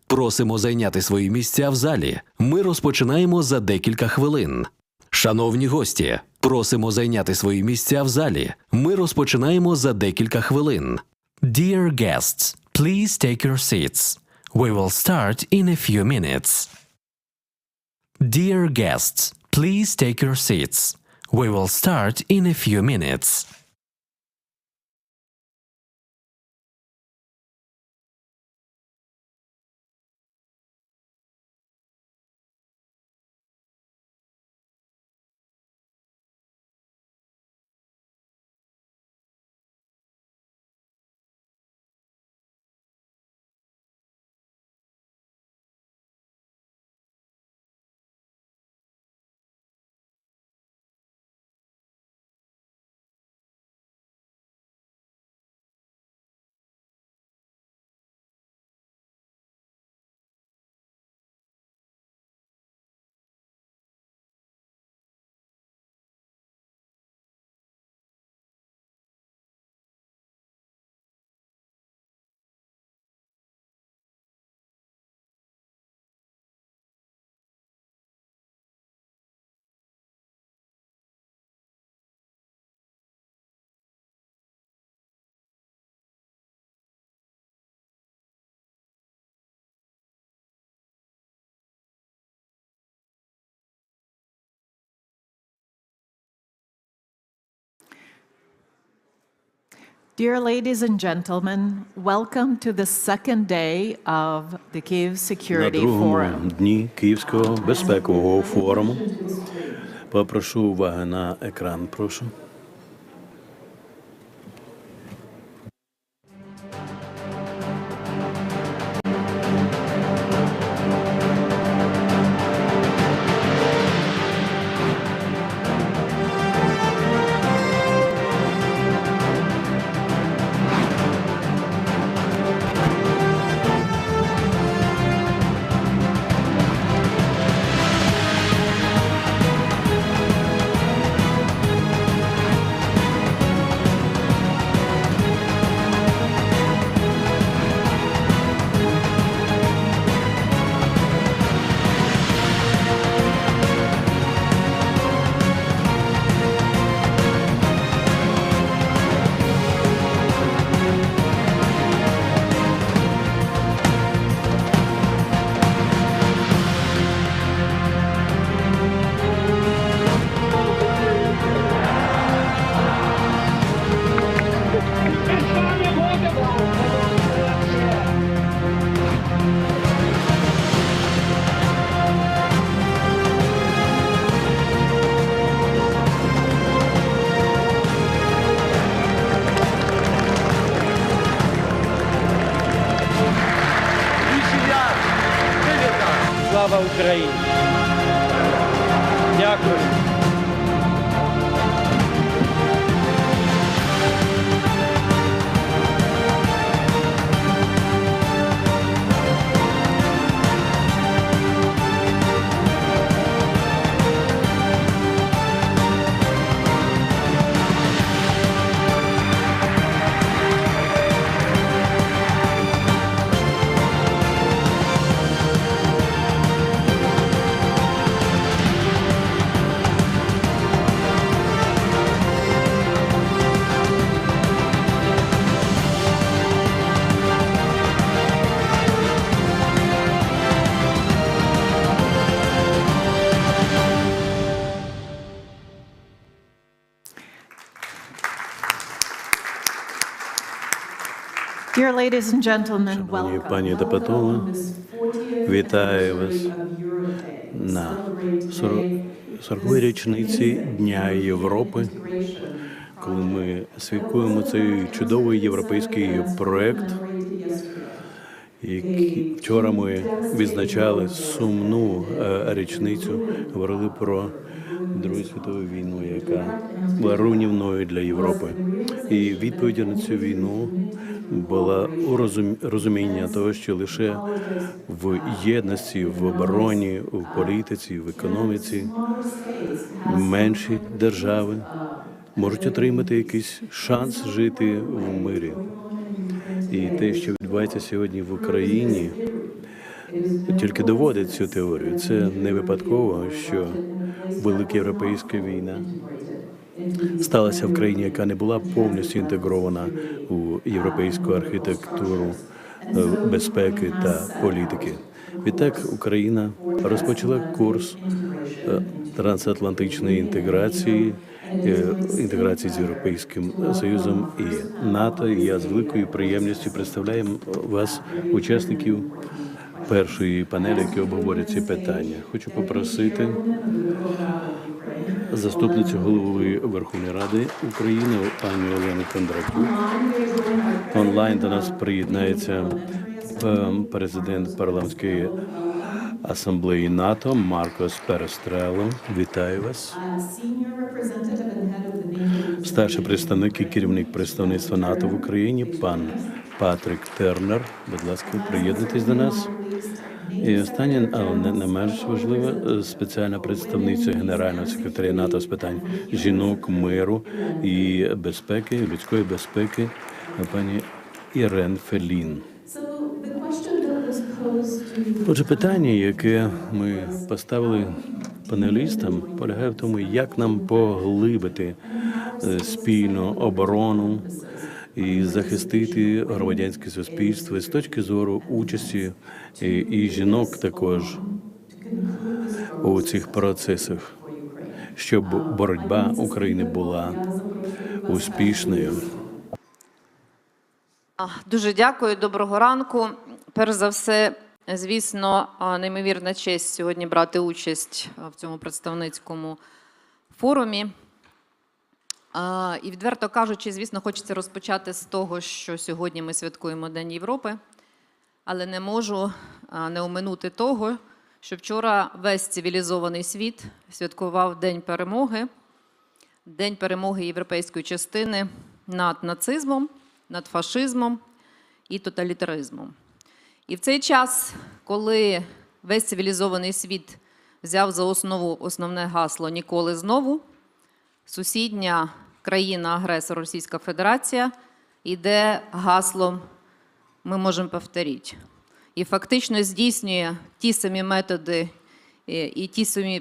Просимо зайняти свої місця в залі. Ми розпочинаємо за декілька хвилин. Шановні гості, просимо зайняти свої місця в залі. Ми розпочинаємо за декілька хвилин. Dear guests, please take your seats. We will start in a few minutes. Dear guests, please take your seats. We will start in a few minutes. Dear ladies and gentlemen, welcome to the second day of the Kyiv На Security другому Forum. дні Київського безпекового форуму. Попрошу уваги на екран, прошу. Слава Україні! Дякую! Dear ladies and gentlemen, Шановні welcome. пані та панове, вітаю вас на 40-й річниці Дня Європи, коли ми святкуємо цей чудовий європейський проект. Вчора ми відзначали сумну річницю, говорили про Другу світову війну, яка була руйнівною для Європи. І відповіддю на цю війну було розуміння того, що лише в єдності, в обороні, в політиці, в економіці менші держави можуть отримати якийсь шанс жити в мирі. І те, що відбувається сьогодні в Україні, тільки доводить цю теорію. Це не випадково, що велика європейська війна сталася в країні, яка не була повністю інтегрована у європейську архітектуру безпеки та політики. Відтак Україна розпочала курс трансатлантичної інтеграції, інтеграції з Європейським Союзом і НАТО. І я з великою приємністю представляю вас, учасників першої панелі, які обговорять ці питання. Хочу попросити заступницю голови Верховної Ради України пані Олену Кондратюк. Онлайн до нас приєднається президент парламентської асамблеї НАТО Маркос Перестрело. Вітаю вас. Старший представник і керівник представництва НАТО в Україні пан Патрік Тернер. Будь ласка, приєднуйтесь до нас. І останнє, але не менш важливе, спеціальна представниця Генерального секретаря НАТО з питань жінок, миру і безпеки, людської безпеки, пані Ірен Фелін. Отже, питання, яке ми поставили панелістам, полягає в тому, як нам поглибити спільну оборону і захистити громадянське суспільство з точки зору участі і жінок також у цих процесах, щоб боротьба України була успішною. Дуже дякую, доброго ранку. Перш за все, звісно, неймовірна честь сьогодні брати участь в цьому представницькому форумі. І відверто кажучи, звісно, хочеться розпочати з того, що сьогодні ми святкуємо День Європи, але не можу не оминути того, що вчора весь цивілізований світ святкував День перемоги європейської частини над нацизмом, над фашизмом і тоталітаризмом. І в цей час, коли весь цивілізований світ взяв за основу основне гасло «Ніколи знову», сусідня країна-агресор Російська Федерація йде гаслом «Ми можемо повторити». І фактично здійснює ті самі методи і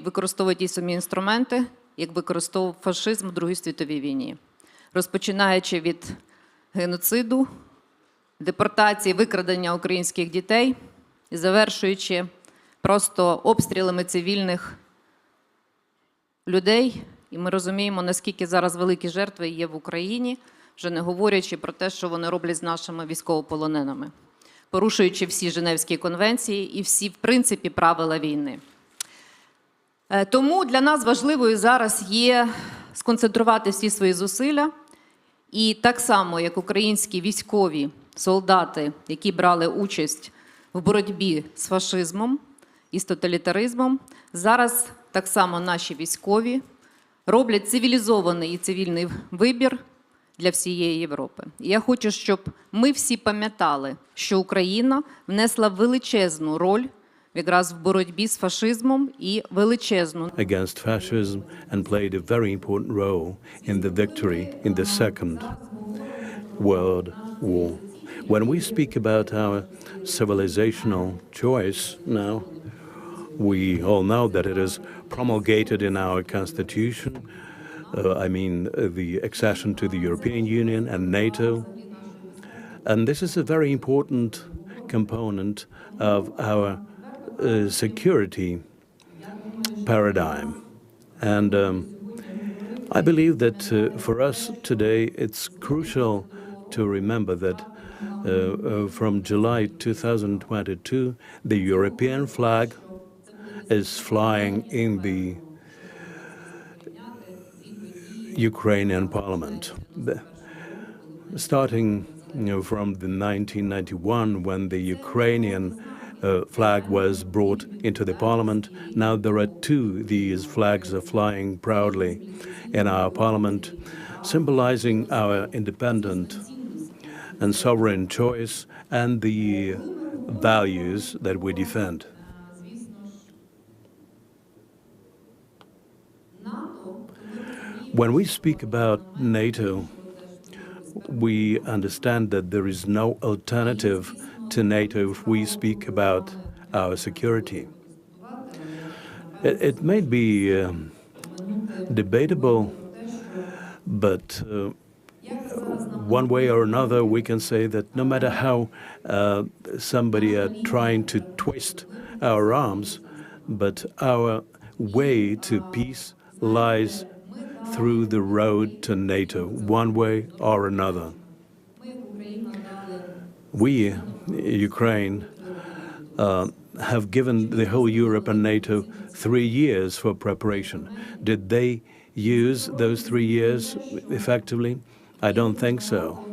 використовує ті самі інструменти, як використовував фашизм у Другій світовій війні. Розпочинаючи від геноциду, депортації, викрадення українських дітей, і завершуючи просто обстрілами цивільних людей. І ми розуміємо, наскільки зараз великі жертви є в Україні, вже не говорячи про те, що вони роблять з нашими військовополоненими, порушуючи всі Женевські конвенції і всі, в принципі, правила війни. Тому для нас важливою зараз є сконцентрувати всі свої зусилля і так само, як українські військові солдати, які брали участь в боротьбі з фашизмом і з тоталітаризмом, зараз так само наші військові роблять цивілізований і цивільний вибір для всієї Європи. І я хочу, щоб ми всі пам'ятали, що Україна внесла величезну роль якраз в боротьбі з фашизмом і величезну Against fascism and played a very important role in the victory in the Second World War. When we speak about our civilizational choice now, we all know that it is promulgated in our constitution. The accession to the European Union and NATO. And this is a very important component of our security paradigm. And I believe that for us today, it's crucial to remember that from July 2022, the European flag is flying in the Ukrainian parliament. Starting from the 1991, when the Ukrainian flag was brought into the parliament, now there are two. These flags are flying proudly in our parliament, symbolizing our independent and sovereign choice and the values that we defend. When we speak about NATO, we understand that there is no alternative to NATO if we speak about our security. It may be debatable, but one way or another, we can say that no matter how somebody are trying to twist our arms, but our way to peace lies through the road to NATO, one way or another. We, Ukraine, have given the whole Europe and NATO 3 years for preparation. Did they use those 3 years effectively? I don't think so.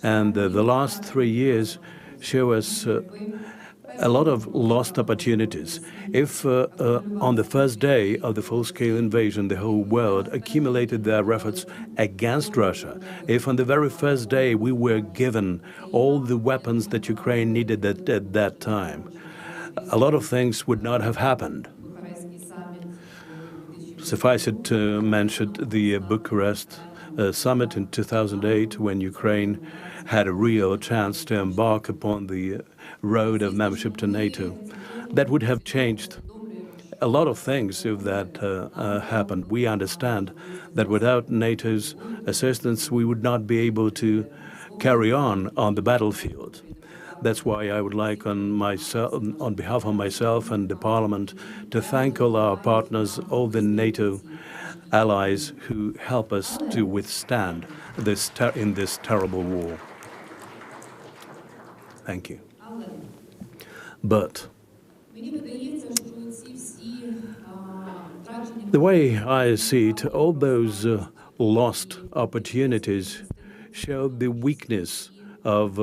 And the last 3 years show us a lot of lost opportunities. If on the first day of the full-scale invasion, the whole world accumulated their efforts against Russia, if on the very first day we were given all the weapons that Ukraine needed at that time, a lot of things would not have happened. Suffice it to mention the Bucharest summit in 2008, when Ukraine had a real chance to embark upon the road of membership to NATO. That would have changed a lot of things if that happened. We understand that without NATO's assistance, we would not be able to carry on the battlefield. That's why I would like, on behalf of myself and the Parliament, to thank all our partners, all the NATO allies who help us to withstand this in this terrible war. Thank you. But the way I see it, all those lost opportunities show the weakness of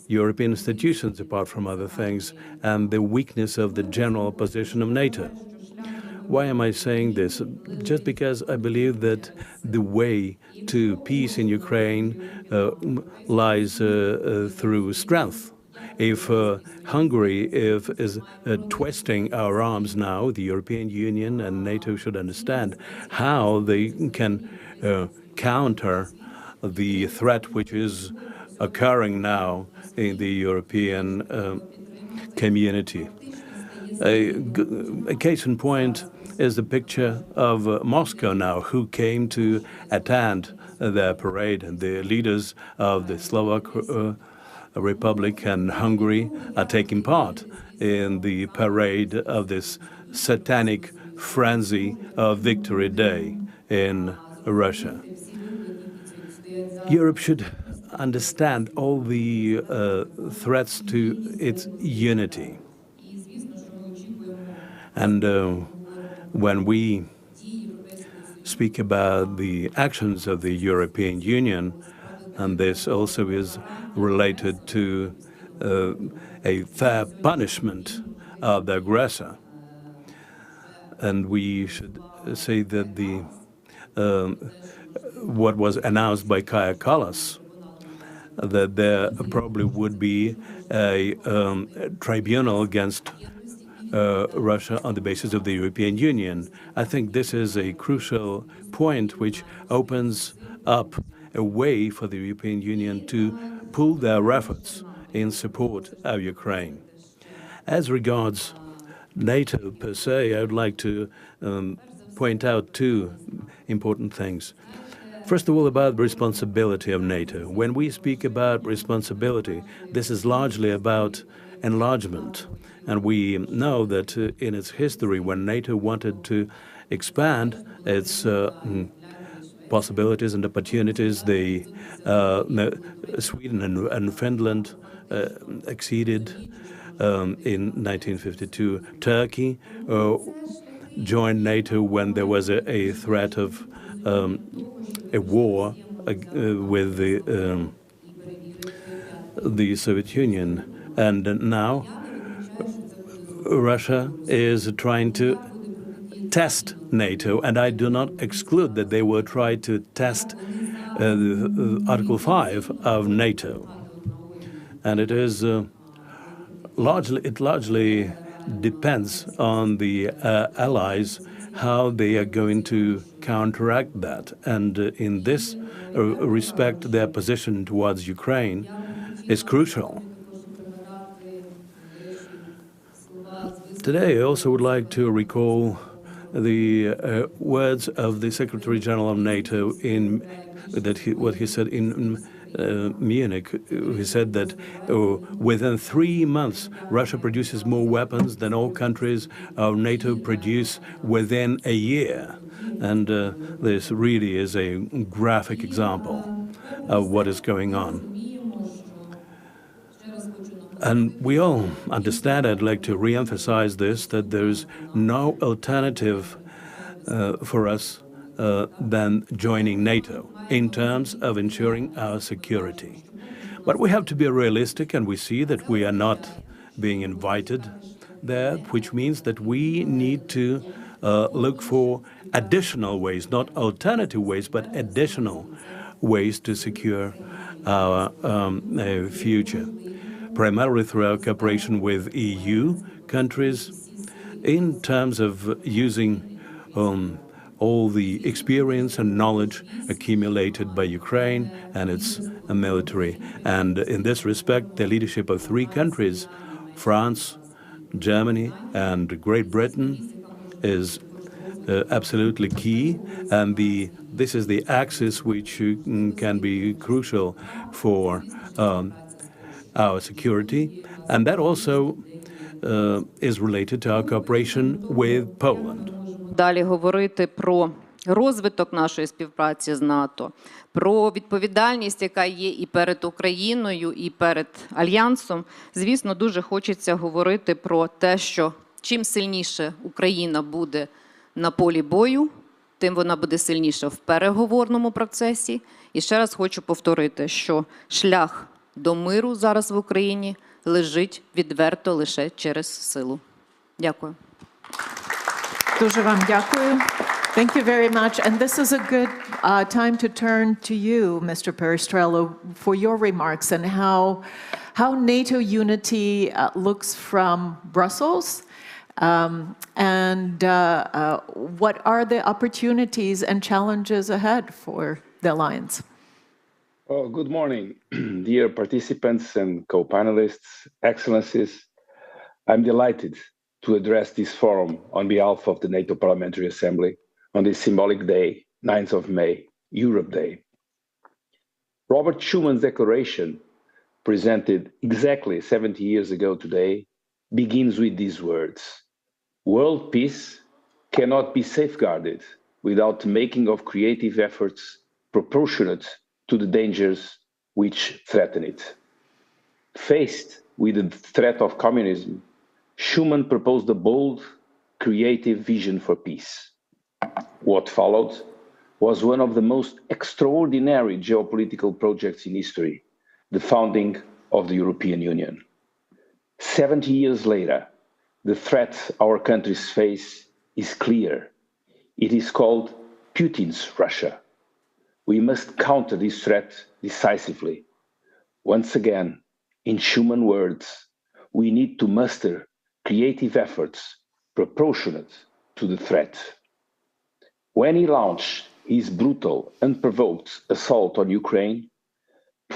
European institutions, apart from other things, and the weakness of the general position of NATO. Why am I saying this? Just because I believe that the way to peace in Ukraine lies through strength. If Hungary is twisting our arms now, the European Union and NATO should understand how they can counter the threat which is occurring now in the European community. A case in point is the picture of Moscow now, who came to attend their parade, and the leaders of the Slovak Republic and Hungary are taking part in the parade of this satanic frenzy of Victory Day in Russia. Europe should understand all the threats to its unity. And when we speak about the actions of the European Union, and this also is related to a fair punishment of the aggressor, and we should say that the what was announced by Kaja Kallas, that there probably would be a tribunal against Russia on the basis of the European Union. I think this is a crucial point which opens up a way for the European Union to pool their efforts in support of Ukraine. As regards NATO per se, I would like to point out two important things. First of all, about the responsibility of NATO. When we speak about responsibility, this is largely about enlargement. And we know that in its history, when NATO wanted to expand its possibilities and opportunities, Sweden and Finland acceded in 1952. Turkey joined NATO when there was a threat of a war with the Soviet Union. And now Russia is trying to test NATO, and I do not exclude that they will try to test Article 5 of NATO. And it is largely depends on the allies how they are going to counteract that. And in this respect, their position towards Ukraine is crucial. Today, I also would like to recall the words of the Secretary General of NATO what he said in Munich. He said that within 3 months, Russia produces more weapons than all countries of NATO produce within a year. And this really is a graphic example of what is going on. And we all understand, I'd like to re-emphasize this, that there's no alternative for us than joining NATO in terms of ensuring our security. But we have to be realistic, and we see that we are not being invited there, which means that we need to look for additional ways, not alternative ways, but additional ways to secure our future, primarily through our cooperation with EU countries in terms of using all the experience and knowledge accumulated by Ukraine and its military. And in this respect, the leadership of 3 countries, France, Germany, and Great Britain, is absolutely key. And this is the axis which can be crucial for our security. And that also is related to our cooperation with Poland. Далі говорити про розвиток нашої співпраці з НАТО, про відповідальність, яка є і перед Україною, і перед Альянсом. Звісно, дуже хочеться говорити про те, що чим сильніше Україна буде на полі бою, тим вона буде сильніша в переговорному процесі. І ще раз хочу повторити, що шлях до миру зараз в Україні лежить відверто лише через силу. Дякую. Дуже вам дякую. Thank you very much. And this is a good time to turn to you, Mr. Perestrello, for your remarks and how NATO unity looks from Brussels, and what are the opportunities and challenges ahead for the alliance? Oh, good morning, dear participants and co-panelists, excellencies. I'm delighted to address this forum on behalf of the NATO Parliamentary Assembly on this symbolic day, 9th of May, Europe Day. Robert Schuman's declaration, presented exactly 70 years ago today, begins with these words: "World peace cannot be safeguarded without the making of creative efforts proportionate to the dangers which threaten it." Faced with the threat of communism, Schuman proposed a bold, creative vision for peace. What followed was one of the most extraordinary geopolitical projects in history, the founding of the European Union. 70 years later, the threat our countries face is clear. It is called Putin's Russia. We must counter this threat decisively. Once again, in Schuman words, we need to muster creative efforts proportionate to the threat. When he launched his brutal, unprovoked assault on Ukraine,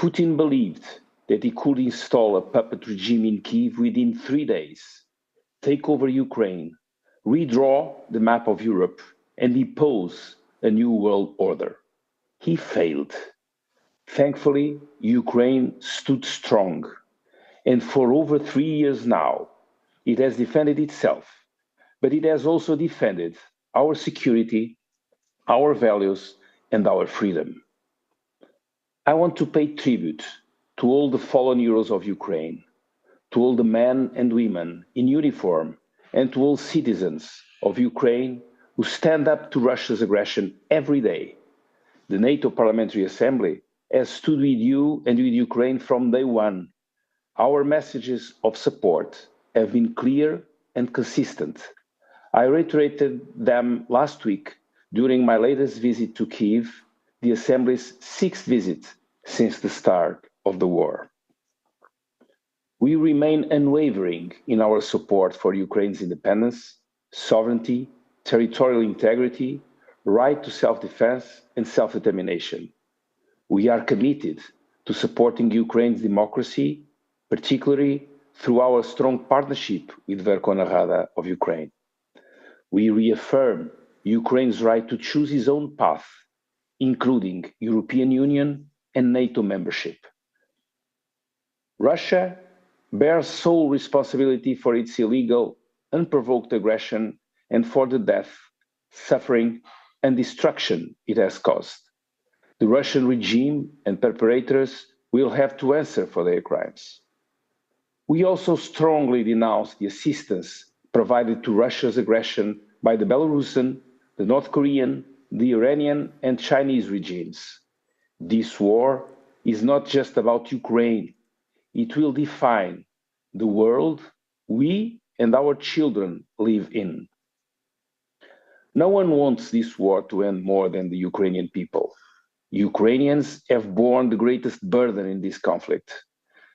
Putin believed that he could install a puppet regime in Kyiv within 3 days, take over Ukraine, redraw the map of Europe, and impose a new world order. He failed. Thankfully, Ukraine stood strong, and for over 3 years now, it has defended itself, but it has also defended our security, our values, and our freedom. I want to pay tribute to all the fallen heroes of Ukraine, to all the men and women in uniform, and to all citizens of Ukraine who stand up to Russia's aggression every day. The NATO Parliamentary Assembly has stood with you and with Ukraine from day one. Our messages of support have been clear and consistent. I reiterated them last week during my latest visit to Kyiv, the Assembly's 6th visit since the start of the war. We remain unwavering in our support for Ukraine's independence, sovereignty, territorial integrity, right to self-defense, and self-determination. We are committed to supporting Ukraine's democracy, particularly through our strong partnership with Verkhovna Rada of Ukraine. We reaffirm Ukraine's right to choose its own path, including European Union and NATO membership. Russia bears sole responsibility for its illegal, unprovoked aggression and for the death, suffering, and destruction it has caused. The Russian regime and perpetrators will have to answer for their crimes. We also strongly denounce the assistance provided to Russia's aggression by the Belarusian, the North Korean, the Iranian, and Chinese regimes. This war is not just about Ukraine. It will define the world we and our children live in. No one wants this war to end more than the Ukrainian people. Ukrainians have borne the greatest burden in this conflict.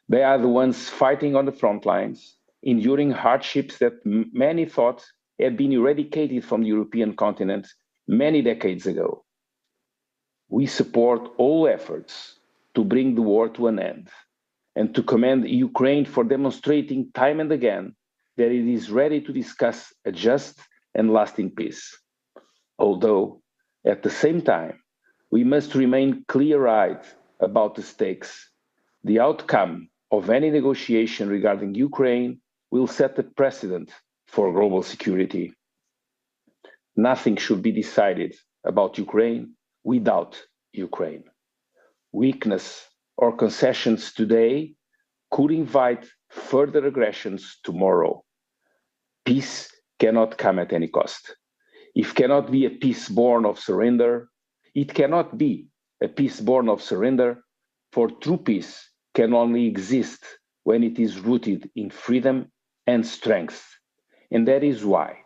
They are the ones fighting on the front lines, enduring hardships that many thought had been eradicated from the European continent many decades ago. We support all efforts to bring the war to an end and to commend Ukraine for demonstrating time and again that it is ready to discuss a just and lasting peace. Although, at the same time, we must remain clear-eyed about the stakes. The outcome of any negotiation regarding Ukraine will set a precedent for global security. Nothing should be decided about Ukraine without Ukraine. Weakness or concessions today could invite further aggressions tomorrow. Peace cannot come at any cost. It cannot be a peace born of surrender. It cannot be a peace born of surrender, for true peace can only exist when it is rooted in freedom and strength. And that is why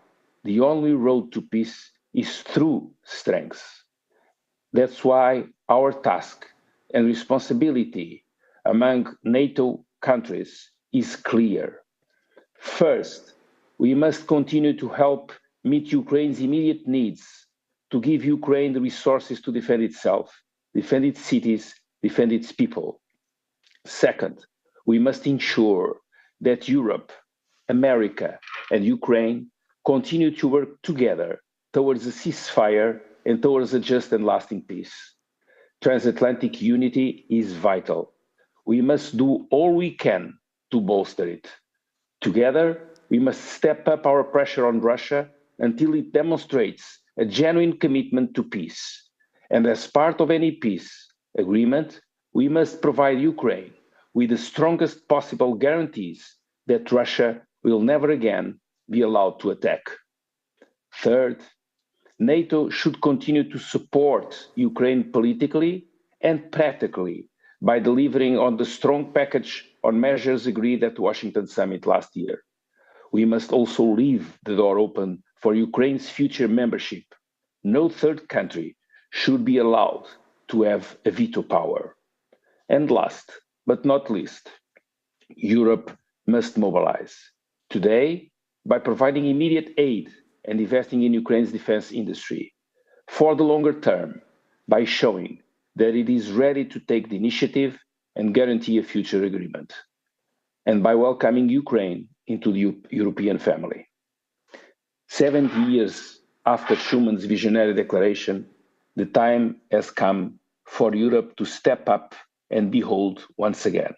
the only road to peace is through strength. That's why our task and responsibility among NATO countries is clear. First, we must continue to help meet Ukraine's immediate needs, to give Ukraine the resources to defend itself, defend its cities, defend its people. Second, we must ensure that Europe, America, and Ukraine continue to work together towards a ceasefire and towards a just and lasting peace. Transatlantic unity is vital. We must do all we can to bolster it. Together, we must step up our pressure on Russia until it demonstrates a genuine commitment to peace. And as part of any peace agreement, we must provide Ukraine with the strongest possible guarantees that Russia will never again be allowed to attack. Third, NATO should continue to support Ukraine politically and practically by delivering on the strong package on measures agreed at the Washington summit last year. We must also leave the door open for Ukraine's future membership. No third country should be allowed to have a veto power. And last but not least, Europe must mobilize. Today, by providing immediate aid and investing in Ukraine's defense industry. For the longer term, by showing that it is ready to take the initiative and guarantee a future agreement. And by welcoming Ukraine into the European family. 70 years after Schuman's visionary declaration, the time has come for Europe to step up and be bold once again.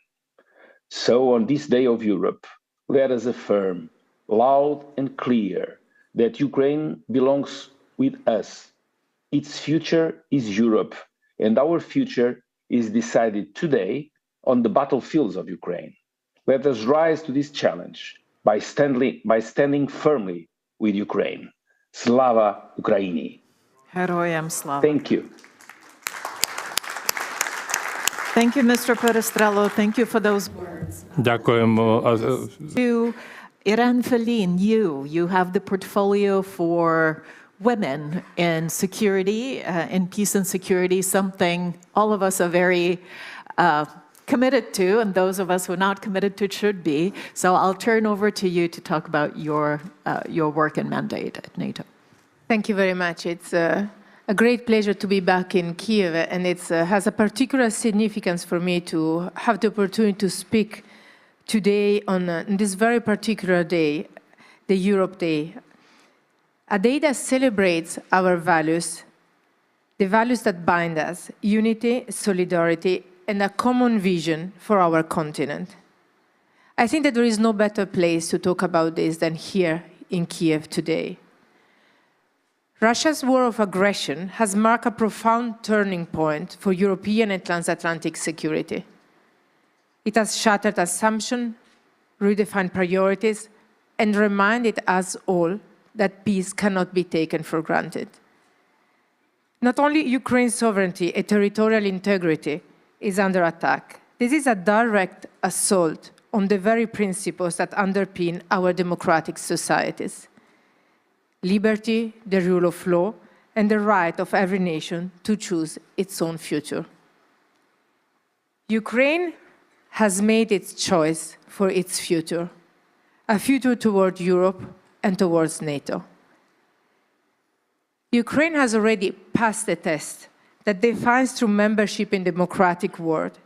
So on this Day of Europe, let us affirm loud and clear that Ukraine belongs with us. Its future is Europe, and our future is decided today on the battlefields of Ukraine. Let us rise to this challenge by standing firmly with Ukraine. Slava Ukraini. Heroyam slava. Thank you. Thank you, Mr. Perestrello. Thank you for those words. Дякуємо. To Iran Felin, you have the portfolio for women in security, in peace and security, something all of us are very committed to, and those of us who are not committed to should be. So I'll turn over to you to talk about your work and mandate at NATO. Thank you very much. It's a great pleasure to be back in Kyiv, and it has a particular significance for me to have the opportunity to speak today, on this very particular day, the Europe Day, a day that celebrates our values, the values that bind us, unity, solidarity, and a common vision for our continent. I think that there is no better place to talk about this than here in Kyiv today. Russia's war of aggression has marked a profound turning point for European and transatlantic security. It has shattered assumptions, redefined priorities, and reminded us all that peace cannot be taken for granted. Not only Ukraine's sovereignty and territorial integrity is under attack, this is a direct assault on the very principles that underpin our democratic societies: liberty, the rule of law, and the right of every nation to choose its own future. Ukraine has made its choice for its future, a future toward Europe and towards NATO. Ukraine has already passed the test that defines true membership in the democratic world.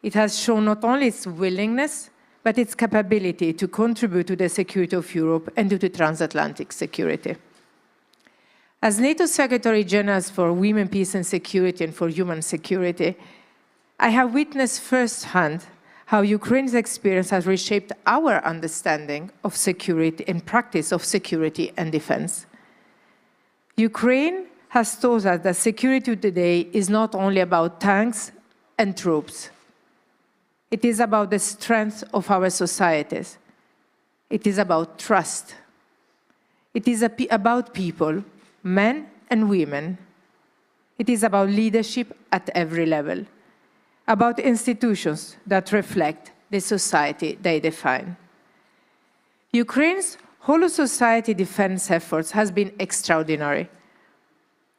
It has shown not only its willingness, but its capability to contribute to the security of Europe and to the transatlantic security. As NATO Secretary General for Women, Peace and Security and for Human Security, I have witnessed firsthand how Ukraine's experience has reshaped our understanding of security and practice of security and defense. Ukraine has taught us that security today is not only about tanks and troops. It is about the strength of our societies. It is about trust. It is about people, men and women. It is about leadership at every level, about institutions that reflect the society they define. Ukraine's whole society defense efforts has been extraordinary.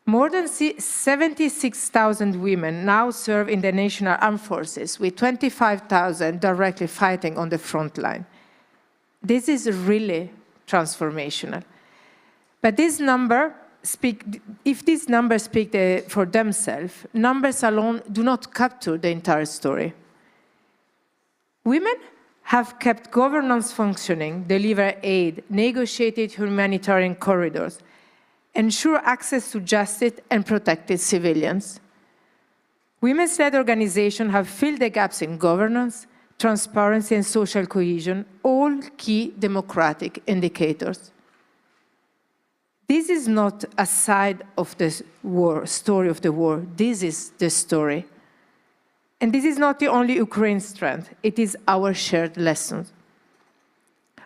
More than 76,000 women now serve in the national armed forces, with 25,000 directly fighting on the front line. This is really transformational. But if these numbers speak for themselves, numbers alone do not capture the entire story. Women have kept governance functioning, delivered aid, negotiated humanitarian corridors, ensure access to justice and protected civilians. Women's-led organizations have filled the gaps in governance, transparency and social cohesion, all key democratic indicators. This is not a side of the war, story of the war. This is the story. And this is not the only Ukraine's strength. It is our shared lesson.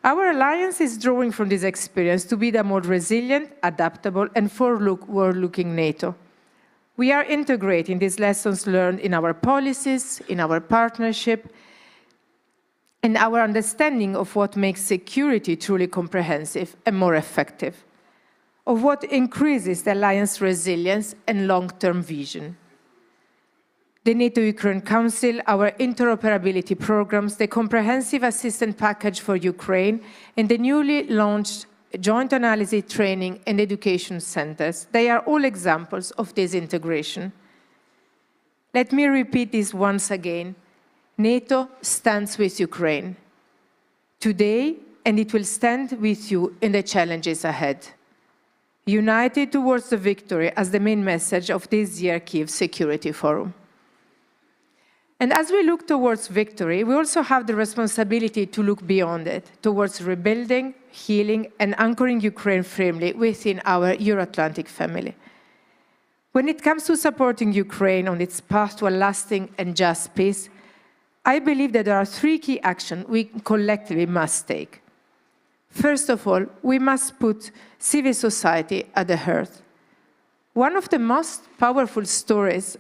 Our alliance is drawing from this experience to be the more resilient, adaptable, and forward-looking NATO. We are integrating these lessons learned in our policies, in our partnership, and our understanding of what makes security truly comprehensive and more effective, of what increases the alliance's resilience and long-term vision. The NATO-Ukraine Council, our interoperability programs, the comprehensive assistance package for Ukraine, and the newly launched joint analysis training and education centers, they are all examples of this integration. Let me repeat this once again. NATO stands with Ukraine today, and it will stand with you in the challenges ahead. United towards the victory as the main message of this year's Kyiv Security Forum. And as we look towards victory, we also have the responsibility to look beyond it, towards rebuilding, healing, and anchoring Ukraine firmly within our Euro-Atlantic family. When it comes to supporting Ukraine on its path to a lasting and just peace, I believe that there are three key actions we collectively must take. First of all, we must put civil society at the heart. One of the most powerful stories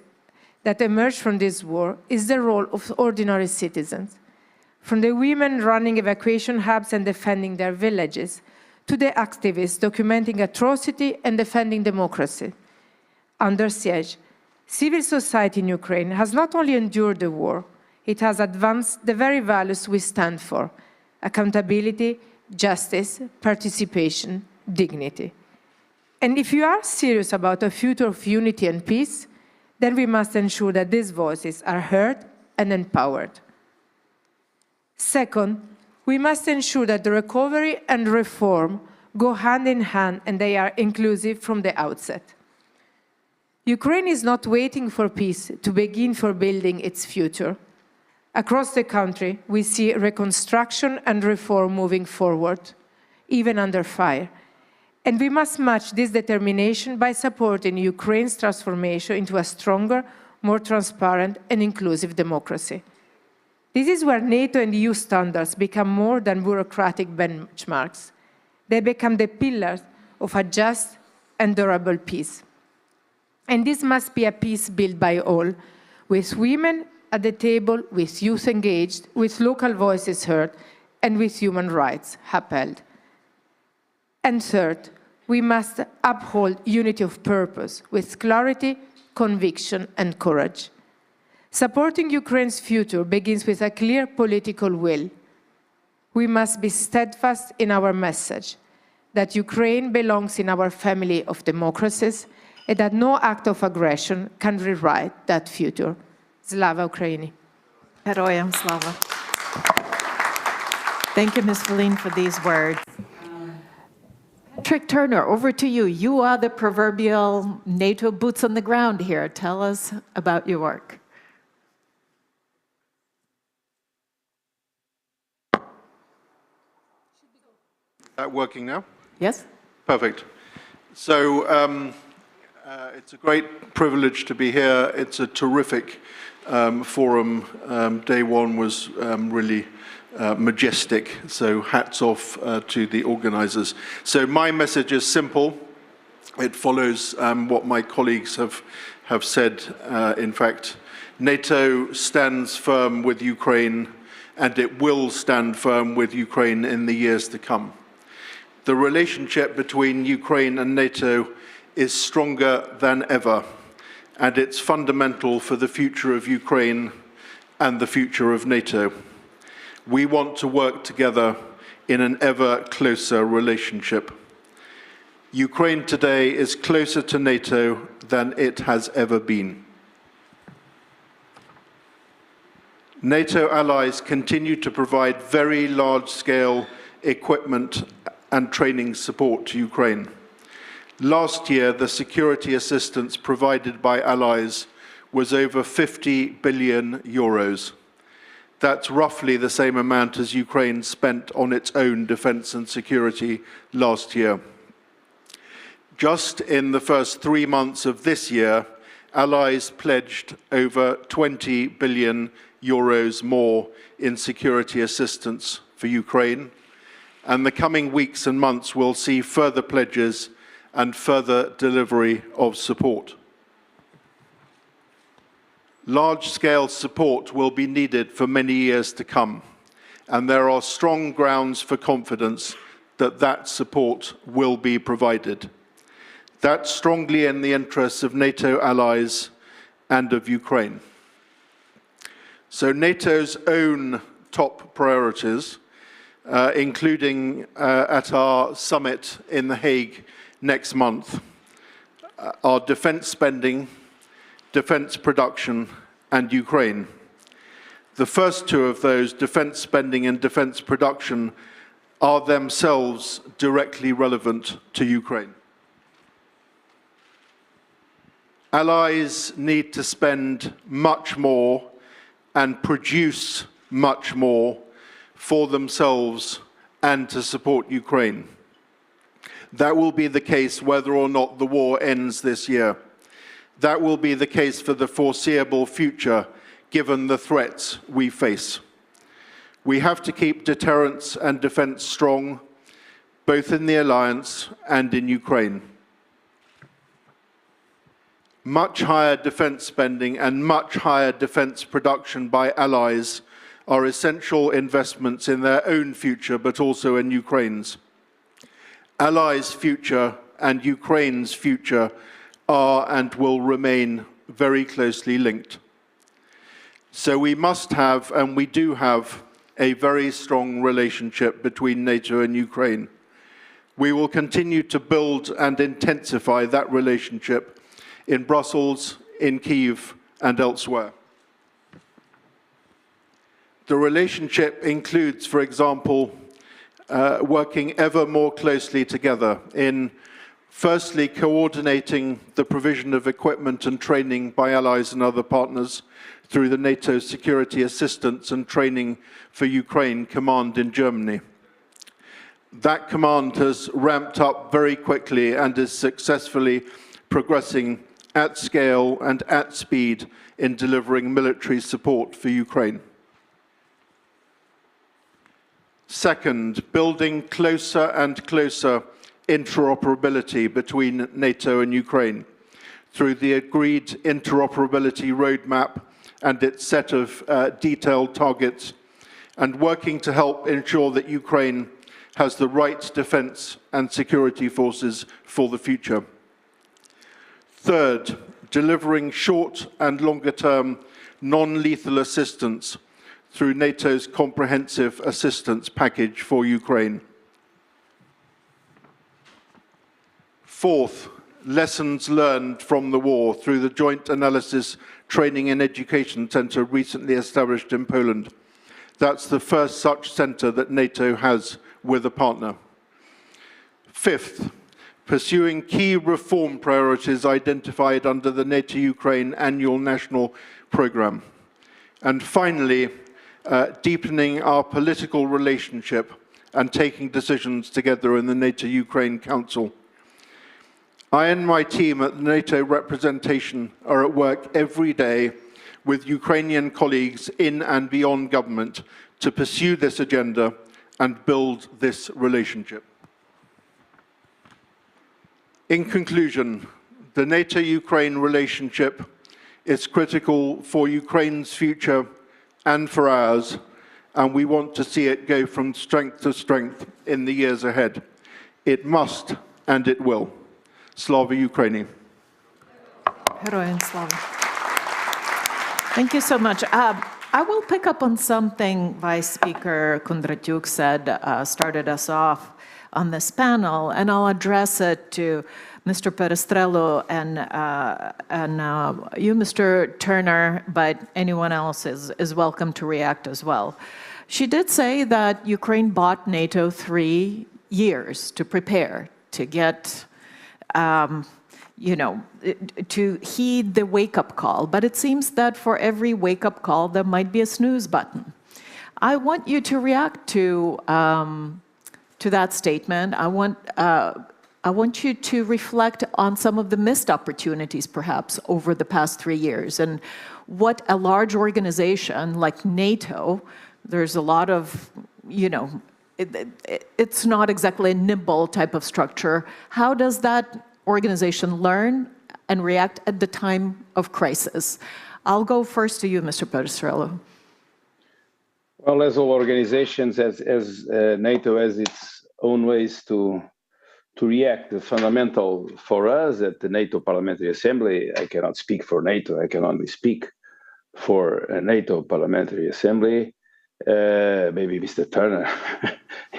that emerged from this war is the role of ordinary citizens, from the women running evacuation hubs and defending their villages, to the activists documenting atrocity and defending democracy. Under siege, civil society in Ukraine has not only endured the war, it has advanced the very values we stand for: accountability, justice, participation, dignity. And if you are serious about a future of unity and peace, then we must ensure that these voices are heard and empowered. Second, we must ensure that the recovery and reform go hand in hand and they are inclusive from the outset. Ukraine is not waiting for peace to begin for building its future. Across the country, we see reconstruction and reform moving forward, even under fire. And we must match this determination by supporting Ukraine's transformation into a stronger, more transparent and inclusive democracy. This is where NATO and EU standards become more than bureaucratic benchmarks. They become the pillars of a just and durable peace. And this must be a peace built by all, with women at the table, with youth engaged, with local voices heard, and with human rights upheld. And third, we must uphold unity of purpose with clarity, conviction, and courage. Supporting Ukraine's future begins with a clear political will. We must be steadfast in our message that Ukraine belongs in our family of democracies and that no act of aggression can rewrite that future. Slava Ukraini. Heroyam slava. Thank you, Ms. Feline, for these words. Patrick Turner, over to you. You are the proverbial NATO boots on the ground here. Tell us about your work. That working now? Yes? Perfect. So it's a great privilege to be here. It's a terrific forum. Day one was really majestic, so hats off to the organizers. So my message is simple. It follows what my colleagues have said. In fact, NATO stands firm with Ukraine, and it will stand firm with Ukraine in the years to come. The relationship between Ukraine and NATO is stronger than ever, and it's fundamental for the future of Ukraine and the future of NATO. We want to work together in an ever closer relationship. Ukraine today is closer to NATO than it has ever been. NATO allies continue to provide very large-scale equipment and training support to Ukraine. Last year, the security assistance provided by allies was over 50 billion euros. That's roughly the same amount as Ukraine spent on its own defense and security last year. Just in the first 3 months of this year, allies pledged over 20 billion euros more in security assistance for Ukraine. And the coming weeks and months will see further pledges and further delivery of support. Large-scale support will be needed for many years to come, and there are strong grounds for confidence that that support will be provided. That's strongly in the interests of NATO allies and of Ukraine. So NATO's own top priorities, including at our summit in The Hague next month, are defense spending, defense production, and Ukraine. The first two of those, defense spending and defense production, are themselves directly relevant to Ukraine. Allies need to spend much more and produce much more for themselves and to support Ukraine. That will be the case whether or not the war ends this year. That will be the case for the foreseeable future, given the threats we face. We have to keep deterrence and defense strong, both in the alliance and in Ukraine. Much higher defense spending and much higher defense production by allies are essential investments in their own future, but also in Ukraine's. Allies' future and Ukraine's future are and will remain very closely linked. So we must have, and we do have, a very strong relationship between NATO and Ukraine. We will continue to build and intensify that relationship in Brussels, in Kyiv, and elsewhere. The relationship includes, for example, working ever more closely together in, firstly, coordinating the provision of equipment and training by allies and other partners through the NATO Security Assistance and Training for Ukraine Command in Germany. That command has ramped up very quickly and is successfully progressing at scale and at speed in delivering military support for Ukraine. Second, building closer and closer interoperability between NATO and Ukraine through the agreed interoperability roadmap and its set of detailed targets, and working to help ensure that Ukraine has the right defense and security forces for the future. Third, delivering short and longer-term non-lethal assistance through NATO's comprehensive assistance package for Ukraine. Fourth, lessons learned from the war through the Joint Analysis, Training and Education Centre recently established in Poland. That's the first such centre that NATO has with a partner. Fifth, pursuing key reform priorities identified under the NATO-Ukraine Annual National Programme. And finally, deepening our political relationship and taking decisions together in the NATO-Ukraine Council. I and my team at the NATO representation are at work every day with Ukrainian colleagues in and beyond government to pursue this agenda and build this relationship. In conclusion, the NATO-Ukraine relationship is critical for Ukraine's future and for ours, and we want to see it go from strength to strength in the years ahead. It must and it will. Slava Ukraini. Heroin slava. Thank you so much. I will pick up on something Vice Speaker Kondratyuk said, started us off on this panel, and I'll address it to Mr. Perestrello and you, Mr. Turner, but anyone else is welcome to react as well. She did say that Ukraine bought NATO 3 years to prepare, to get, to heed the wake-up call. But it seems that for every wake-up call, there might be a snooze button. I want you to react to that statement. I want you to reflect on some of the missed opportunities, perhaps, over the past 3 years, and what a large organization like NATO, there's a lot of, it's not exactly a nimble type of structure. How does that organization learn and react at the time of crisis? I'll go first to you, Mr. Perestrello. Well, as all organizations, as NATO has its own ways to react. The fundamental for us at the NATO Parliamentary Assembly, I cannot speak for NATO, I can only speak for a NATO Parliamentary Assembly. Maybe Mr. Turner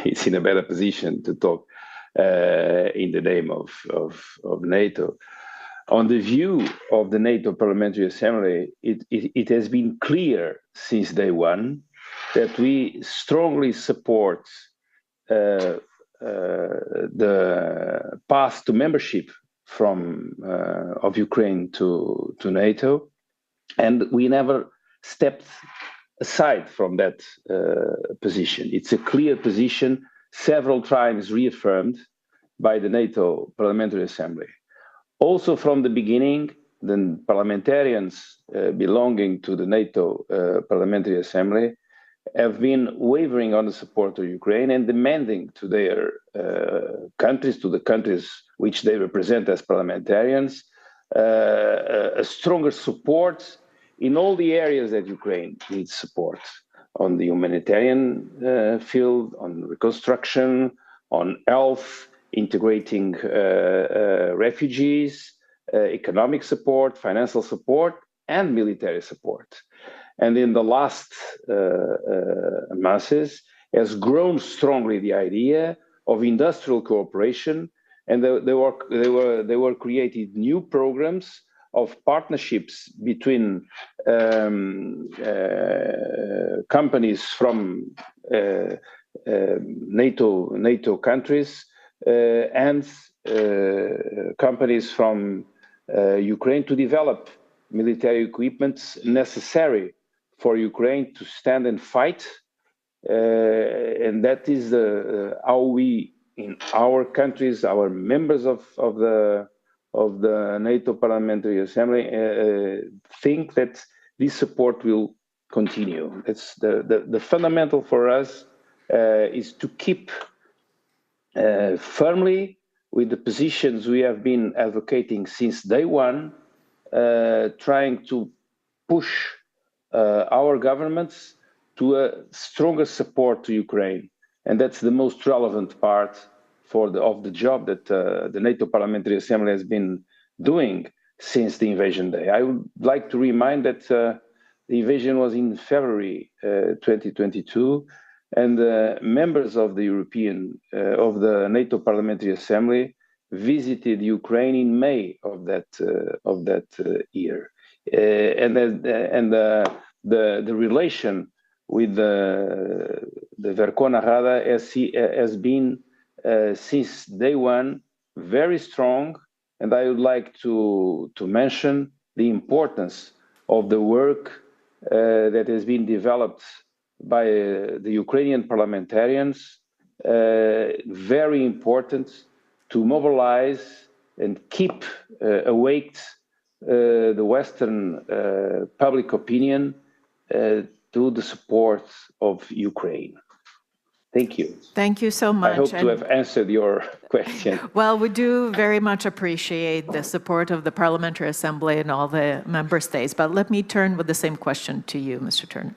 is in a better position to talk in the name of NATO. On the view of the NATO Parliamentary Assembly, it has been clear since day one that we strongly support the path to membership of Ukraine to NATO, and we never stepped aside from that position. It's a clear position, several times reaffirmed by the NATO Parliamentary Assembly. Also from the beginning, the parliamentarians belonging to the NATO Parliamentary Assembly have been wavering on the support of Ukraine and demanding to their countries, to the countries which they represent as parliamentarians, a stronger support in all the areas that Ukraine needs support, on the humanitarian field, on reconstruction, on health, integrating refugees, economic support, financial support, and military support. And in the last months has grown strongly the idea of industrial cooperation, and they were created new programs of partnerships between companies from NATO countries and companies from Ukraine to develop military equipment necessary for Ukraine to stand and fight. And that is how we, in our countries, our members of the NATO Parliamentary Assembly, think that this support will continue. It's the fundamental for us is to keep firmly with the positions we have been advocating since day one, trying to push our governments to a stronger support to Ukraine. And that's the most relevant part of the job that the NATO Parliamentary Assembly has been doing since the invasion day. I would like to remind that the invasion was in February 2022, and members of the of the NATO Parliamentary Assembly visited Ukraine in May of that year. And the relation with the Verkhovna Rada has been since day one very strong, and I would like to mention the importance of the work that has been developed by the Ukrainian parliamentarians, very important to mobilize and keep awake the Western public opinion to the support of Ukraine. Thank you. Thank you so much. I hope to have answered your question. Well, we do very much appreciate the support of the Parliamentary Assembly and all the member states, but let me turn with the same question to you, Mr. Turner.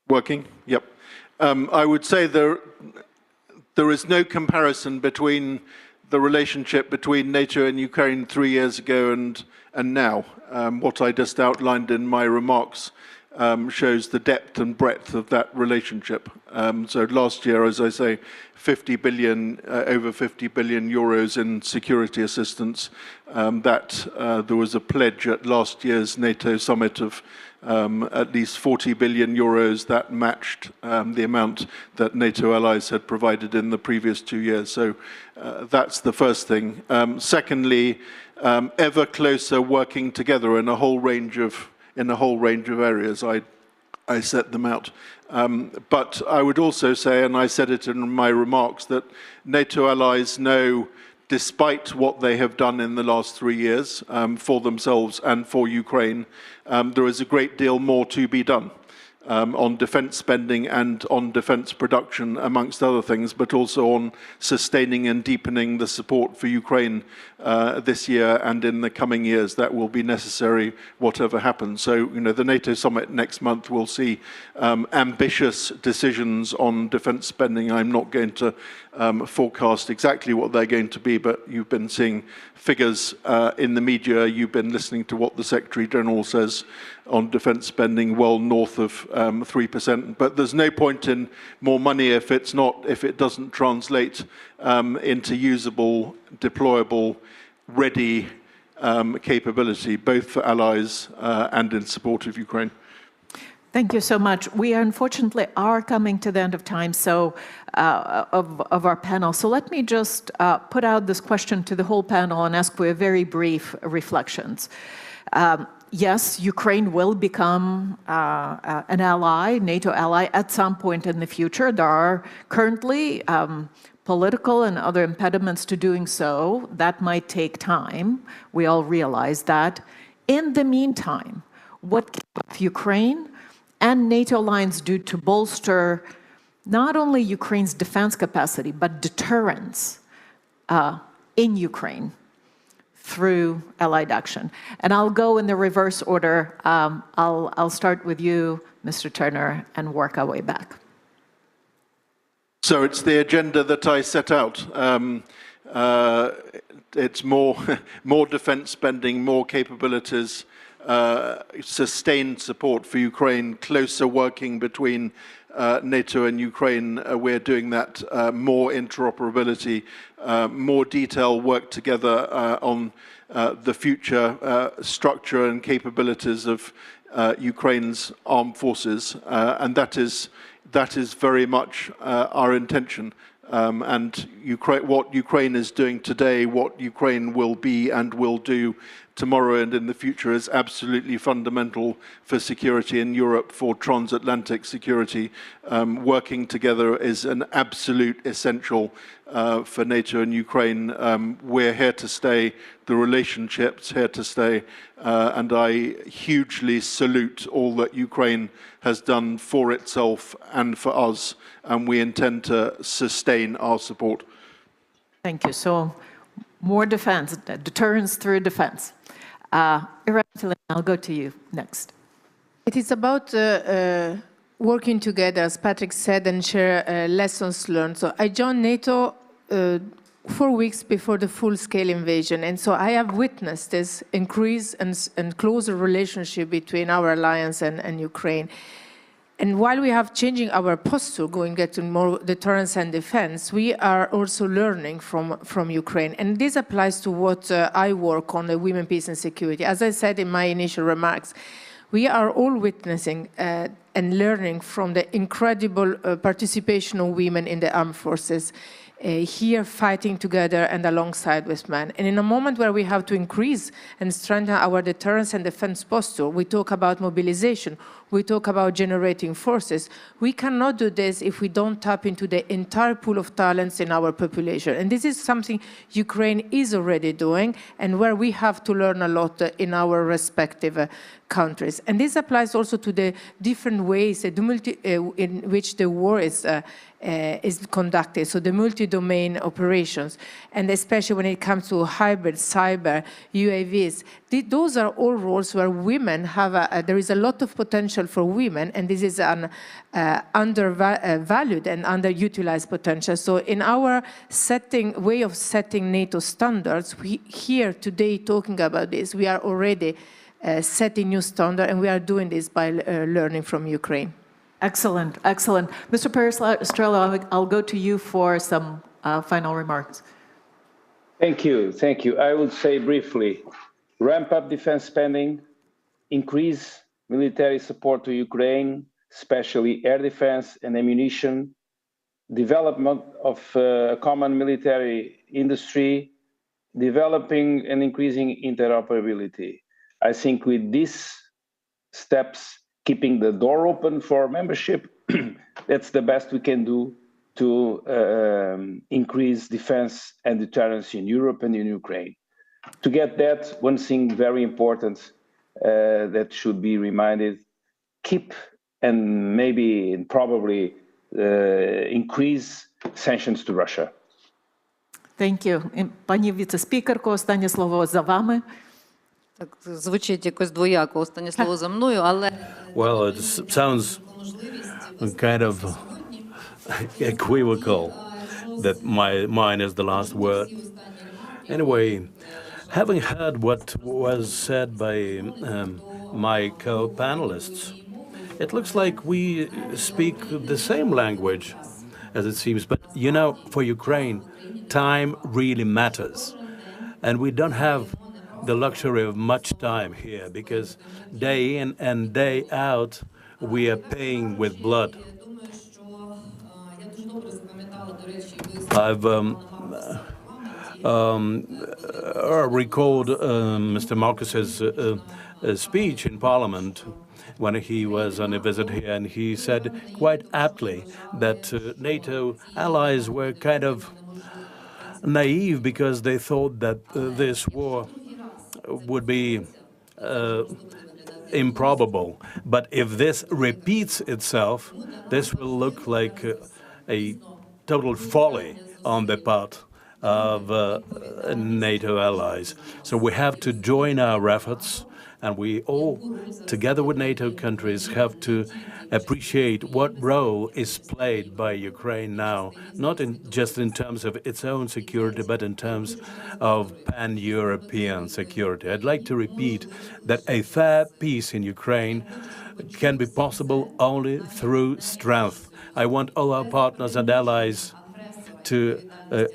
Working? Yep. I would say there is no comparison between the relationship between NATO and Ukraine 3 years ago and now. What I just outlined in my remarks shows the depth and breadth of that relationship. So last year, as I say, over 50 billion euros in security assistance. There was a pledge at last year's NATO summit of at least 40 billion euros that matched the amount that NATO allies had provided in the previous 2 years. So that's the first thing. Secondly, ever closer working together in a whole range of areas. I set them out. But I would also say, and I said it in my remarks, that NATO allies know, despite what they have done in the last 3 years for themselves and for Ukraine, there is a great deal more to be done on defense spending and on defense production, amongst other things, but also on sustaining and deepening the support for Ukraine this year and in the coming years. That will be necessary, whatever happens. So, the NATO summit next month will see ambitious decisions on defense spending. I'm not going to forecast exactly what they're going to be, but you've been seeing figures in the media. You've been listening to what the Secretary General says on defense spending, well north of 3%. But there's no point in more money if it doesn't translate into usable, deployable, ready capability, both for allies and in support of Ukraine. Thank you so much. We unfortunately are coming to the end of time of our panel. So let me just put out this question to the whole panel and ask for a very brief reflections. Yes, Ukraine will become an ally, NATO ally, at some point in the future. There are currently political and other impediments to doing so. That might take time. We all realize that. In the meantime, what can Ukraine and NATO alliance do to bolster not only Ukraine's defense capacity, but deterrence in Ukraine through allied action? And I'll go in the reverse order. I'll start with you, Mr. Turner, and work our way back. So it's the agenda that I set out. It's more defense spending, more capabilities, sustained support for Ukraine, closer working between NATO and Ukraine, we're doing that more interoperability, more detailed work together on the future structure and capabilities of Ukraine's armed forces, and that is very much our intention. And what Ukraine is doing today, what Ukraine will be and will do tomorrow and in the future is absolutely fundamental for security in Europe, for transatlantic security. Working together is an absolute essential for NATO and Ukraine. We're here to stay, the relationship's here to stay, and I hugely salute all that Ukraine has done for itself and for us, and we intend to sustain our support. Thank you. So more defense, deterrence through defense. I'll go to you next. It is about working together, as Patrick said, and share lessons learned. So I joined NATO 4 weeks before the full-scale invasion, and so I have witnessed this increase and closer relationship between our alliance and Ukraine. And while we have changing our posture, going to more deterrence and defense, we are also learning from Ukraine. And this applies to what I work on, the women, peace and security. As I said in my initial remarks, we are all witnessing and learning from the incredible participation of women in the armed forces, here fighting together and alongside with men. And in a moment where we have to increase and strengthen our deterrence and defense posture, we talk about mobilization, we talk about generating forces. We cannot do this if we don't tap into the entire pool of talents in our population. And this is something Ukraine is already doing and where we have to learn a lot in our respective countries. And this applies also to the different ways in which the war is conducted, so the multi-domain operations, and especially when it comes to hybrid, cyber, UAVs. Those are all roles where women have there is a lot of potential for women, and this is an undervalued and underutilized potential. So in our way of setting NATO standards, we here today talking about this, we are already setting new standards, and we are doing this by learning from Ukraine. Excellent, excellent. Mr. Perestrello, I'll go to you for some final remarks. Thank you. Thank you. I would say briefly, ramp up defense spending, increase military support to Ukraine, especially air defense and ammunition, development of common military industry, developing and increasing interoperability. I think with these steps, keeping the door open for membership, that's the best we can do to increase defense and deterrence in Europe and in Ukraine. To get that, one thing very important that should be reminded, keep and maybe and probably increase sanctions to Russia. Thank you. Пані віце-спікерко, останнє слово за вами. Так звучить якось двояко, останнє слово за мною, але... Well, it sounds kind of equivocal that mine is the last word. Anyway, having heard what was said by my co-panelists, it looks like we speak the same language, as it seems. But, you know, for Ukraine, time really matters. And we don't have the luxury of much time here, because day in and day out, we are paying with blood. I've recalled Mr. Marcus's speech in Parliament when he was on a visit here, and he said quite aptly that NATO allies were kind of naive because they thought that this war would be improbable. But if this repeats itself, this will look like a total folly on the part of NATO allies. So we have to join our efforts And we all, together with NATO countries, have to appreciate what role is played by Ukraine now, not just in terms of its own security, but in terms of pan-European security. I'd like to repeat that a fair peace in Ukraine can be possible only through strength. I want all our partners and allies to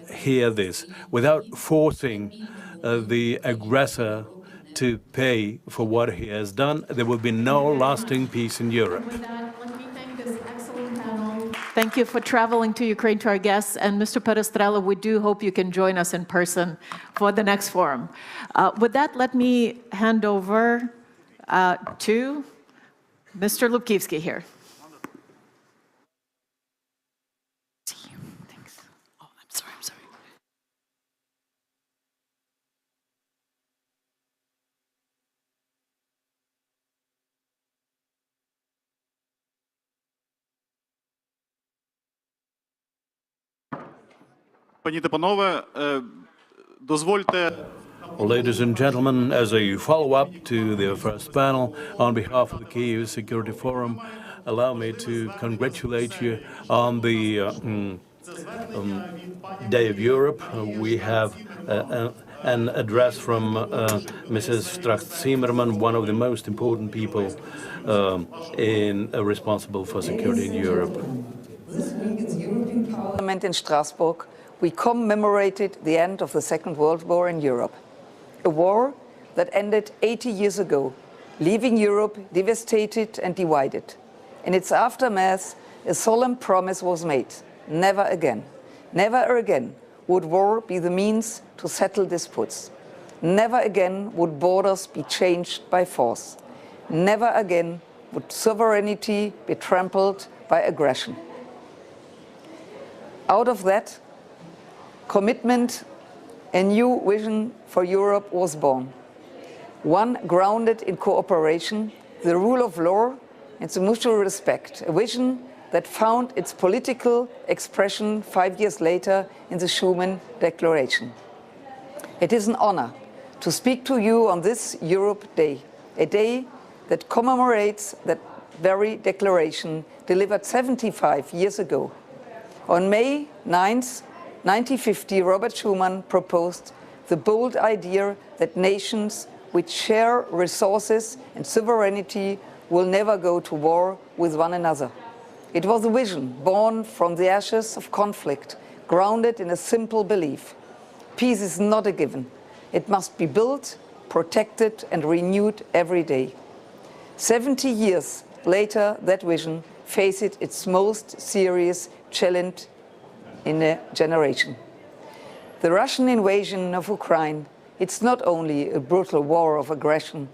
hear this, without forcing the aggressor to pay for what he has done. There will be no lasting peace in Europe. With that, let me thank this excellent panel. Thank you for traveling to Ukraine, to our guests. And Mr. Perestrello, we do hope you can join us in person for the next forum. With that, let me hand over to Mr. Lubkivsky here. Thanks. Oh, I'm sorry. Пані та панове, дозвольте. Ladies and gentlemen, as a follow-up to the first panel, on behalf of the Kyiv Security Forum, allow me to congratulate you on the Day of Europe. We have an address from Mrs. Strack-Zimmerman, one of the most important people responsible for security in Europe. This week at the European Parliament in Strasbourg, we commemorated the end of the Second World War in Europe. A war that ended 80 years ago, leaving Europe devastated and divided. In its aftermath, a solemn promise was made: never again. Never again would war be the means to settle disputes. Never again would borders be changed by force. Never again would sovereignty be trampled by aggression. Out of that commitment, a new vision for Europe was born. One grounded in cooperation, the rule of law, and the mutual respect. A vision that found its political expression 5 years later in the Schuman Declaration. It is an honor to speak to you on this Europe Day, a day that commemorates that very declaration delivered 75 years ago. On May 9th, 1950, Robert Schuman proposed the bold idea that nations which share resources and sovereignty will never go to war with one another. It was a vision born from the ashes of conflict, grounded in a simple belief: peace is not a given. It must be built, protected, and renewed every day. 70 years later, that vision faces its most serious challenge in a generation. The Russian invasion of Ukraine, it's not only a brutal war of aggression,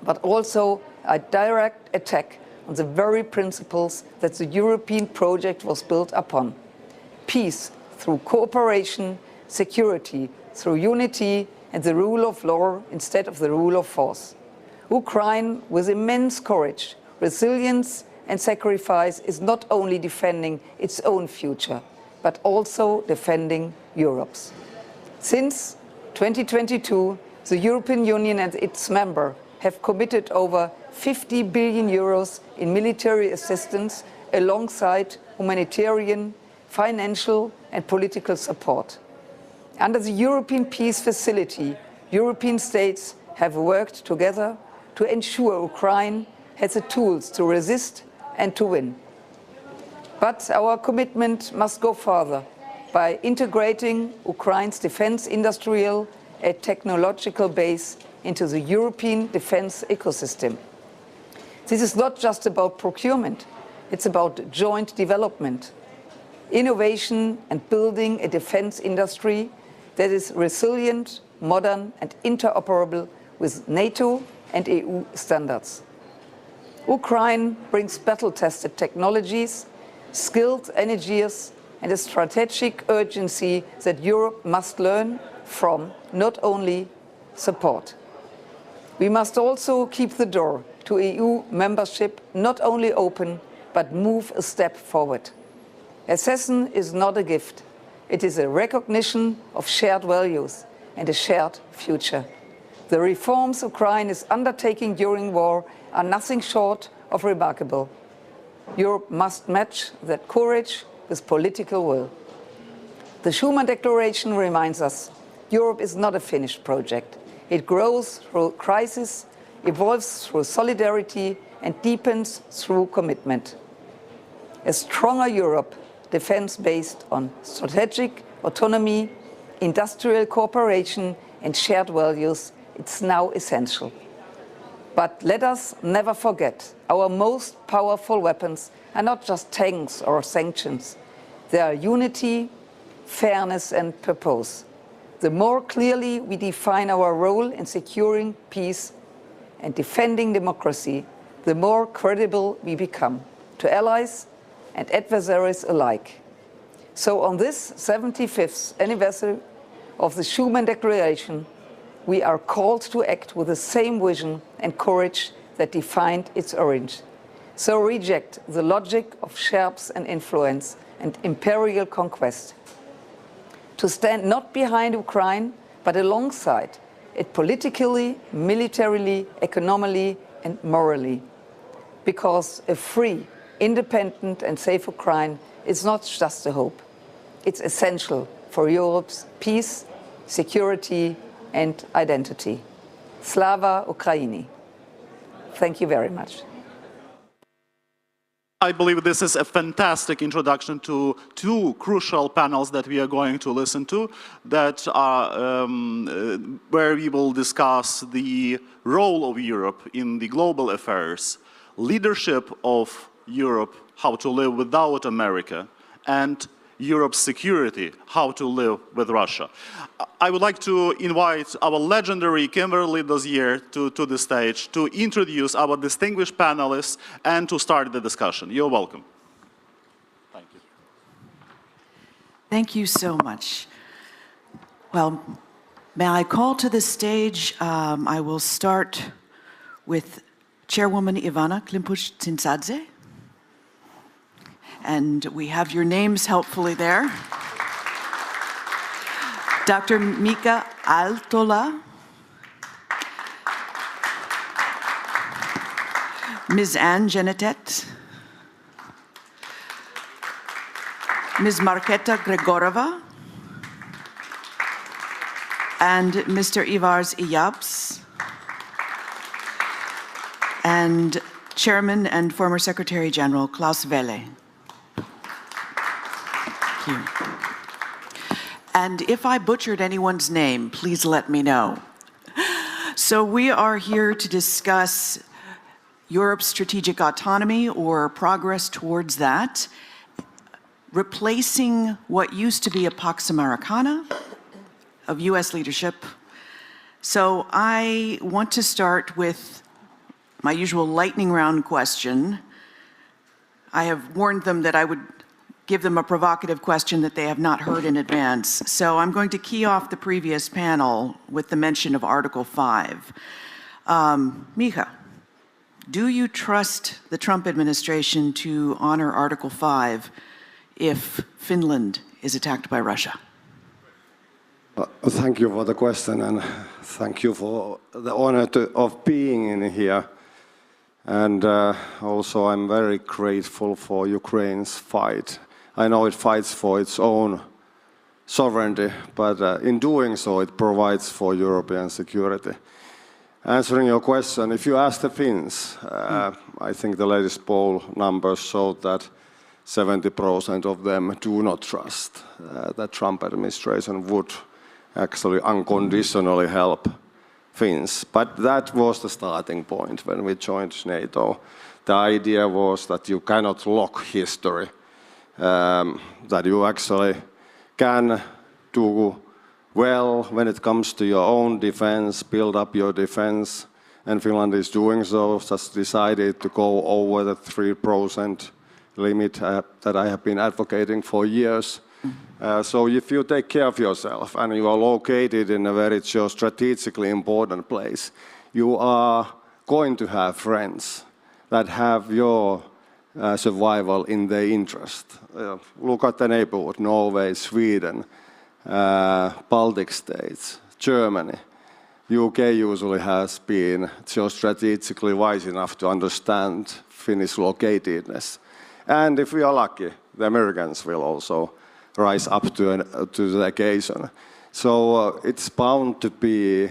but also a direct attack on the very principles that the European project was built upon. Peace through cooperation, security through unity, and the rule of law instead of the rule of force. Ukraine, with immense courage, resilience, and sacrifice, is not only defending its own future, but also defending Europe's. Since 2022, the European Union and its members have committed over 50 billion euros in military assistance alongside humanitarian, financial, and political support. Under the European Peace Facility, European states have worked together to ensure Ukraine has the tools to resist and to win. But our commitment must go further by integrating Ukraine's defense industrial and technological base into the European defense ecosystem. This is not just about procurement, it's about joint development, innovation, and building a defense industry that is resilient, modern, and interoperable with NATO and EU standards. Ukraine brings battle-tested technologies, skilled engineers, and a strategic urgency that Europe must learn from, not only support. We must also keep the door to EU membership not only open, but move a step forward. Accession is not a gift. It is a recognition of shared values and a shared future. The reforms Ukraine is undertaking during war are nothing short of remarkable. Europe must match that courage with political will. The Schuman Declaration reminds us Europe is not a finished project. It grows through crisis, evolves through solidarity, and deepens through commitment. A stronger Europe, defense based on strategic autonomy, industrial cooperation, and shared values, it's now essential. But let us never forget, our most powerful weapons are not just tanks or sanctions. They are unity, fairness, and purpose. The more clearly we define our role in securing peace and defending democracy, the more credible we become to allies and adversaries alike. So on this 75th anniversary of the Schuman Declaration, we are called to act with the same vision and courage that defined its origin. So reject the logic of sharps and influence and imperial conquest. To stand not behind Ukraine, but alongside it politically, militarily, economically, and morally. Because a free, independent, and safe Ukraine is not just a hope. It's essential for Europe's peace, security, and identity. Slava Ukraini. Thank you very much. I believe this is a fantastic introduction to two crucial panels that we are going to listen to, that are where we will discuss the role of Europe in the global affairs, leadership of Europe, how to live without America, and Europe's security, how to live with Russia. I would like to invite our legendary Kimberly Dozier to the stage to introduce our distinguished panelists and to start the discussion. You're welcome. Thank you. Thank you so much. Well, may I call to the stage, I will start with Chairwoman Ivana Klimpush-Tsintsadze. And we have your names helpfully there. Dr. Mika Aaltola, Ms. Anne Genetet, Ms. Marketa Gregorova, and Mr. Ivars Iyabs, and Chairman and former Secretary General Klaus Welle. Thank you. And if I butchered anyone's name, please let me know. So we are here to discuss Europe's strategic autonomy or progress towards that, replacing what used to be a Pax Americana of US leadership. So I want to start with my usual lightning round question. I have warned them that I would give them a provocative question that they have not heard in advance. So I'm going to key off the previous panel with the mention of Article 5. Mika, do you trust the Trump administration to honor Article 5 if Finland is attacked by Russia? Thank you for the question, and thank you for the honor of being in here. And also I'm very grateful for Ukraine's fight. I know it fights for its own sovereignty, but in doing so, it provides for European security. Answering your question, if you ask the Finns, I think the latest poll numbers showed that 70% of them do not trust that Trump administration would actually unconditionally help Finns. But that was the starting point when we joined NATO. The idea was that you cannot lock history, that you actually can do well when it comes to your own defense, build up your defense, and Finland is doing so, just decided to go over the 3% limit that I have been advocating for years. So if you take care of yourself and you are located in a very strategically important place, you are going to have friends that have your survival in their interest. Look at the neighborhood, Norway, Sweden, Baltic states, Germany. UK usually has been geostrategically wise enough to understand Finnish locatedness. And if we are lucky, the Americans will also rise up to the occasion. So it's bound to be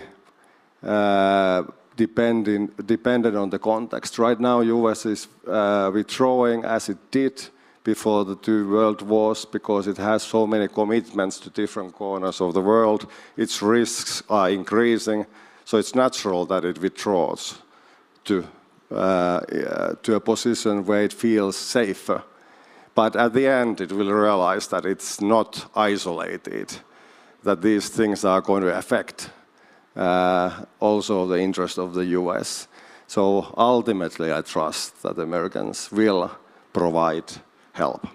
dependent on the context. Right now, US is withdrawing as it did before the two world wars because it has so many commitments to different corners of the world. Its risks are increasing, so it's natural that it withdraws to a position where it feels safer. But at the end, it will realize that it's not isolated, that these things are going to affect also the interest of the US. So ultimately, I trust that the Americans will provide help.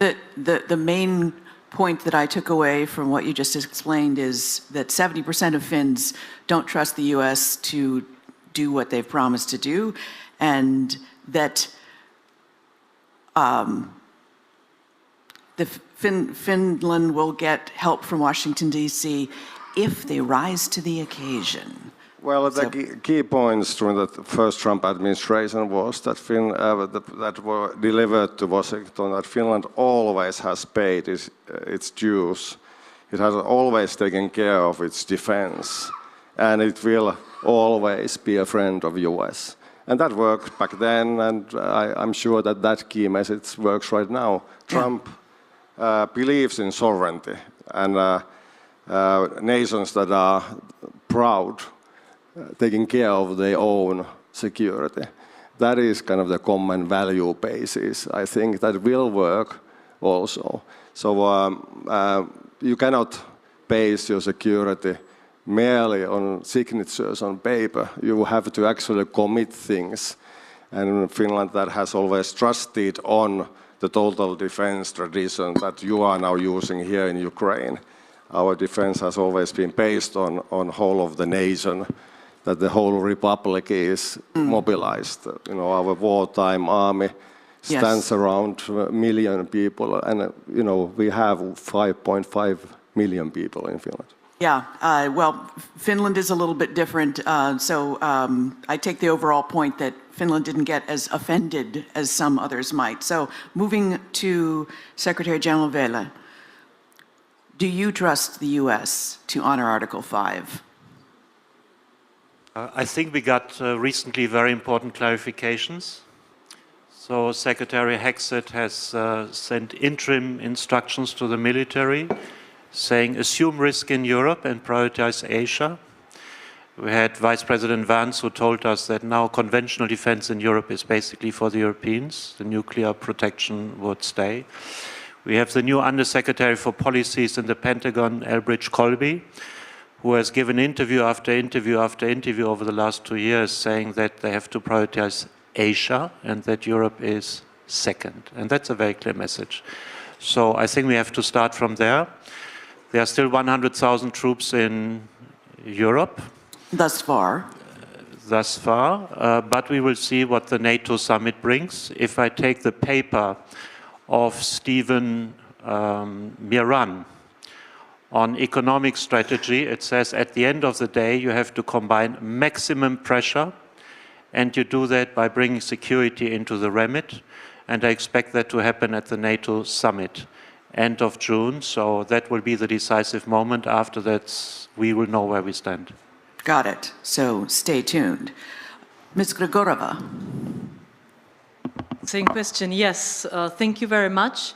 The main point that I took away from what you just explained is that 70% of Finns don't trust the US to do what they've promised to do, and that Finland will get help from Washington, D.C. if they rise to the occasion. Well, the key points during the first Trump administration was that that were delivered to Washington, that Finland always has paid its dues. It has always taken care of its defense, and it will always be a friend of US. And that worked back then, and I'm sure that that key message works right now. Trump believes in sovereignty, and nations that are proud taking care of their own security. That is kind of the common value basis. I think that will work also. So you cannot base your security merely on signatures on paper. You have to actually commit things. And Finland that has always trusted on the total defense tradition that you are now using here in Ukraine. Our defense has always been based on whole of the nation, that the whole republic is mobilized. You know, our wartime army stands around 1 million people, and you know, we have 5.5 million people in Finland. Yeah, well, Finland is a little bit different, so I take the overall point that Finland didn't get as offended as some others might. So moving to Secretary General Velle, do you trust the US to honor Article 5? I think we got recently very important clarifications. So Secretary Hexet has sent interim instructions to the military saying assume risk in Europe and prioritize Asia. We had Vice President Vance who told us that now conventional defense in Europe is basically for the Europeans. The nuclear protection would stay. We have the new Undersecretary for Policies in the Pentagon, Elbridge Colby, who has given interview after interview after interview over the last 2 years saying that they have to prioritize Asia and that Europe is second. And that's a very clear message. So I think we have to start from there. There are still 100,000 troops in Europe. Thus far. But we will see what the NATO summit brings. If I take the paper of Stephen Miran on economic strategy, it says at the end of the day you have to combine maximum pressure, and you do that by bringing security into the remit, and I expect that to happen at the NATO summit end of June, so that will be the decisive moment. After that we will know where we stand. Got it. So stay tuned. Ms. Grigorova. Same question, yes. Thank you very much.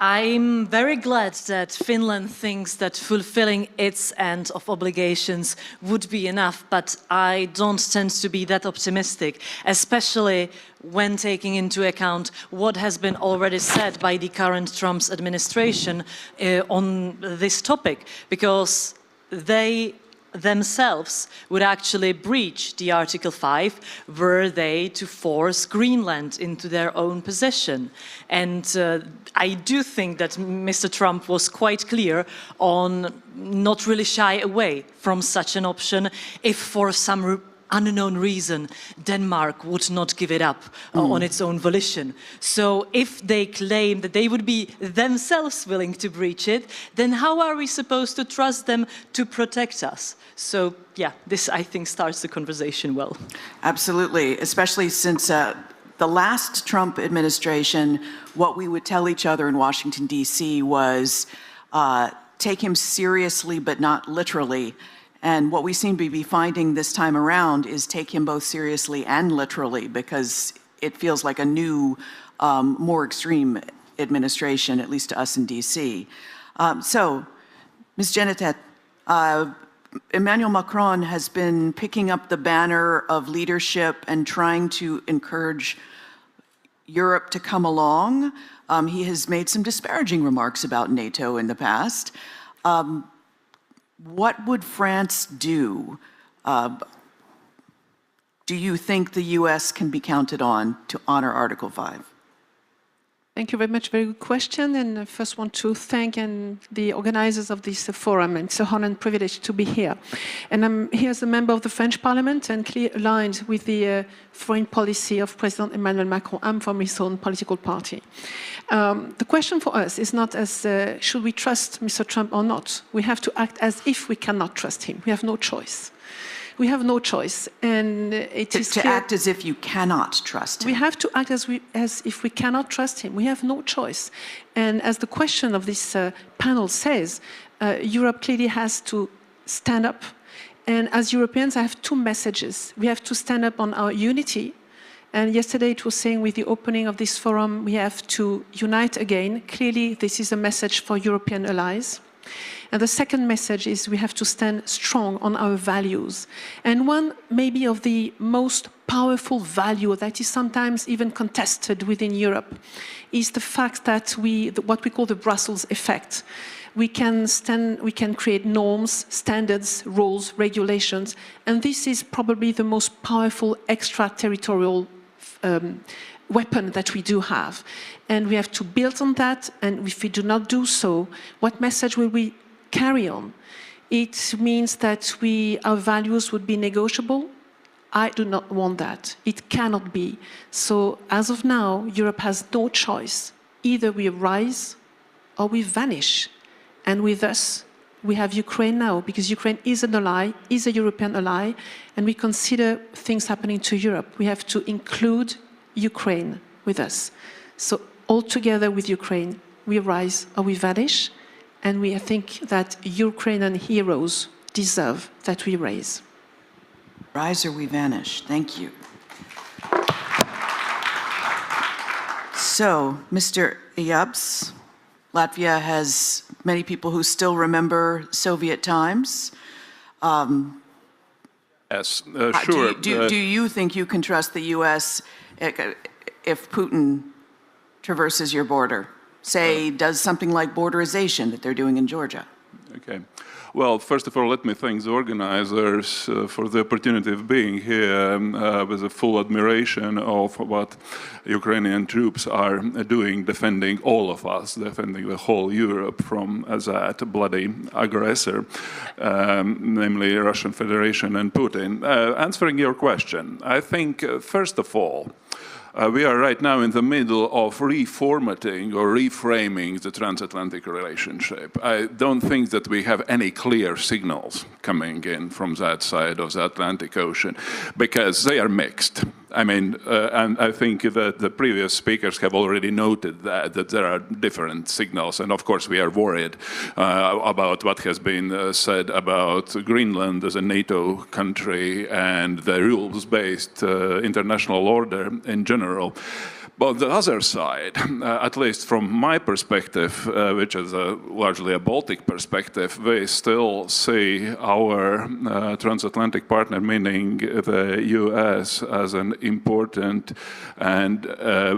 I'm very glad that Finland thinks that fulfilling its end of obligations would be enough, but I don't tend to be that optimistic, especially when taking into account what has been already said by the current Trump's administration on this topic, because they themselves would actually breach the Article 5 were they to force Greenland into their own possession. And I do think that Mr. Trump was quite clear on not really shy away from such an option if for some unknown reason, Denmark would not give it up on its own volition. So if they claim that they would be themselves willing to breach it, then how are we supposed to trust them to protect us? So yeah, this I think starts the conversation well. Absolutely, especially since the last Trump administration, what we would tell each other in Washington, D.C. was take him seriously but not literally. And what we seem to be finding this time around is take him both seriously and literally, because it feels like a new, more extreme administration, at least to us in D.C. So, Ms. Genitet, Emmanuel Macron has been picking up the banner of leadership and trying to encourage Europe to come along. He has made some disparaging remarks about NATO in the past. What would France do? Do you think the US can be counted on to honor Article 5? Thank you very much. Very good question. And I first want to thank the organizers of this forum. And it's an honor and privilege to be here. And I'm here as a member of the French Parliament and clearly aligned with the foreign policy of President Emmanuel Macron. I'm from his own political party. The question for us is not as should we trust Mr. Trump or not. We have to act as if we cannot trust him. We have no choice. We have no choice, and it is to act as if you cannot trust him. We have to act as if we cannot trust him. We have no choice, and as the question of this panel says, Europe clearly has to stand up. And as Europeans, I have two messages. We have to stand up on our unity. And yesterday it was saying with the opening of this forum, we have to unite again. Clearly, this is a message for European allies. And the second message is we have to stand strong on our values. And one maybe of the most powerful value that is sometimes even contested within Europe is the fact that what we call the Brussels effect. We can create norms, standards, rules, regulations, and this is probably the most powerful extraterritorial weapon that we do have. And we have to build on that, and if we do not do so, what message will we carry on? It means that our values would be negotiable. I do not want that. It cannot be. So as of now, Europe has no choice. Either we rise or we vanish. And with us, we have Ukraine now, because Ukraine is an ally, is a European ally, and we consider things happening to Europe. We have to include Ukraine with us. So all together with Ukraine, we rise or we vanish, and I think that Ukrainian heroes deserve that we rise. Rise or we vanish. Thank you. So, Mr. Iyabs, Latvia has many people who still remember Soviet times. Yes, sure. Do you think you can trust the U.S. if Putin traverses your border? Say, does something like borderization that they're doing in Georgia? Okay. Well, first of all, let me thank the organizers for the opportunity of being here with a full admiration of what Ukrainian troops are doing, defending all of us, defending the whole Europe from that bloody aggressor, namely Russian Federation and Putin. Answering your question, I think, first of all, we are right now in the middle of reformatting or reframing the transatlantic relationship. I don't think that we have any clear signals coming in from that side of the Atlantic Ocean, because they are mixed. I mean, and I think that the previous speakers have already noted that there are different signals. And of course, we are worried about what has been said about Greenland as a NATO country and the rules-based international order in general. But the other side, at least from my perspective, which is largely a Baltic perspective, we still see our transatlantic partner, meaning the US, as an important and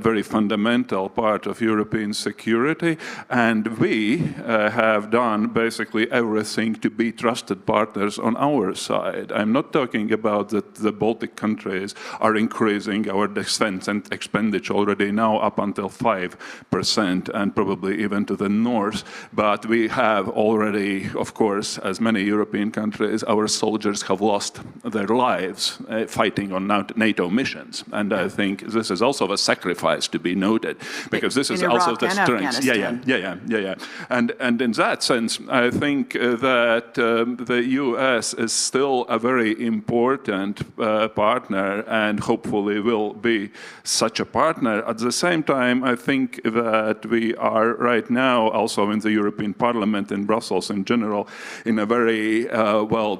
very fundamental part of European security. And we have done basically everything to be trusted partners on our side. I'm not talking about that the Baltic countries are increasing our defense and expenditure already now up until 5% and probably even to the north. But we have already, of course, as many European countries, our soldiers have lost their lives fighting on NATO missions. And I think this is also a sacrifice to be noted, because this is also the strength. Yeah. And in that sense, I think that the US is still a very important partner and hopefully will be such a partner. At the same time, I think that we are right now also in the European Parliament in Brussels in general in a very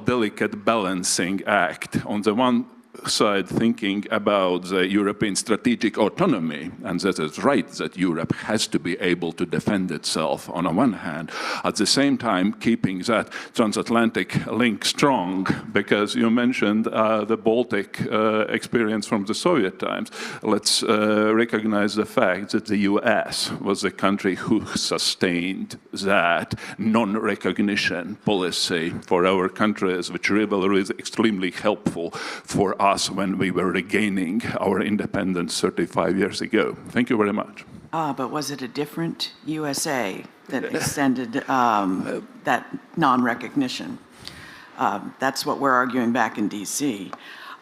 delicate balancing act. On the one side, thinking about the European strategic autonomy, and that is right that Europe has to be able to defend itself on the one hand, at the same time keeping that transatlantic link strong, because you mentioned the Baltic experience from the Soviet times. Let's recognize the fact that the US was the country who sustained that non-recognition policy for our countries, which really is extremely helpful for us when we were regaining our independence 35 years ago. Thank you very much. But was it a different USA that extended that non-recognition? That's what we're arguing back in DC.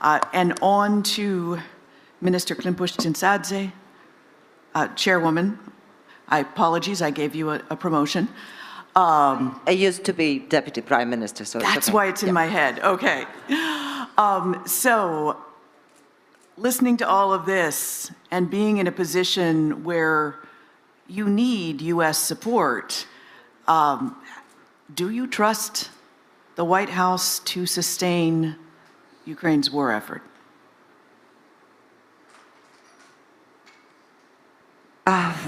And on to Minister Klimpush-Tsintsadze, Chairwoman. Apologies, I gave you a promotion. I used to be Deputy Prime Minister, so that's why it's in my head. Okay. So, listening to all of this and being in a position where you need U.S. support, do you trust the White House to sustain Ukraine's war effort?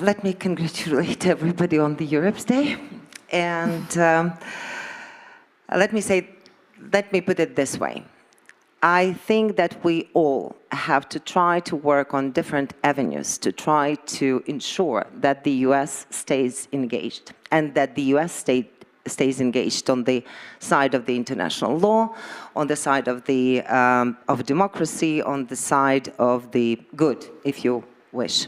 Let me congratulate everybody on the Europe's Day. And let me put it this way. I think that we all have to try to work on different avenues to try to ensure that the US stays engaged and that the US stays engaged on the side of the international law, on the side of the of democracy, on the side of the good, if you wish.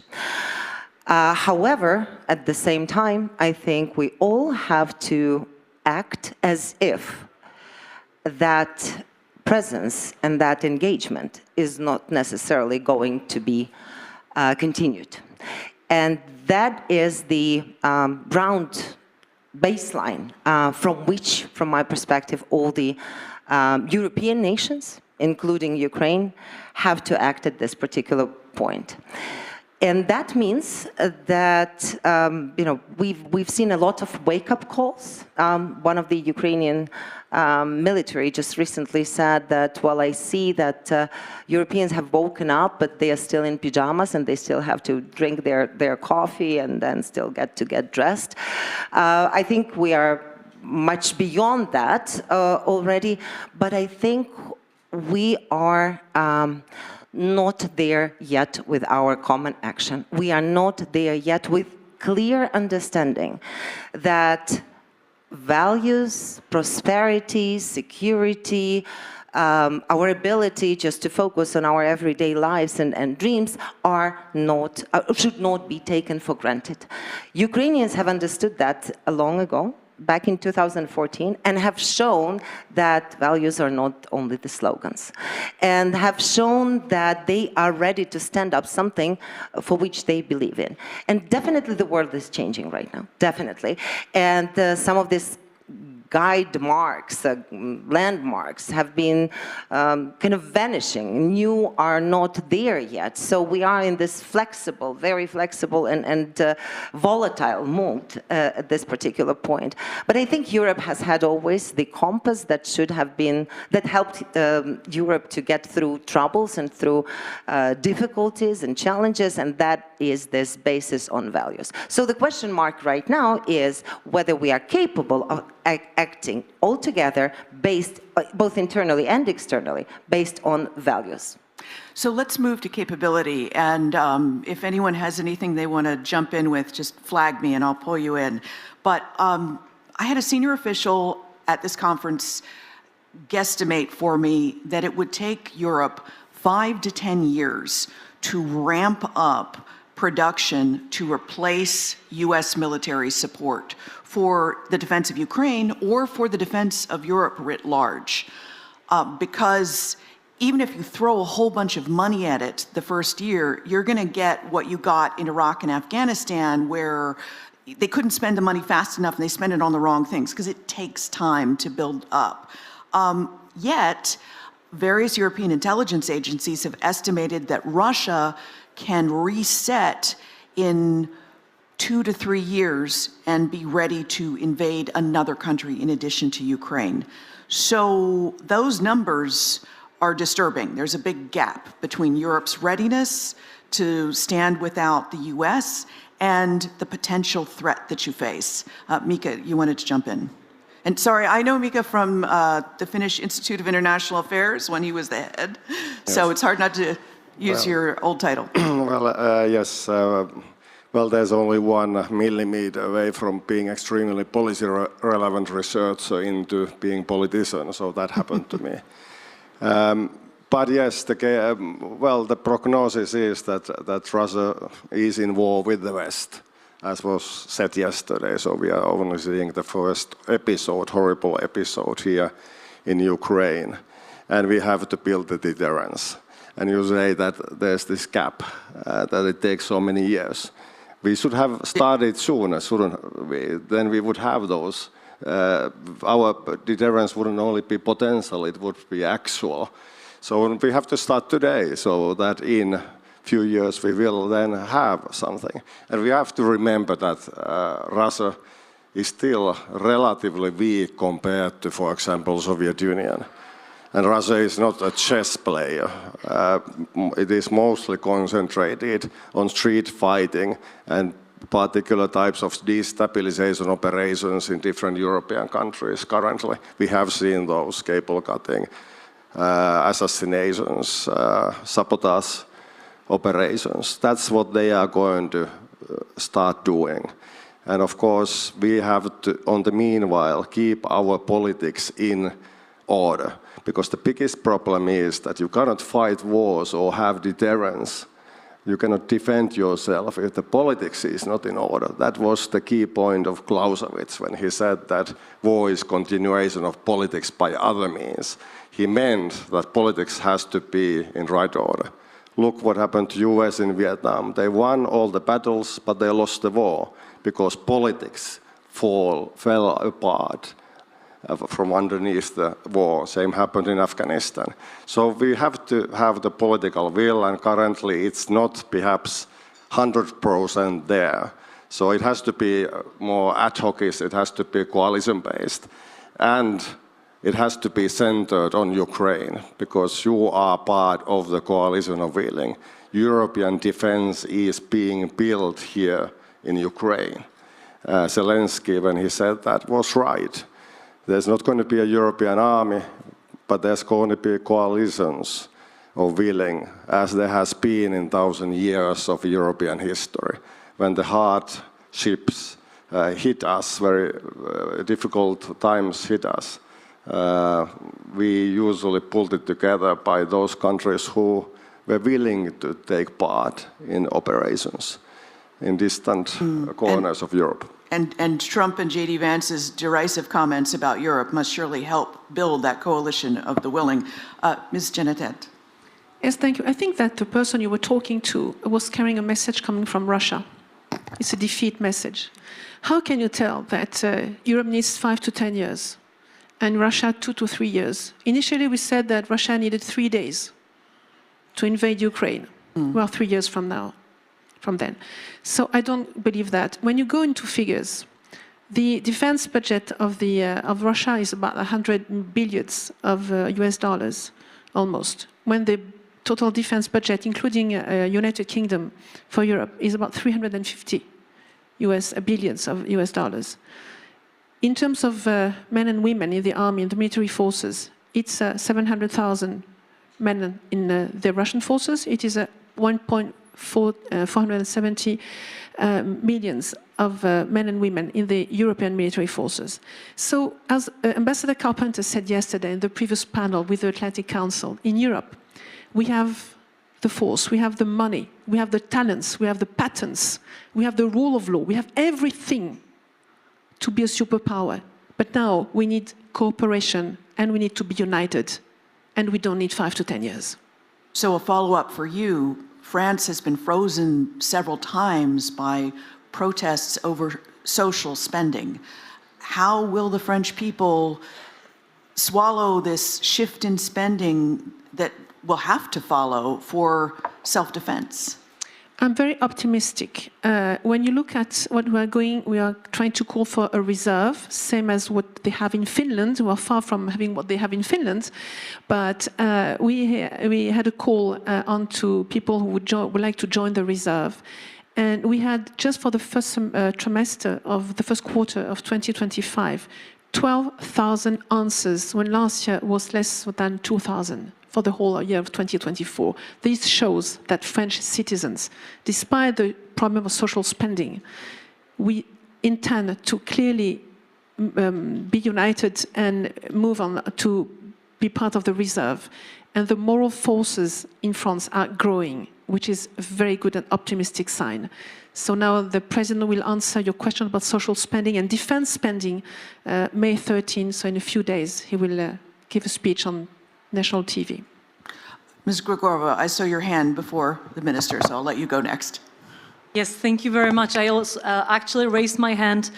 However, at the same time, I think we all have to act as if that presence and that engagement is not necessarily going to be continued. And that is the ground baseline from which, from my perspective, all the European nations, including Ukraine, have to act at this particular point. And that means that we've seen a lot of wake-up calls. One of the Ukrainian military just recently said that, well, I see that Europeans have woken up, but they are still in pajamas and they still have to drink their coffee and then still get dressed. I think we are much beyond that already, but I think we are not there yet with our common action. We are not there yet with clear understanding that values, prosperity, security, our ability just to focus on our everyday lives and dreams are not, should not be taken for granted. Ukrainians have understood that long ago, back in 2014, and have shown that values are not only the slogans, and have shown that they are ready to stand up something for which they believe in. And definitely the world is changing right now, definitely. And some of these guide marks, landmarks have been kind of vanishing. New are not there yet. So we are in this flexible, very flexible and volatile mood at this particular point. But I think Europe has had always the compass that should have been, that helped Europe to get through troubles and through difficulties and challenges, and that is this basis on values. So the question mark right now is whether we are capable of acting all together based, both internally and externally, based on values. So let's move to capability. And if anyone has anything they want to jump in with, just flag me and I'll pull you in. But I had a senior official at this conference guesstimate for me that it would take Europe 5 to 10 years to ramp up production to replace US military support for the defense of Ukraine or for the defense of Europe writ large. Because even if you throw a whole bunch of money at it the first year, you're going to get what you got in Iraq and Afghanistan, where they couldn't spend the money fast enough and they spend it on the wrong things because it takes time to build up. Yet, various European intelligence agencies have estimated that Russia can reset in 2 to 3 years and be ready to invade another country in addition to Ukraine. So those numbers are disturbing. There's a big gap between Europe's readiness to stand without the US and the potential threat that you face. Mika, you wanted to jump in. And sorry, I know Mika from the Finnish Institute of International Affairs when he was the head, so it's hard not to use your old title. Well, yes. Well, there's only 1 millimeter away from being extremely policy-relevant researcher into being politician, so that happened to me. But yes, the prognosis is that Russia is in war with the West, as was said yesterday. So we are only seeing the first episode, horrible episode here in Ukraine, and we have to build the deterrence. And you say that there's this gap, that it takes so many years. We should have started sooner, shouldn't we? Then we would have those. Our deterrence wouldn't only be potential, it would be actual. So we have to start today, so that in a few years we will then have something. And we have to remember that Russia is still relatively weak compared to, for example, Soviet Union. And Russia is not a chess player. It is mostly concentrated on street fighting and particular types of destabilization operations in different European countries currently. We have seen those cable cutting, assassinations, sabotage operations. That's what they are going to start doing. And of course, we have to, on the meanwhile, keep our politics in order. Because the biggest problem is that you cannot fight wars or have deterrence. You cannot defend yourself if the politics is not in order. That was the key point of Clausewitz when he said that war is continuation of politics by other means. He meant that politics has to be in right order. Look what happened to US in Vietnam. They won all the battles, but they lost the war because politics fell apart from underneath the war. Same happened in Afghanistan. So we have to have the political will, and currently it's not perhaps 100% there. So it has to be more ad hoc, it has to be coalition-based, and it has to be centered on Ukraine, because you are part of the coalition of willing. European defense is being built here in Ukraine. Zelensky, when he said that, was right. There's not going to be a European army, but there's going to be coalitions of willing, as there has been in 1,000 years of European history. When the hardships hit us, very difficult times hit us, we usually pulled it together by those countries who were willing to take part in operations in distant corners of Europe. And Trump and J.D. Vance's derisive comments about Europe must surely help build that coalition of the willing. Ms. Genetet. Yes, thank you. I think that the person you were talking to was carrying a message coming from Russia. It's a defeat message. How can you tell that Europe needs 5 to 10 years and Russia 2 to 3 years? Initially, we said that Russia needed 3 days to invade Ukraine. Well, 3 years from now. From then. So I don't believe that. When you go into figures, the defense budget of Russia is about 100 billions of US dollars, almost. When the total defense budget, including United Kingdom for Europe, is about 350 billions of US dollars. In terms of men and women in the army and the military forces, it's 700,000 men in the Russian forces. It is 470 millions of men and women in the European military forces. So, as Ambassador Carpenter said yesterday in the previous panel with the Atlantic Council, in Europe, we have the force, we have the money, we have the talents, we have the patents, we have the rule of law, we have everything to be a superpower. But now we need cooperation and we need to be united, and we don't need 5 to 10 years. So a follow-up for you. France has been frozen several times by protests over social spending. How will the French people swallow this shift in spending that will have to follow for self-defense? I'm very optimistic. When you look at what we are trying to call for a reserve, same as what they have in Finland. We are far from having what they have in Finland, but we had a call on to people who would like to join the reserve. And we had, just for the first trimester of the first quarter of 2025, 12,000 answers, when last year was less than 2,000. For the whole year of 2024. This shows that French citizens, despite the problem of social spending, we intend to clearly be united and move on to be part of the reserve. And the moral forces in France are growing, which is a very good and optimistic sign. So now the President will answer your question about social spending and defense spending May 13, so in a few days he will give a speech on national TV. Ms. Grigorova, I saw your hand before the minister, so I'll let you go next. Yes, thank you very much. I also actually raised my hand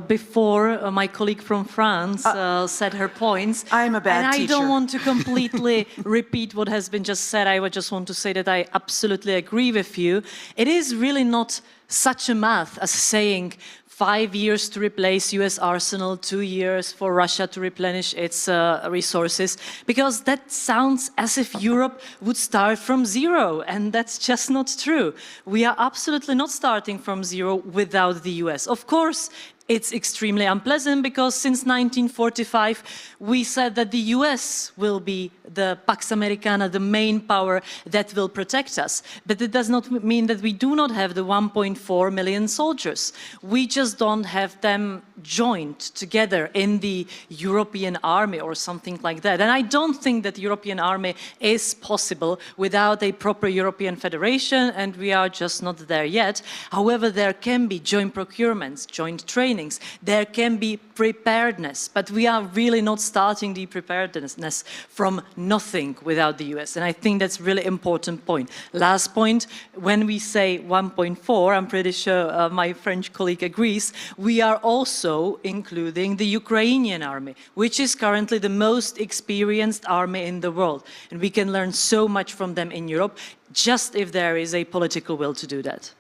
before my colleague from France said her points. I'm a bad teacher. And I don't want to completely repeat what has been just said. I would just want to say that I absolutely agree with you. It is really not such a math as saying 5 years to replace US arsenal, 2 years for Russia to replenish its resources, because that sounds as if Europe would start from zero, and that's just not true. We are absolutely not starting from zero without the US. Of course, it's extremely unpleasant because since 1945 we said that the US will be the Pax Americana, the main power that will protect us. But it does not mean that we do not have the 1.4 million soldiers. We just don't have them joined together in the European army or something like that. And I don't think that the European army is possible without a proper European federation, and we are just not there yet. However, there can be joint procurements, joint trainings, there can be preparedness, but we are really not starting the preparedness from nothing without the US. And I think that's a really important point. Last point, when we say 1.4, I'm pretty sure my French colleague agrees, we are also including the Ukrainian army, which is currently the most experienced army in the world. And we can learn so much from them in Europe, just if there is a political will to do that.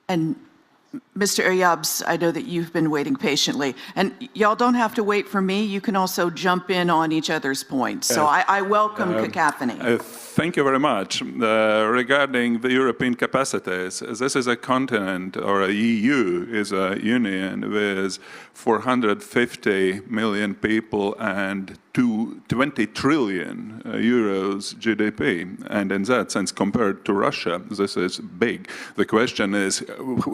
And Mr. Eryabs, I know that you've been waiting patiently. And y'all don't have to wait for me. You can also jump in on each other's points. So I welcome cacophony. Thank you very much. Regarding the European capacities, this is a continent, or a EU is a union with 450 million people and 20 trillion euros GDP. And in that sense, compared to Russia, this is big. The question is,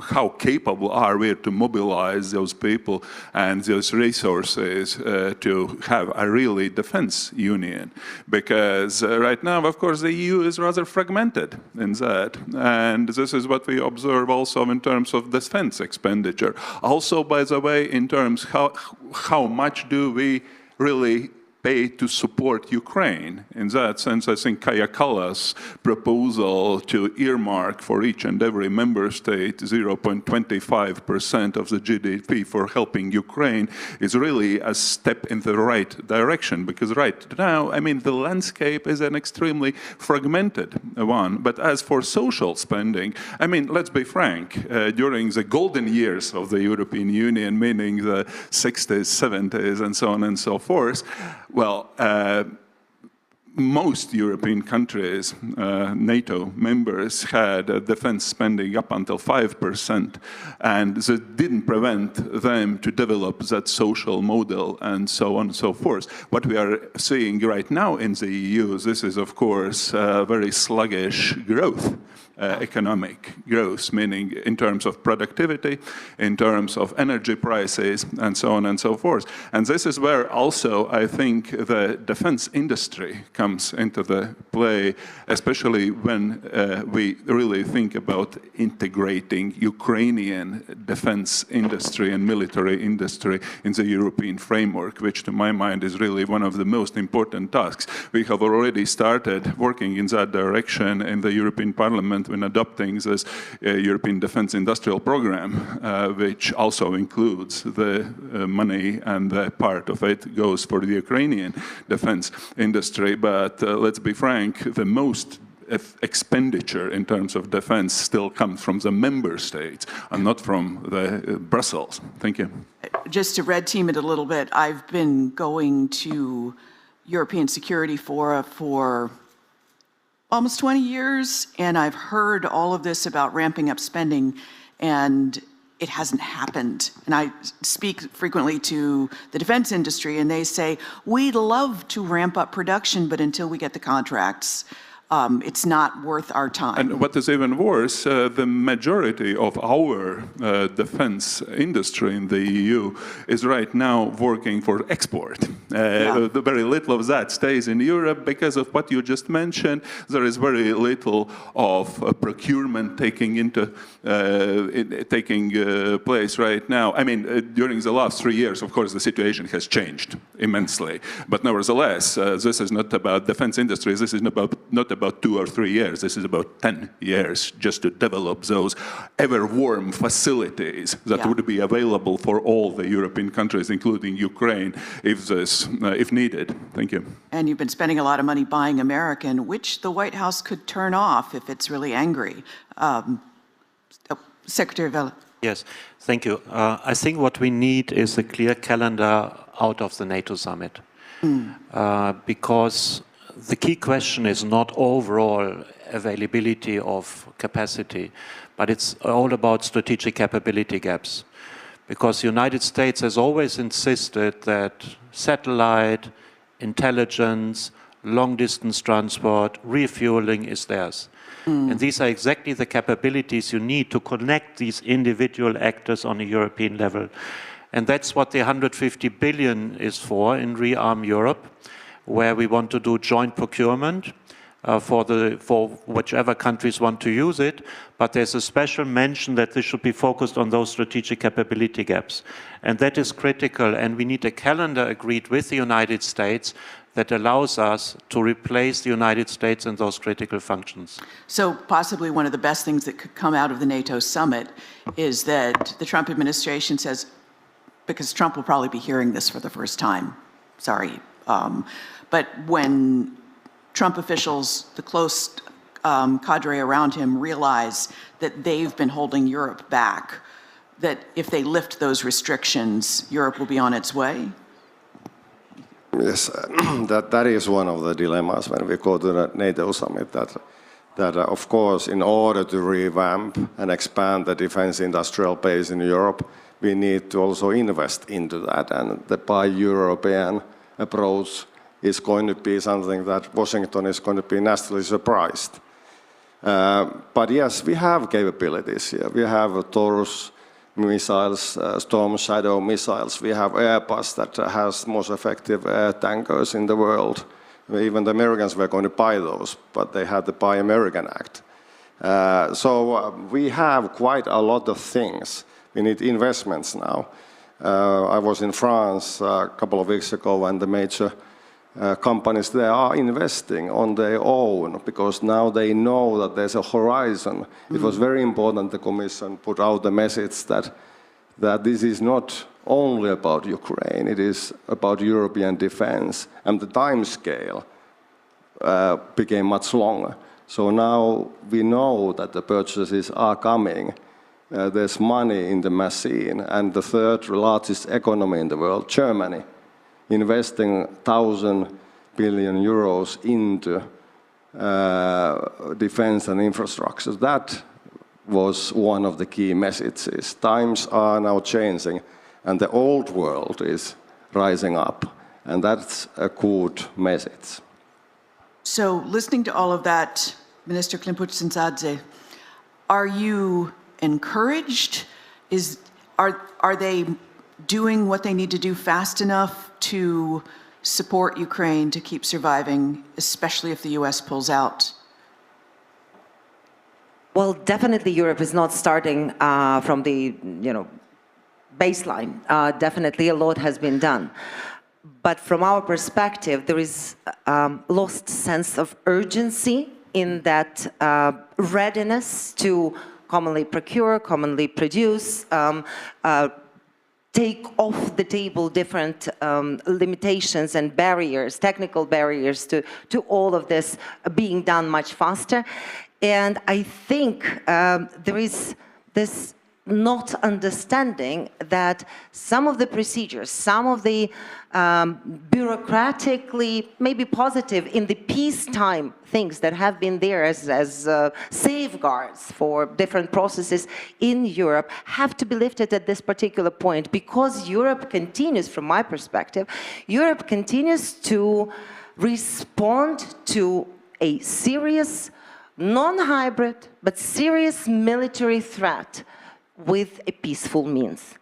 how capable are we to mobilize those people and those resources to have a really defense union? Because right now, of course, the EU is rather fragmented in that. And this is what we observe also in terms of defense expenditure. Also, by the way, in terms how much do we really pay to support Ukraine. In that sense, I think Kaja Kallas' proposal to earmark for each and every member state 0.25% of the GDP for helping Ukraine is really a step in the right direction. Because right now, I mean, the landscape is an extremely fragmented one. But as for social spending, I mean, let's be frank, during the golden years of the European Union, meaning the 60s, 70s, and so on and so forth, well, most European countries, NATO members, had defense spending up until 5%, and that didn't prevent them to develop that social model and so on and so forth. What we are seeing right now in the EU, this is of course very sluggish growth. Economic growth, meaning in terms of productivity, in terms of energy prices, and so on and so forth. And this is where also I think the defense industry comes into the play, especially when we really think about integrating Ukrainian defense industry and military industry in the European framework, which to my mind is really one of the most important tasks. We have already started working in that direction in the European Parliament when adopting this European Defence Industrial Programme, which also includes the money, and the part of it goes for the Ukrainian defence industry. But let's be frank, the most expenditure in terms of defence still comes from the member states and not from the Brussels. Thank you. Just to red team it a little bit, I've been going to European Security Forum for almost 20 years, and I've heard all of this about ramping up spending, and it hasn't happened. And I speak frequently to the defense industry, and they say, we'd love to ramp up production, but until we get the contracts, it's not worth our time. And what is even worse, the majority of our defense industry in the EU is right now working for export. Very little of that stays in Europe because of what you just mentioned. There is very little of procurement taking place right now. I mean, during the last 3 years, of course, the situation has changed immensely. But nevertheless, this is not about defense industries. This is not about 2 or 3 years. This is about 10 years just to develop those ever-warm facilities that would be available for all the European countries, including Ukraine, if needed. Thank you. And you've been spending a lot of money buying American, which the White House could turn off if it's really angry. Secretary Vella. Yes, thank you. I think what we need is a clear calendar out of the NATO summit. Because the key question is not overall availability of capacity, but it's all about strategic capability gaps. Because the United States has always insisted that satellite, intelligence, long-distance transport, refueling is theirs. And these are exactly the capabilities you need to connect these individual actors on a European level. And that's what the 150 billion is for in Rearm Europe, where we want to do joint procurement for whichever countries want to use it, but there's a special mention that this should be focused on those strategic capability gaps. And that is critical, and we need a calendar agreed with the United States that allows us to replace the United States in those critical functions. So possibly one of the best things that could come out of the NATO summit is that the Trump administration says, because Trump will probably be hearing this for the first time, sorry, but when Trump officials, the close cadre around him, realize that they've been holding Europe back, that if they lift those restrictions, Europe will be on its way? Yes, that is one of the dilemmas when we go to the NATO summit, that of course, in order to revamp and expand the defense industrial base in Europe, we need to also invest into that, and the bi-European approach is going to be something that Washington is going to be naturally surprised. But yes, we have capabilities here. We have Taurus missiles, Storm Shadow missiles. We have Airbus that has most effective air tankers in the world. Even the Americans were going to buy those, but they had the Buy American Act. So we have quite a lot of things. We need investments now. I was in France a couple of weeks ago, and the major companies there are investing on their own because now they know that there's a horizon. It was very important the Commission put out the message that this is not only about Ukraine, it is about European defense, and the time scale became much longer. So now we know that the purchases are coming. There's money in the machine, and the third largest economy in the world, Germany, investing $1,000 billion euros into defense and infrastructure. That was one of the key messages. Times are now changing, and the old world is rising up, and that's a good message. So listening to all of that, Minister Klimpuch-Dzintsadze, are you encouraged? Are they doing what they need to do fast enough to support Ukraine to keep surviving, especially if the US pulls out? Well, definitely Europe is not starting from the baseline. Definitely a lot has been done. But from our perspective, there is lost sense of urgency in that readiness to commonly procure, commonly produce, take off the table different limitations and barriers, technical barriers to all of this being done much faster. And I think there is this not understanding that some of the procedures, some of the bureaucratically, maybe positive in the peacetime things that have been there as safeguards for different processes in Europe have to be lifted at this particular point, because Europe continues, from my perspective, Europe continues to respond to a serious, non-hybrid, but serious military threat with a peaceful means.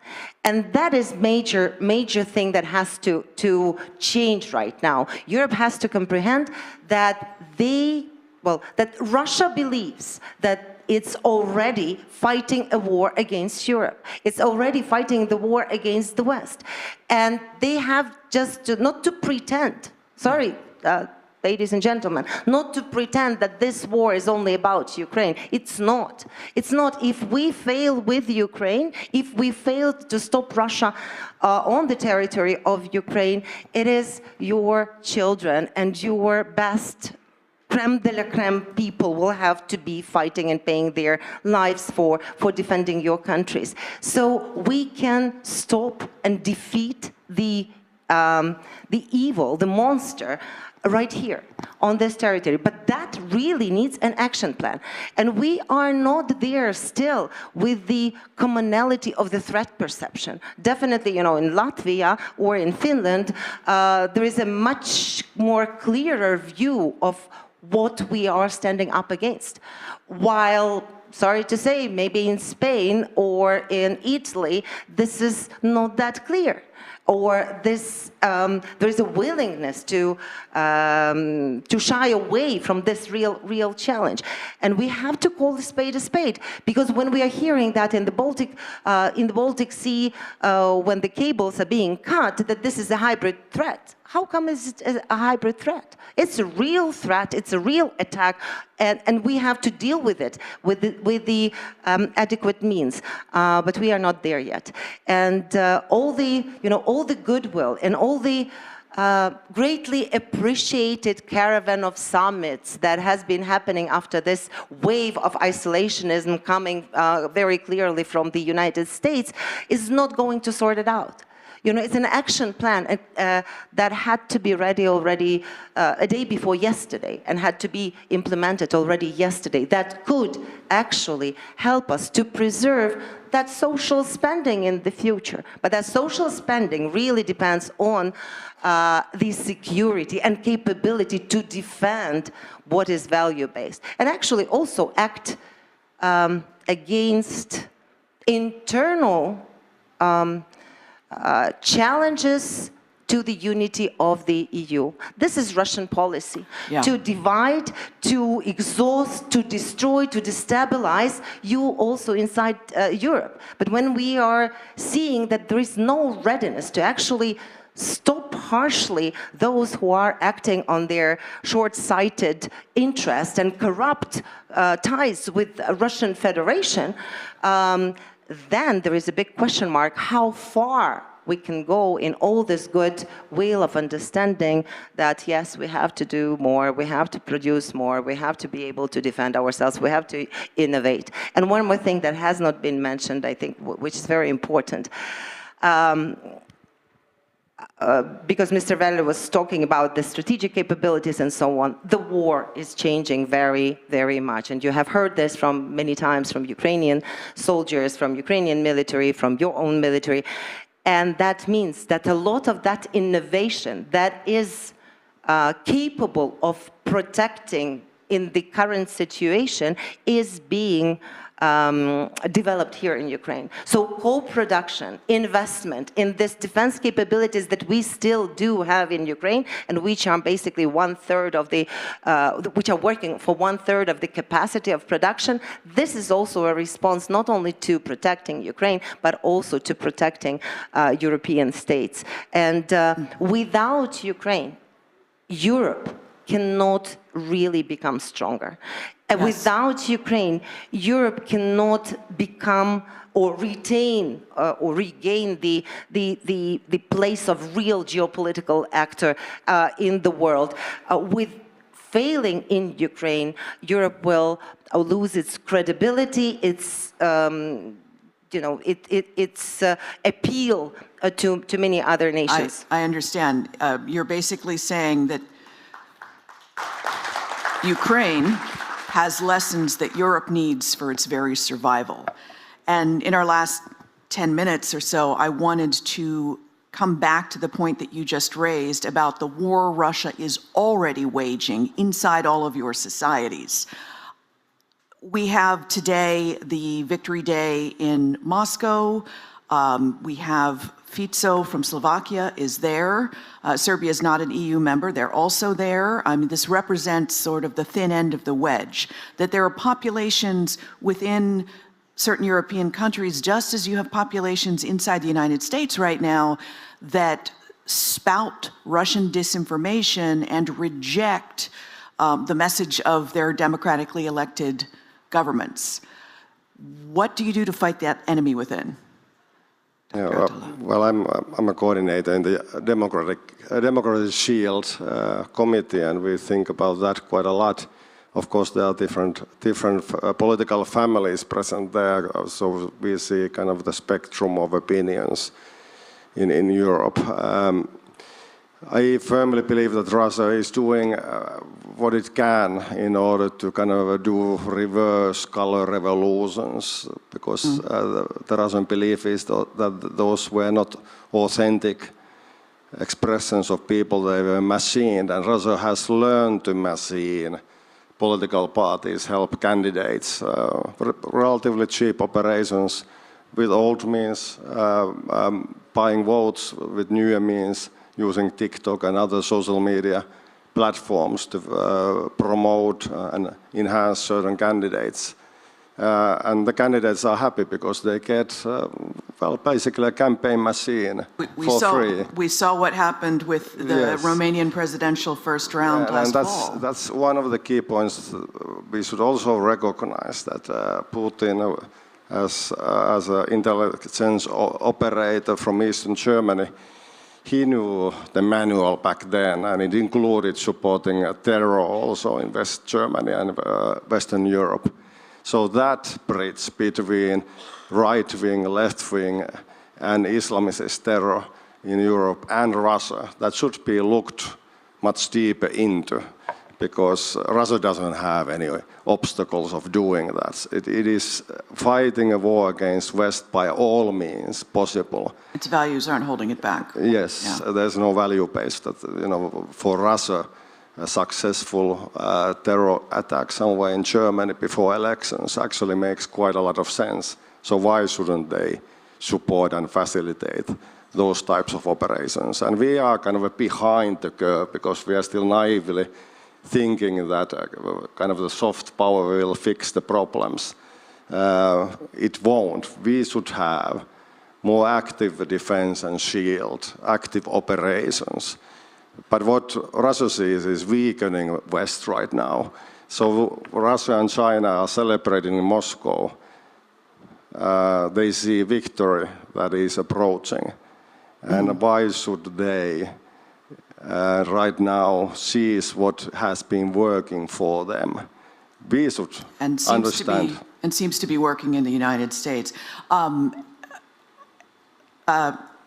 And that is major thing that has to change right now. Europe has to comprehend that that Russia believes that it's already fighting a war against Europe. It's already fighting the war against the West. And they have just not to pretend, sorry, ladies and gentlemen, not to pretend that this war is only about Ukraine. It's not. It's not. If we fail with Ukraine, if we fail to stop Russia on the territory of Ukraine, it is your children and your best creme de la creme people will have to be fighting and paying their lives for defending your countries. So we can stop and defeat the evil, the monster, right here on this territory. But that really needs an action plan. And we are not there still with the commonality of the threat perception. Definitely, in Latvia or in Finland, there is a much more clearer view of what we are standing up against. While, sorry to say, maybe in Spain or in Italy, this is not that clear. Or there is a willingness to shy away from this real challenge, and we have to call a spade, because when we are hearing that in the Baltic Sea, when the cables are being cut, that this is a hybrid threat. How come it's a hybrid threat? It's a real threat. It's a real attack, and we have to deal with it with the adequate means. But we are not there yet, and all the goodwill and all the greatly appreciated caravan of summits that has been happening after this wave of isolationism coming very clearly from the United States is not going to sort it out. It's an action plan that had to be ready already a day before yesterday and had to be implemented already yesterday. That could actually help us to preserve that social spending in the future. But that social spending really depends on the security and capability to defend what is value-based, and actually also act against internal challenges to the unity of the EU. This is Russian policy. Yeah. To divide, to exhaust, to destroy, to destabilize you also inside Europe. But when we are seeing that there is no readiness to actually stop harshly those who are acting on their short-sighted interest and corrupt ties with the Russian Federation, then there is a big question mark how far we can go in all this good will of understanding that, yes, we have to do more, we have to produce more, we have to be able to defend ourselves, we have to innovate. And one more thing that has not been mentioned, I think, which is very important. because Mr. Velle was talking about the strategic capabilities and so on, the war is changing very, very much. And you have heard this from many times from Ukrainian soldiers, from Ukrainian military, from your own military. And that means that a lot of that innovation that is capable of protecting in the current situation is being developed here in Ukraine. So co-production, investment in this defense capabilities that we still do have in Ukraine, and which are basically 1/3 of the, which are working for 1/3 of the capacity of production, this is also a response not only to protecting Ukraine, but also to protecting European states. And without Ukraine, Europe cannot really become stronger. Yes. Without Ukraine, Europe cannot become or retain or regain the place of real geopolitical actor in the world. With failing in Ukraine, Europe will lose its credibility, its its appeal to many other nations. I understand. You're basically saying that Ukraine has lessons that Europe needs for its very survival. And in our last 10 minutes or so, I wanted to come back to the point that you just raised about the war Russia is already waging inside all of your societies. We have today the Victory Day in Moscow. We have Fico from Slovakia is there. Serbia is not an EU member. They're also there. I mean, this represents sort of the thin end of the wedge, that there are populations within certain European countries, just as you have populations inside the United States right now, that spout Russian disinformation and reject the message of their democratically elected governments. What do you do to fight that enemy within? Yeah, well, I'm a coordinator in the Democratic Shield Committee, and we think about that quite a lot. Of course, there are different political families present there, so we see kind of the spectrum of opinions in Europe. I firmly believe that Russia is doing what it can in order to kind of do reverse color revolutions, because the Russian belief is that those were not authentic expressions of people, they were machined, and Russia has learned to machine political parties, help candidates, relatively cheap operations with old means, buying votes with newer means, using TikTok and other social media platforms to promote and enhance certain candidates. And the candidates are happy because they get, well, basically a campaign machine for free. We saw what happened with the Romanian presidential first round last fall. That's one of the key points. We should also recognize that Putin, as an intelligence operator from Eastern Germany, he knew the manual back then, and it included supporting terror also in West Germany and Western Europe. So that bridge between right-wing, left-wing, and Islamist terror in Europe and Russia, that should be looked much deeper into, because Russia doesn't have any obstacles of doing that. It is fighting a war against West by all means possible. Its values aren't holding it back. Yes, there's no value base that, for Russia, a successful terror attack somewhere in Germany before elections actually makes quite a lot of sense. So why shouldn't they support and facilitate those types of operations? And we are kind of behind the curve because we are still naively thinking that kind of the soft power will fix the problems. It won't. We should have more active defense and shield, active operations. But what Russia sees is weakening West right now. So Russia and China are celebrating in Moscow. They see victory that is approaching. And why should they right now sees what has been working for them? We should understand. And seems to be working in the United States.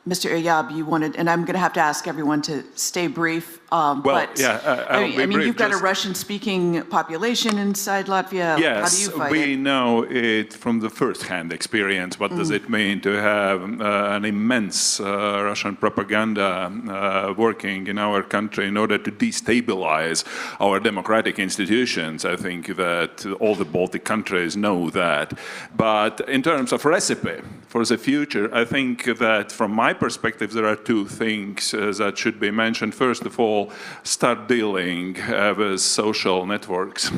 Mr. Iyab, you wanted, and I'm going to have to ask everyone to stay brief. Well, but, yeah, I mean, brief, you've got a Russian-speaking population inside Latvia. Yes, how do you fight we it? know it from the first-hand experience. What does it mean to have an immense Russian propaganda working in our country in order to destabilize our democratic institutions? I think that all the Baltic countries know that. But in terms of recipe for the future, I think that from my perspective, there are two things that should be mentioned. First of all, start dealing with social networks,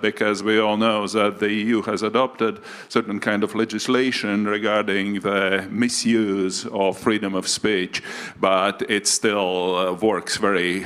because we all know that the EU has adopted certain kind of legislation regarding the misuse of freedom of speech, but it still works very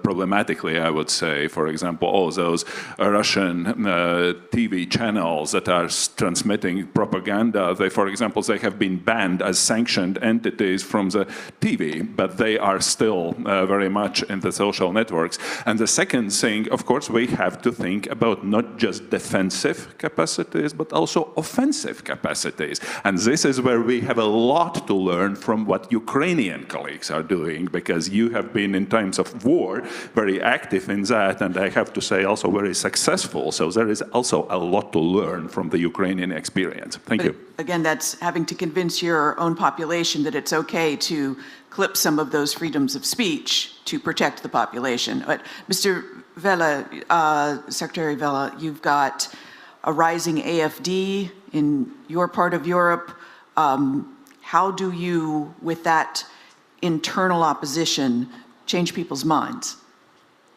problematically, I would say. For example, all those Russian TV channels that are transmitting propaganda, for example, they have been banned as sanctioned entities from the TV, but they are still very much in the social networks. And the second thing, of course, we have to think about not just defensive capacities, but also offensive capacities. And this is where we have a lot to learn from what Ukrainian colleagues are doing, because you have been in times of war very active in that, and I have to say also very successful. So there is also a lot to learn from the Ukrainian experience. Thank you. Again, that's having to convince your own population that it's okay to clip some of those freedoms of speech to protect the population. But Mr. Vella, Secretary Vella, you've got a rising AfD in your part of Europe. How do you, with that internal opposition, change people's minds?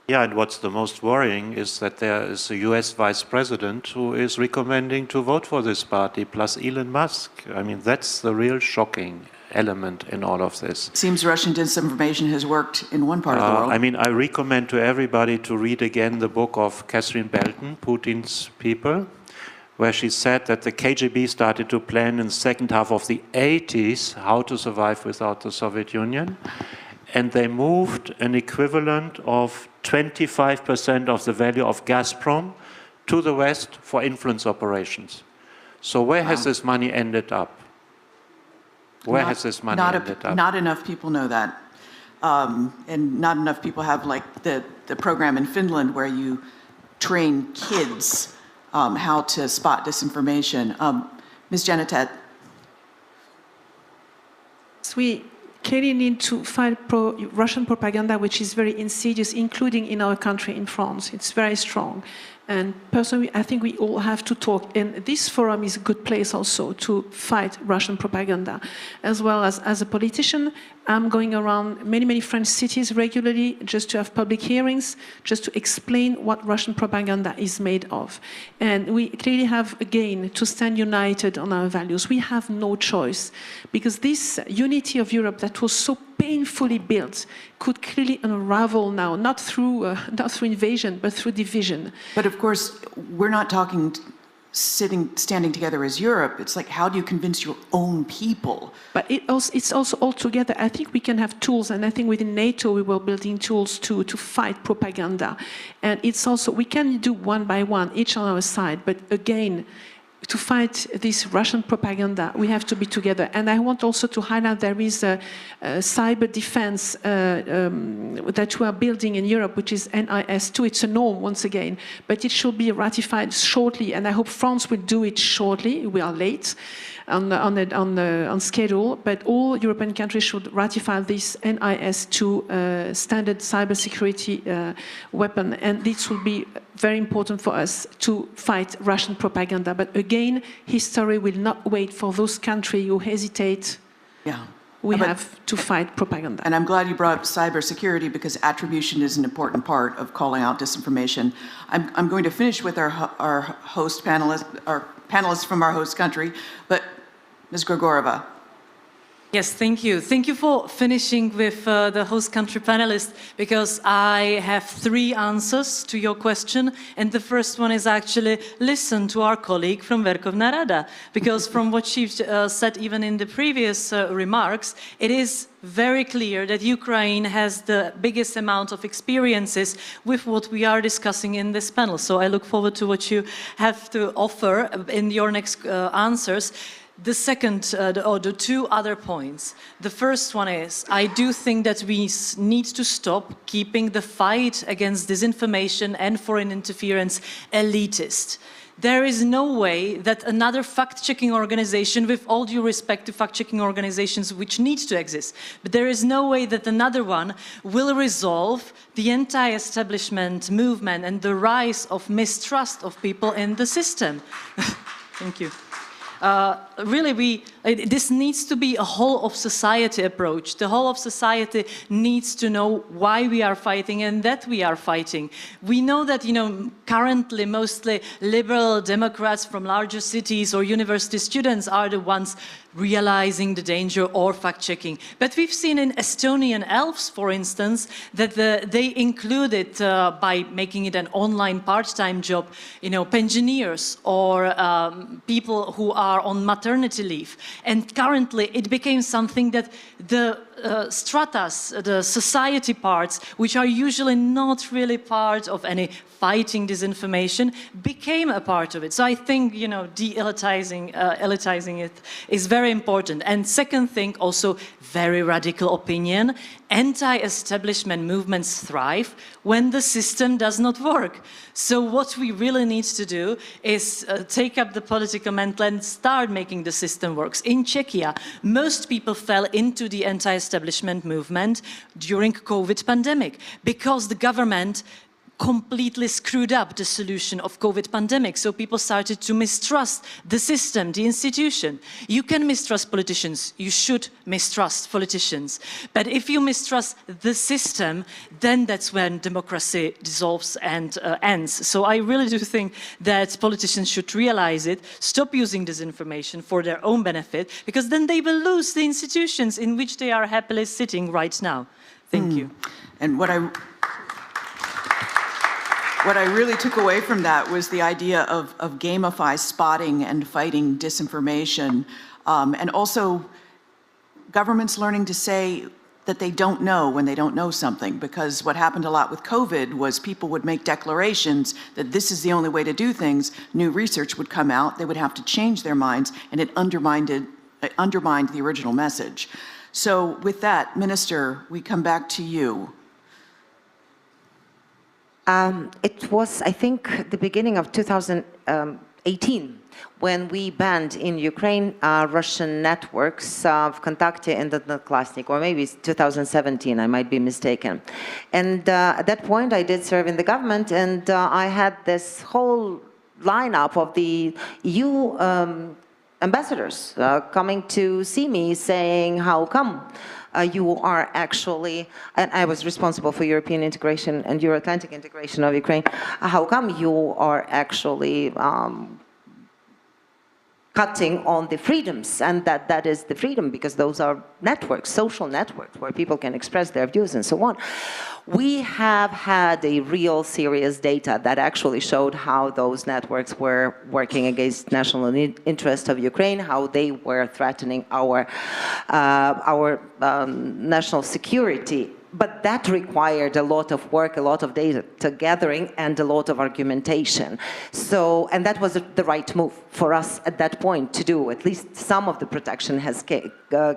Yeah, and what's the most worrying is that there is a US vice president who is recommending to vote for this party, plus Elon Musk. I mean, that's the real shocking element in all of this. Seems Russian disinformation has worked in one part of the world. I mean, I recommend to everybody to read again the book of Catherine Belton, Putin's People, where she said that the KGB started to plan in the second half of the 80s how to survive without the Soviet Union. And they moved an equivalent of 25% of the value of Gazprom to the West for influence operations. So where has this money ended up? Where has this money ended up? Not enough people know that. And not enough people have, like, the program in Finland where you train kids how to spot disinformation. Ms. Janitet. We clearly need to fight Russian propaganda, which is very insidious, including in our country, in France. It's very strong. And personally, I think we all have to talk. And this forum is a good place also to fight Russian propaganda. As well as a politician, I'm going around many French cities regularly just to have public hearings, just to explain what Russian propaganda is made of. And we clearly have, again, to stand united on our values. We have no choice, because this unity of Europe that was so painfully built could clearly unravel now, not through invasion, but through division. But of course, we're not talking standing together as Europe. It's like, how do you convince your own people? But it's also all together. I think we can have tools, and I think within NATO we were building tools to fight propaganda. And it's also, we can do one by one, each on our side, but again, to fight this Russian propaganda, we have to be together. And I want also to highlight there is a cyber defense that we are building in Europe, which is NIS2. It's a norm, once again, but it should be ratified shortly, and I hope France will do it shortly. We are late on schedule, but all European countries should ratify this NIS2 standard cybersecurity weapon, and this will be very important for us to fight Russian propaganda. But again, history will not wait for those countries who hesitate. Yeah. We have to fight propaganda. And I'm glad you brought up cybersecurity, because attribution is an important part of calling out disinformation. I'm going to finish with our host panelists, our panelists from our host country, but Ms. Grigorova. Yes, thank you. Thank you for finishing with the host country panelists, because I have 3 answers to your question. And the first one is actually listen to our colleague from Verkhovna Rada, because from what she said even in the previous remarks, it is very clear that Ukraine has the biggest amount of experiences with what we are discussing in this panel. So I look forward to what you have to offer in your next answers. The second, or the two other points. The first one is, I do think that we need to stop keeping the fight against disinformation and foreign interference elitist. There is no way that another fact-checking organization, with all due respect to fact-checking organizations which need to exist, but there is no way that another one will resolve the anti-establishment movement and the rise of mistrust of people in the system. Thank you. Really, this needs to be a whole of society approach. The whole of society needs to know why we are fighting and that we are fighting. We know that, currently mostly liberal Democrats from larger cities or university students are the ones realizing the danger or fact-checking. But we've seen in Estonian elves, for instance, that they included, by making it an online part-time job, pensioners or people who are on maternity leave. And currently it became something that the stratas, the society parts, which are usually not really part of any fighting disinformation, became a part of it. So I think, de-elitizing elitizing it is very important. And second thing, also very radical opinion, anti-establishment movements thrive when the system does not work. So what we really need to do is take up the political mantle and start making the system work. In Czechia, most people fell into the anti-establishment movement during COVID pandemic because the government completely screwed up the solution of COVID pandemic. So people started to mistrust the system, the institution. You can mistrust politicians. You should mistrust politicians. But if you mistrust the system, then that's when democracy dissolves and ends. So I really do think that politicians should realize it, stop using disinformation for their own benefit, because then they will lose the institutions in which they are happily sitting right now. Thank you. And what I really took away from that was the idea of gamify spotting and fighting disinformation, and also governments learning to say that they don't know when they don't know something, because what happened a lot with COVID was people would make declarations that this is the only way to do things, new research would come out, they would have to change their minds, and it undermined the original message. So with that, Minister, we come back to you. It was, I think, the beginning of 2018 when we banned in Ukraine Russian networks of Kontakte and Odnoklassnik, or maybe it's 2017, I might be mistaken. And at that point, I did serve in the government, and I had this whole lineup of the EU ambassadors coming to see me saying, how come you are actually, and I was responsible for European integration and Euro-Atlantic integration of Ukraine, how come you are actually cutting on the freedoms, and that is the freedom, because those are networks, social networks, where people can express their views and so on. We have had a real serious data that actually showed how those networks were working against national interest of Ukraine, how they were threatening our national security. But that required a lot of work, a lot of data gathering, and a lot of argumentation. So, and that was the right move for us at that point to do. At least some of the protection has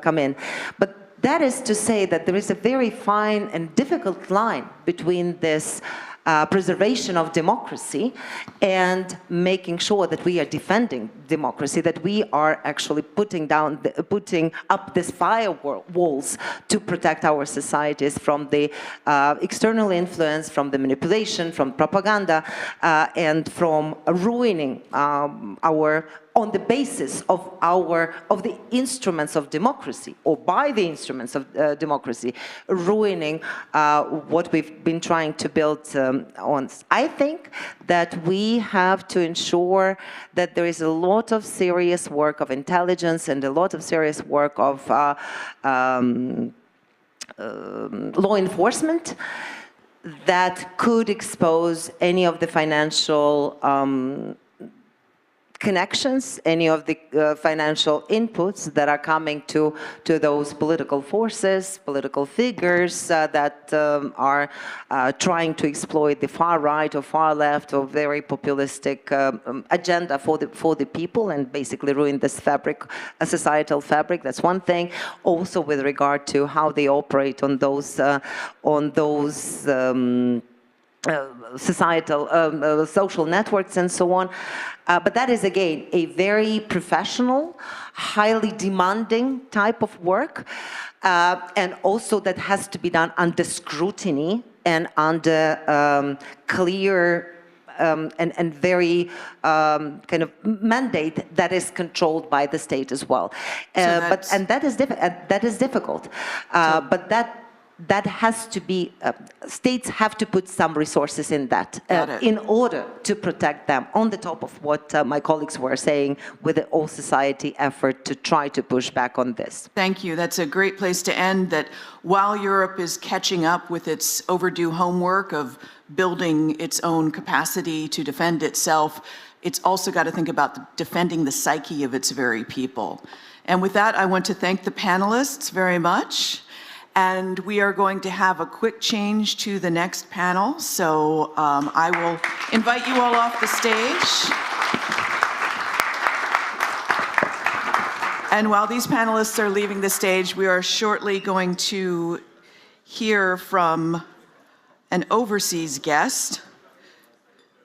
come in. But that is to say that there is a very fine and difficult line between this preservation of democracy and making sure that we are defending democracy, that we are actually putting up these firewalls to protect our societies from the external influence, from the manipulation, from propaganda, and from ruining on the basis of the instruments of democracy, or by the instruments of democracy, ruining what we've been trying to build on. I think that we have to ensure that there is a lot of serious work of intelligence and a lot of serious work of law enforcement that could expose any of the financial connections, any of the financial inputs that are coming to those political forces, political figures that are trying to exploit the far right or far left or very populistic agenda for the people and basically ruin this fabric, a societal fabric. That's one thing. Also with regard to how they operate on those societal, social networks and so on. But that is, again, a very professional, highly demanding type of work, and also that has to be done under scrutiny and under clear and very kind of mandate that is controlled by the state as well. And that is difficult. But that has to be, states have to put some resources in that in order to protect them, on the top of what my colleagues were saying with the all-society effort to try to push back on this. Thank you. That's a great place to end, that while Europe is catching up with its overdue homework of building its own capacity to defend itself, it's also got to think about defending the psyche of its very people. And with that, I want to thank the panelists very much. And we are going to have a quick change to the next panel. So I will invite you all off the stage. And while these panelists are leaving the stage, we are shortly going to hear from an overseas guest.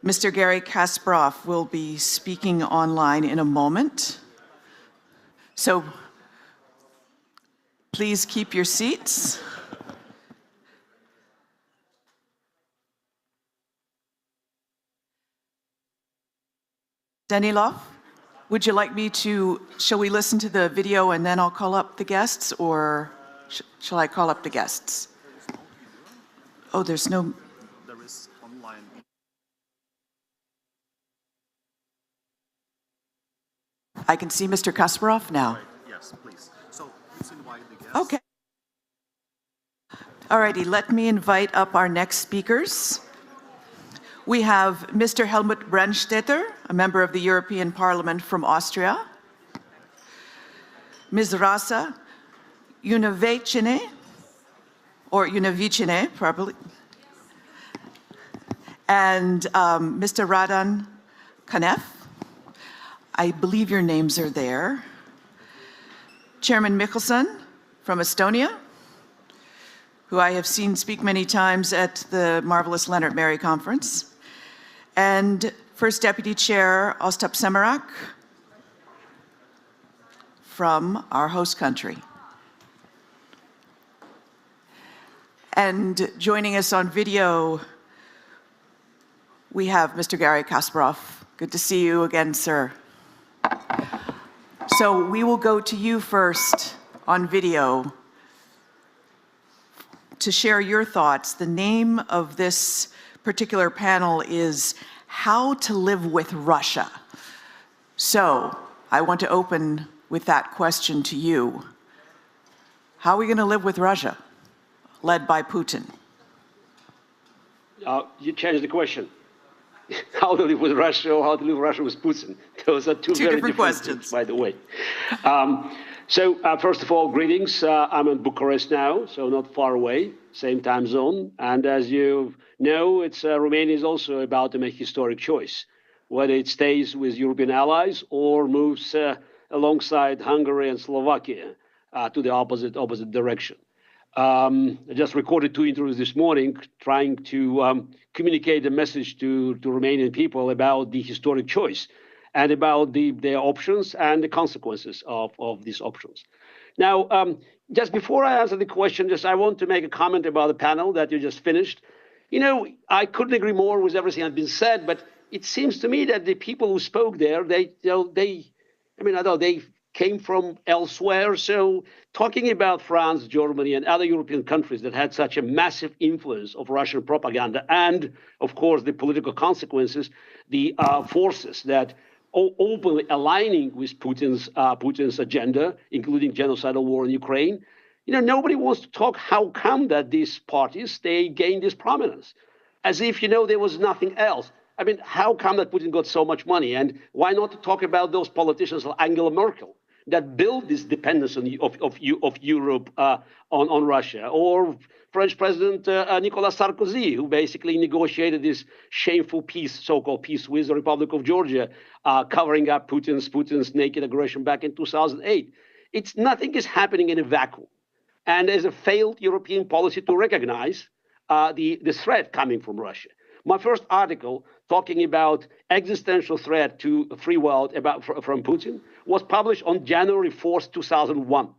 Mr. Garry Kasparov will be speaking online in a moment. So please keep your seats. Danilov, would you like me to, shall we listen to the video and then I'll call up the guests, or shall I call up the guests? Oh, there's no... There is online. I can see Mr. Kasparov now. Right. Yes, please. So let's invite the guests. Okay. All righty, let me invite up our next speakers. We have Mr. Helmut Brandstätter, a member of the European Parliament from Austria. Ms. Rasa Unavicene, or Unavicene, probably. And Mr. Radan Kanev. I believe your names are there. Chairman Michelson from Estonia, who I have seen speak many times at the marvelous Leonard Mary Conference. And First Deputy Chair Ostap Semarak from our host country. And joining us on video, we have Mr. Garry Kasparov. Good to see you again, sir. So we will go to you first on video to share your thoughts. The name of this particular panel is How to Live with Russia. So I want to open with that question to you. How are we going to live with Russia, led by Putin? You changed the question. How to live with Russia or how to live with Russia with Putin? Those are two very different questions, by the way. First of all, greetings. I'm in Bucharest now, so not far away, same time zone. And as you know, Romania is also about to make a historic choice, whether it stays with European allies or moves alongside Hungary and Slovakia to the opposite direction. I just recorded 2 interviews this morning trying to communicate a message to Romanian people about the historic choice and about their options and the consequences of these options. Now, just before I answer the question, I want to make a comment about the panel that you just finished. You know, I couldn't agree more with everything that's been said, but it seems to me that the people who spoke there, they came from elsewhere. So talking about France, Germany, and other European countries that had such a massive influence of Russian propaganda and, of course, the political consequences, the forces that openly aligning with Putin's agenda, including genocidal war in Ukraine, you know, nobody wants to talk how come that these parties, they gained this prominence, as if, you know, there was nothing else. I mean, how come that Putin got so much money? And why not talk about those politicians like Angela Merkel that built this dependence of Europe on Russia, or French President Nicolas Sarkozy, who basically negotiated this shameful peace, so-called peace, with the Republic of Georgia, covering up Putin's naked aggression back in 2008. Nothing is happening in a vacuum. And there's a failed European policy to recognize the threat coming from Russia. My first article talking about existential threat to the free world from Putin was published on January 4th, 2001.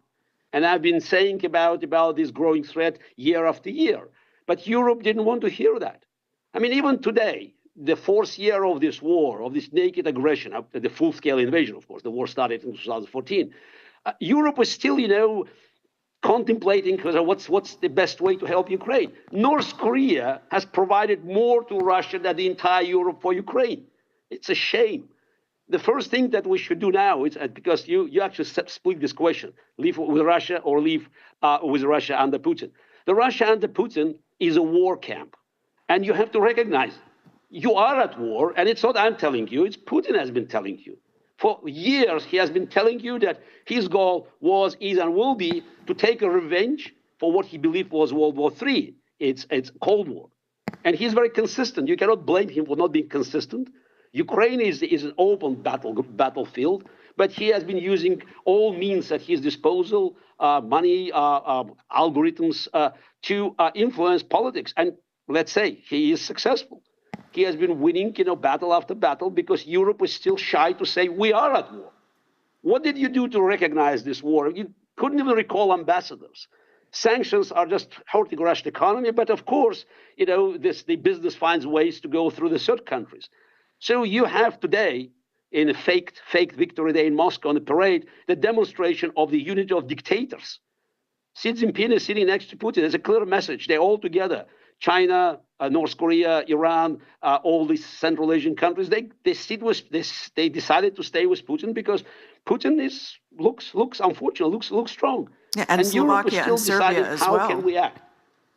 And I've been saying about this growing threat year after year. But Europe didn't want to hear that. I mean, even today, the fourth year of this war, of this naked aggression, the full-scale invasion, of course, the war started in 2014, Europe was still, contemplating what's the best way to help Ukraine. North Korea has provided more to Russia than the entire Europe for Ukraine. It's a shame. The first thing that we should do now is, because you actually split this question, leave with Russia or leave with Russia under Putin. The Russia under Putin is a war camp. And you have to recognize you are at war, and it's not I'm telling you, it's Putin has been telling you. For years, he has been telling you that his goal was, is, and will be to take a revenge for what he believed was World War III. It's Cold War. And he's very consistent. You cannot blame him for not being consistent. Ukraine is an open battlefield, but he has been using all means at his disposal, money, algorithms, to influence politics. And let's say he is successful. He has been winning, battle after battle, because Europe is still shy to say we are at war. What did you do to recognize this war? You couldn't even recall ambassadors. Sanctions are just hurting Russian economy, but of course, the business finds ways to go through the third countries. So you have today, in a faked Victory Day in Moscow on the parade, the demonstration of the unity of dictators. Xi Jinping is sitting next to Putin. There's a clear message. They're all together. China, North Korea, Iran, all these Central Asian countries, they decided to stay with Putin because Putin looks unfortunate, looks strong. Yeah, and Europe is Slovakia still and Serbia deciding as how well. can we act.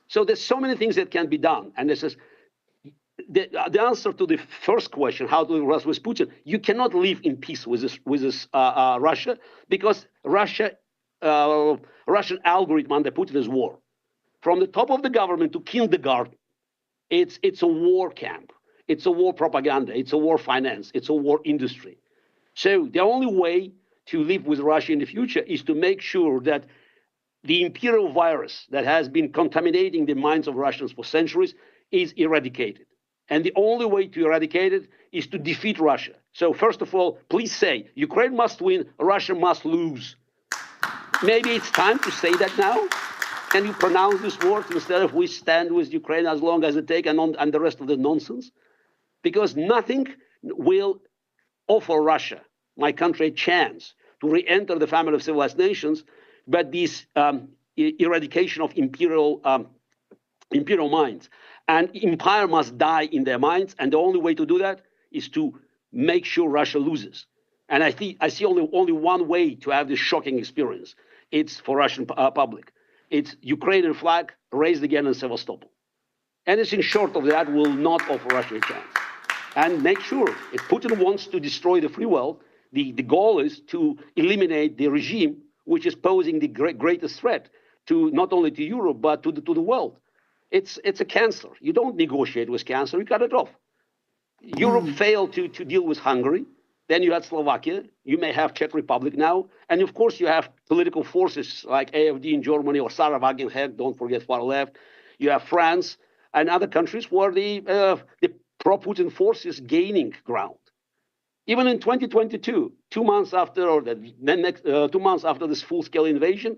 So there's so many things that can be done. And this is the answer to the first question, how to live with Putin. You cannot live in peace with Russia, because Russian algorithm under Putin is war. From the top of the government to kindergarten, it's a war camp. It's a war propaganda. It's a war finance. It's a war industry. So the only way to live with Russia in the future is to make sure that the imperial virus that has been contaminating the minds of Russians for centuries is eradicated. And the only way to eradicate it is to defeat Russia. So first of all, please say, Ukraine must win, Russia must lose. Maybe it's time to say that now. Can you pronounce these words instead of we stand with Ukraine as long as it takes and the rest of the nonsense? Because nothing will offer Russia, my country, a chance to re-enter the family of civilized nations, but this eradication of imperial minds. And empire must die in their minds, and the only way to do that is to make sure Russia loses. And I see only one way to have this shocking experience. It's for Russian public. It's Ukrainian flag raised again in Sevastopol. Anything short of that will not offer Russia a chance. And make sure, if Putin wants to destroy the free world, the goal is to eliminate the regime which is posing the greatest threat to not only to Europe, but to the world. It's a cancer. You don't negotiate with cancer, you cut it off. Europe failed to deal with Hungary. Then you had Slovakia. You may have Czech Republic now. And of course, you have political forces like AfD in Germany or Sarah Wagenknecht, don't forget far left. You have France and other countries where the pro-Putin force is gaining ground. Even in 2022, 2 months after, or the next 2 months after this full-scale invasion,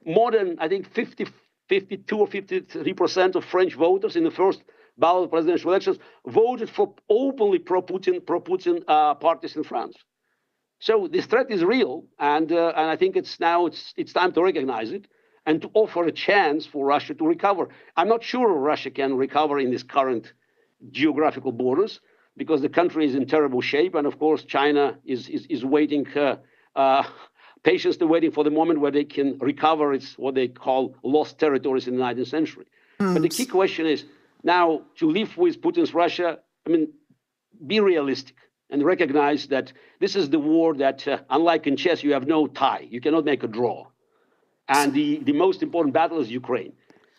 more than, I think, 52 or 53% of French voters in the first ballot presidential elections voted for openly pro-Putin parties in France. So this threat is real, and I think it's time to recognize it and to offer a chance for Russia to recover. I'm not sure Russia can recover in this current geographical borders, because the country is in terrible shape, and of course China is waiting, patiently waiting for the moment where they can recover its what they call lost territories in the 19th century. But the key question is, now, to live with Putin's Russia, I mean, be realistic and recognize that this is the war that, unlike in chess, you have no tie. You cannot make a draw. And the most important battle is Ukraine.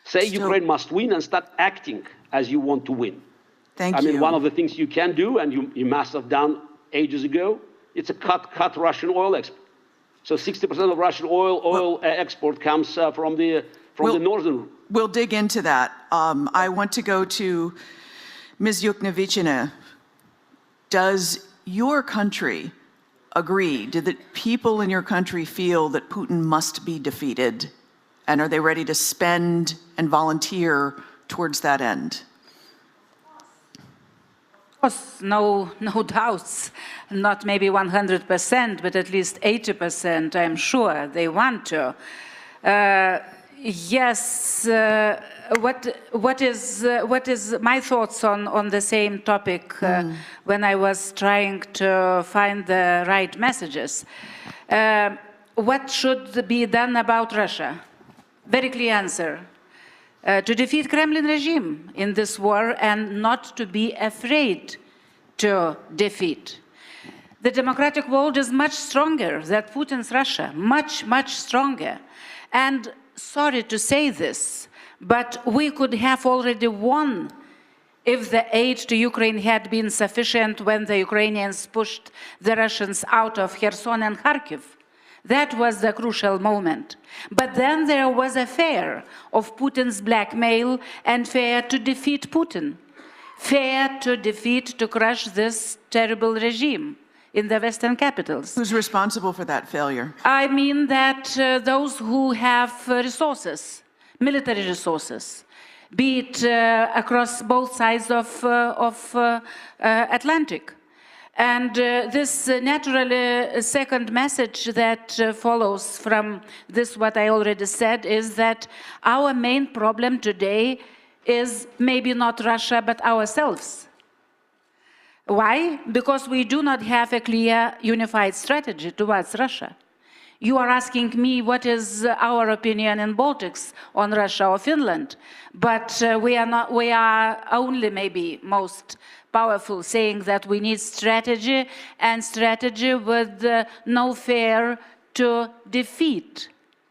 Say Ukraine must win and start acting as you want to win. Thank I mean, you. one of the things you can do, and you must have done ages ago, it's a cut Russian oil export. So 60% of Russian oil export comes from the northern. We'll dig into that. I want to go to Ms. Yuknevichina. Does your country agree? Do the people in your country feel that Putin must be defeated? And are they ready to spend and volunteer towards that end? Of course, no doubts, not maybe 100%, but at least 80%, I'm sure they want to. Yes, what is my thoughts on the same topic when I was trying to find the right messages? What should be done about Russia? Very clear answer. To defeat Kremlin regime in this war and not to be afraid to defeat. The democratic world is much stronger than Putin's Russia, much, much stronger. And sorry to say this, but we could have already won if the aid to Ukraine had been sufficient when the Ukrainians pushed the Russians out of Kherson and Kharkiv. That was the crucial moment. But then there was a fear of Putin's blackmail and fear to defeat Putin, fear to defeat, to crush this terrible regime in the Western capitals. Who's responsible for that failure? I mean that those who have resources, military resources, be it across both sides of Atlantic. And this naturally second message that follows from this, what I already said, is that our main problem today is maybe not Russia, but ourselves. Why? Because we do not have a clear, unified strategy towards Russia. You are asking me what is our opinion in Baltics on Russia or Finland, but we are only maybe most powerful saying that we need strategy, and strategy with no fear to defeat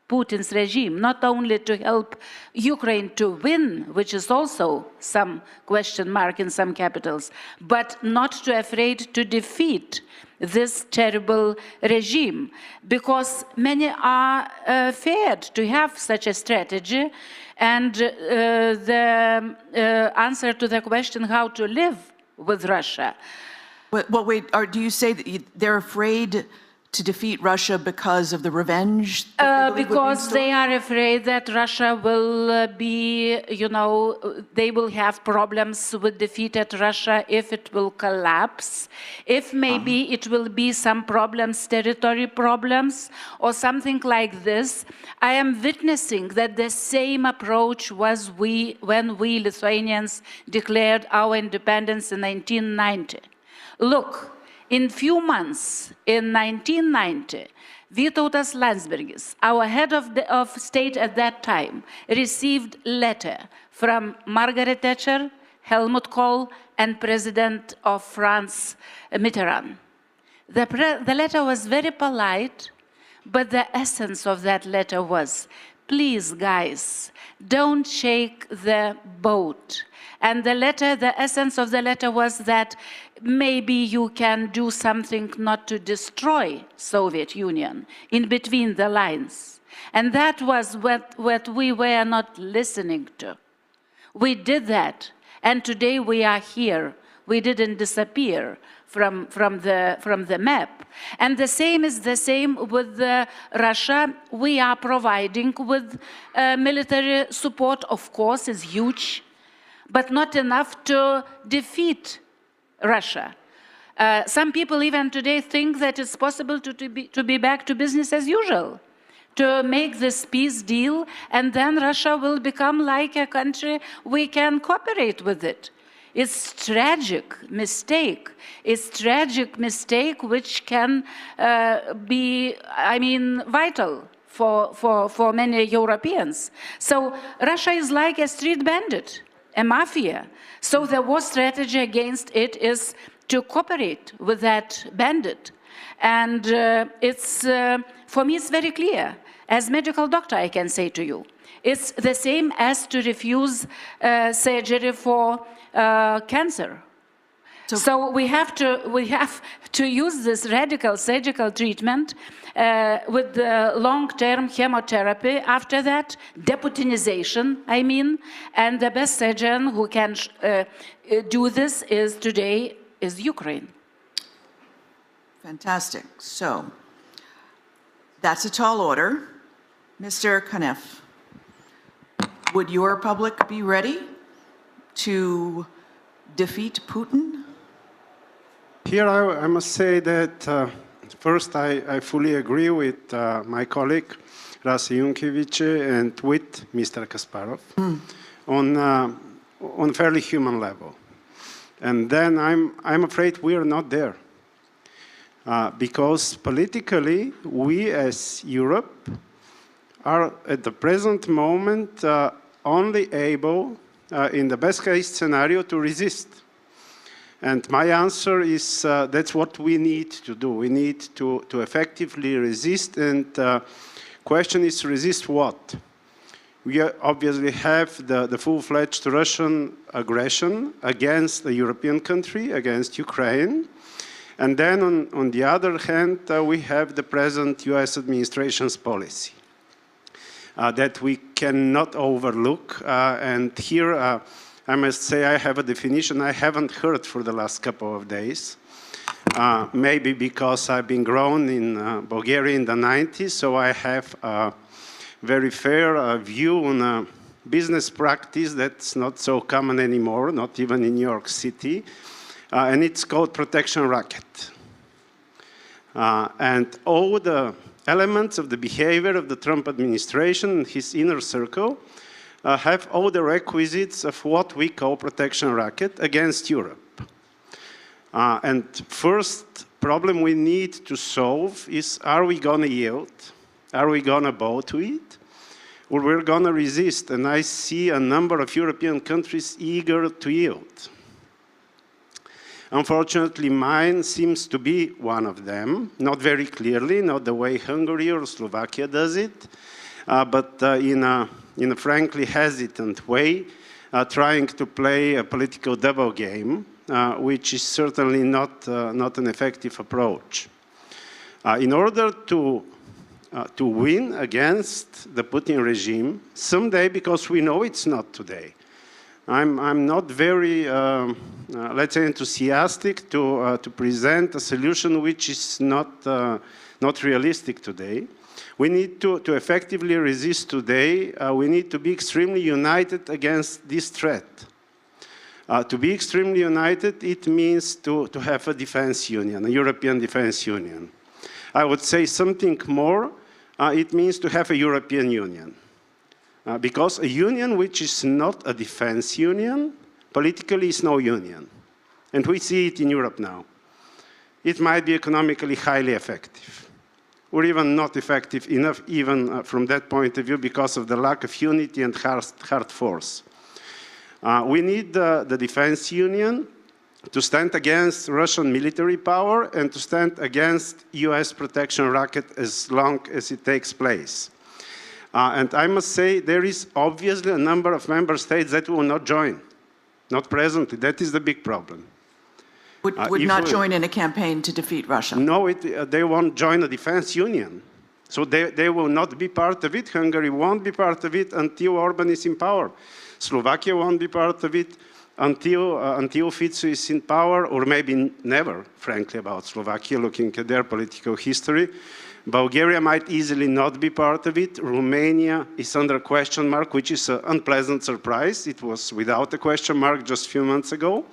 Putin's regime, not only to help Ukraine to win, which is also some question mark in some capitals, but not to afraid to defeat this terrible regime, because many are feared to have such a strategy, and the answer to the question how to live with Russia. Well, wait, do you say that they're afraid to defeat Russia because of the revenge? Because they are afraid that Russia will be, they will have problems with defeated Russia if it will collapse, if maybe it will be some problems, territory problems, or something like this. I am witnessing that the same approach was when we Lithuanians declared our independence in 1990. Look, in few months, in 1990, Vytautas Landsbergis, our head of state at that time, received a letter from Margaret Thatcher, Helmut Kohl, and President of France, Mitterrand. The letter was very polite, but the essence of that letter was, please, guys, don't shake the boat. And the essence of the letter was that maybe you can do something not to destroy Soviet Union in between the lines. And that was what we were not listening to. We did that, and today we are here. We didn't disappear from the map. And the same is the same with Russia. We are providing with military support, of course, is huge, but not enough to defeat Russia. Some people even today think that it's possible to be back to business as usual, to make this peace deal, and then Russia will become like a country we can cooperate with it. It's tragic mistake. It's tragic mistake which can be, vital for many Europeans. So Russia is like a street bandit, a mafia. So the war strategy against it is to cooperate with that bandit. And for me, it's very clear. As medical doctor, I can say to you, it's the same as to refuse surgery for cancer. So we have to use this radical surgical treatment with the long-term chemotherapy. After that, deputinization, I mean, and the best surgeon who can do this today is Ukraine. Fantastic. So that's a tall order. Mr. Kanev, would your republic be ready to defeat Putin? Here I must say that first I fully agree with my colleague Yatsenyuk and with Mr. Kasparov on a fairly human level. And then I'm afraid we are not there. Because politically, we as Europe are at the present moment only able, in the best case scenario, to resist. And my answer is that's what we need to do. We need to effectively resist, and question is resist what? We obviously have the full-fledged Russian aggression against a European country, against Ukraine. And then on the other hand, we have the present US administration's policy that we cannot overlook. And here, I must say I have a definition I haven't heard for the last couple of days. Maybe because I've been grown in Bulgaria in the 90s, so I have a very fair view on business practice that's not so common anymore, not even in New York City. And it's called protection racket. And all the elements of the behavior of the Trump administration and his inner circle have all the requisites of what we call protection racket against Europe. And first problem we need to solve is, are we going to yield? Are we going to bow to it? Or we're going to resist? And I see a number of European countries eager to yield. Unfortunately, mine seems to be one of them, not very clearly, not the way Hungary or Slovakia does it, but in a frankly hesitant way, trying to play a political double game, which is certainly not an effective approach. In order to win against the Putin regime someday, because we know it's not today, I'm not very, let's say, enthusiastic to present a solution which is not realistic today. We need to effectively resist today. We need to be extremely united against this threat. To be extremely united, it means to have a defense union, a European defense union. I would say something more. It means to have a European Union. Because a union which is not a defense union, politically is no union. And we see it in Europe now. It might be economically highly effective, or even not effective enough, even from that point of view, because of the lack of unity and hard force. We need the defense union to stand against Russian military power and to stand against US protection racket as long as it takes place. And I must say, there is obviously a number of member states that will not join, not presently. That is the big problem. Would not join in a campaign to defeat Russia? No, they won't join a defense union. So they will not be part of it. Hungary won't be part of it until Orban is in power. Slovakia won't be part of it until Fico is in power, or maybe never, frankly, about Slovakia, looking at their political history. Bulgaria might easily not be part of it. Romania is under question mark, which is an unpleasant surprise. It was without a question mark just a few months ago.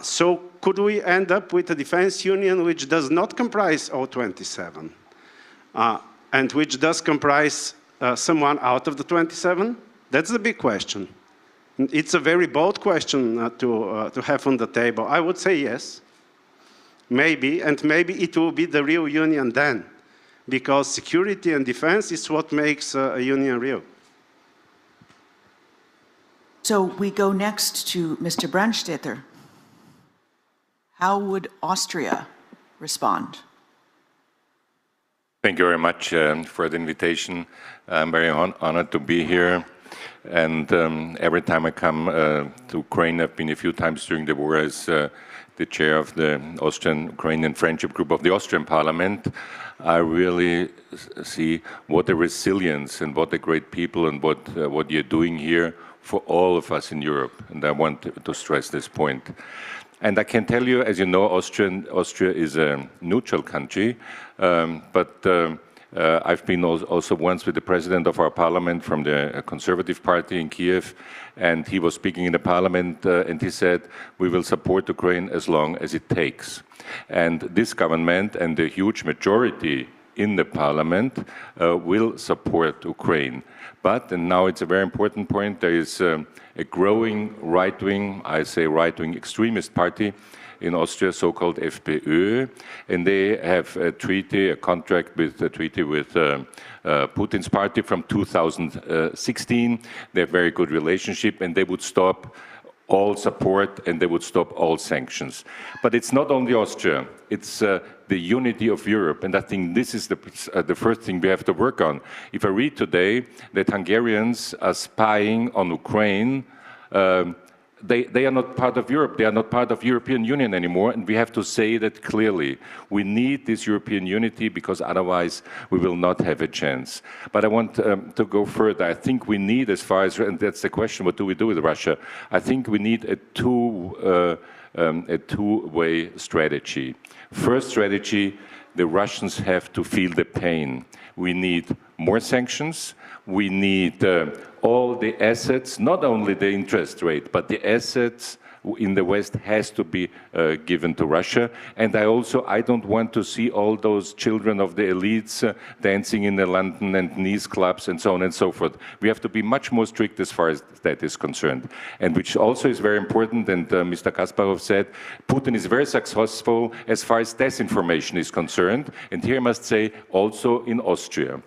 So could we end up with a defense union which does not comprise all 27, and which does comprise someone out of the 27? That's the big question. It's a very bold question to have on the table. I would say yes, maybe, and maybe it will be the real union then, because security and defense is what makes a union real. So we go next to Mr. Brandstetter. how would Austria respond? Thank you very much for the invitation. I'm very honored to be here. And every time I come to Ukraine, I've been a few times during the war as the chair of the Austrian-Ukrainian Friendship Group of the Austrian Parliament. I really see what a resilience and what a great people and what you're doing here for all of us in Europe. And I want to stress this point. And I can tell you, as you know, Austria is a neutral country, but I've been also once with the president of our parliament from the Conservative Party in Kyiv, and he was speaking in the parliament, and he said, we will support Ukraine as long as it takes. And this government and the huge majority in the parliament will support Ukraine. But, and now it's a very important point, there is a growing right-wing, I say right-wing extremist party in Austria, so-called FPÖ, and they have a treaty, a treaty with Putin's party from 2016. They have very good relationship, and they would stop all support and they would stop all sanctions. But it's not only Austria, it's the unity of Europe, and I think this is the first thing we have to work on. If I read today that Hungarians are spying on Ukraine, they are not part of Europe, they are not part of European Union anymore, and we have to say that clearly. We need this European unity because otherwise we will not have a chance. But I want to go further. I think we need, as far as, and that's the question, what do we do with Russia? I think we need a two-way strategy. First strategy, the Russians have to feel the pain. We need more sanctions. We need all the assets, not only the interest rate, but the assets in the West has to be given to Russia. And I don't want to see all those children of the elites dancing in the London and Nice clubs and so on and so forth. We have to be much more strict as far as that is concerned. And which also is very important, and Mr. Kasparov said, Putin is very successful as far as disinformation is concerned. And here I must say, also in Austria.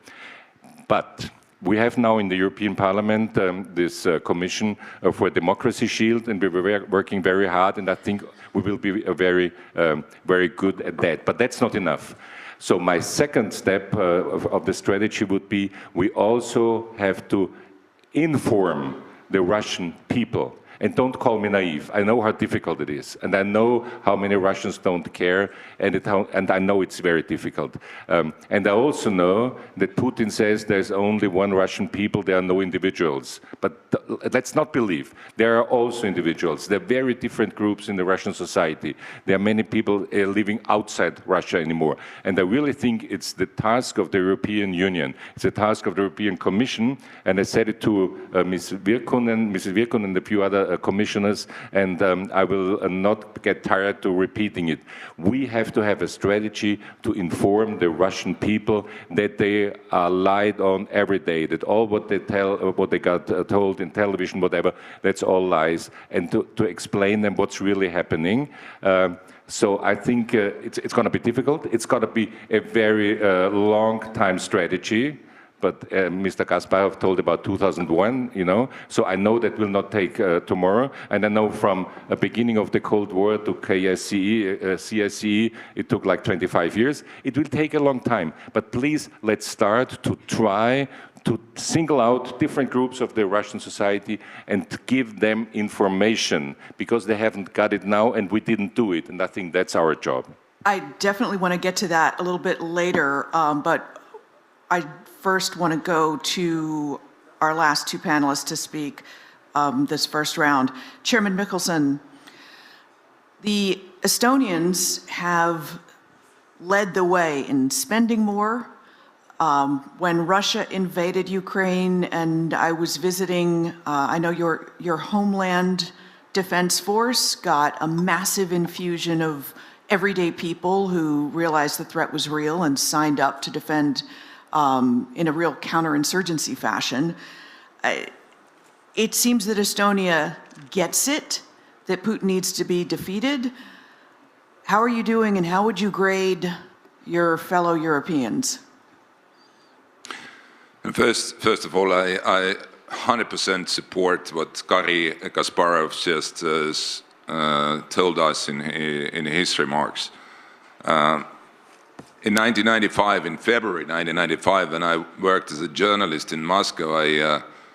But we have now in the European Parliament this Commission for Democracy Shield, and we were working very hard, and I think we will be very good at that. But that's not enough. So my second step of the strategy would be we also have to inform the Russian people. And don't call me naive. I know how difficult it is. And I know how many Russians don't care. And I know it's very difficult. And I also know that Putin says there's only one Russian people, there are no individuals. But let's not believe. There are also individuals. There are very different groups in the Russian society. There are many people living outside Russia anymore. And I really think it's the task of the European Union. It's the task of the European Commission. And I said it to Mrs. Virkkunen and a few other commissioners, and I will not get tired to repeating it. We have to have a strategy to inform the Russian people that they are lied on every day, that all what they got told in television, whatever, that's all lies, and to explain them what's really happening. So I think it's going to be difficult. It's got to be a very long time strategy. But Mr. Kasparov told about 2001, you know, so I know that will not take tomorrow. And I know from the beginning of the Cold War to CSCE, it took like 25 years. It will take a long time. But please, let's start to try to single out different groups of the Russian society and to give them information, because they haven't got it now and we didn't do it. And I think that's our job. I definitely want to get to that a little bit later, but I first want to go to our last two panelists to speak this first round. Chairman Mickelson, the Estonians have led the way in spending more. When Russia invaded Ukraine and I was visiting, I know your homeland defense force got a massive infusion of everyday people who realized the threat was real and signed up to defend in a real counterinsurgency fashion. It seems that Estonia gets it, that Putin needs to be defeated. How are you doing, and how would you grade your fellow Europeans? First of all, I 100% support what Garri Kasparov just told us in his remarks. In 1995, in February 1995, when I worked as a journalist in Moscow,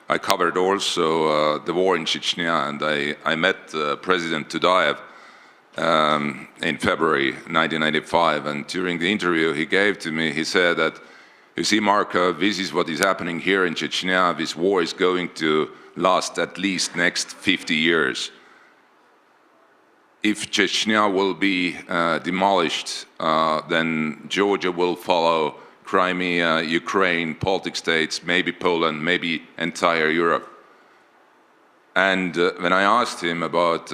I covered also the war in Chechnya, and I met President Tudayev in February 1995, and during the interview he gave to me, he said that, you see, Marko, this is what is happening here in Chechnya. This war is going to last at least next 50 years. If Chechnya will be demolished, then Georgia will follow, Crimea, Ukraine, Baltic states, maybe Poland, maybe entire Europe. And when I asked him about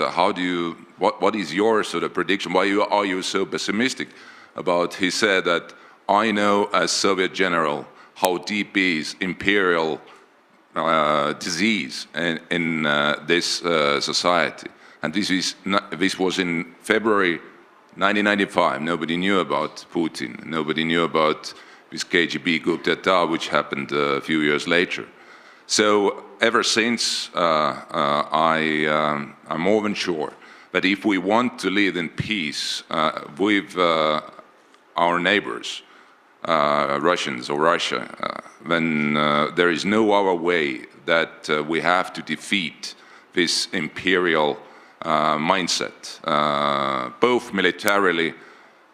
what is your sort of prediction, why are you so pessimistic about, he said that, I know as Soviet general how deep is imperial disease in this society. And this was in February 1995. Nobody knew about Putin. Nobody knew about this KGB coup d'etat, which happened a few years later. So ever since, I'm more than sure that if we want to live in peace with our neighbors, Russians or Russia, then there is no other way that we have to defeat this imperial mindset, both militarily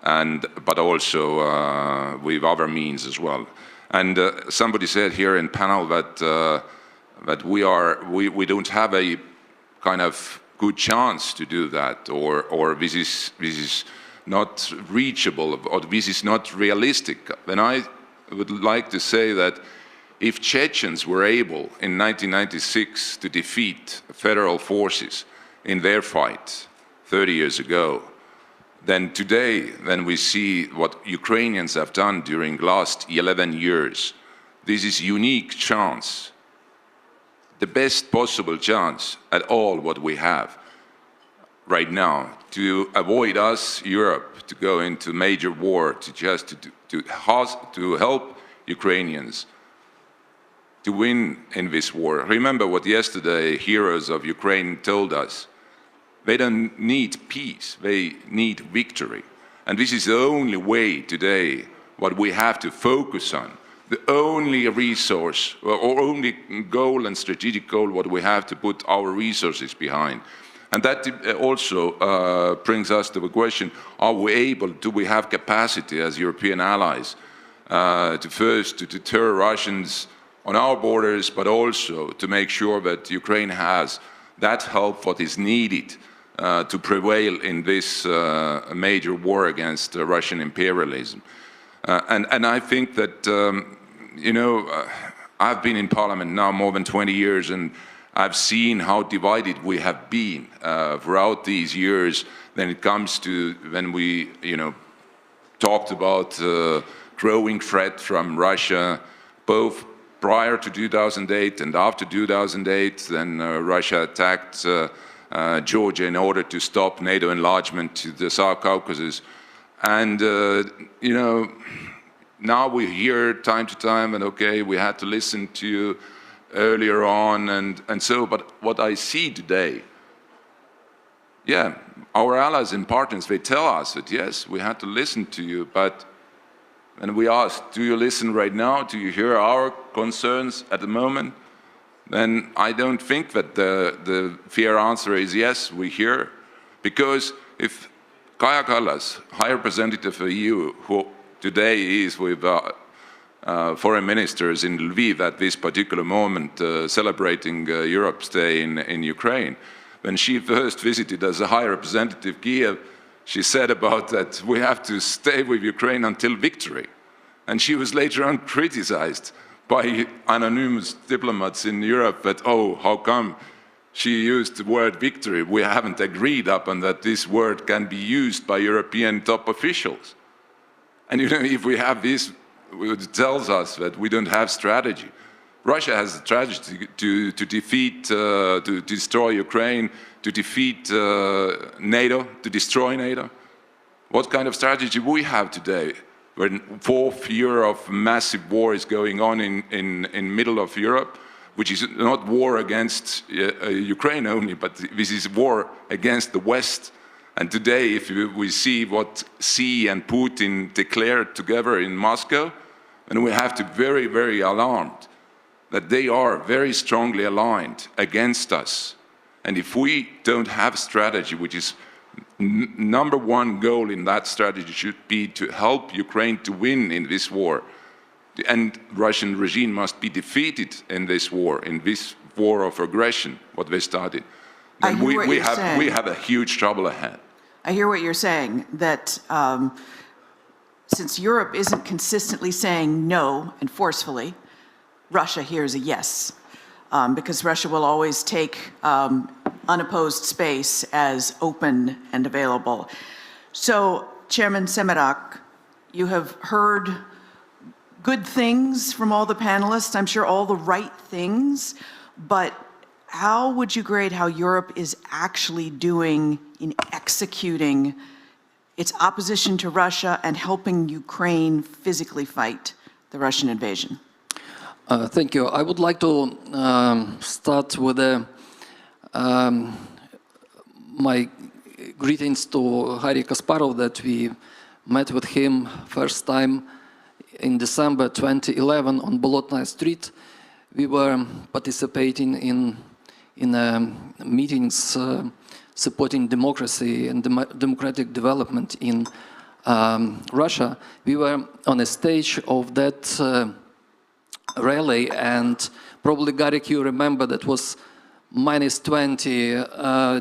but also with other means as well. And somebody said here in panel that we don't have a kind of good chance to do that, or this is not reachable, or this is not realistic. Then I would like to say that if Chechens were able in 1996 to defeat federal forces in their fight 30 years ago, then today, when we see what Ukrainians have done during the last 11 years, this is a unique chance, the best possible chance at all what we have right now, to avoid us, Europe, to go into major war, to help Ukrainians to win in this war. Remember what yesterday heroes of Ukraine told us. They don't need peace, they need victory. And this is the only way today what we have to focus on. The only resource, or only goal and strategic goal what we have to put our resources behind. And that also brings us to the question, do we have capacity as European allies to deter Russians on our borders, but also to make sure that Ukraine has that help what is needed to prevail in this major war against Russian imperialism. And I think that, I've been in Parliament now more than 20 years, and I've seen how divided we have been throughout these years when it comes to when we, talked about growing threat from Russia, both prior to 2008 and after 2008. Then Russia attacked Georgia in order to stop NATO enlargement to the South Caucasus. And, now we hear time to time, and okay, we had to listen to you earlier on, and so, but what I see today, yeah, our allies and partners, they tell us that yes, we had to listen to you, but when we ask, do you listen right now? Do you hear our concerns at the moment? Then I don't think that the fair answer is yes, we hear, because if Kaja Kallas, High Representative of the EU, who today is with foreign ministers in Lviv at this particular moment, celebrating Europe's Day in Ukraine. When she first visited as a High Representative Kyiv, she said about that we have to stay with Ukraine until victory. And she was later on criticized by anonymous diplomats in Europe that, oh, how come she used the word victory? We haven't agreed upon that this word can be used by European top officials. And if we have this, it tells us that we don't have strategy. Russia has a strategy to defeat, to destroy Ukraine, to defeat NATO, to destroy NATO. What kind of strategy we have today, when fourth year of massive war is going on in middle of Europe, which is not war against Ukraine only, but this is war against the West. And today, if we see what Xi and Putin declared together in Moscow, and we have to be very, very alarmed that they are very strongly aligned against us. And if we don't have a strategy, which is number one goal in that strategy should be to help Ukraine to win in this war, and Russian regime must be defeated in this war of aggression, what they started. Then we have a huge trouble ahead. I hear what you're saying, that since Europe isn't consistently saying no and forcefully, Russia hears a yes, because Russia will always take unopposed space as open and available. So, Chairman Semerak, you have heard good things from all the panelists, I'm sure all the right things, but how would you grade how Europe is actually doing in executing its opposition to Russia and helping Ukraine physically fight the Russian invasion? Thank you. I would like to start with my greetings to Harry Kasparov, that we met with him first time in December 2011 on Bolotnaya Street. We were participating in meetings supporting democracy and democratic development in Russia. We were on a stage of that rally, and probably, Garrick, you remember that was minus 20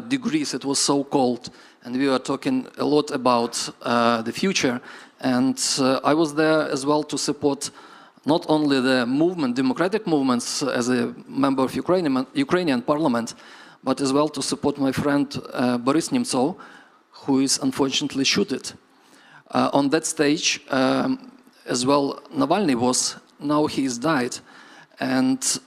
degrees. It was so cold, and we were talking a lot about the future. And I was there as well to support not only the movement, democratic movements, as a member of Ukrainian parliament, but as well to support my friend Boris Nemtsov, who is unfortunately shot. On that stage, as well, Navalny was. Now he is died, and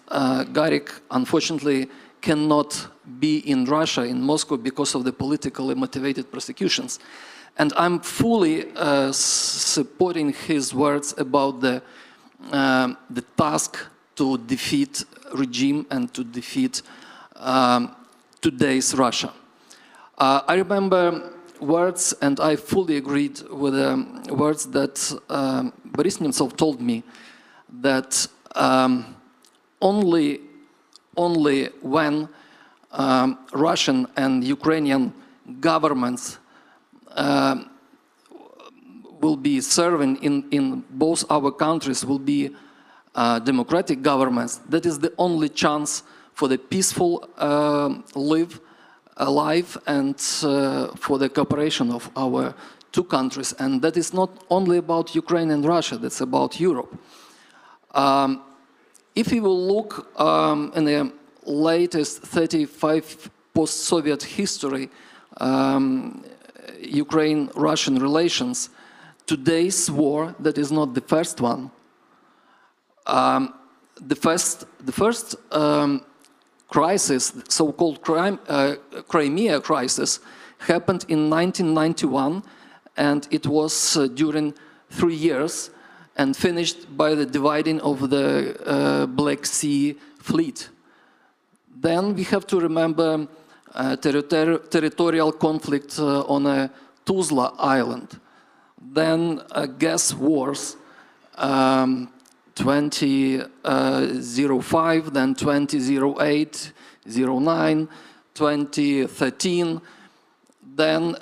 Garrick unfortunately cannot be in Russia, in Moscow, because of the politically motivated persecutions. And I'm fully supporting his words about the task to defeat regime and to defeat today's Russia. I remember words, and I fully agreed with the words that Boris Nemtsov told me, that only when Russian and Ukrainian governments will be serving in both our countries, will be democratic governments, that is the only chance for the peaceful life and for the cooperation of our two countries. And that is not only about Ukraine and Russia, that's about Europe. If we will look in the latest 35 post-Soviet history, Ukraine-Russian relations, today's war, that is not the first one. The first crisis, so-called Crimea crisis, happened in 1991, and it was during 3 years, and finished by the dividing of the Black Sea fleet. Then we have to remember territorial conflict on Tuzla Island. Then gas wars, 2005, then 2008, 09, 2013, then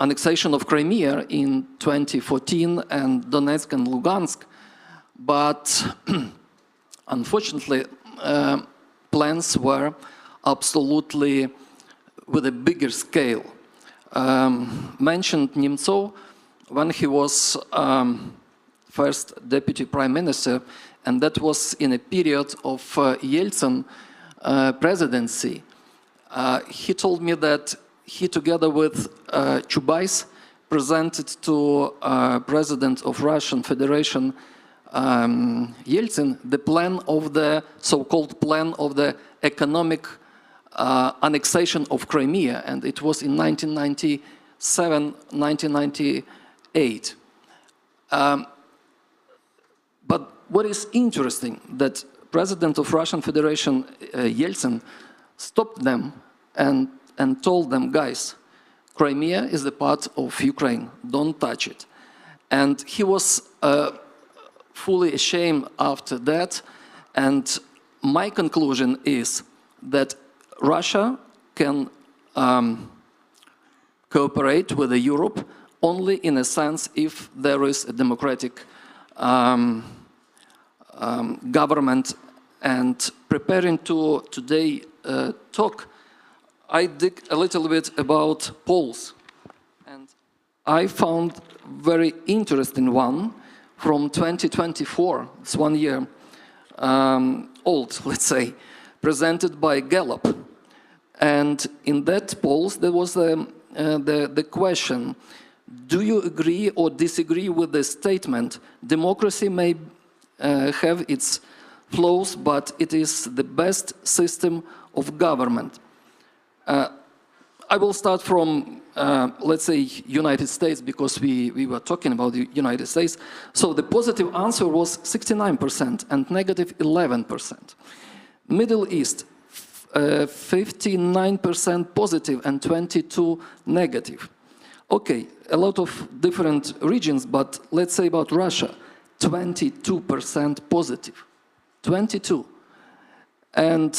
annexation of Crimea in 2014 and Donetsk and Lugansk. But unfortunately, plans were absolutely with a bigger scale. Mentioned Nemtsov when he was first deputy prime minister, and that was in a period of Yeltsin presidency. He told me that he, together with Chubais, presented to President of Russian Federation Yeltsin the plan of the so-called plan of the economic annexation of Crimea, and it was in 1997, 1998. But what is interesting that President of Russian Federation, Yeltsin, stopped them and told them, guys, Crimea is the part of Ukraine, don't touch it. And he was fully ashamed after that. And my conclusion is that Russia can cooperate with Europe only in a sense if there is a democratic government. And preparing to today talk, I dig a little bit about polls. And I found very interesting one from 2024, it's 1 year old, let's say, presented by Gallup. And in that polls, there was the question, do you agree or disagree with the statement, democracy may have its flaws, but it is the best system of government? I will start from, let's say, United States, because we were talking about the United States. So the positive answer was 69% and negative 11%. Middle East, 59% positive and 22 negative. Okay, a lot of different regions, but let's say about Russia, 22% positive, 22, and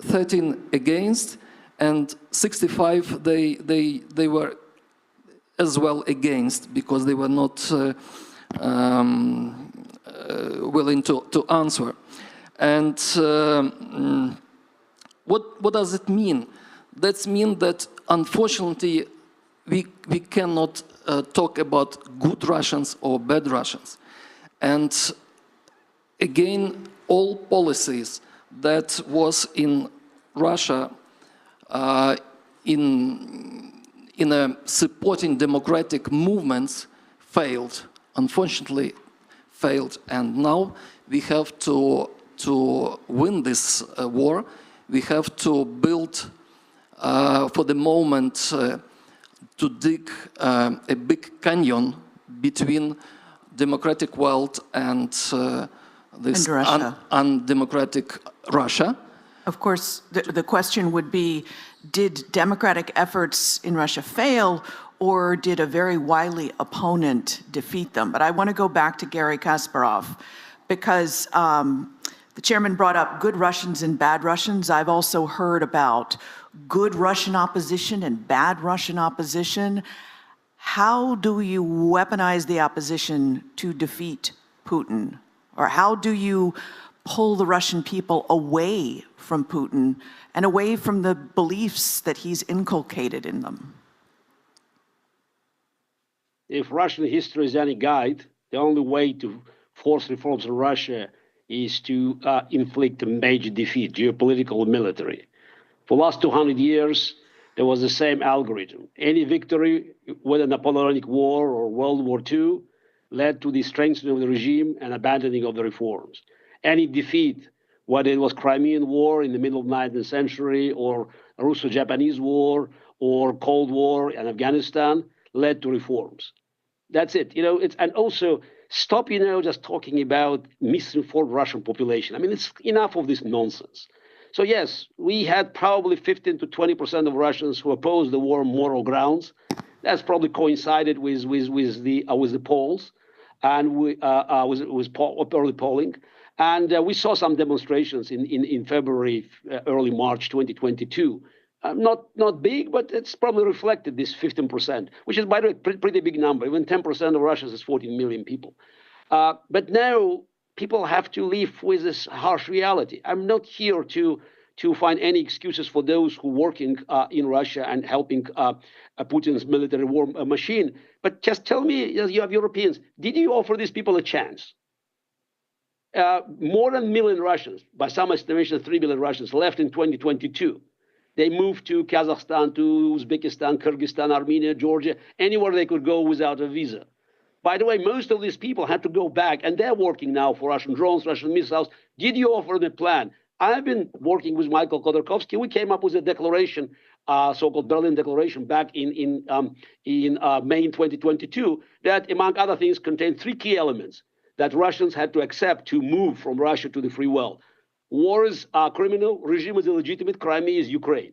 13 against, and 65 they were as well against, because they were not willing to answer. And what does it mean? That means that unfortunately we cannot talk about good Russians or bad Russians. And again, all policies that was in Russia in supporting democratic movements failed, unfortunately failed. And now we have to win this war. We have to build, for the moment, to dig a big canyon between democratic world and this undemocratic Russia. Of course, the question would be, did democratic efforts in Russia fail, or did a very wily opponent defeat them? But I want to go back to Garry Kasparov, because the chairman brought up good Russians and bad Russians. I've also heard about good Russian opposition and bad Russian opposition. How do you weaponize the opposition to defeat Putin? Or how do you pull the Russian people away from Putin and away from the beliefs that he's inculcated in them? If Russian history is any guide, the only way to force reforms in Russia is to inflict a major defeat, geopolitical and military. For the last 200 years, there was the same algorithm. Any victory, whether Napoleonic War or World War II, led to the strengthening of the regime and abandoning of the reforms. Any defeat, whether it was Crimean War in the middle of the 19th century, or Russo-Japanese War, or Cold War in Afghanistan, led to reforms. That's it. And also stop, just talking about misinformed Russian population. I mean, it's enough of this nonsense. So yes, we had probably 15 to 20% of Russians who opposed the war on moral grounds. That's probably coincided with the polls and with early polling. And we saw some demonstrations in February, early March 2022. Not big, but it's probably reflected this 15%, which is, by the way, pretty big number. Even 10% of Russians is 14 million people. But now people have to live with this harsh reality. I'm not here to find any excuses for those who are working in Russia and helping Putin's military war machine. But just tell me, you have Europeans, did you offer these people a chance? More than 1 million Russians, by some estimation 3 million Russians, left in 2022. They moved to Kazakhstan, to Uzbekistan, Kyrgyzstan, Armenia, Georgia, anywhere they could go without a visa. By the way, most of these people had to go back, and they're working now for Russian drones, Russian missiles. Did you offer them a plan? I've been working with Michael Khodorkovsky. We came up with a declaration, so-called Berlin Declaration, back in May 2022, that, among other things, contained 3 key elements that Russians had to accept to move from Russia to the free world. War is criminal, regime is illegitimate, Crimea is Ukraine.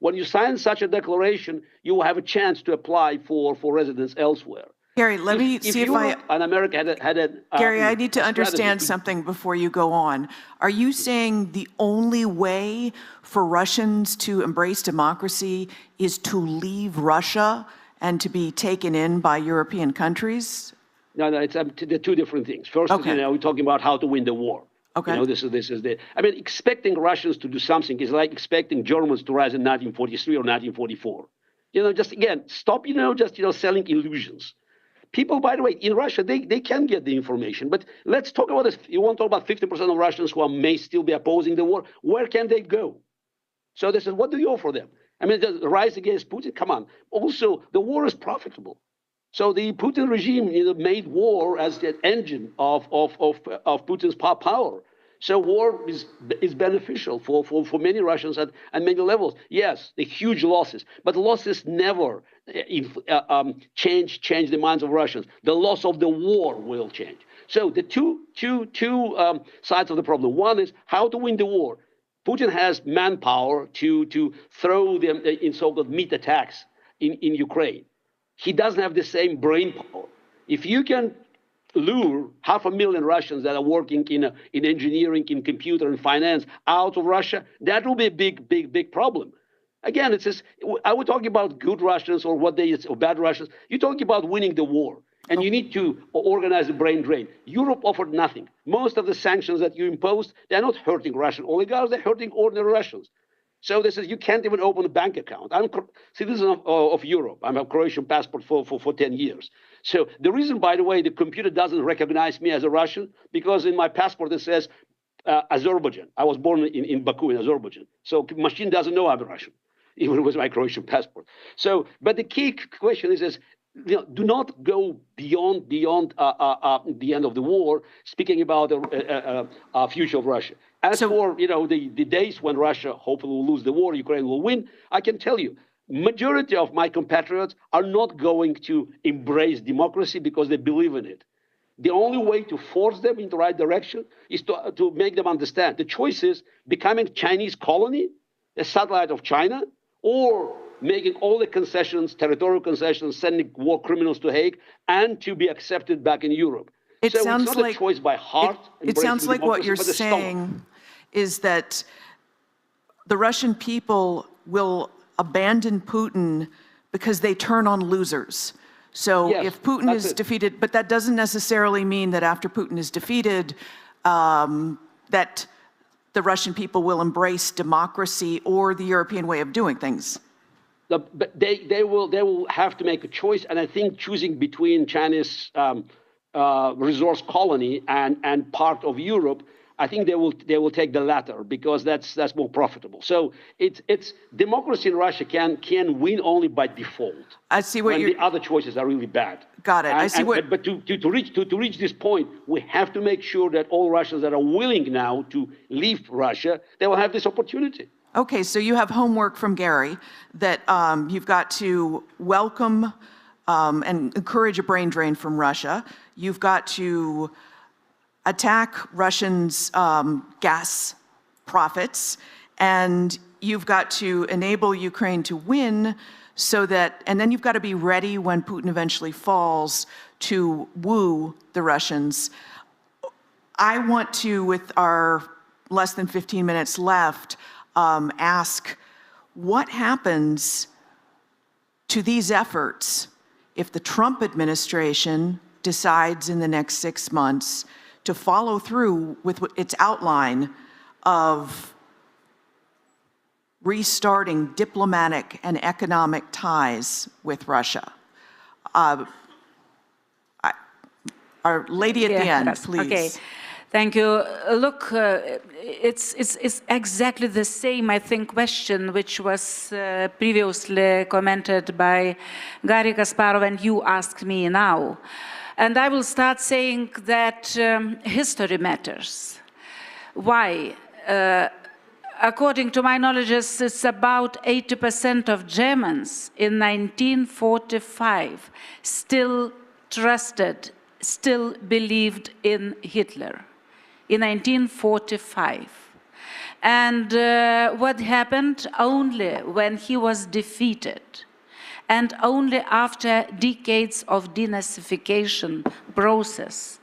When you sign such a declaration, you will have a chance to apply for residence elsewhere. Gary, let me see if Europe and America had Gary, I need to understand strategy something before you go on. Are you saying the only way for Russians to embrace democracy is to leave Russia and to be taken in by European countries? No, it's they're two different things. First, Okay. we're talking about how to win the war. Okay. This is the. I mean, expecting Russians to do something is like expecting Germans to rise in 1943 or 1944. Just again, stop. Selling illusions. People, by the way, in Russia, they can get the information. But let's talk about this. You want to talk about 50% of Russians who may still be opposing the war. Where can they go? So this is, what do you offer them? I mean, the rise against Putin, come on. Also, the war is profitable. So the Putin regime made war as the engine of Putin's power. So war is beneficial for many Russians at many levels. Yes, the huge losses, but losses never change the minds of Russians. The loss of the war will change. So the two sides of the problem. One is how to win the war. Putin has manpower to throw them in so-called meat attacks in Ukraine. He doesn't have the same brain power. If you can lure 500,000 Russians that are working in engineering, in computer and finance out of Russia, that will be a big problem. Again, it's just, I would talk about good Russians or bad Russians. You're talking about winning the war. And you need to organize a brain drain. Europe offered nothing. Most of the sanctions that you imposed, they're not hurting Russian oligarchs, they're hurting ordinary Russians. So this is, you can't even open a bank account. I'm a citizen of Europe. I'm a Croatian passport for 10 years. So the reason, by the way, the computer doesn't recognize me as a Russian, because in my passport it says Azerbaijan. I was born in Baku in Azerbaijan. So machine doesn't know I'm a Russian, even with my Croatian passport. So, but the key question is do not go beyond the end of the war, speaking about the future of Russia. As for the days when Russia hopefully will lose the war, Ukraine will win, I can tell you, majority of my compatriots are not going to embrace democracy because they believe in it. The only way to force them in the right direction is to make them understand. The choice is becoming Chinese colony, a satellite of China, or making all the concessions, territorial concessions, sending war criminals to Hague, and to be accepted back in Europe. It so sounds it's not like, a choice by heart. It sounds like what democracy, you're but the saying is that the Russian people will abandon Putin because they turn on losers. So Yes, if Putin that's is it. defeated, but that doesn't necessarily mean that after Putin is defeated, that the Russian people will embrace democracy or the European way of doing things. But they will have to make a choice, and I think choosing between China's resource colony and part of Europe, I think they will take the latter because that's more profitable. So it's democracy in Russia can win only by default. I see what when you're. the other choices are really bad. Got it. I see what. But to reach this point, we have to make sure that all Russians that are willing now to leave Russia, they will have this opportunity. Okay, so you have homework from Gary that you've got to welcome and encourage a brain drain from Russia. You've got to attack Russians' gas profits, and you've got to enable Ukraine to win so that, and then you've got to be ready when Putin eventually falls to woo the Russians. I want to, with our less than 15 minutes left, ask what happens to these efforts if the Trump administration decides in the next 6 months to follow through with its outline of restarting diplomatic and economic ties with Russia. Our lady at the end, please. Okay. Thank you. Look, it's exactly the same, I think, question which was previously commented by Garry Kasparov and you asked me now. And I will start saying that history matters. Why? According to my knowledge, it's about 80% of Germans in 1945 still trusted, still believed in Hitler. In 1945. And what happened only when he was defeated, and only after decades of denazification process,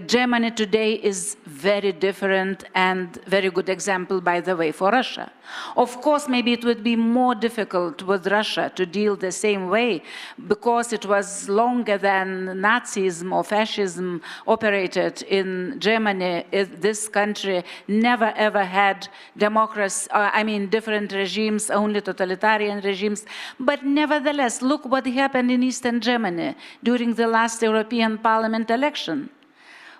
Germany today is very different and very good example, by the way, for Russia. Of course, maybe it would be more difficult with Russia to deal the same way because it was longer than Nazism or fascism operated in Germany. This country never ever had democracy, different regimes, only totalitarian regimes. But nevertheless, look what happened in Eastern Germany during the last European Parliament election.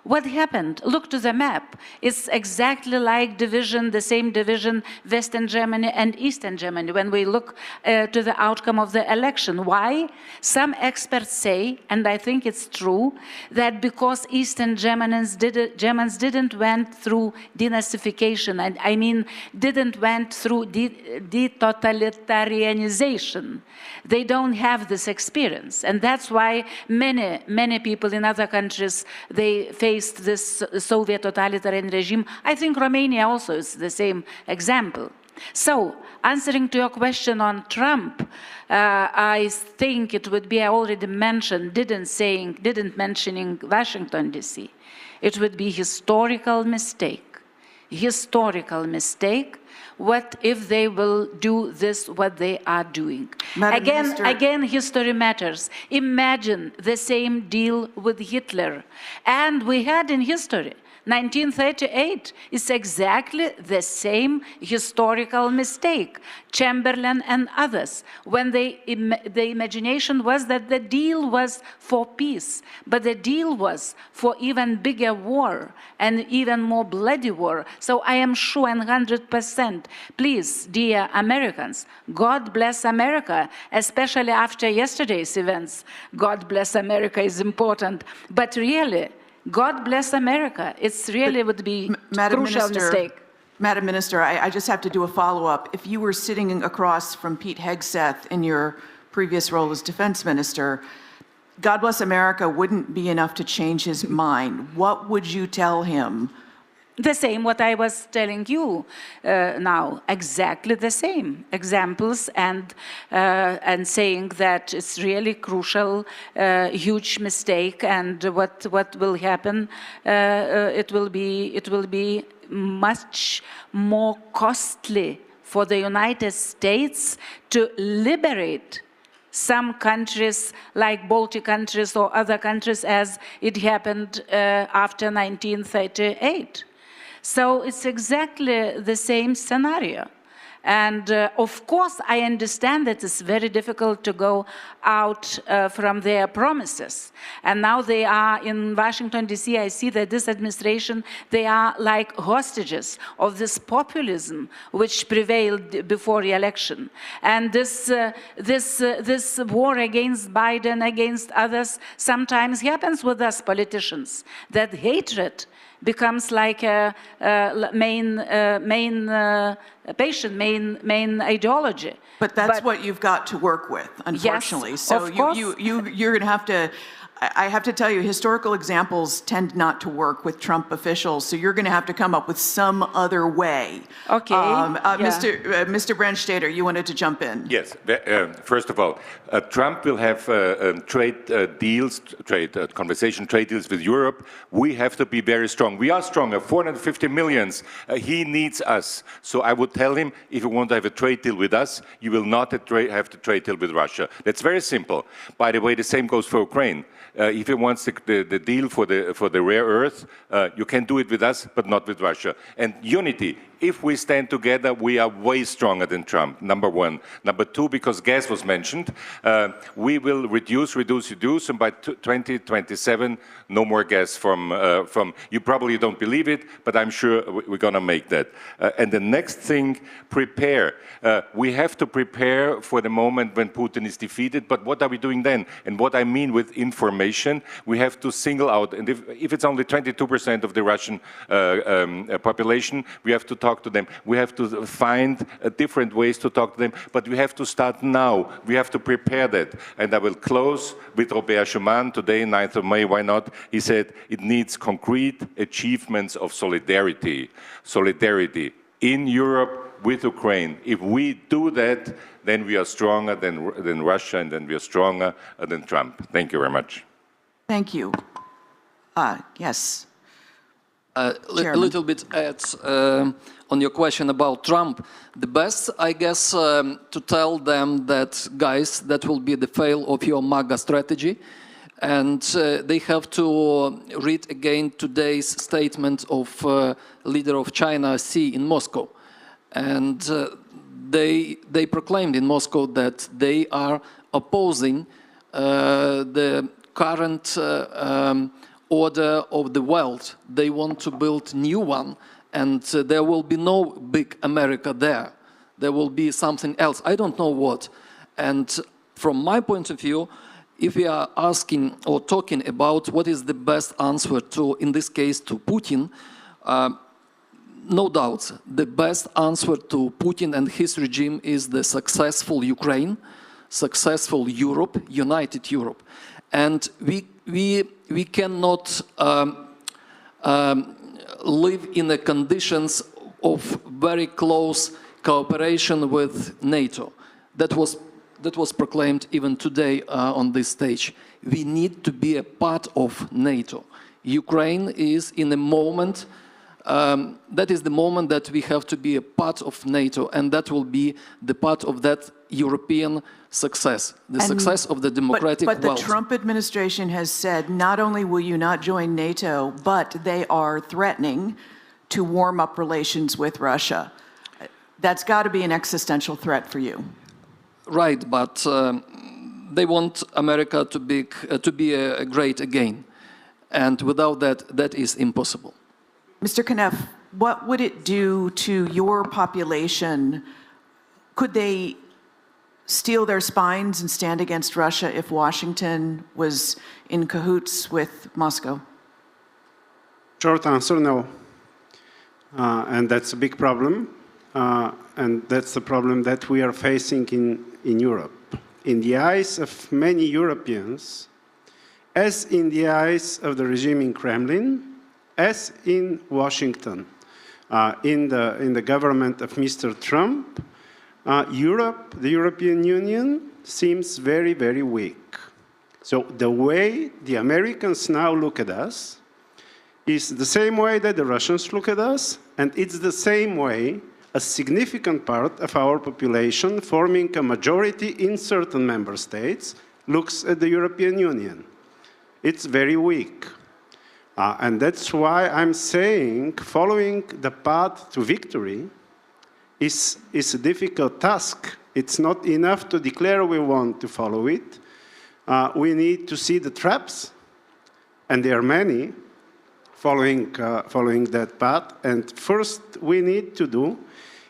What happened? Look to the map. It's exactly like division, the same division, Western Germany and Eastern Germany, when we look to the outcome of the election. Why? Some experts say, and I think it's true, that because Eastern Germans didn't went through denazification, and I mean didn't went through detotalitarianization. They don't have this experience, and that's why many people in other countries, they faced this Soviet totalitarian regime. I think Romania also is the same example. So, answering to your question on Trump, I think it would be, I already mentioned, didn't mentioning Washington, D.C. It would be historical mistake. Historical mistake. What if they will do this, what they are doing? Again, history matters. Imagine the same deal with Hitler. And we had in history, 1938 is exactly the same historical mistake. Chamberlain and others, when the imagination was that the deal was for peace, but the deal was for even bigger war and even more bloody war. So I am sure 100%, please, dear Americans, God bless America, especially after yesterday's events. God bless America is important, but really, God bless America. It's really would be a crucial mistake. Madam Minister, I just have to do a follow-up. If you were sitting across from Pete Hegseth in your previous role as defense minister, God bless America wouldn't be enough to change his mind. What would you tell him? The same what I was telling you now, exactly the same examples, and saying that it's really crucial, huge mistake, and what will happen? It will be much more costly for the United States to liberate some countries like Baltic countries or other countries as it happened after 1938. So it's exactly the same scenario. And of course, I understand that it's very difficult to go out from their promises. And now they are in Washington, D.C. I see that this administration, they are like hostages of this populism which prevailed before the election. And this war against Biden, against others, sometimes happens with us politicians, that hatred becomes like a main ideology. But that's what you've got to work with, unfortunately. Yes, so of course. you're going to have to, I have to tell you, historical examples tend not to work with Trump officials, so you're going to have to come up with some other way. Okay. Mr. Brandstatter, you wanted to jump in. Yes. First of all, Trump will have trade deals with Europe. We have to be very strong. We are stronger, 450 millions. He needs us. So I would tell him, if you want to have a trade deal with us, you will not have the trade deal with Russia. That's very simple. By the way, the same goes for Ukraine. If he wants the deal for the rare earth, you can do it with us, but not with Russia. And unity. If we stand together, we are way stronger than Trump, number one. Number two, because gas was mentioned, we will reduce, and by 2027, no more gas from, you probably don't believe it, but I'm sure we're going to make that. And the next thing, prepare. We have to prepare for the moment when Putin is defeated, but what are we doing then? And what I mean with information, we have to single out, and if it's only 22% of the Russian population, we have to talk to them. We have to find different ways to talk to them, but we have to start now. We have to prepare that. And I will close with Robert Schuman today, 9th of May, why not? He said it needs concrete achievements of solidarity. Solidarity. in Europe with Ukraine. If we do that, then we are stronger than Russia, and then we are stronger than Trump. Thank you very much. Thank you. Yes. A little bit on your question about Trump. The best, I guess, to tell them that, guys, that will be the fail of your MAGA strategy. And they have to read again today's statement of leader of China, Xi, in Moscow. And they proclaimed in Moscow that they are opposing the current order of the world. They want to build new one, and there will be no big America there. There will be something else. I don't know what. And from my point of view, if we are asking or talking about what is the best answer to, in this case, to Putin, no doubt, the best answer to Putin and his regime is the successful Ukraine, successful Europe, united Europe. And we cannot live in the conditions of very close cooperation with NATO. That was proclaimed even today on this stage. We need to be a part of NATO. Ukraine is in a moment, that is the moment that we have to be a part of NATO, and that will be the part of that European success, the success of the democratic world. But the Trump administration has said not only will you not join NATO, but they are threatening to warm up relations with Russia. That's got to be an existential threat for you. Right, but they want America to be great again. And without that, that is impossible. Mr. Kneff, what would it do to your population? Could they steel their spines and stand against Russia if Washington was in cahoots with Moscow? Short answer, no. And that's a big problem. And that's the problem that we are facing in Europe. In the eyes of many Europeans, as in the eyes of the regime in Kremlin, as in Washington, in the government of Mr. Trump, Europe, the European Union, seems very, very weak. So the way the Americans now look at us is the same way that the Russians look at us, and it's the same way a significant part of our population, forming a majority in certain member states, looks at the European Union. It's very weak. And that's why I'm saying following the path to victory is a difficult task. It's not enough to declare we want to follow it. We need to see the traps, and there are many, following that path. And first we need to do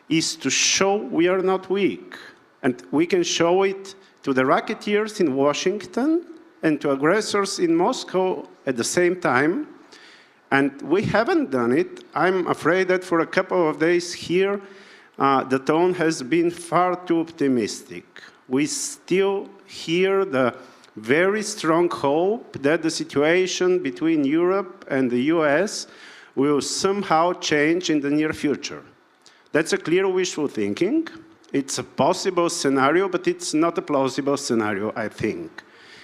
is to show we are not weak. And we can show it to the racketeers in Washington and to aggressors in Moscow at the same time. And we haven't done it. I'm afraid that for a couple of days here, the tone has been far too optimistic. We still hear the very strong hope that the situation between Europe and the US will somehow change in the near future. That's a clear wishful thinking. It's a possible scenario, but it's not a plausible scenario, I think.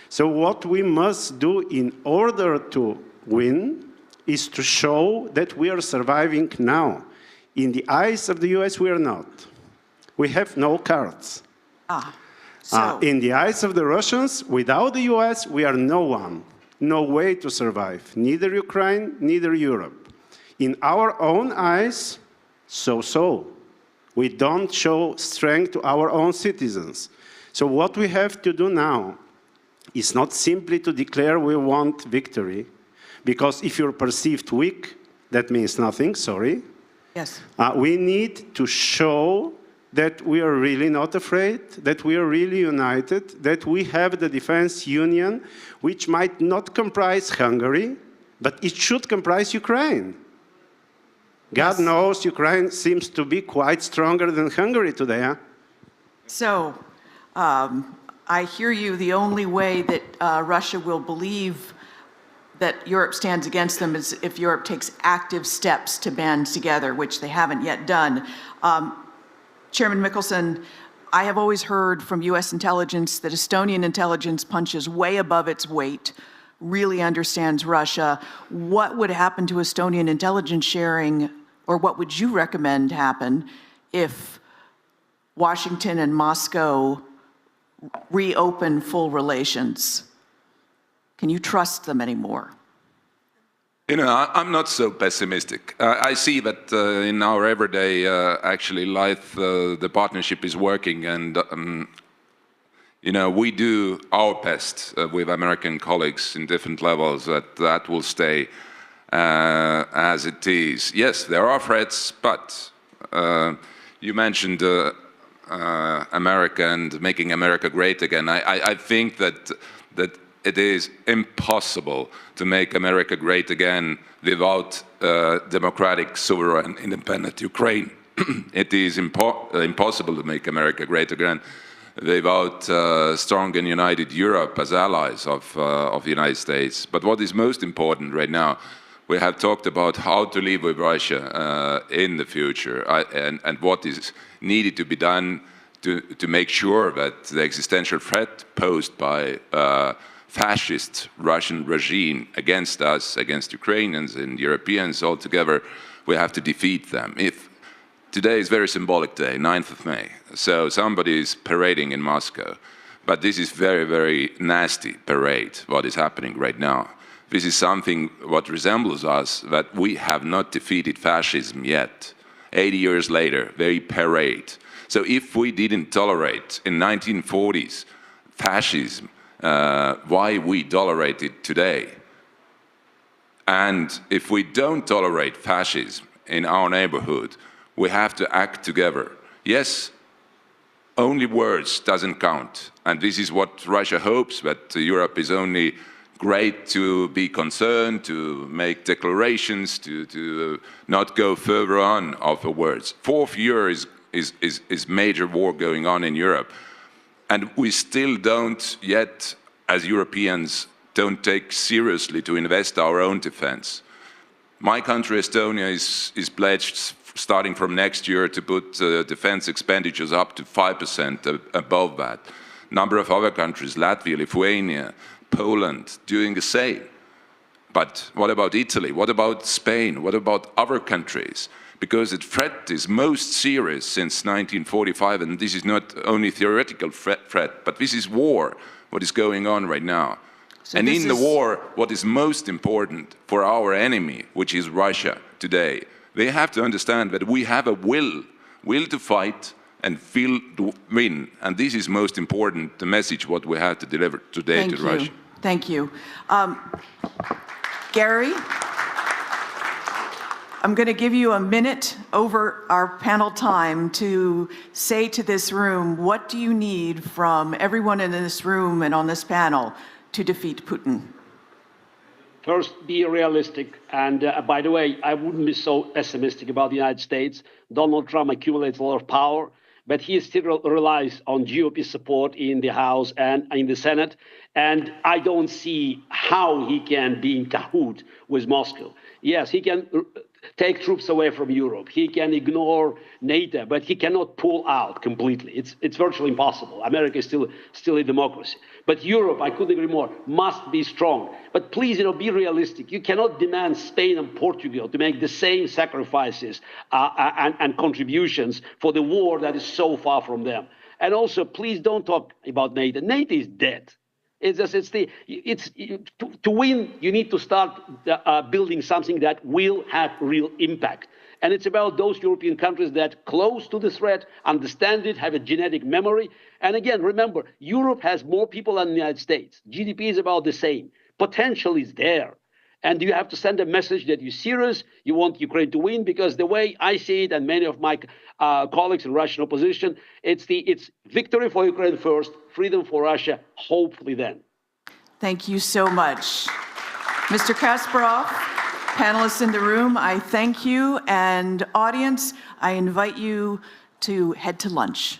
So what we must do in order to win is to show that we are surviving now. In the eyes of the US, we are not. We have no cards. In the eyes of the Russians, without the US, we are no one. No way to survive. Neither Ukraine, neither Europe. In our own eyes, so. We don't show strength to our own citizens. So what we have to do now is not simply to declare we want victory, because if you're perceived weak, that means nothing, sorry. Yes. We need to show that we are really not afraid, that we are really united, that we have the defense union, which might not comprise Hungary, but it should comprise Ukraine. God knows Ukraine seems to be quite stronger than Hungary today. Huh? So, I hear you. The only way that Russia will believe that Europe stands against them is if Europe takes active steps to band together, which they haven't yet done. Chairman Mickelson, I have always heard from US intelligence that Estonian intelligence punches way above its weight, really understands Russia. What would happen to Estonian intelligence sharing, or what would you recommend happen if Washington and Moscow reopen full relations? Can you trust them anymore? You know, I'm not so pessimistic. I see that in our everyday actually life, the partnership is working, and you know, we do our best with American colleagues in different levels that will stay as it is. Yes, there are threats, but you mentioned America and making America great again. I think that it is impossible to make America great again without democratic, sovereign, independent Ukraine. It is impossible to make America great again without strong and united Europe as allies of the United States. But what is most important right now, we have talked about how to live with Russia in the future and what is needed to be done to make sure that the existential threat posed by fascist Russian regime against us, against Ukrainians and Europeans altogether, we have to defeat them. Today is a very symbolic day, 9th of May, so somebody is parading in Moscow, but this is very, very nasty parade, what is happening right now. This is something what resembles us, that we have not defeated fascism yet. 80 years later, they parade. So if we didn't tolerate in 1940s fascism, why we tolerate it today? And if we don't tolerate fascism in our neighborhood, we have to act together. Yes, only words doesn't count. And this is what Russia hopes, that Europe is only great to be concerned, to make declarations, to not go further on of the words. Fourth year is major war going on in Europe. And we still don't yet, as Europeans, don't take seriously to invest our own defense. My country, Estonia, is pledged starting from next year to put defense expenditures up to 5% above that. Number of other countries, Latvia, Lithuania, Poland, doing the same. But what about Italy? What about Spain? What about other countries? Because the threat is most serious since 1945, and this is not only theoretical threat, but this is war, what is going on right now. So and in the war, what is most important for our enemy, which is Russia today, they have to understand that we have a will to fight and will to win. And this is most important, the message what we have to deliver today to Russia. Thank you. Gary? I'm going to give you a minute over our panel time to say to this room, what do you need from everyone in this room and on this panel to defeat Putin? First, be realistic. And by the way, I wouldn't be so pessimistic about the United States. Donald Trump accumulates a lot of power, but he still relies on GOP support in the House and in the Senate. And I don't see how he can be in cahoot with Moscow. Yes, he can take troops away from Europe. He can ignore NATO, but he cannot pull out completely. It's virtually impossible. America is still a democracy. But Europe, I couldn't agree more, must be strong. But please, be realistic. You cannot demand Spain and Portugal to make the same sacrifices and contributions for the war that is so far from them. And also, please don't talk about NATO. NATO is dead. To win, you need to start building something that will have real impact. And it's about those European countries that close to the threat, understand it, have a genetic memory. And again, remember, Europe has more people than the United States. GDP is about the same. Potential is there. And you have to send a message that you're serious, you want Ukraine to win, because the way I see it, and many of my colleagues in Russian opposition, it's victory for Ukraine first, freedom for Russia, hopefully then. Thank you so much. Mr. Kasparov, panelists in the room, I thank you. And audience, I invite you to head to lunch.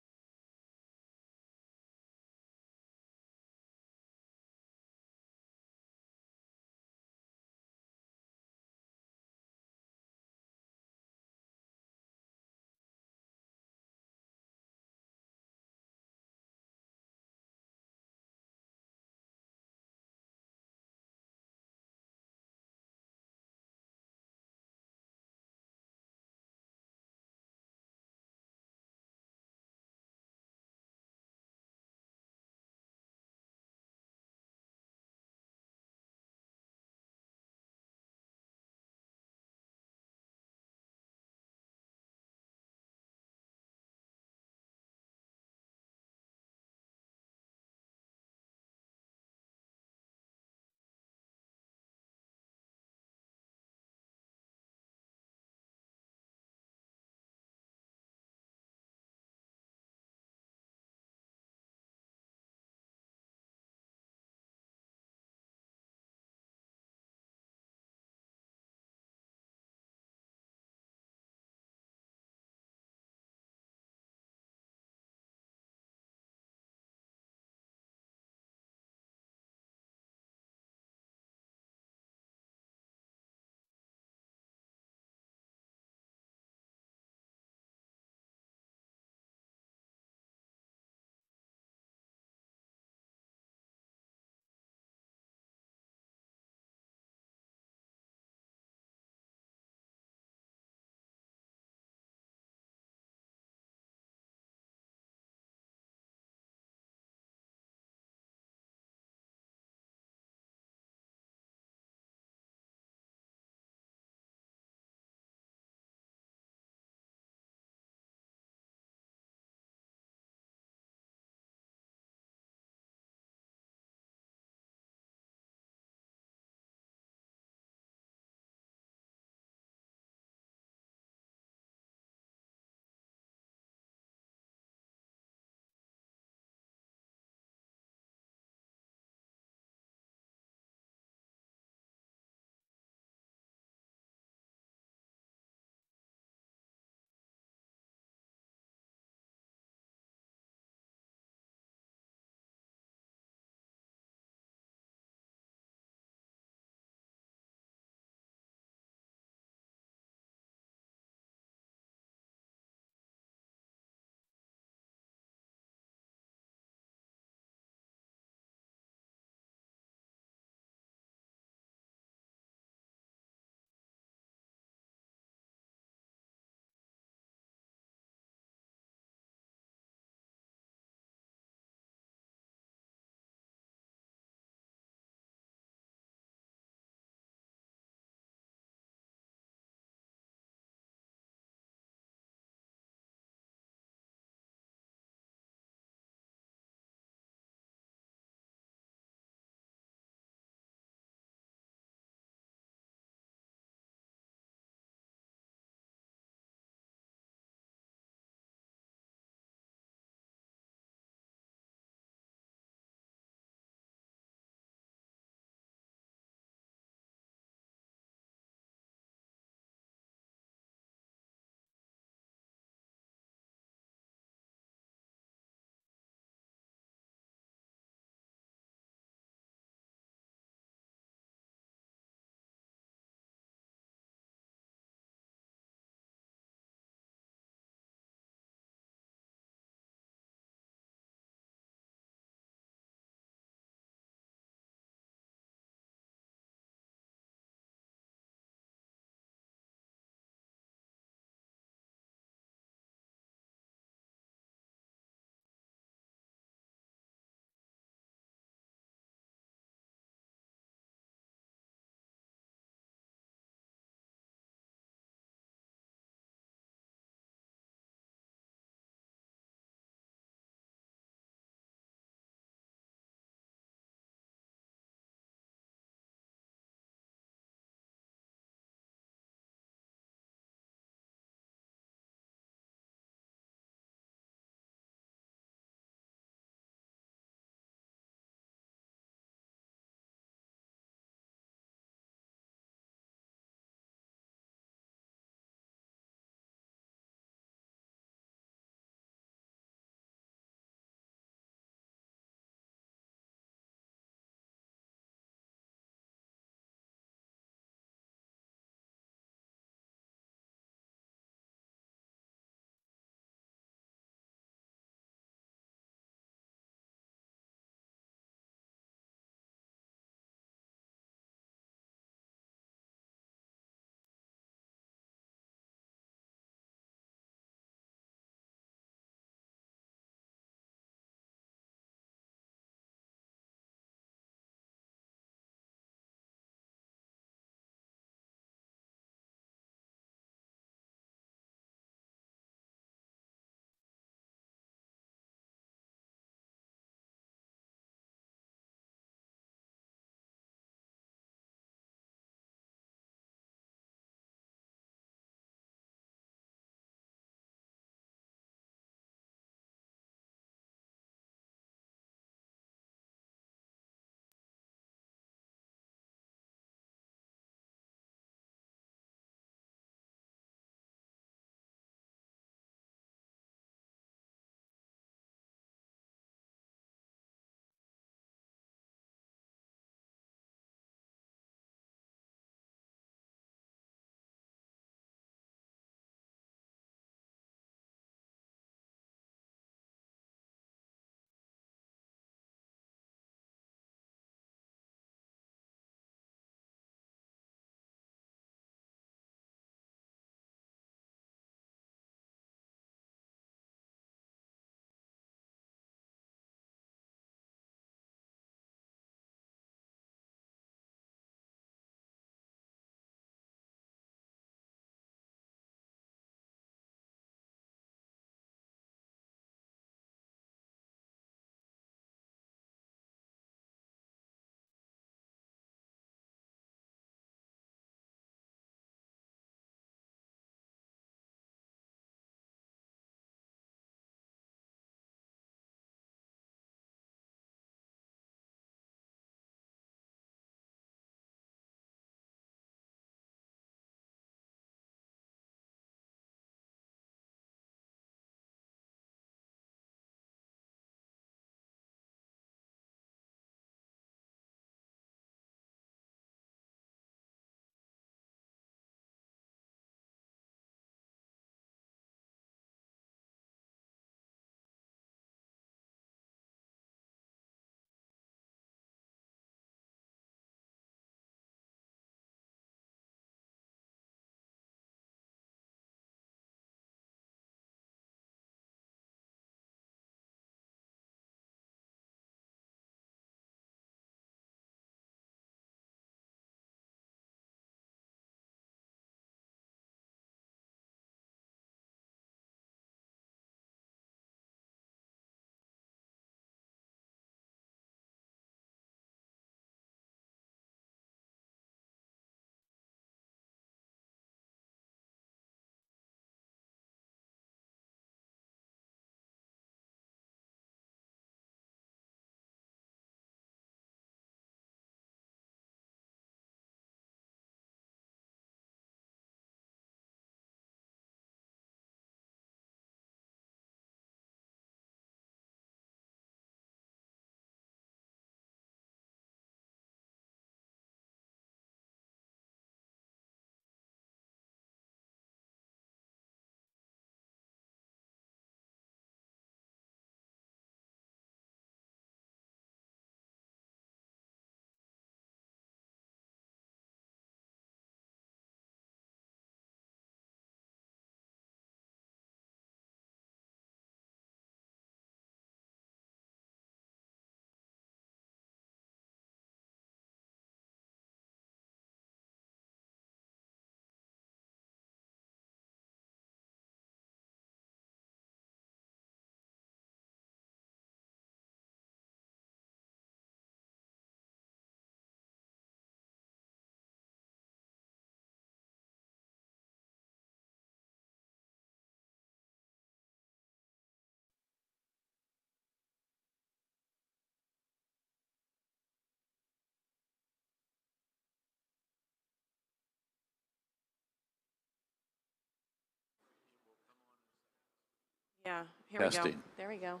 Yeah, here we go. Testing. There we go.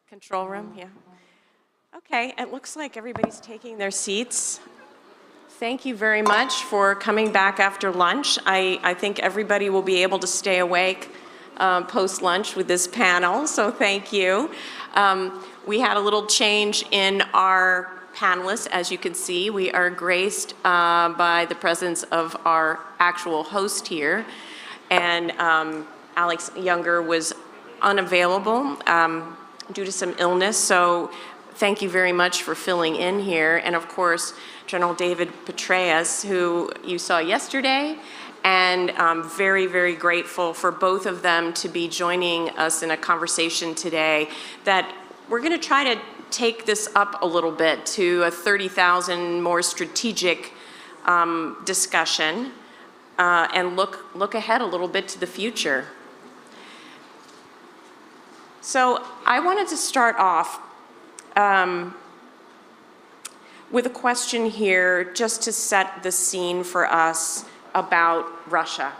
Control room, yeah. Okay, it looks like everybody's taking their seats. Thank you very much for coming back after lunch. I think everybody will be able to stay awake post-lunch with this panel, so thank you. We had a little change in our panelists, as you can see. We are graced by the presence of our actual host here, and Alex Younger was unavailable due to some illness, so thank you very much for filling in here. And of course, General David Petraeus, who you saw yesterday, and I'm very, very grateful for both of them to be joining us in a conversation today that we're going to try to take this up a little bit to a 30,000 more strategic discussion and look ahead a little bit to the future. So I wanted to start off with a question here just to set the scene for us about Russia.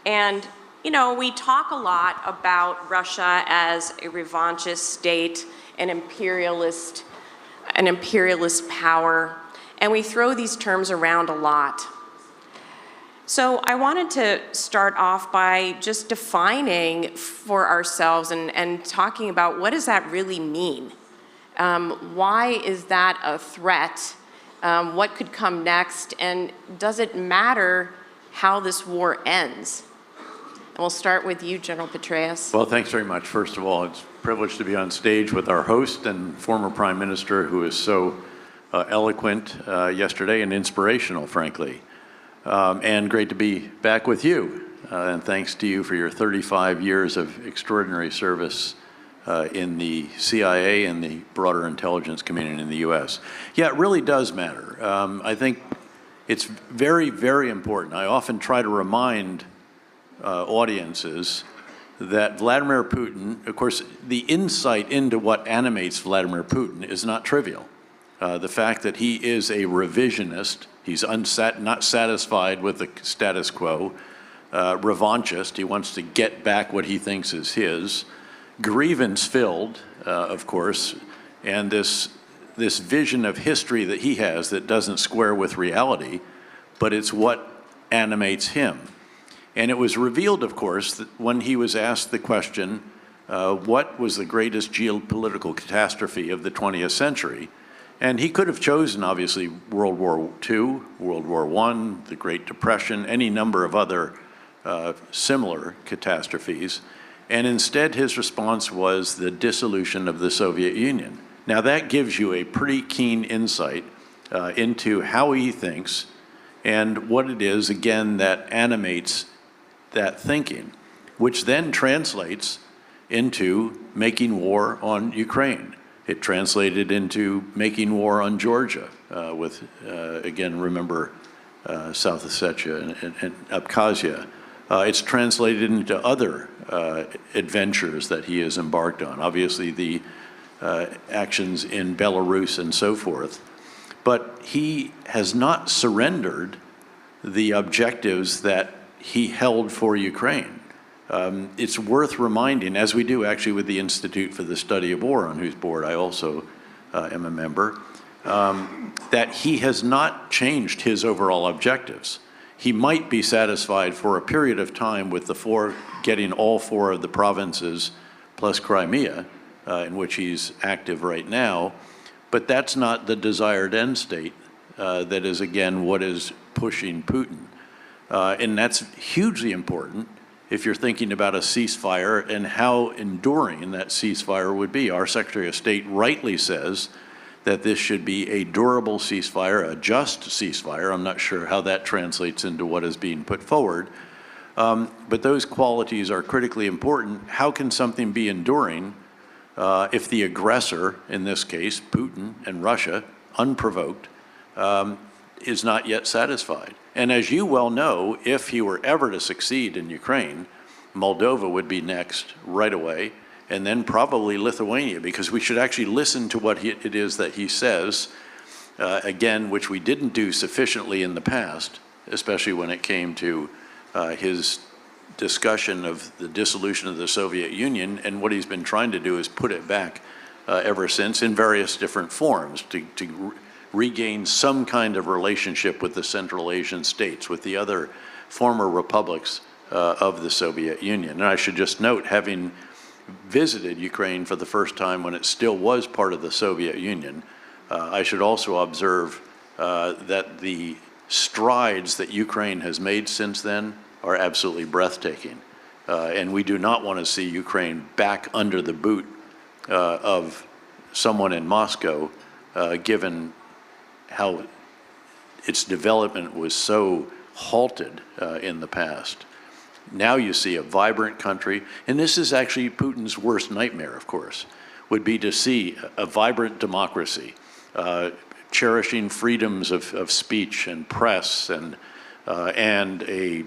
And, you know, we talk a lot about Russia as a revanchist state, an imperialist power, and we throw these terms around a lot. So I wanted to start off by just defining for ourselves and talking about what does that really mean? Why is that a threat? What could come next? And does it matter how this war ends? And we'll start with you, General Petraeus. Well, thanks very much. First of all, it's a privilege to be on stage with our host and former Prime Minister, who is so eloquent yesterday and inspirational, frankly. And great to be back with you. And thanks to you for your 35 years of extraordinary service in the CIA and the broader intelligence community in the U.S. Yeah, it really does matter. I think it's very, very important. I often try to remind audiences that Vladimir Putin, of course, the insight into what animates Vladimir Putin is not trivial. The fact that he is a revisionist, he's not satisfied with the status quo, revanchist, he wants to get back what he thinks is his, grievance-filled, of course, and this vision of history that he has that doesn't square with reality, but it's what animates him. And it was revealed, of course, that when he was asked the question, what was the greatest geopolitical catastrophe of the 20th century? And he could have chosen, obviously, World War II, World War I, the Great Depression, any number of other similar catastrophes. And instead, his response was the dissolution of the Soviet Union. Now, that gives you a pretty keen insight into how he thinks and what it is, again, that animates that thinking, which then translates into making war on Ukraine. It translated into making war on Georgia with, again, remember, South Ossetia and Abkhazia. It's translated into other adventures that he has embarked on. Obviously, the actions in Belarus and so forth. But he has not surrendered the objectives that he held for Ukraine. It's worth reminding, as we do actually with the Institute for the Study of War, on whose board I also am a member, that he has not changed his overall objectives. He might be satisfied for a period of time with getting all 4 of the provinces plus Crimea, in which he's active right now, but that's not the desired end state. That is, again, what is pushing Putin. And that's hugely important if you're thinking about a ceasefire and how enduring that ceasefire would be. Our Secretary of State rightly says that this should be a durable ceasefire, a just ceasefire. I'm not sure how that translates into what is being put forward. But those qualities are critically important. How can something be enduring if the aggressor, in this case, Putin and Russia, unprovoked, is not yet satisfied? And as you well know, if he were ever to succeed in Ukraine, Moldova would be next right away, and then probably Lithuania, because we should actually listen to what it is that he says, again, which we didn't do sufficiently in the past, especially when it came to his discussion of the dissolution of the Soviet Union, and what he's been trying to do is put it back ever since in various different forms to regain some kind of relationship with the Central Asian states, with the other former republics of the Soviet Union. And I should just note, having visited Ukraine for the first time when it still was part of the Soviet Union, I should also observe that the strides that Ukraine has made since then are absolutely breathtaking. And we do not want to see Ukraine back under the boot of someone in Moscow, given how its development was so halted in the past. Now you see a vibrant country, and this is actually Putin's worst nightmare, of course, would be to see a vibrant democracy, cherishing freedoms of speech and press, and a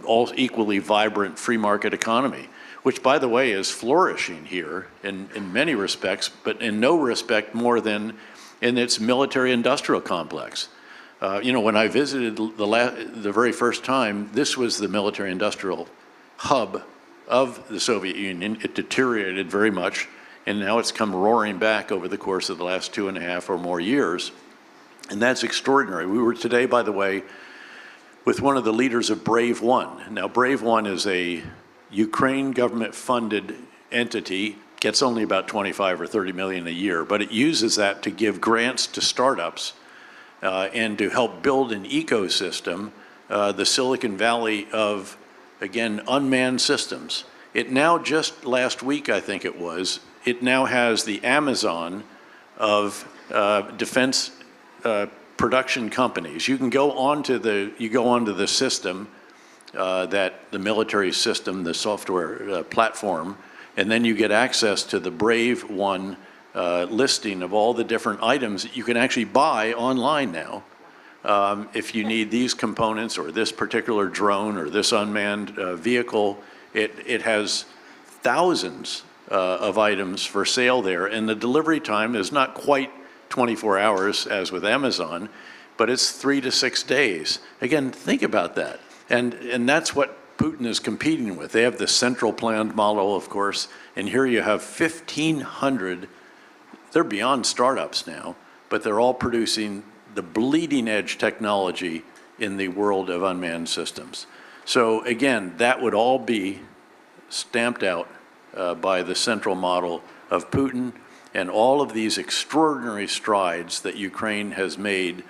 all equally vibrant free market economy, which, by the way, is flourishing here in many respects, but in no respect more than in its military-industrial complex. You know, when I visited the very first time, this was the military-industrial hub of the Soviet Union. It deteriorated very much, and now it's come roaring back over the course of the last 2.5 or more years. And that's extraordinary. We were today, by the way, with one of the leaders of Brave One. Now, Brave One is a Ukraine government-funded entity, gets only about 25 or 30 million a year, but it uses that to give grants to startups and to help build an ecosystem, the Silicon Valley of, again, unmanned systems. It now, just last week, I think it was, it now has the Amazon of defense production companies. You can go onto the system, that the military system, the software platform, and then you get access to the Brave One listing of all the different items that you can actually buy online now. If you need these components or this particular drone or this unmanned vehicle, it has thousands of items for sale there, and the delivery time is not quite 24 hours as with Amazon, but it's 3 to 6 days. Again, think about that. And that's what Putin is competing with. They have the central planned model, of course, and here you have 1,500, they're beyond startups now, but they're all producing the bleeding edge technology in the world of unmanned systems. So again, that would all be stamped out by the central model of Putin, and all of these extraordinary strides that Ukraine has made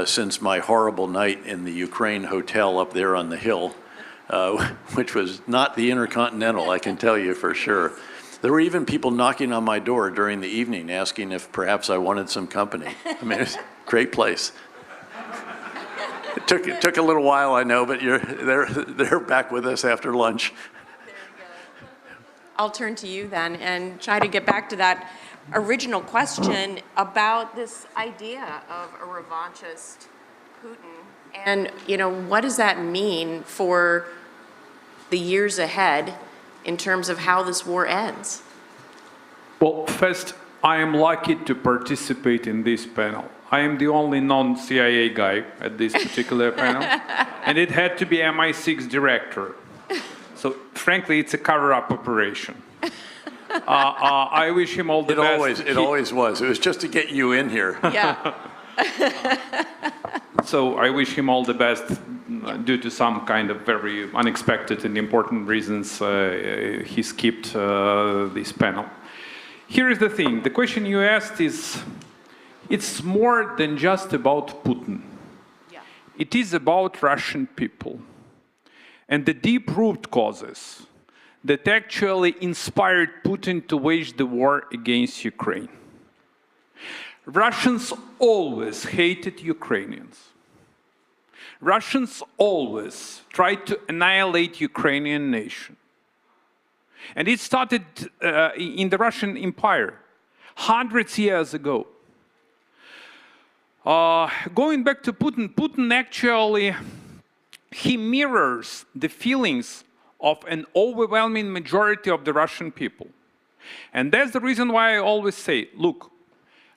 since my horrible night in the Ukraine hotel up there on the hill, which was not the Intercontinental, I can tell you for sure. There were even people knocking on my door during the evening asking if perhaps I wanted some company. I mean, it's a great place. It took a little while, I know, but they're back with us after lunch. I'll turn to you then and try to get back to that original question about this idea of a revanchist Putin. And, you know, what does that mean for the years ahead in terms of how this war ends? Well, first, I am lucky to participate in this panel. I am the only non-CIA guy at this particular panel, and it had to be MI6 director. So, frankly, it's a cover-up operation. I wish him all the best. It always was. It was just to get you in here. Yeah. So I wish him all the best. Due to some kind of very unexpected and important reasons, he skipped this panel. Here is the thing. The question you asked is, it's more than just about Putin. Yeah. It is about Russian people and the deep root causes that actually inspired Putin to wage the war against Ukraine. Russians always hated Ukrainians. Russians always tried to annihilate Ukrainian nation. And it started in the Russian Empire, hundreds of years ago. Going back to Putin, Putin actually, he mirrors the feelings of an overwhelming majority of the Russian people. And that's the reason why I always say, look,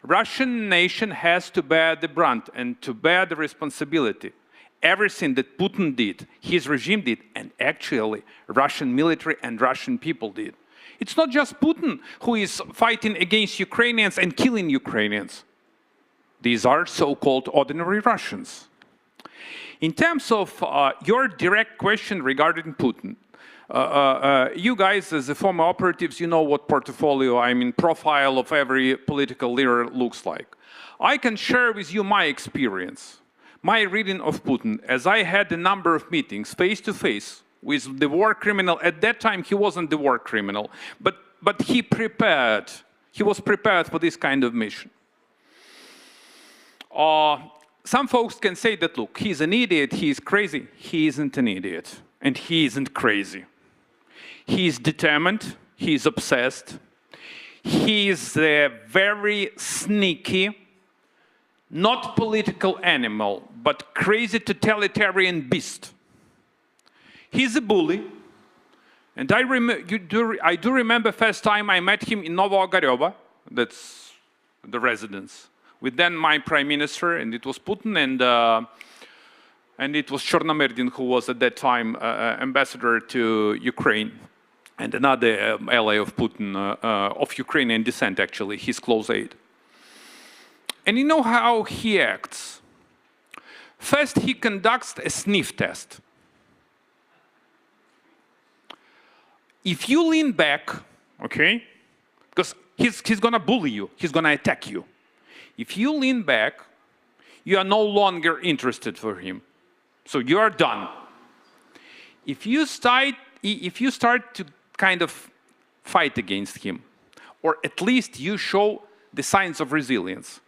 Russian nation has to bear the brunt and to bear the responsibility. everything that Putin did, his regime did, and actually Russian military and Russian people did. It's not just Putin who is fighting against Ukrainians and killing Ukrainians. These are so-called ordinary Russians. In terms of your direct question regarding Putin, you guys, as the former operatives, you know what portfolio, profile of every political leader looks like. I can share with you my experience, my reading of Putin, as I had a number of meetings face-to-face with the war criminal. At that time, he wasn't the war criminal, but he prepared. He was prepared for this kind of mission. Some folks can say that, look, he's an idiot, he's crazy. He isn't an idiot, and he isn't crazy. He's determined, he's obsessed. He's a very sneaky, not political animal, but crazy totalitarian beast. He's a bully, and I do remember first time I met him in Novo-Ogarevo, that's the residence, with then my prime minister, and it was Putin, and it was Chernomyrdin, who was at that time ambassador to Ukraine, and another ally of Putin, of Ukrainian descent actually, his close aide. And you know how he acts? First, he conducts a sniff test. If you lean back, okay, because he's gonna bully you, he's gonna attack you. If you lean back, you are no longer interested for him. So you are done. If you start to kind of fight against him, or at least you show the signs of resilience,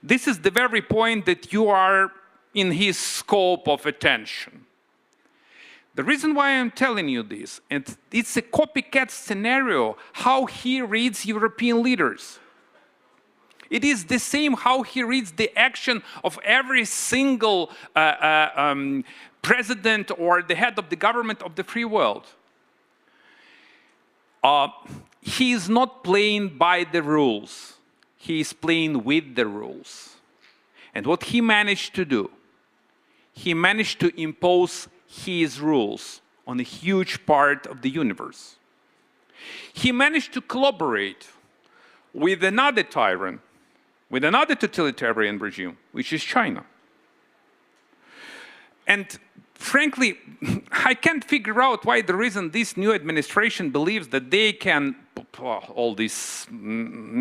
this is the very point that you are in his scope of attention. The reason why I'm telling you this, and it's a copycat scenario, how he reads European leaders. It is the same how he reads the action of every single president or the head of the government of the free world. He is not playing by the rules. He is playing with the rules. And what he managed to do, he managed to impose his rules on a huge part of the universe. He managed to collaborate with another tyrant, with another totalitarian regime, which is China. And frankly, I can't figure out why the reason this new administration believes that they can, all this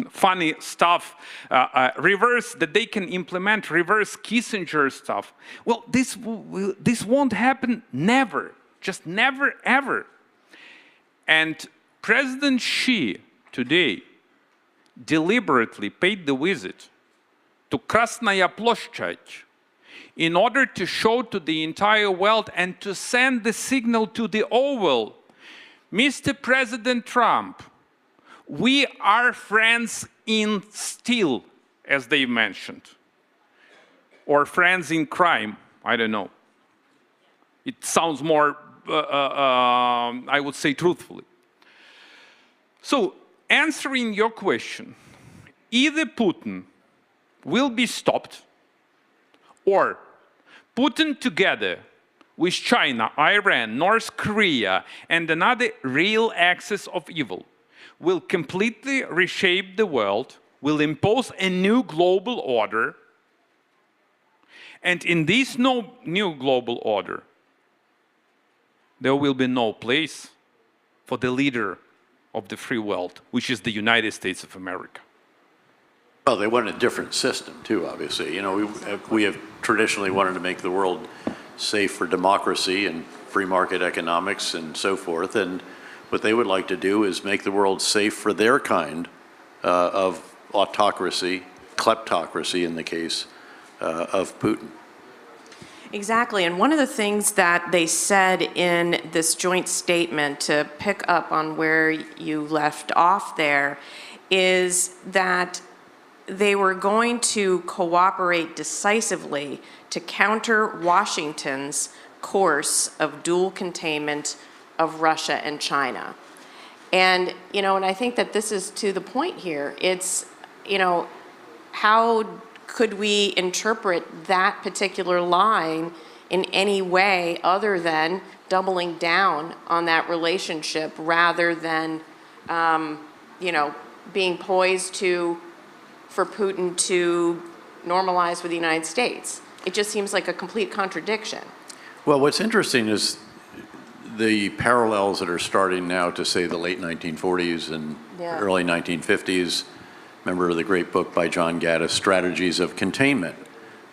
funny stuff, that they can implement reverse Kissinger stuff. Well, this won't happen never, just never, ever. And President Xi today deliberately paid the visit to Krasnaya Ploshchad in order to show to the entire world and to send the signal to the Oval, Mr. President Trump, we are friends in steel, as they mentioned, or friends in crime, I don't know. It sounds more, I would say, truthfully. So, answering your question, either Putin will be stopped, or Putin together with China, Iran, North Korea, and another real axis of evil will completely reshape the world, will impose a new global order, and in this new global order, there will be no place for the leader of the free world, which is the United States of America. Well, they want a different system too, obviously. You know, we have traditionally wanted to make the world safe for democracy and free market economics and so forth. And what they would like to do is make the world safe for their kind of autocracy, kleptocracy in the case of Putin. Exactly, and one of the things that they said in this joint statement, to pick up on where you left off there, is that they were going to cooperate decisively to counter Washington's course of dual containment of Russia and China. And, you know, and I think that this is to the point here. It's, you know, how could we interpret that particular line in any way other than doubling down on that relationship rather than, you know, being poised for Putin to normalize with the United States. It just seems like a complete contradiction. Well, what's interesting is the parallels that are starting now to, say, the late 1940s and early 1950s. Remember the great book by John Gaddis, Strategies of Containment.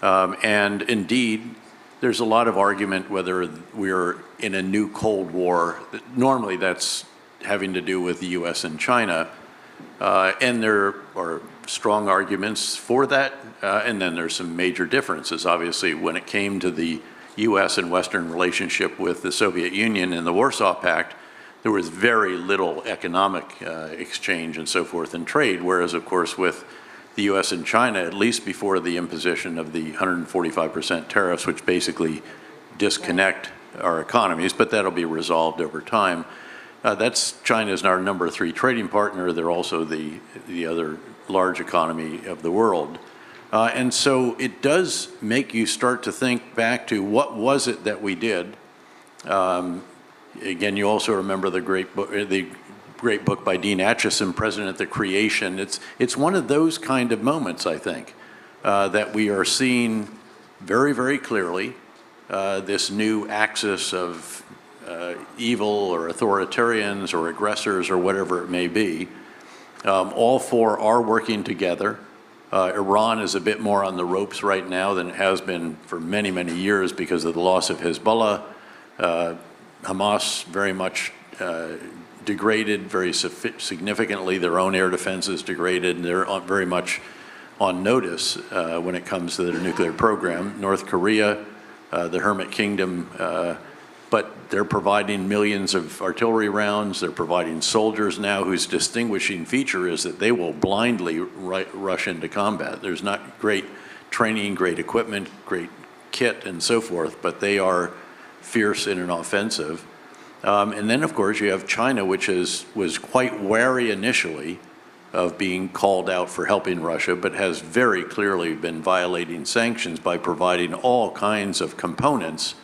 And indeed, there's a lot of argument whether we're in a new Cold War. Normally, that's having to do with the US and China. And there are strong arguments for that. And then there's some major differences. Obviously, when it came to the US and Western relationship with the Soviet Union and the Warsaw Pact, there was very little economic exchange and so forth and trade, whereas, of course, with the US and China, at least before the imposition of the 145% tariffs, which basically disconnect our economies, but that'll be resolved over time. China is our number 3 trading partner. They're also the other large economy of the world. And so it does make you start to think back to what was it that we did. Again, you also remember the great book by Dean Acheson, President of the Creation. It's one of those kind of moments, I think, that we are seeing very, very clearly this new axis of evil or authoritarians or aggressors or whatever it may be. All four are working together. Iran is a bit more on the ropes right now than it has been for many, many years because of the loss of Hezbollah. Hamas very much degraded very significantly. Their own air defense is degraded, and they're very much on notice when it comes to their nuclear program. North Korea, the Hermit Kingdom, but they're providing millions of artillery rounds. They're providing soldiers now whose distinguishing feature is that they will blindly rush into combat. There's not great training, great equipment, great kit, and so forth, but they are fierce in an offensive. And then, of course, you have China, which was quite wary initially of being called out for helping Russia, but has very clearly been violating sanctions by providing all kinds of components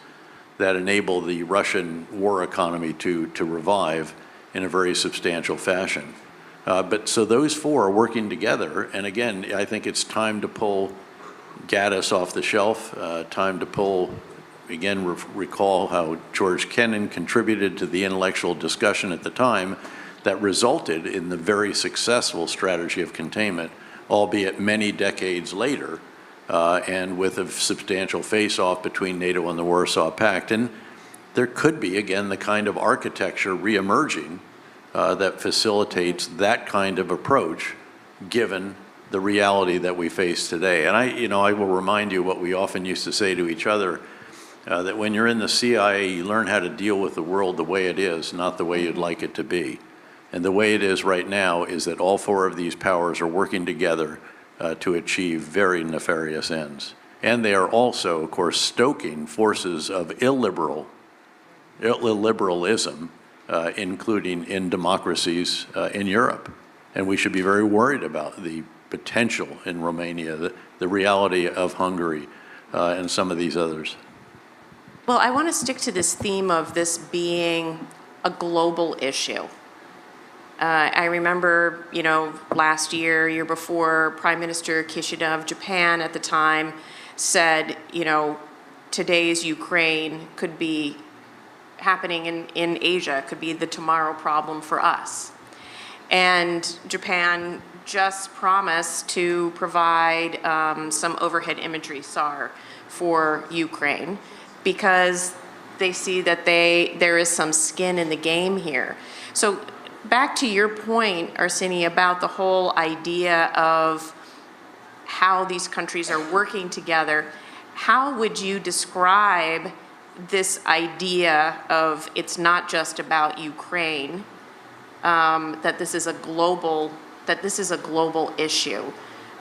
that enable the Russian war economy to revive in a very substantial fashion. So those four are working together, and again, I think it's time to pull Gaddis off the shelf, time to pull, again, recall how George Kennan contributed to the intellectual discussion at the time that resulted in the very successful strategy of containment, albeit many decades later, and with a substantial face-off between NATO and the Warsaw Pact. And there could be, again, the kind of architecture reemerging that facilitates that kind of approach, given the reality that we face today. And I will remind you what we often used to say to each other, that when you're in the CIA, you learn how to deal with the world the way it is, not the way you'd like it to be. And the way it is right now is that all four of these powers are working together to achieve very nefarious ends. And they are also, of course, stoking forces of illiberalism, including in democracies in Europe. And we should be very worried about the potential in Romania, the reality of Hungary, and some of these others. Well, I want to stick to this theme of this being a global issue. I remember, last year before, Prime Minister Kishida of Japan at the time said, today's Ukraine could be happening in Asia, could be the tomorrow problem for us. And Japan just promised to provide some overhead imagery, SAR, for Ukraine, because they see that there is some skin in the game here. So back to your point, Arseniy, about the whole idea of how these countries are working together, how would you describe this idea of it's not just about Ukraine, that this is a global issue,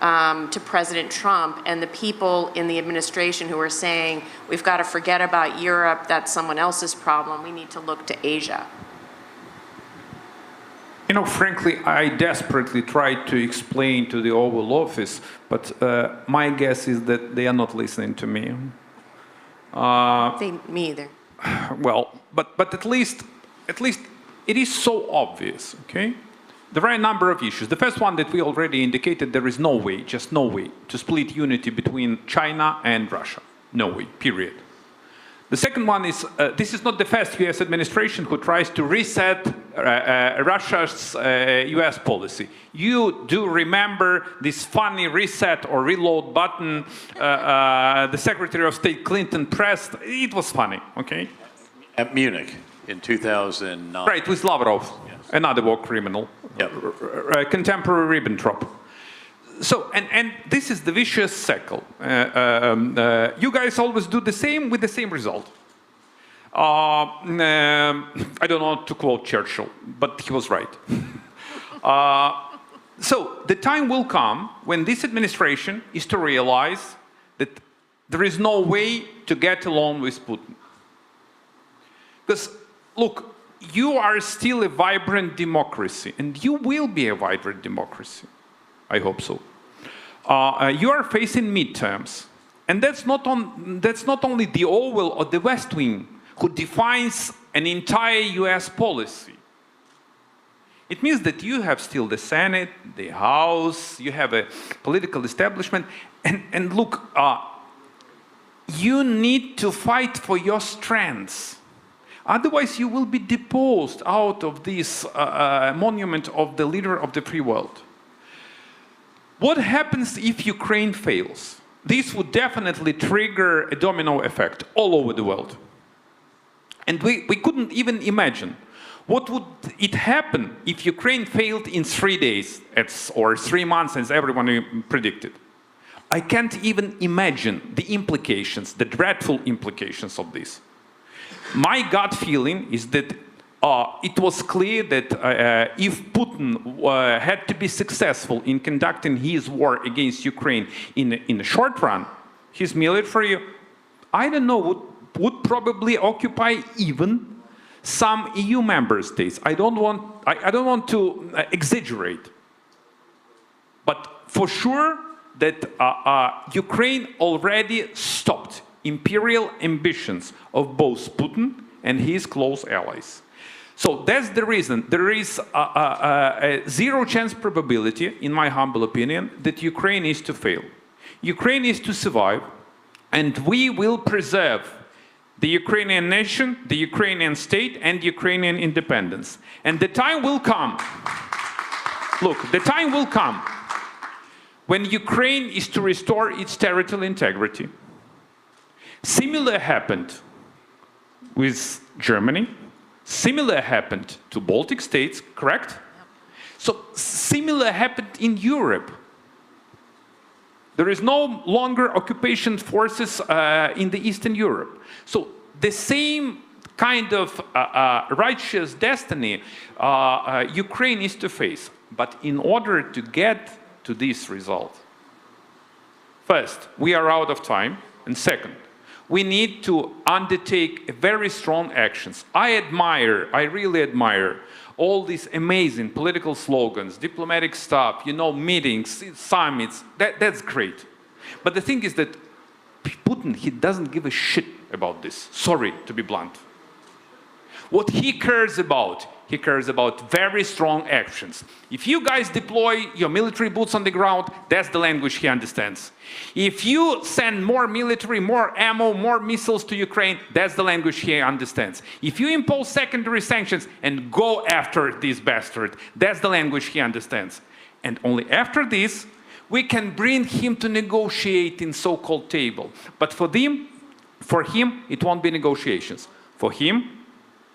to President Trump and the people in the administration who are saying, we've got to forget about Europe, that's someone else's problem, we need to look to Asia? Frankly, I desperately tried to explain to the Oval Office, but my guess is that they are not listening to me. Me either. Well, but at least it is so obvious, okay? There are a number of issues. The first one that we already indicated, there is no way, just no way, to split unity between China and Russia. No way, period. The second one is, this is not the first US administration who tries to reset Russia's US policy. You do remember this funny reset or reload button the Secretary of State Clinton pressed. It was funny, okay? At Munich in 2009. Right, with Lavrov, another war criminal, contemporary Ribbentrop. So, and this is the vicious cycle. You guys always do the same with the same result. I don't want to quote Churchill, but he was right. So the time will come when this administration is to realize that there is no way to get along with Putin. Because, look, you are still a vibrant democracy, and you will be a vibrant democracy. I hope so. You are facing midterms, and that's not only the Orwell or the West Wing who defines an entire US policy. It means that you have still the Senate, the House, you have a political establishment, and look, you need to fight for your strengths. Otherwise, you will be deposed out of this monument of the leader of the free world. What happens if Ukraine fails? This would definitely trigger a domino effect all over the world. And we couldn't even imagine. What would it happen if Ukraine failed in 3 days or 3 months, as everyone predicted? I can't even imagine the implications, the dreadful implications of this. My gut feeling is that it was clear that if Putin had to be successful in conducting his war against Ukraine in the short run, his military, I don't know, would probably occupy even some EU member states. I don't want to exaggerate, but for sure that Ukraine already stopped imperial ambitions of both Putin and his close allies. So that's the reason. There is a zero chance probability, in my humble opinion, that Ukraine is to fail. Ukraine is to survive, and we will preserve the Ukrainian nation, the Ukrainian state, and Ukrainian independence. And the time will come, look, the time will come when Ukraine is to restore its territorial integrity. Similar happened with Germany. Similar happened to Baltic states, correct? So similar happened in Europe. There is no longer occupation forces in the Eastern Europe. So the same kind of righteous destiny Ukraine is to face. But in order to get to this result, first, we are out of time, and second, we need to undertake very strong actions. I really admire all these amazing political slogans, diplomatic stuff, you know, meetings, summits, that's great. But the thing is that Putin, he doesn't give a shit about this. Sorry to be blunt. What he cares about very strong actions. If you guys deploy your military boots on the ground, that's the language he understands. If you send more military, more ammo, more missiles to Ukraine, that's the language he understands. If you impose secondary sanctions and go after this bastard, that's the language he understands. And only after this, we can bring him to negotiate in so-called table. But for him, it won't be negotiations. For him,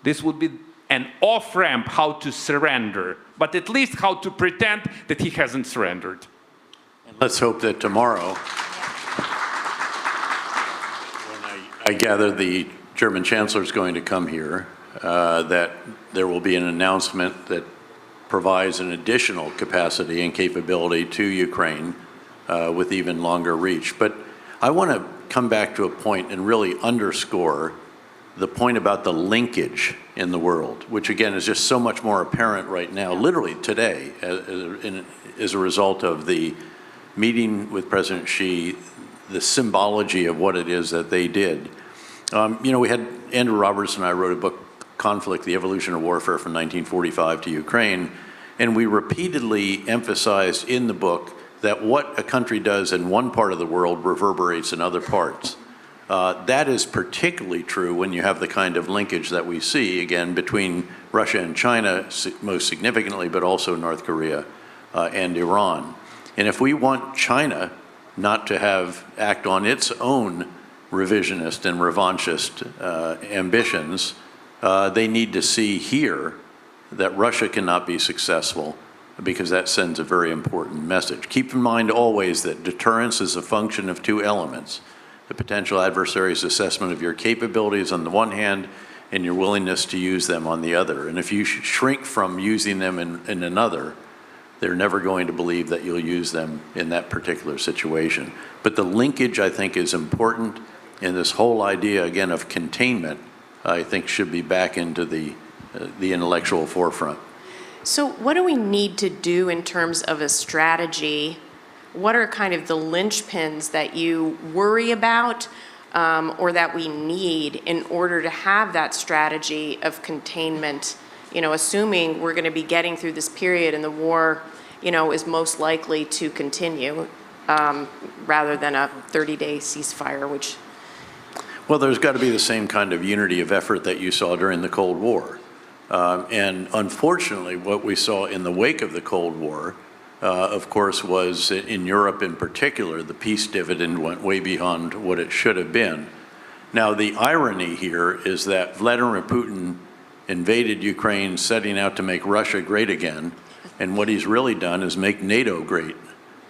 this would be an off-ramp how to surrender, but at least how to pretend that he hasn't surrendered. And let's hope that tomorrow, when I gather the German Chancellor is going to come here, that there will be an announcement that provides an additional capacity and capability to Ukraine with even longer reach. But I want to come back to a point and really underscore the point about the linkage in the world, which again is just so much more apparent right now, literally today, as a result of the meeting with President Xi, the symbology of what it is that they did. We had Andrew Roberts and I wrote a book, Conflict, The Evolution of Warfare from 1945 to Ukraine, and we repeatedly emphasized in the book that what a country does in one part of the world reverberates in other parts. That is particularly true when you have the kind of linkage that we see, again, between Russia and China, most significantly, but also North Korea and Iran. And if we want China not to act on its own revisionist and revanchist ambitions, they need to see here that Russia cannot be successful, because that sends a very important message. Keep in mind always that deterrence is a function of two elements: the potential adversary's assessment of your capabilities on the one hand, and your willingness to use them on the other. And if you shrink from using them in another, they're never going to believe that you'll use them in that particular situation. But the linkage, I think, is important, and this whole idea, again, of containment, I think, should be back into the intellectual forefront. So what do we need to do in terms of a strategy? What are kind of the linchpins that you worry about or that we need in order to have that strategy of containment, assuming we're going to be getting through this period and the war, is most likely to continue rather than a 30-day ceasefire, which... Well, there's got to be the same kind of unity of effort that you saw during the Cold War. And unfortunately, what we saw in the wake of the Cold War, of course, was in Europe in particular, the peace dividend went way beyond what it should have been. Now, the irony here is that Vladimir Putin invaded Ukraine setting out to make Russia great again, and what he's really done is make NATO great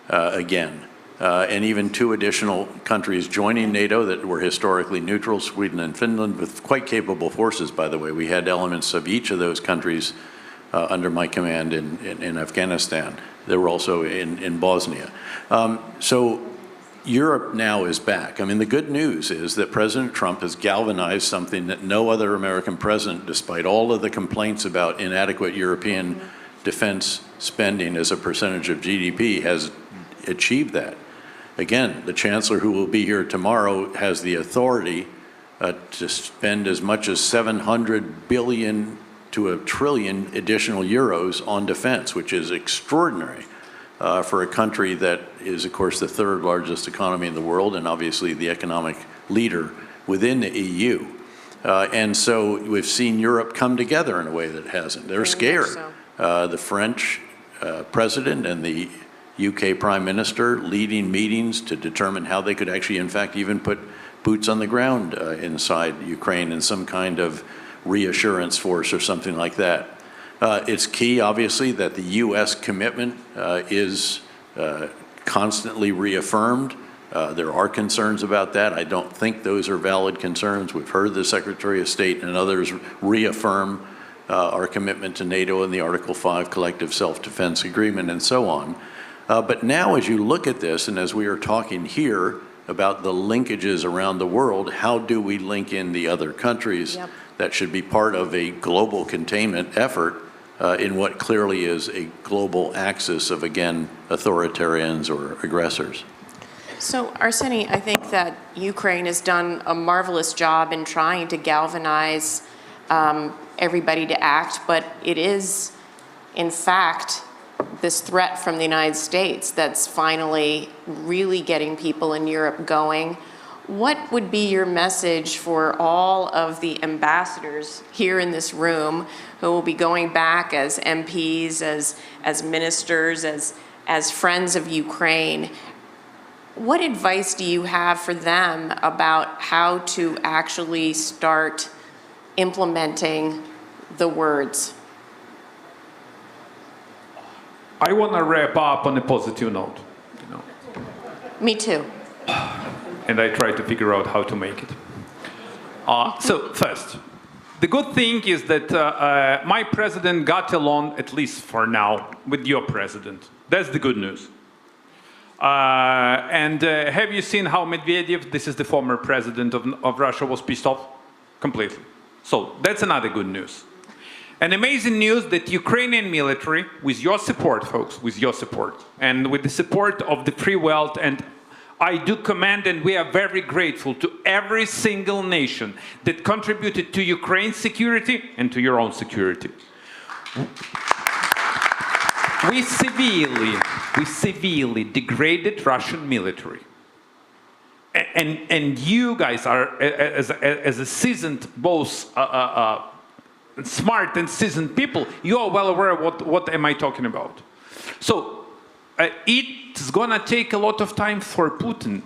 again. And even two additional countries joining NATO that were historically neutral, Sweden and Finland, with quite capable forces, by the way. We had elements of each of those countries under my command in Afghanistan. They were also in Bosnia. So Europe now is back. I mean, the good news is that President Trump has galvanized something that no other American president, despite all of the complaints about inadequate European defense spending as a percentage of GDP, has achieved that. Again, the chancellor who will be here tomorrow has the authority to spend as much as 700 billion to $1 trillion additional euros on defense, which is extraordinary for a country that is, of course, the third largest economy in the world and obviously the economic leader within the EU. And so we've seen Europe come together in a way that it hasn't. They're scared. The French president and the UK Prime Minister leading meetings to determine how they could actually, in fact, even put boots on the ground inside Ukraine in some kind of reassurance force or something like that. It's key, obviously, that the U.S. commitment is constantly reaffirmed. There are concerns about that. I don't think those are valid concerns. We've heard the Secretary of State and others reaffirm our commitment to NATO and the Article 5 Collective Self-Defense Agreement and so on. But now as you look at this, and as we are talking here about the linkages around the world, how do we link in the other countries that should be part of a global containment effort in what clearly is a global axis of, again, authoritarians or aggressors? So, Arseniy, I think that Ukraine has done a marvelous job in trying to galvanize everybody to act, but it is, in fact, this threat from the United States that's finally really getting people in Europe going. What would be your message for all of the ambassadors here in this room who will be going back as MPs, as ministers, as friends of Ukraine? What advice do you have for them about how to actually start implementing the words? I want to wrap up on a positive note. Me too. And I try to figure out how to make it. So first, the good thing is that my president got along, at least for now, with your president. That's the good news. And have you seen how Medvedev, this is the former president of Russia, was pissed off? Completely. So that's another good news. An amazing news that Ukrainian military, with your support, folks, with your support, and with the support of the free world and I do commend, and we are very grateful to every single nation that contributed to Ukraine's security and to your own security. We severely degraded Russian military. And you guys are, as a seasoned, both smart and seasoned people, you are well aware of what am I talking about. So it's gonna take a lot of time for Putin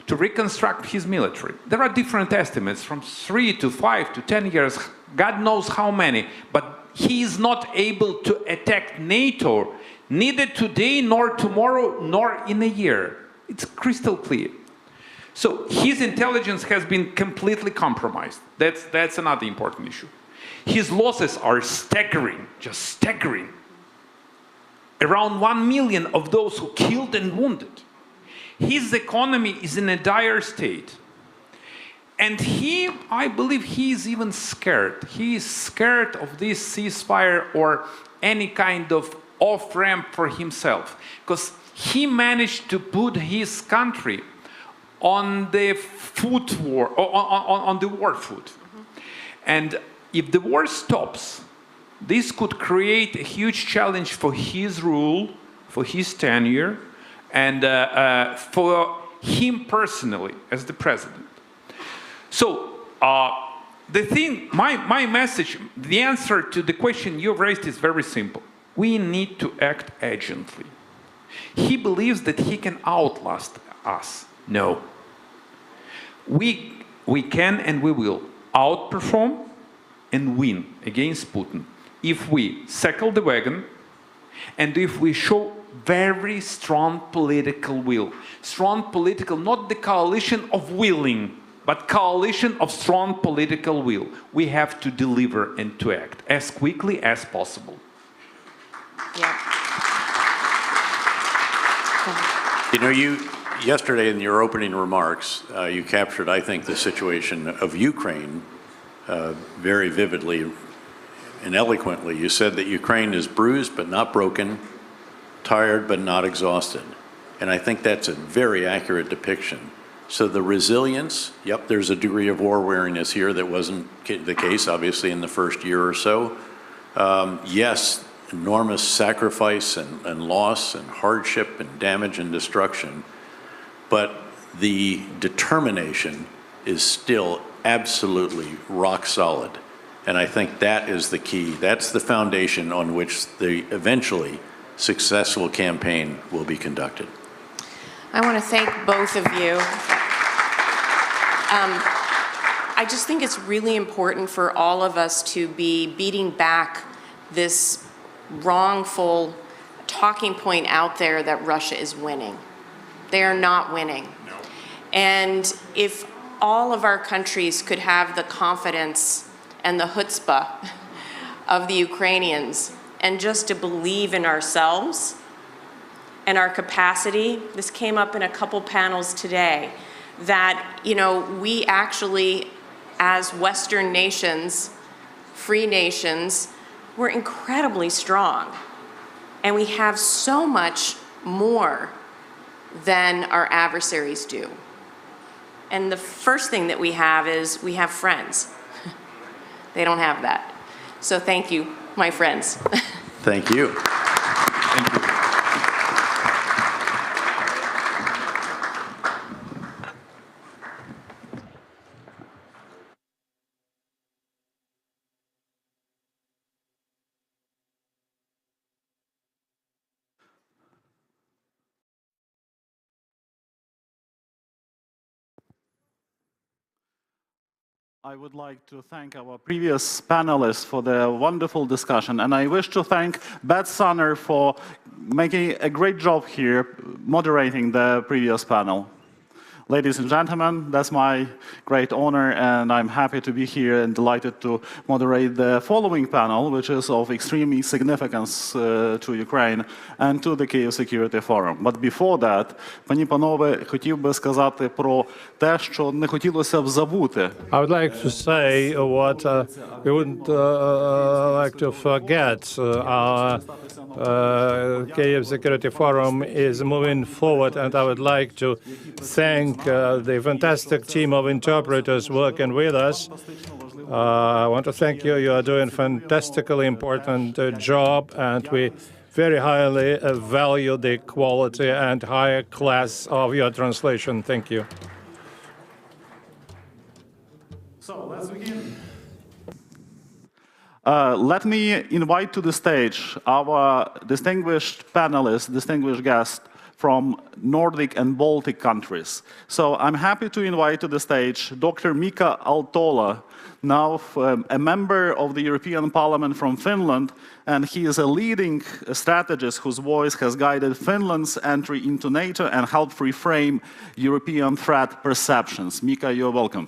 to reconstruct his military. There are different estimates, from 3 to 5 to 10 years, God knows how many, but he is not able to attack NATO, neither today, nor tomorrow, nor in a year. It's crystal clear. So his intelligence has been completely compromised. That's another important issue. His losses are staggering, just staggering. Around 1 million of those who killed and wounded. His economy is in a dire state. And I believe he is even scared. He is scared of this ceasefire or any kind of off-ramp for himself. Because he managed to put his country on the foot war, on the war foot. And if the war stops, this could create a huge challenge for his rule, for his tenure, and for him personally as the president. So the thing, my message, the answer to the question you've raised is very simple. We need to act urgently. He believes that he can outlast us. No. We can and we will outperform and win against Putin if we circle the wagon and if we show very strong political will. Strong political, not the coalition of willing, but coalition of strong political will. We have to deliver and to act as quickly as possible. Yeah. You know, yesterday in your opening remarks, you captured, I think, the situation of Ukraine very vividly and eloquently. You said that Ukraine is bruised but not broken, tired but not exhausted. And I think that's a very accurate depiction. So the resilience, yep, there's a degree of war weariness here that wasn't the case, obviously, in the first year or so. Yes, enormous sacrifice and loss and hardship and damage and destruction. But the determination is still absolutely rock solid. And I think that is the key. That's the foundation on which the eventually successful campaign will be conducted. I want to thank both of you. I just think it's really important for all of us to be beating back this wrongful talking point out there that Russia is winning. They are not winning. No. And if all of our countries could have the confidence and the chutzpah of the Ukrainians and just to believe in ourselves and our capacity, this came up in a couple panels today, that, you know, we actually, as Western nations, free nations, we're incredibly strong. And we have so much more than our adversaries do. And the first thing that we have is we have friends. They don't have that. So thank you, my friends. Thank you. Thank you. I would like to thank our previous panelists for their wonderful discussion, and I wish to thank Beth Sunner for making a great job here moderating the previous panel. Ladies and gentlemen, that's my great honor, and I'm happy to be here and delighted to moderate the following panel, which is of extreme significance to Ukraine and to the Kyiv Security Forum. But before that, пані панове, хотів би сказати про те, що не хотілося б забути. I would like to say what we wouldn't like to forget. Our Kyiv Security Forum is moving forward, and I would like to thank the fantastic team of interpreters working with us. I want to thank you. You are doing a fantastically important job, and we very highly value the quality and higher class of your translation. Thank you. So let's begin. Let me invite to the stage our distinguished panelists, distinguished guests from Nordic and Baltic countries. So I'm happy to invite to the stage Dr. Mika Aaltola, now a member of the European Parliament from Finland, and he is a leading strategist whose voice has guided Finland's entry into NATO and helped reframe European threat perceptions. Mika, you're welcome.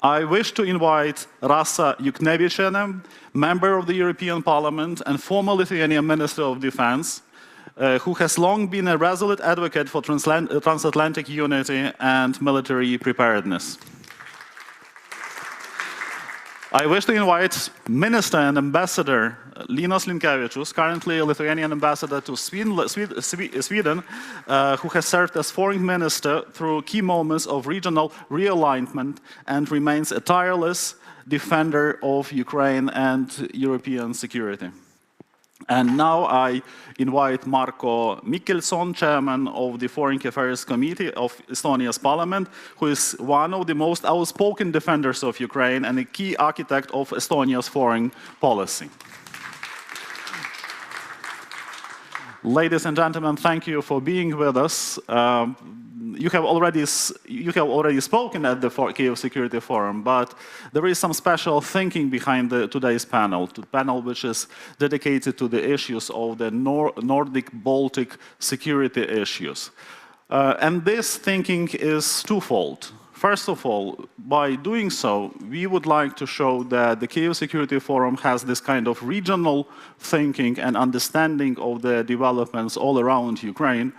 I wish to invite Rasa Juknevičienė, member of the European Parliament and former Lithuanian Minister of Defense, who has long been a resolute advocate for transatlantic unity and military preparedness. I wish to invite Minister and Ambassador Linas Linkevičius, currently a Lithuanian ambassador to Sweden, who has served as foreign minister through key moments of regional realignment and remains a tireless defender of Ukraine and European security. And now I invite Marko Mihkelson, chairman of the Foreign Affairs Committee of Estonia's parliament, who is one of the most outspoken defenders of Ukraine and a key architect of Estonia's foreign policy. Ladies and gentlemen, thank you for being with us. You have already spoken at the Kyiv Security Forum, but there is some special thinking behind today's panel, which is dedicated to the issues of the Nordic-Baltic security issues. And this thinking is twofold. First of all, by doing so, we would like to show that the Kyiv Security Forum has this kind of regional thinking and understanding of the developments all around Ukraine.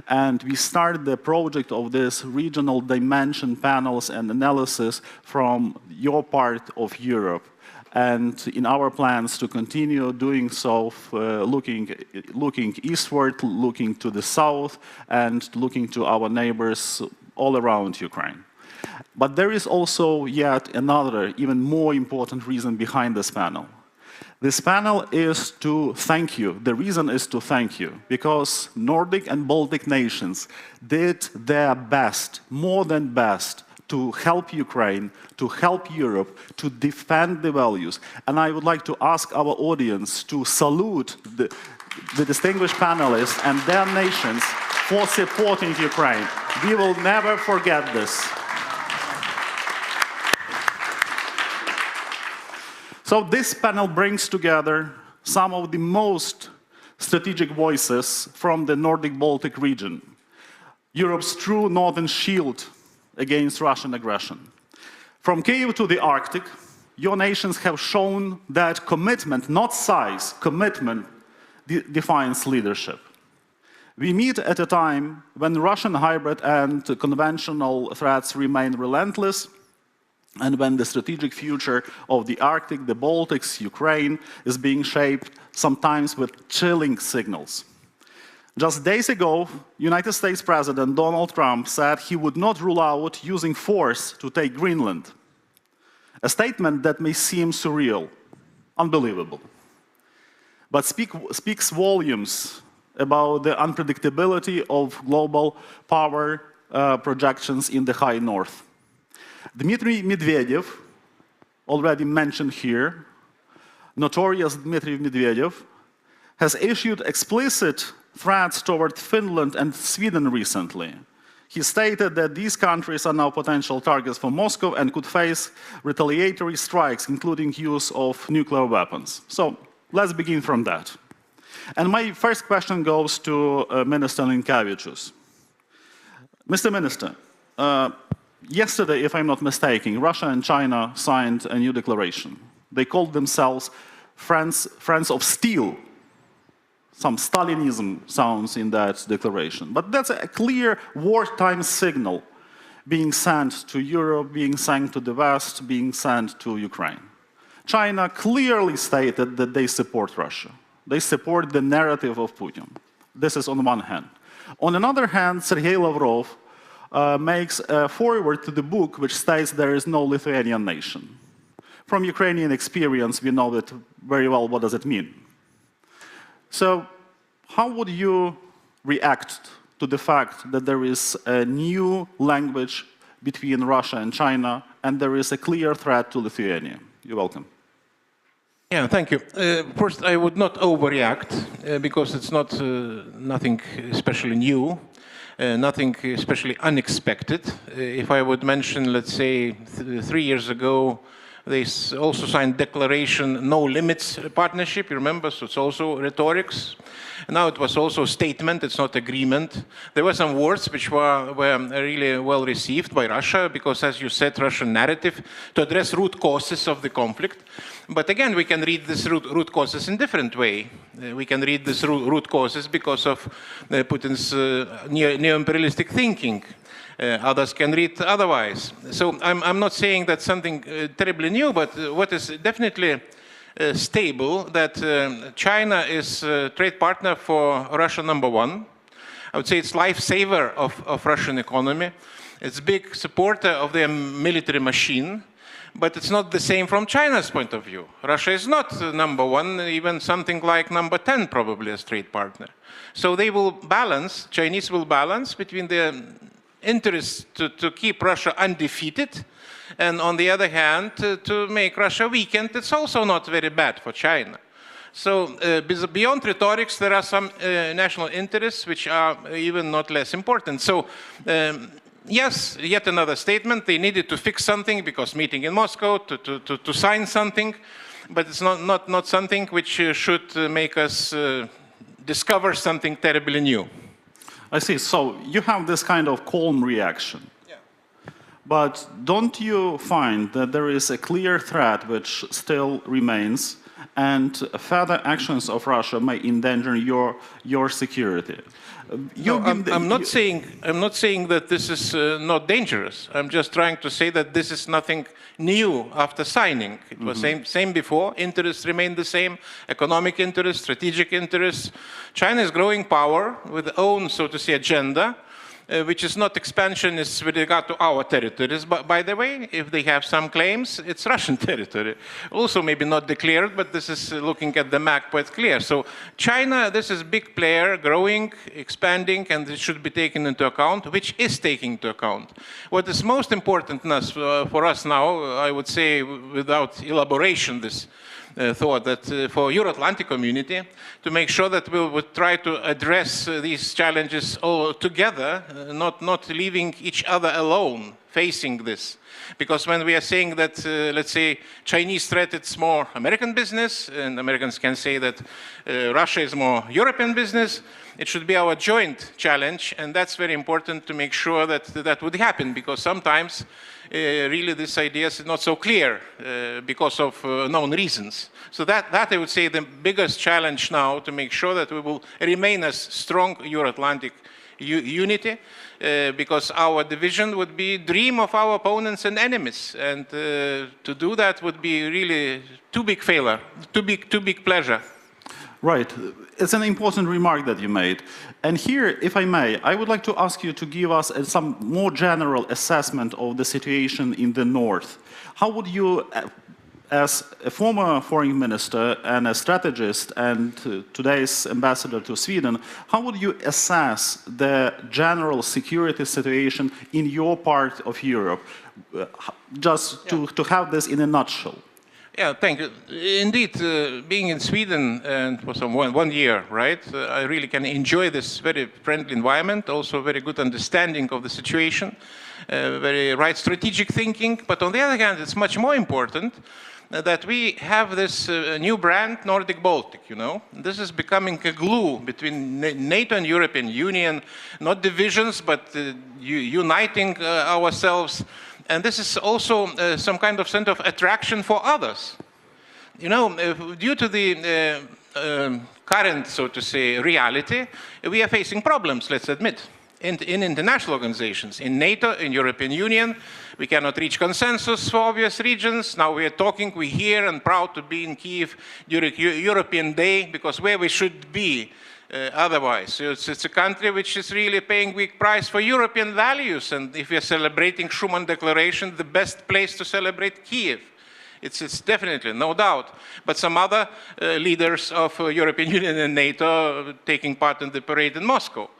And we started the project of this regional dimension panels and analysis from your part of Europe. And in our plans to continue doing so, looking eastward, looking to the south, and looking to our neighbors all around Ukraine. But there is also yet another, even more important reason behind this panel. This panel is to thank you. The reason is to thank you, because Nordic and Baltic nations did their best, more than best, to help Ukraine, to help Europe, to defend the values. And I would like to ask our audience to salute the distinguished panelists and their nations for supporting Ukraine. We will never forget this. So this panel brings together some of the most strategic voices from the Nordic-Baltic region, Europe's true northern shield against Russian aggression. From Kyiv to the Arctic, your nations have shown that commitment, not size, commitment defines leadership. We meet at a time when Russian hybrid and conventional threats remain relentless, and when the strategic future of the Arctic, the Baltics, Ukraine is being shaped sometimes with chilling signals. Just days ago, United States President Donald Trump said he would not rule out using force to take Greenland. A statement that may seem surreal, unbelievable, but speaks volumes about the unpredictability of global power projections in the high north. Dmitry Medvedev, already mentioned here, notorious Dmitry Medvedev, has issued explicit threats toward Finland and Sweden recently. He stated that these countries are now potential targets for Moscow and could face retaliatory strikes, including use of nuclear weapons. So let's begin from that. And my first question goes to Minister Linkevičius. Mr. Minister, yesterday, if I'm not mistaken, Russia and China signed a new declaration. They called themselves friends of steel. Some Stalinism sounds in that declaration. But that's a clear wartime signal being sent to Europe, being sent to the West, being sent to Ukraine. China clearly stated that they support Russia. They support the narrative of Putin. This is on one hand. On another hand, Sergei Lavrov makes a foreword to the book which states there is no Lithuanian nation. From Ukrainian experience, we know that very well what does it mean. So how would you react to the fact that there is a new language between Russia and China, and there is a clear threat to Lithuania? You're welcome. Yeah, thank you. First, I would not overreact because it's not nothing especially new, nothing especially unexpected. If I would mention, let's say, 3 years ago, they also signed declaration, no limits partnership, you remember, so it's also rhetorics. Now it was also a statement, it's not agreement. There were some words which were really well received by Russia because, as you said, Russian narrative to address root causes of the conflict. But again, we can read this root causes in different way. We can read this root causes because of Putin's neo-imperialistic thinking. Others can read otherwise. So I'm not saying that's something terribly new, but what is definitely stable, that China is a trade partner for Russia #1. I would say it's lifesaver of Russian economy. It's a big supporter of their military machine, but it's not the same from China's point of view. Russia is not #1, even something like #10 probably as trade partner. So they will balance, Chinese will balance between their interest to keep Russia undefeated, and on the other hand, to make Russia weakened. It's also not very bad for China. So beyond rhetorics, there are some national interests which are even not less important. So yes, yet another statement. They needed to fix something because meeting in Moscow to sign something, but it's not something which should make us discover something terribly new. I see. So you have this kind of calm reaction. Yeah. But don't you find that there is a clear threat which still remains, and further actions of Russia may endanger your security? I'm not saying that this is not dangerous. I'm just trying to say that this is nothing new after signing. It was same before. Interests remain the same. Economic interests, strategic interests. China is growing power with its own, so to say, agenda, which is not expansionist with regard to our territories. But by the way, if they have some claims, it's Russian territory. Also maybe not declared, but this is looking at the map quite clear. So China, this is a big player, growing, expanding, and it should be taken into account, which is taken into account. What is most important for us now, I would say without elaboration, this thought that for Euro-Atlantic community, to make sure that we would try to address these challenges all together, not leaving each other alone facing this. Because when we are saying that, let's say, Chinese threat, it's more American business, and Americans can say that Russia is more European business, it should be our joint challenge, and that's very important to make sure that that would happen, because sometimes really this idea is not so clear because of known reasons. So that I would say the biggest challenge now, to make sure that we will remain as strong Euro-Atlantic unity, because our division would be dream of our opponents and enemies, and to do that would be really too big failure, too big pleasure. Right. It's an important remark that you made. And here, if I may, I would like to ask you to give us some more general assessment of the situation in the north. How would you, as a former foreign minister and a strategist and today's ambassador to Sweden, how would you assess the general security situation in your part of Europe? Just to have this in a nutshell. Yeah, thank you. Indeed, being in Sweden and for some one year, right, I really can enjoy this very friendly environment, also very good understanding of the situation, very right strategic thinking. But on the other hand, it's much more important that we have this new brand, Nordic Baltic, you know. This is becoming a glue between NATO and European Union, not divisions, but uniting ourselves. And this is also some kind of center of attraction for others. You know, due to the current, so to say, reality, we are facing problems, let's admit. In international organizations, in NATO, in European Union, we cannot reach consensus for obvious reasons. Now we are talking, we're here and proud to be in Kyiv during European Day, because where we should be otherwise. So it's a country which is really paying big price for European values, and if we are celebrating Schuman Declaration, the best place to celebrate Kyiv. It's definitely, no doubt. But some other leaders of European Union and NATO taking part in the parade in Moscow.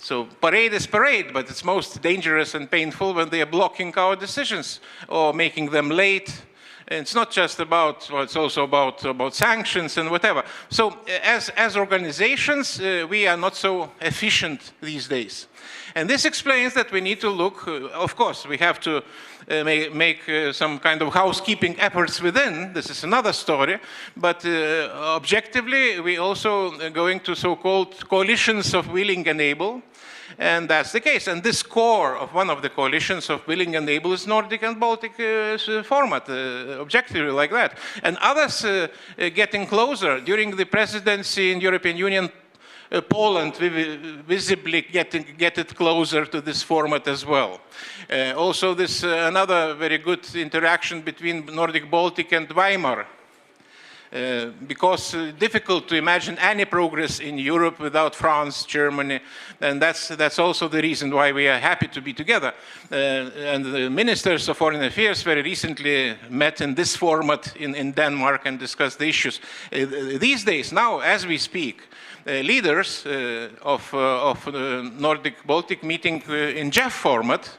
So parade is parade, but it's most dangerous and painful when they are blocking our decisions or making them late. And it's not just about, well, it's also about sanctions and whatever. So as organizations, we are not so efficient these days. And this explains that we need to look, of course, we have to make some kind of housekeeping efforts within. This is another story. But objectively, we also are going to so-called coalitions of willing and able. And that's the case. And this core of one of the coalitions of willing and able is Nordic and Baltic format, objectively like that. And others getting closer. During the presidency in European Union, Poland visibly get it closer to this format as well. Also, this another very good interaction between Nordic Baltic and Weimar. Because difficult to imagine any progress in Europe without France, Germany, and that's also the reason why we are happy to be together. And the ministers of foreign affairs very recently met in this format in Denmark and discussed the issues. These days, now as we speak, leaders of Nordic-Baltic meeting in JEF format,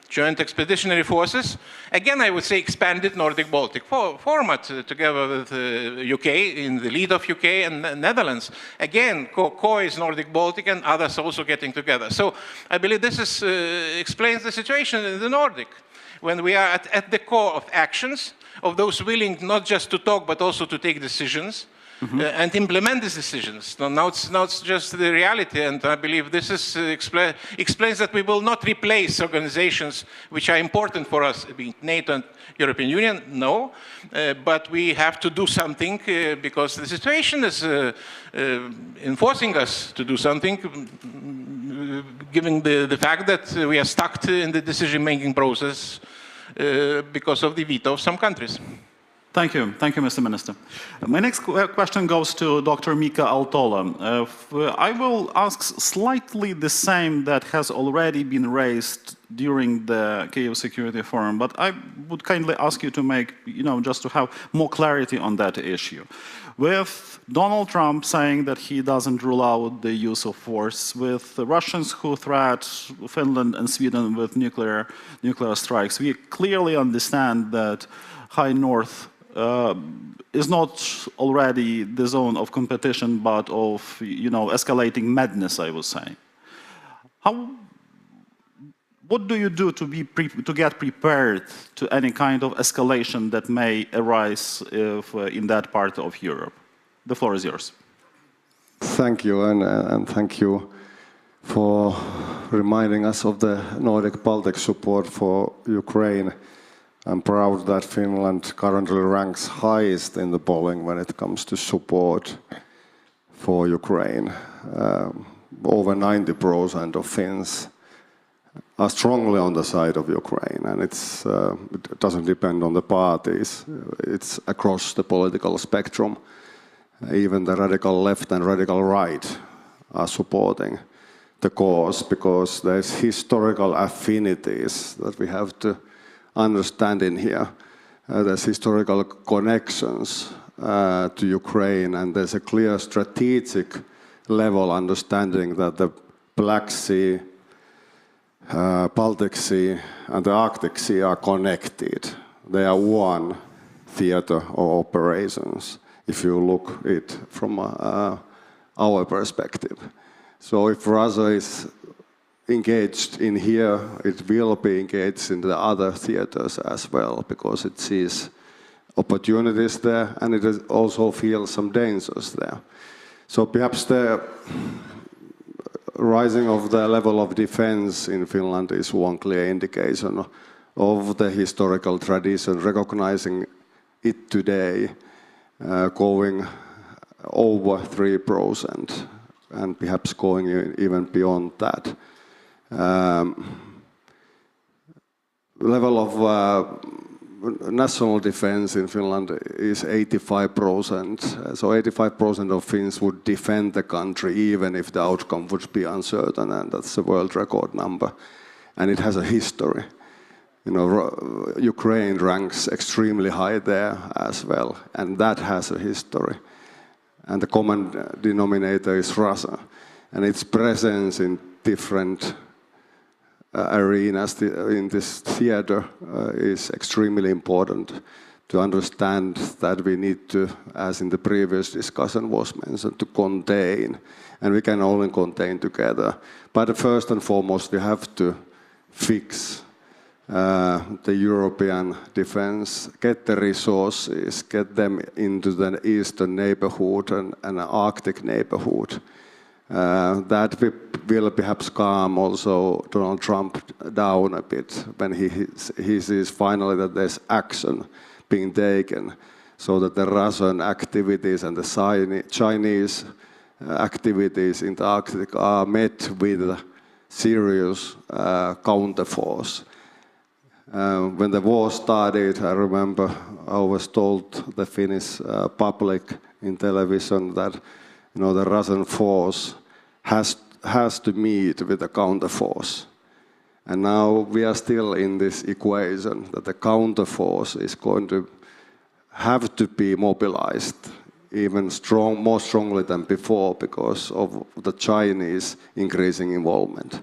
Joint Expeditionary Forces, again I would say expanded Nordic-Baltic format together with UK, in the lead of UK and Netherlands. Again, core is Nordic-Baltic and others also getting together. So I believe this explains the situation in the Nordic, when we are at the core of actions, of those willing not just to talk but also to take decisions. And implement these decisions. Now it's just the reality, and I believe this is explains that we will not replace organizations which are important for us, being NATO and European Union, no, but we have to do something because the situation is enforcing us to do something, given the fact that we are stuck in the decision-making process because of the veto of some countries. Thank you, Mr. Minister. My next question goes to Dr. Mika Aaltola. I will ask slightly the same that has already been raised during the Kyiv Security Forum, but I would kindly ask you to make, just to have more clarity on that issue. With Donald Trump saying that he doesn't rule out the use of force, with the Russians who threat Finland and Sweden with nuclear strikes, we clearly understand that High North is not already the zone of competition, but of, escalating madness, I would say. What do you do to get prepared to any kind of escalation that may arise in that part of Europe? The floor is yours. Thank you, and thank you for reminding us of the Nordic-Baltic support for Ukraine. I'm proud that Finland currently ranks highest in the polling when it comes to support for Ukraine. Over 90% of Finns are strongly on the side of Ukraine, and it doesn't depend on the parties. It's across the political spectrum. Even the radical left and radical right are supporting the cause because there's historical affinities that we have to understand in here. There's historical connections to Ukraine, and there's a clear strategic level understanding that the Black Sea, Baltic Sea, and the Arctic Sea are connected. They are one theater of operations, if you look at it from our perspective. So if Russia is engaged in here, it will be engaged in the other theaters as well, because it sees opportunities there, and it also feels some dangers there. So perhaps the rising of the level of defense in Finland is one clear indication of the historical tradition, recognizing it today, going over 3%, and perhaps going even beyond that. Level of national defense in Finland is 85%. So 85% of Finns would defend the country even if the outcome would be uncertain, and that's a world record number. And it has a history. You know, Ukraine ranks extremely high there as well, and that has a history. And the common denominator is Russia, and its presence in different arenas in this theater is extremely important to understand that we need to, as in the previous discussion was mentioned, to contain, and we can only contain together. But first and foremost, we have to fix the European defense, get the resources, get them into the eastern neighborhood and Arctic neighborhood. That will perhaps calm also Donald Trump down a bit when he sees finally that there's action being taken, so that the Russian activities and the Chinese activities in the Arctic are met with serious counterforce. When the war started, I remember I was told the Finnish public in television that, you know, the Russian force has to meet with the counterforce. And now we are still in this equation that the counterforce is going to have to be mobilized even more strongly than before because of the Chinese increasing involvement.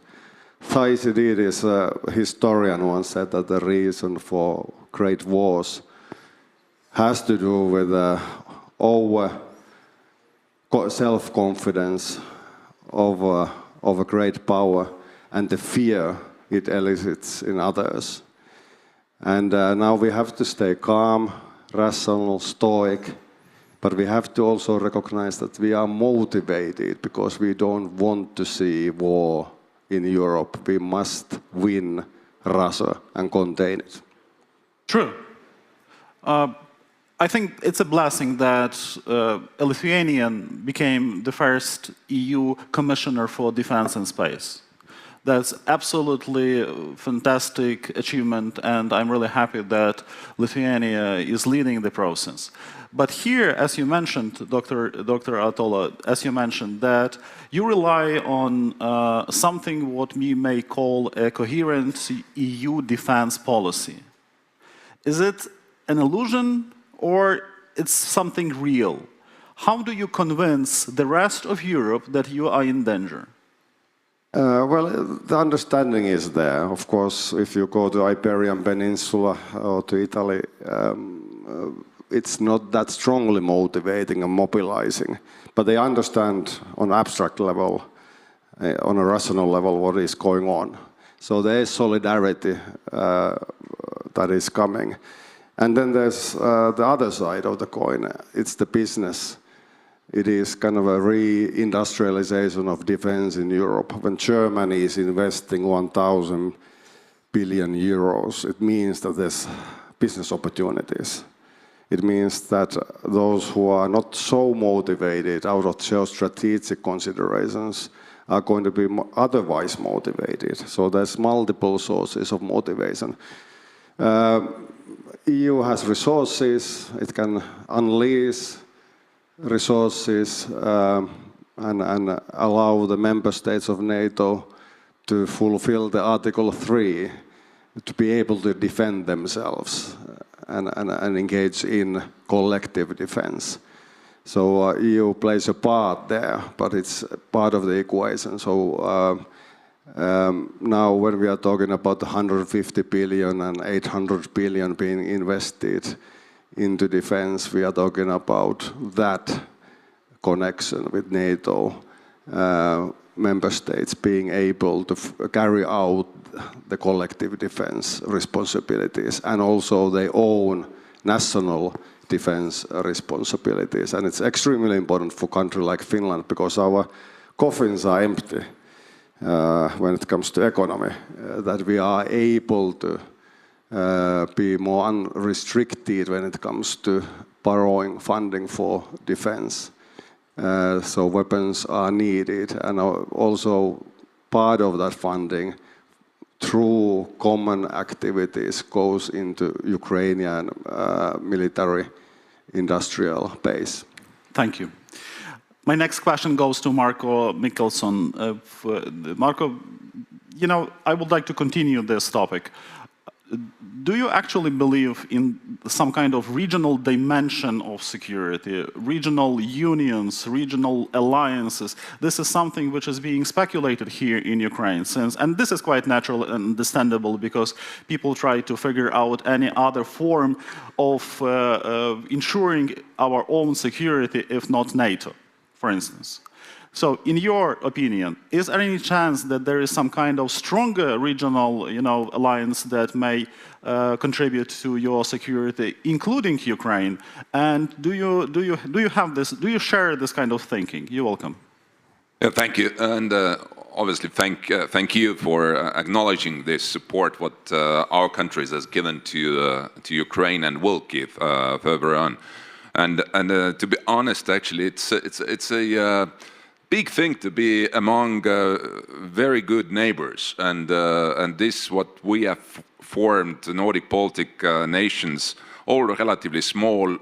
Thucydides, a historian, once said that the reason for great wars has to do with over self-confidence of a great power and the fear it elicits in others. And now we have to stay calm, rational, stoic, but we have to also recognize that we are motivated because we don't want to see war in Europe. We must win Russia and contain it. True. I think it's a blessing that a Lithuanian became the first EU Commissioner for Defense and Space. That's absolutely fantastic achievement, and I'm really happy that Lithuania is leading the process. But here, as you mentioned, Dr. Atola, as you mentioned, that you rely on something what we may call a coherent EU defense policy. Is it an illusion or it's something real? How do you convince the rest of Europe that you are in danger? Well, the understanding is there. Of course, if you go to Iberian Peninsula or to Italy, it's not that strongly motivating and mobilizing. But they understand on abstract level, on a rational level, what is going on. So there is solidarity that is coming. And then there's the other side of the coin. It's the business. It is kind of a re-industrialization of defense in Europe. When Germany is investing 1,000 billion euros, it means that there's business opportunities. It means that those who are not so motivated out of geostrategic considerations are going to be otherwise motivated. So there's multiple sources of motivation. EU has resources. It can unleash resources and allow the member states of NATO to fulfill the Article 3 to be able to defend themselves and engage in collective defense. So EU plays a part there, but it's part of the equation. So now when we are talking about 150 billion and 800 billion being invested into defense, we are talking about that connection with NATO, member states being able to carry out the collective defense responsibilities and also their own national defense responsibilities. And it's extremely important for a country like Finland because our coffins are empty when it comes to economy, that we are able to be more unrestricted when it comes to borrowing funding for defense. So weapons are needed, and also part of that funding through common activities goes into Ukrainian military industrial base. Thank you. My next question goes to Marko Mikkelson. Marko, you know, I would like to continue this topic. Do you actually believe in some kind of regional dimension of security, regional unions, regional alliances? This is something which is being speculated here in Ukraine since, and this is quite natural and understandable because people try to figure out any other form of ensuring our own security, if not NATO, for instance. So, in your opinion, is there any chance that there is some kind of stronger regional, alliance that may contribute to your security, including Ukraine? And do you have this? Do you share this kind of thinking? You're welcome. Yeah, thank you, and obviously thank you for acknowledging this support what our countries has given to Ukraine and will give further on. And to be honest, actually, it's a big thing to be among very good neighbors, and this what we have formed, the Nordic Baltic nations, all relatively small,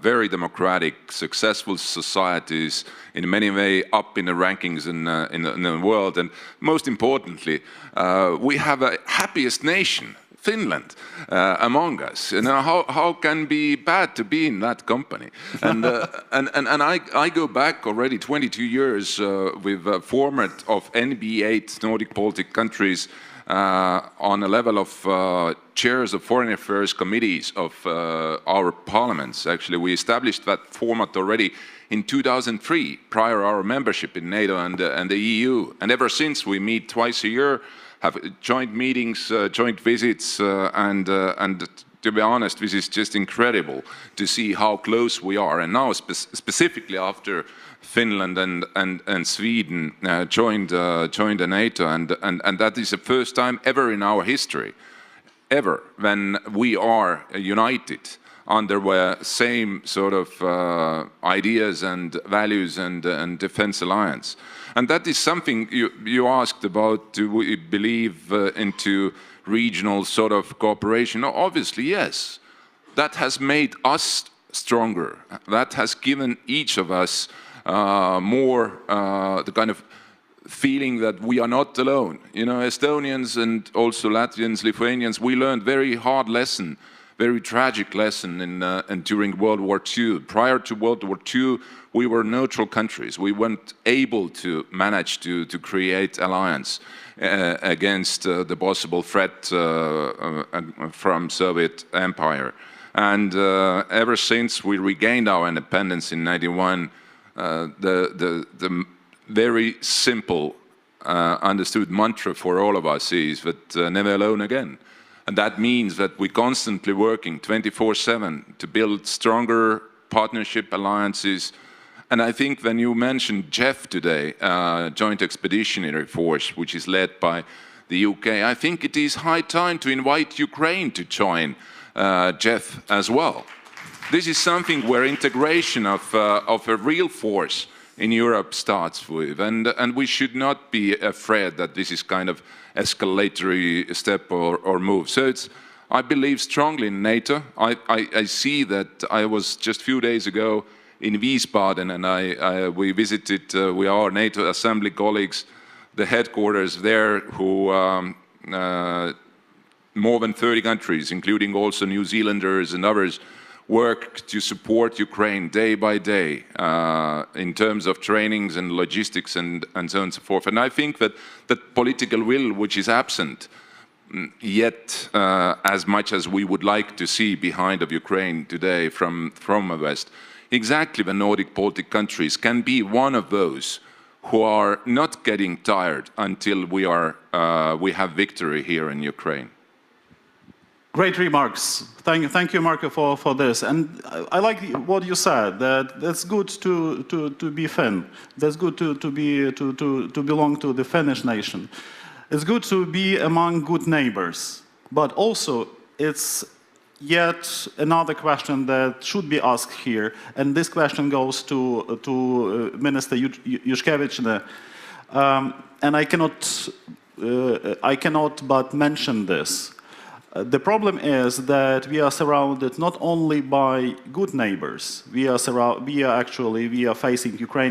very democratic, successful societies, in many ways up in the rankings in the world, and most importantly, we have a happiest nation, Finland, among us. You know, how can be bad to be in that company? And I go back already 22 years with a format of NBA Nordic Baltic countries on a level of chairs of foreign affairs committees of our parliaments. Actually, we established that format already in 2003, prior our membership in NATO and the EU. And ever since, we meet twice a year, have joint meetings, joint visits, and to be honest, this is just incredible to see how close we are. And now, specifically after Finland and Sweden joined the NATO, and that is the first time ever in our history, ever, when we are united under the same sort of ideas and values and defense alliance. And that is something you asked about, do we believe into regional sort of cooperation? Obviously, yes. That has made us stronger. That has given each of us more the kind of feeling that we are not alone. You know, Estonians and also Latvians, Lithuanians, we learned very hard lesson, very tragic lesson during World War II. Prior to World War II, we were neutral countries. We weren't able to manage to create alliance against the possible threat from Soviet Empire. And ever since we regained our independence in '91, the very simple understood mantra for all of us is that never alone again. And that means that we're constantly working 24/7 to build stronger partnership alliances. And I think when you mentioned JEF today, Joint Expeditionary Force, which is led by the UK, I think it is high time to invite Ukraine to join JEF as well. This is something where integration of a real force in Europe starts with, and we should not be afraid that this is kind of escalatory step or move. So I believe strongly in NATO. I see that. I was just a few days ago in Wiesbaden, and we visited, we are NATO Assembly colleagues, the headquarters there, who more than 30 countries, including also New Zealanders and others, work to support Ukraine day by day in terms of trainings and logistics and so on and so forth. And I think that that political will, which is absent, yet as much as we would like to see behind of Ukraine today from the West, exactly the Nordic Baltic countries can be one of those who are not getting tired until we have victory here in Ukraine. Great remarks. Thank you, Marco, for this. And I like what you said, that it's good to be Finn. That's good to belong to the Finnish nation. It's good to be among good neighbors. But also, it's yet another question that should be asked here. And this question goes to Minister Yushkevich. And I cannot but mention this. The problem is that we are surrounded not only by good neighbors. Ukraine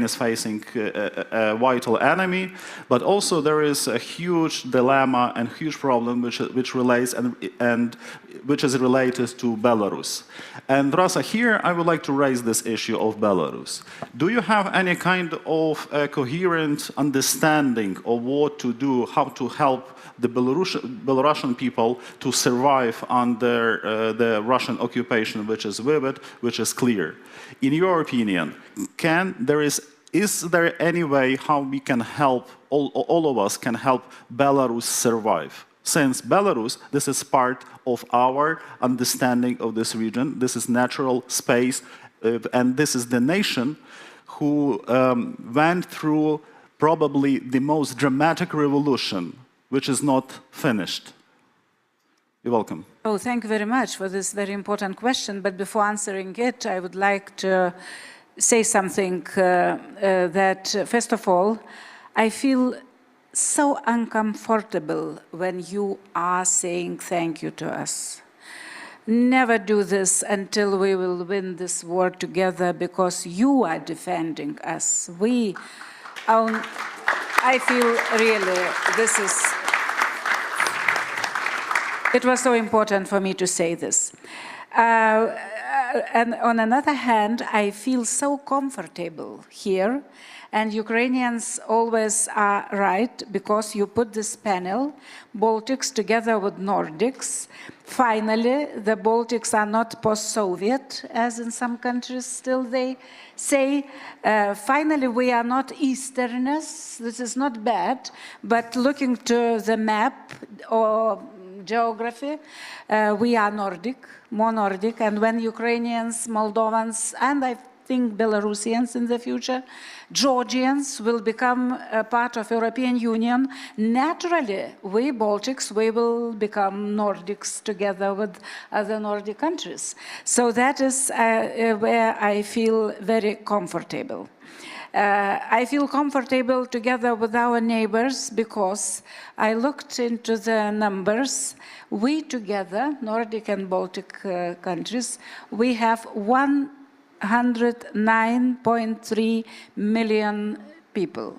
is facing a vital enemy, but also there is a huge dilemma and huge problem which relates and which is related to Belarus. And Rasa, here I would like to raise this issue of Belarus. Do you have any kind of a coherent understanding of what to do, how to help the Belarusian people to survive under the Russian occupation, which is vivid, which is clear? In your opinion, is there any way how we can help, all of us can help Belarus survive? Since Belarus, this is part of our understanding of this region, this is natural space, and this is the nation who went through probably the most dramatic revolution, which is not finished. You're welcome. Oh, thank you very much for this very important question. But before answering it, I would like to say something that, first of all, I feel so uncomfortable when you are saying thank you to us. Never do this until we will win this war together, because you are defending us. I feel really this is... It was so important for me to say this. And on another hand, I feel so comfortable here, and Ukrainians always are right, because you put this panel, Baltics together with Nordics. Finally, the Baltics are not post-Soviet, as in some countries still they say. Finally, we are not Easterners. This is not bad, but looking to the map or geography, we are Nordic, more Nordic, and when Ukrainians, Moldovans, and I think Belarusians in the future, Georgians will become a part of European Union, naturally, we Baltics, we will become Nordics together with other Nordic countries. So that is where I feel very comfortable. I feel comfortable together with our neighbors because I looked into the numbers. We together, Nordic and Baltic countries, we have 109.3 million people.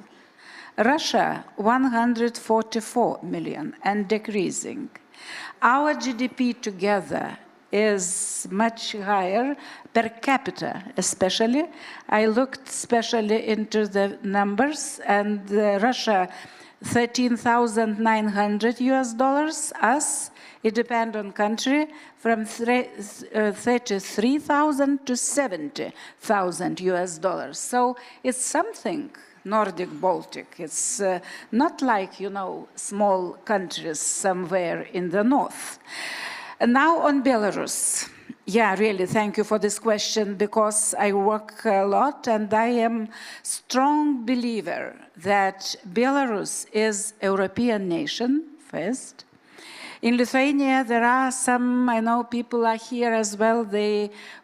Russia, 144 million and decreasing. Our GDP together is much higher per capita, especially. I looked especially into the numbers, and Russia, $13,900 US, us, it depends on country, from 33,000 to 70,000 US. So it's something. Nordic, Baltic. It's not like, you know, small countries somewhere in the north. And now on Belarus. Yeah, really, thank you for this question, because I work a lot and I am strong believer that Belarus is a European nation, first. In Lithuania, there are some, I know people are here as well,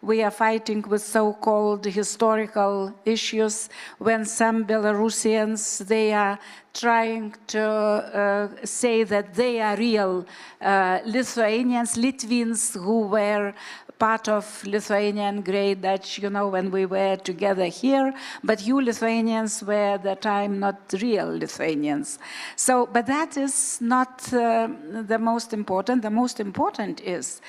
we are fighting with so-called historical issues when some Belarusians, they are trying to say that they are real Lithuanians, Latvians who were part of Lithuanian Great Dutch, you know, when we were together here, but you Lithuanians were at the time not real Lithuanians. So, but that is not the most important. The most important is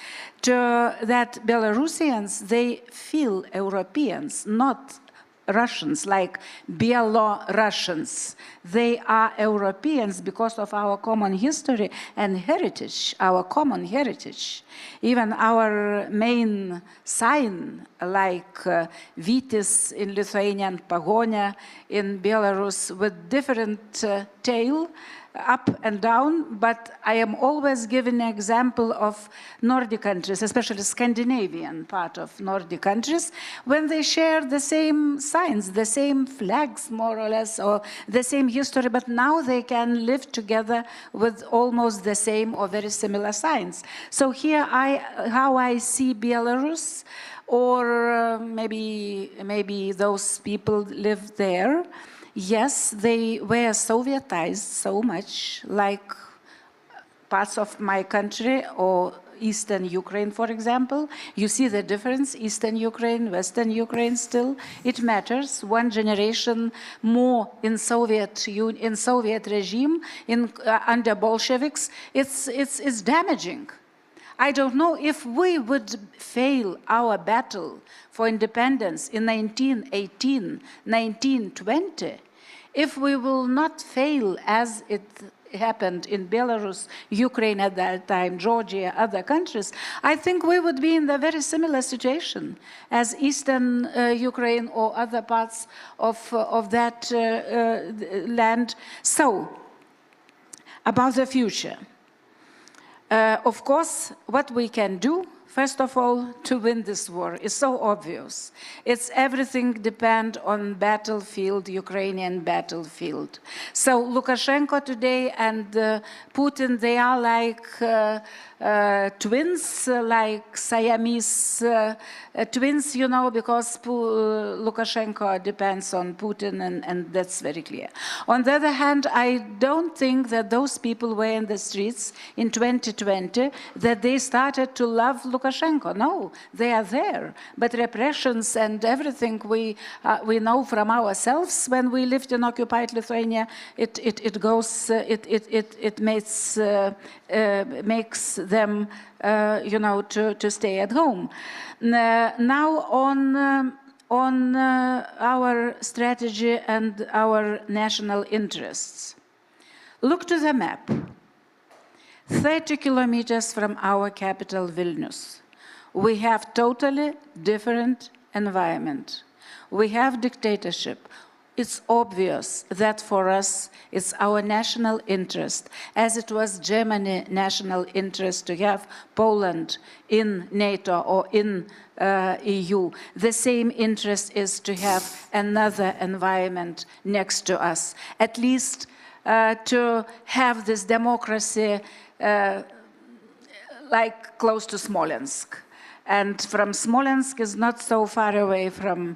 that Belarusians, they feel Europeans, not Russians, like Belarusians. They are Europeans because of our common history and heritage, our common heritage. Even our main sign, like Vytis in Lithuanian, Pagonia in Belarus, with different tail, up and down, but I am always giving an example of Nordic countries, especially Scandinavian part of Nordic countries, when they share the same signs, the same flags, more or less, or the same history, but now they can live together with almost the same or very similar signs. So here, how I see Belarus, or maybe those people live there. Yes, they were Sovietized so much, like parts of my country or Eastern Ukraine, for example. You see the difference, Eastern Ukraine, Western Ukraine still. It matters. One generation more in Soviet regime, under Bolsheviks, it's damaging. I don't know if we would fail our battle for independence in 1918, 1920, if we will not fail as it happened in Belarus, Ukraine at that time, Georgia, other countries, I think we would be in a very similar situation as Eastern Ukraine or other parts of that land. So, about the future. Of course, what we can do, first of all, to win this war is so obvious. It's everything depends on battlefield, Ukrainian battlefield. So Lukashenko today and Putin, they are like twins, like Siamese twins, you know, because Lukashenko depends on Putin, and that's very clear. On the other hand, I don't think that those people were in the streets in 2020, that they started to love Lukashenko. No, they are there. But repressions and everything we know from ourselves when we lived in occupied Lithuania, it makes them, you know, to stay at home. Now on our strategy and our national interests. Look to the map. 30 kilometers from our capital, Vilnius, we have totally different environment. We have dictatorship. It's obvious that for us, it's our national interest, as it was Germany's national interest to have Poland in NATO or in EU. The same interest is to have another environment next to us, at least to have this democracy like close to Smolensk. And from Smolensk is not so far away to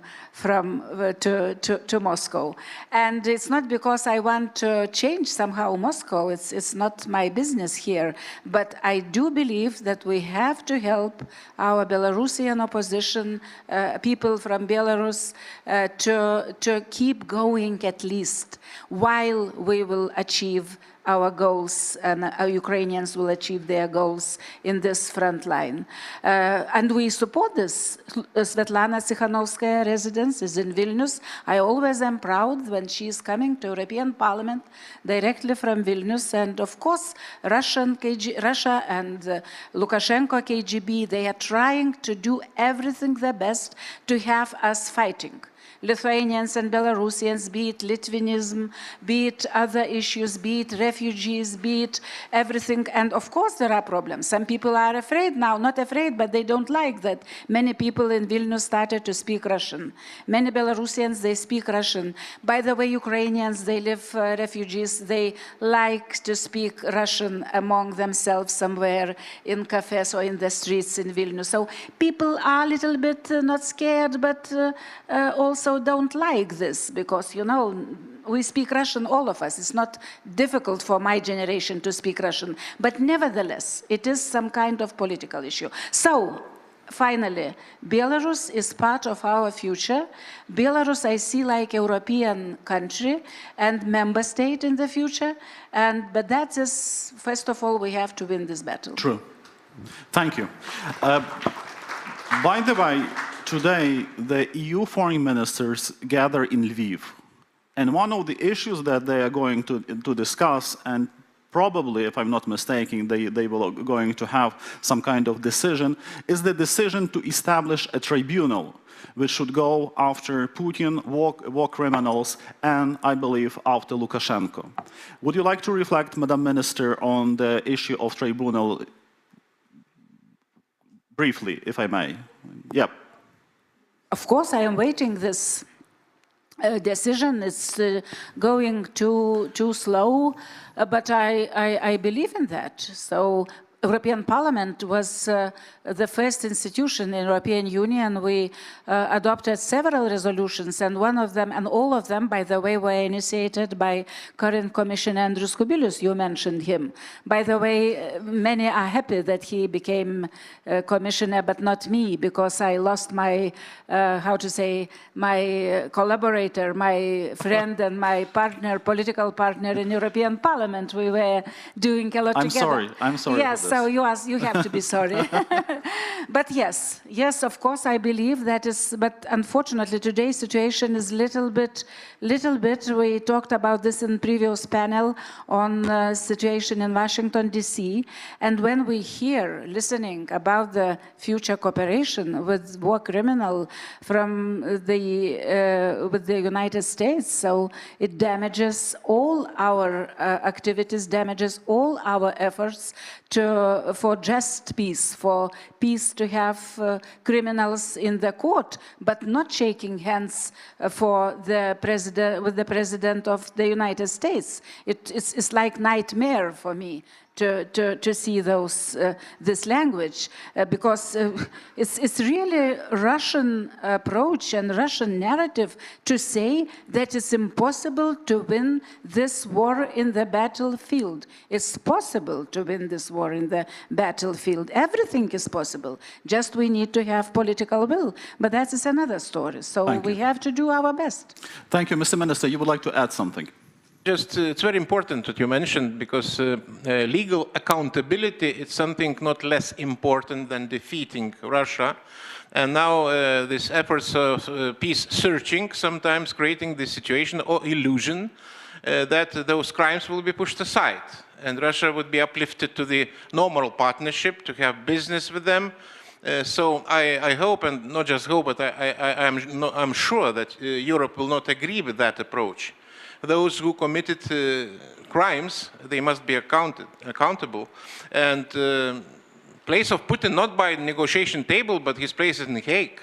Moscow. And it's not because I want to change somehow Moscow, it's not my business here, but I do believe that we have to help our Belarusian opposition, people from Belarus, to keep going at least, while we will achieve our goals, and our Ukrainians will achieve their goals in this front line. And we support this. Svetlana Tsikhanovskaya residence is in Vilnius. I always am proud when she is coming to European Parliament directly from Vilnius. And of course, Russia and Lukashenko KGB, they are trying to do everything their best to have us fighting. Lithuanians and Belarusians, be it Litvinism, be it other issues, be it refugees, be it everything. And of course there are problems. Some people are afraid now, not afraid, but they don't like that many people in Vilnius started to speak Russian. Many Belarusians, they speak Russian. By the way, Ukrainians, they live refugees, they like to speak Russian among themselves somewhere in cafes or in the streets in Vilnius. So people are a little bit not scared, but also don't like this, because, you know, we speak Russian, all of us. It's not difficult for my generation to speak Russian, but nevertheless, it is some kind of political issue. So, finally, Belarus is part of our future. Belarus I see like European country and member state in the future, but that is, first of all, we have to win this battle. True. Thank you. By the way, today, the EU foreign ministers gather in Lviv. And one of the issues that they are going to discuss and probably, if I'm not mistaken, they will going to have some kind of decision, is the decision to establish a tribunal which should go after Putin, war criminals, and I believe after Lukashenko. Would you like to reflect, Madam Minister, on the issue of tribunal briefly, if I may? Yep. Of course, I am waiting this decision. It's going too slow, but I believe in that. So European Parliament was the first institution in European Union. We adopted several resolutions, and one of them, and all of them, by the way, were initiated by current Commissioner Andrius Kubilius. You mentioned him. By the way, many are happy that he became commissioner, but not me, because I lost my, how to say, my collaborator, my friend, and my partner, political partner in European Parliament. We were doing a lot together. I'm sorry. Yes. So you have to be sorry. But yes, of course, I believe that is, but unfortunately today's situation is little bit, we talked about this in previous panel on situation in Washington, D.C. And when we hear, listening about the future cooperation with war criminal from with the United States, so it damages all our activities, damages all our efforts for just peace, for peace to have criminals in the court, but not shaking hands with the President of the United States. It's like nightmare for me to see this language, because it's really Russian approach and Russian narrative to say that it's impossible to win this war in the battlefield. It's possible to win this war in the battlefield. Everything is possible. Just we need to have political will. But that is another story. So we have to do our best. Thank you, Mr. Minister. You would like to add something? Just, it's very important what you mentioned, because legal accountability is something not less important than defeating Russia. And now these efforts of peace searching, sometimes creating the situation or illusion that those crimes will be pushed aside. And Russia would be uplifted to the normal partnership, to have business with them. So I hope, and not just hope, but I'm sure that Europe will not agree with that approach. Those who committed crimes, they must be accountable. And place of Putin not by negotiation table, but his place is in The Hague.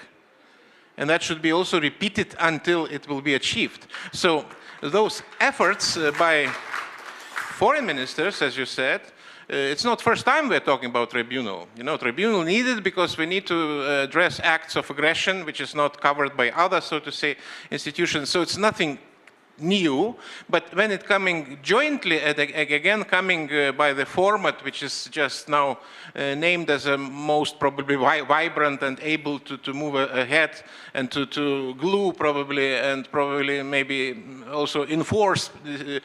And that should be also repeated until it will be achieved. So those efforts by foreign ministers, as you said, it's not first time we're talking about tribunal. You know, tribunal needed because we need to address acts of aggression, which is not covered by other, so to say, institutions. So it's nothing new, but when it coming jointly, again coming by the format which is just now named as a most probably vibrant and able to move ahead and to glue probably, and probably maybe also enforce the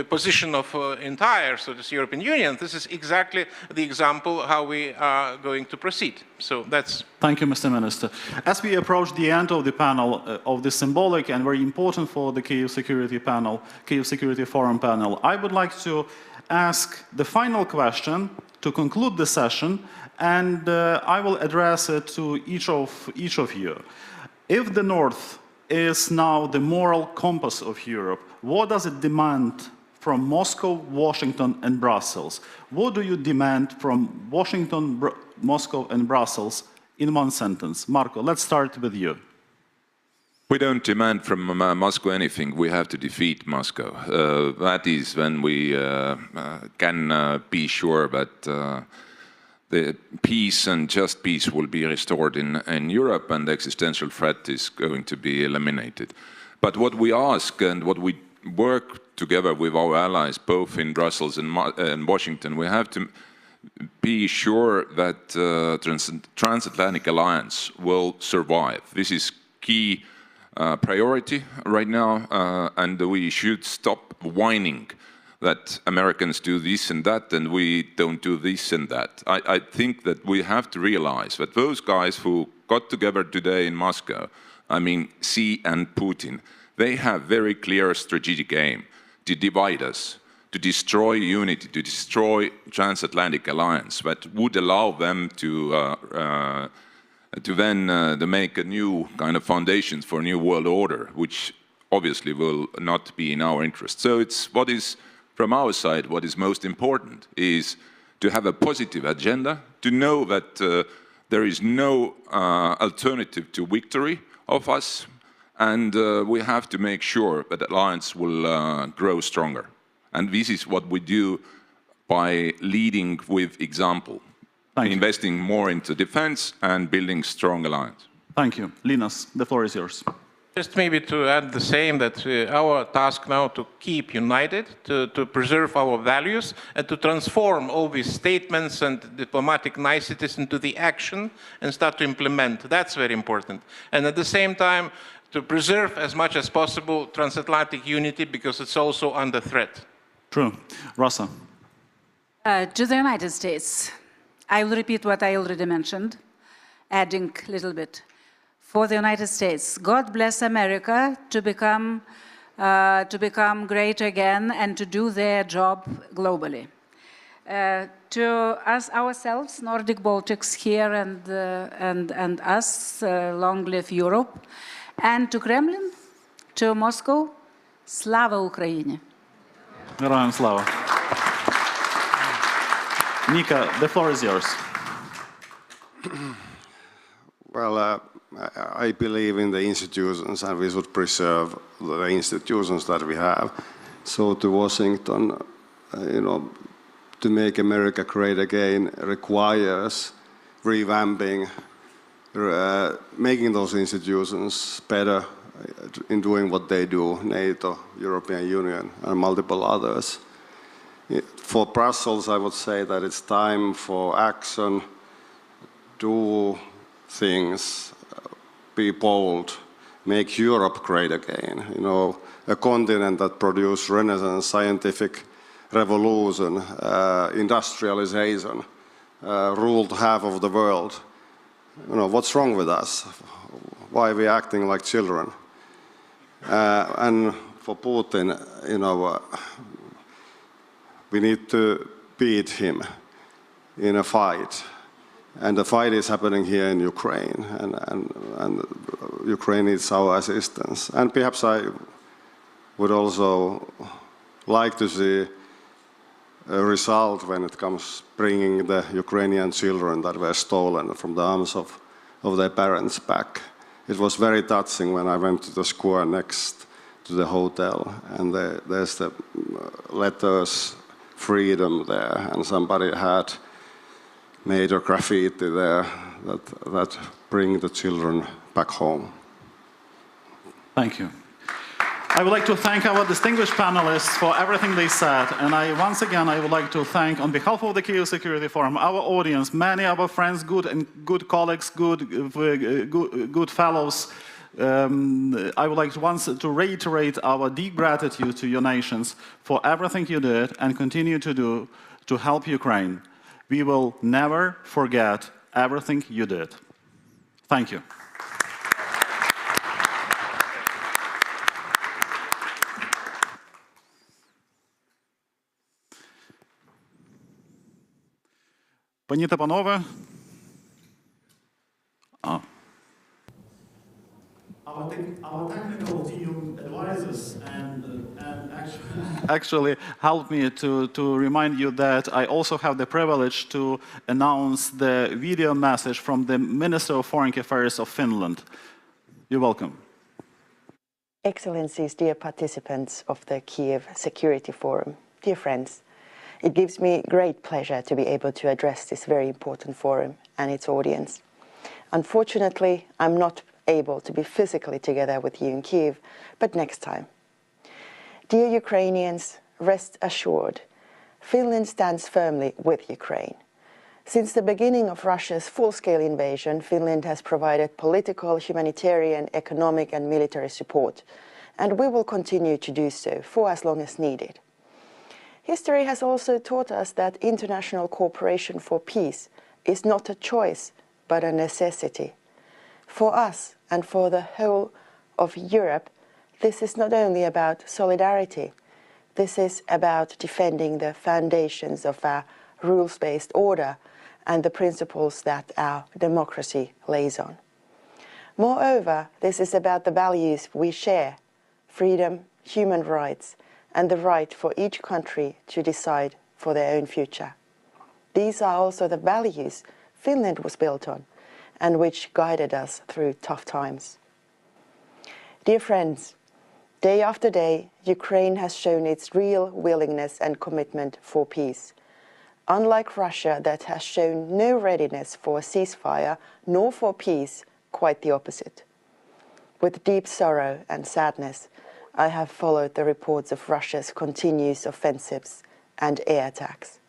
position of entire, so this European Union, this is exactly the example how we are going to proceed. So that's... Thank you, Mr. Minister. As we approach the end of the panel, of the symbolic and very important for the Kyiv Security panel, Kyiv Security Forum panel, I would like to ask the final question to conclude the session, and I will address it to each of you. If the North is now the moral compass of Europe, what does it demand from Moscow, Washington, and Brussels? What do you demand from Washington, Moscow, and Brussels in one sentence? Marco, let's start with you. We don't demand from Moscow anything. We have to defeat Moscow. That is when we can be sure that the peace and just peace will be restored in Europe, and the existential threat is going to be eliminated. But what we ask and what we work together with our allies, both in Brussels and Washington, we have to be sure that transatlantic alliance will survive. This is key priority right now, and we should stop whining that Americans do this and that and we don't do this and that. I think that we have to realize that those guys who got together today in Moscow, I mean Xi and Putin, they have very clear strategic aim to divide us, to destroy unity, to destroy transatlantic alliance, that would allow them to then make a new kind of foundations for a new world order, which obviously will not be in our interest. So it's what is, from our side, what is most important is to have a positive agenda, to know that there is no alternative to victory of us, and we have to make sure that the alliance will grow stronger. And this is what we do by leading with example, investing more into defense and building strong alliance. Thank you. Linus, the floor is yours. Just maybe to add the same, that our task now to keep united, to preserve our values, and to transform all these statements and diplomatic niceties into the action and start to implement. That's very important. And at the same time, to preserve as much as possible transatlantic unity, because it's also under threat. True. Rosa. To the United States, I will repeat what I already mentioned, adding a little bit. For the United States, God bless America to become great again and to do their job globally. To us ourselves, Nordic Baltics here and us, long live Europe, and to Kremlin, to Moscow, Slava Ukraini. Героям слава. Nika, the floor is yours. Well, I believe in the institutions, and we should preserve the institutions that we have. So to Washington, to make America great again requires revamping, making those institutions better in doing what they do, NATO, European Union, and multiple others. For Brussels, I would say that it's time for action, do things, be bold, make Europe great again. A continent that produced Renaissance, scientific revolution, industrialization, ruled half of the world. What's wrong with us? Why are we acting like children? And for Putin, we need to beat him in a fight. And the fight is happening here in Ukraine, and Ukraine needs our assistance. And perhaps I would also like to see a result when it comes bringing the Ukrainian children that were stolen from the arms of their parents back. It was very touching when I went to the square next to the hotel, and there's the letters, freedom there, and somebody had made a graffiti there that bring the children back home. Thank you. I would like to thank our distinguished panelists for everything they said, and once again I would like to thank, on behalf of the Kyiv Security Forum, our audience, many of our friends, good colleagues, good fellows. I would like to reiterate our deep gratitude to your nations for everything you did and continue to do to help Ukraine. We will never forget everything you did. Thank you. Пані та панове, our technical team advisors and actually helped me to remind you that I also have the privilege to announce the video message from the Minister of Foreign Affairs of Finland. You're welcome. Excellencies, dear participants of the Kyiv Security Forum, dear friends, it gives me great pleasure to be able to address this very important forum and its audience. Unfortunately, I'm not able to be physically together with you in Kyiv, but next time. Dear Ukrainians, rest assured, Finland stands firmly with Ukraine. Since the beginning of Russia's full-scale invasion, Finland has provided political, humanitarian, economic and military support, and we will continue to do so for as long as needed. History has also taught us that international cooperation for peace is not a choice, but a necessity. For us and for the whole of Europe, this is not only about solidarity, This is about defending the foundations of our rules-based order and the principles that our democracy lays on. Moreover, this is about the values we share: freedom, human rights, and the right for each country to decide for their own future. These are also the values Finland was built on and which guided us through tough times. Dear friends, day after day, Ukraine has shown its real willingness and commitment for peace. Unlike Russia, that has shown no readiness for a ceasefire nor for peace, quite the opposite. With deep sorrow and sadness, I have followed the reports of Russia's continuous offensives and air attacks.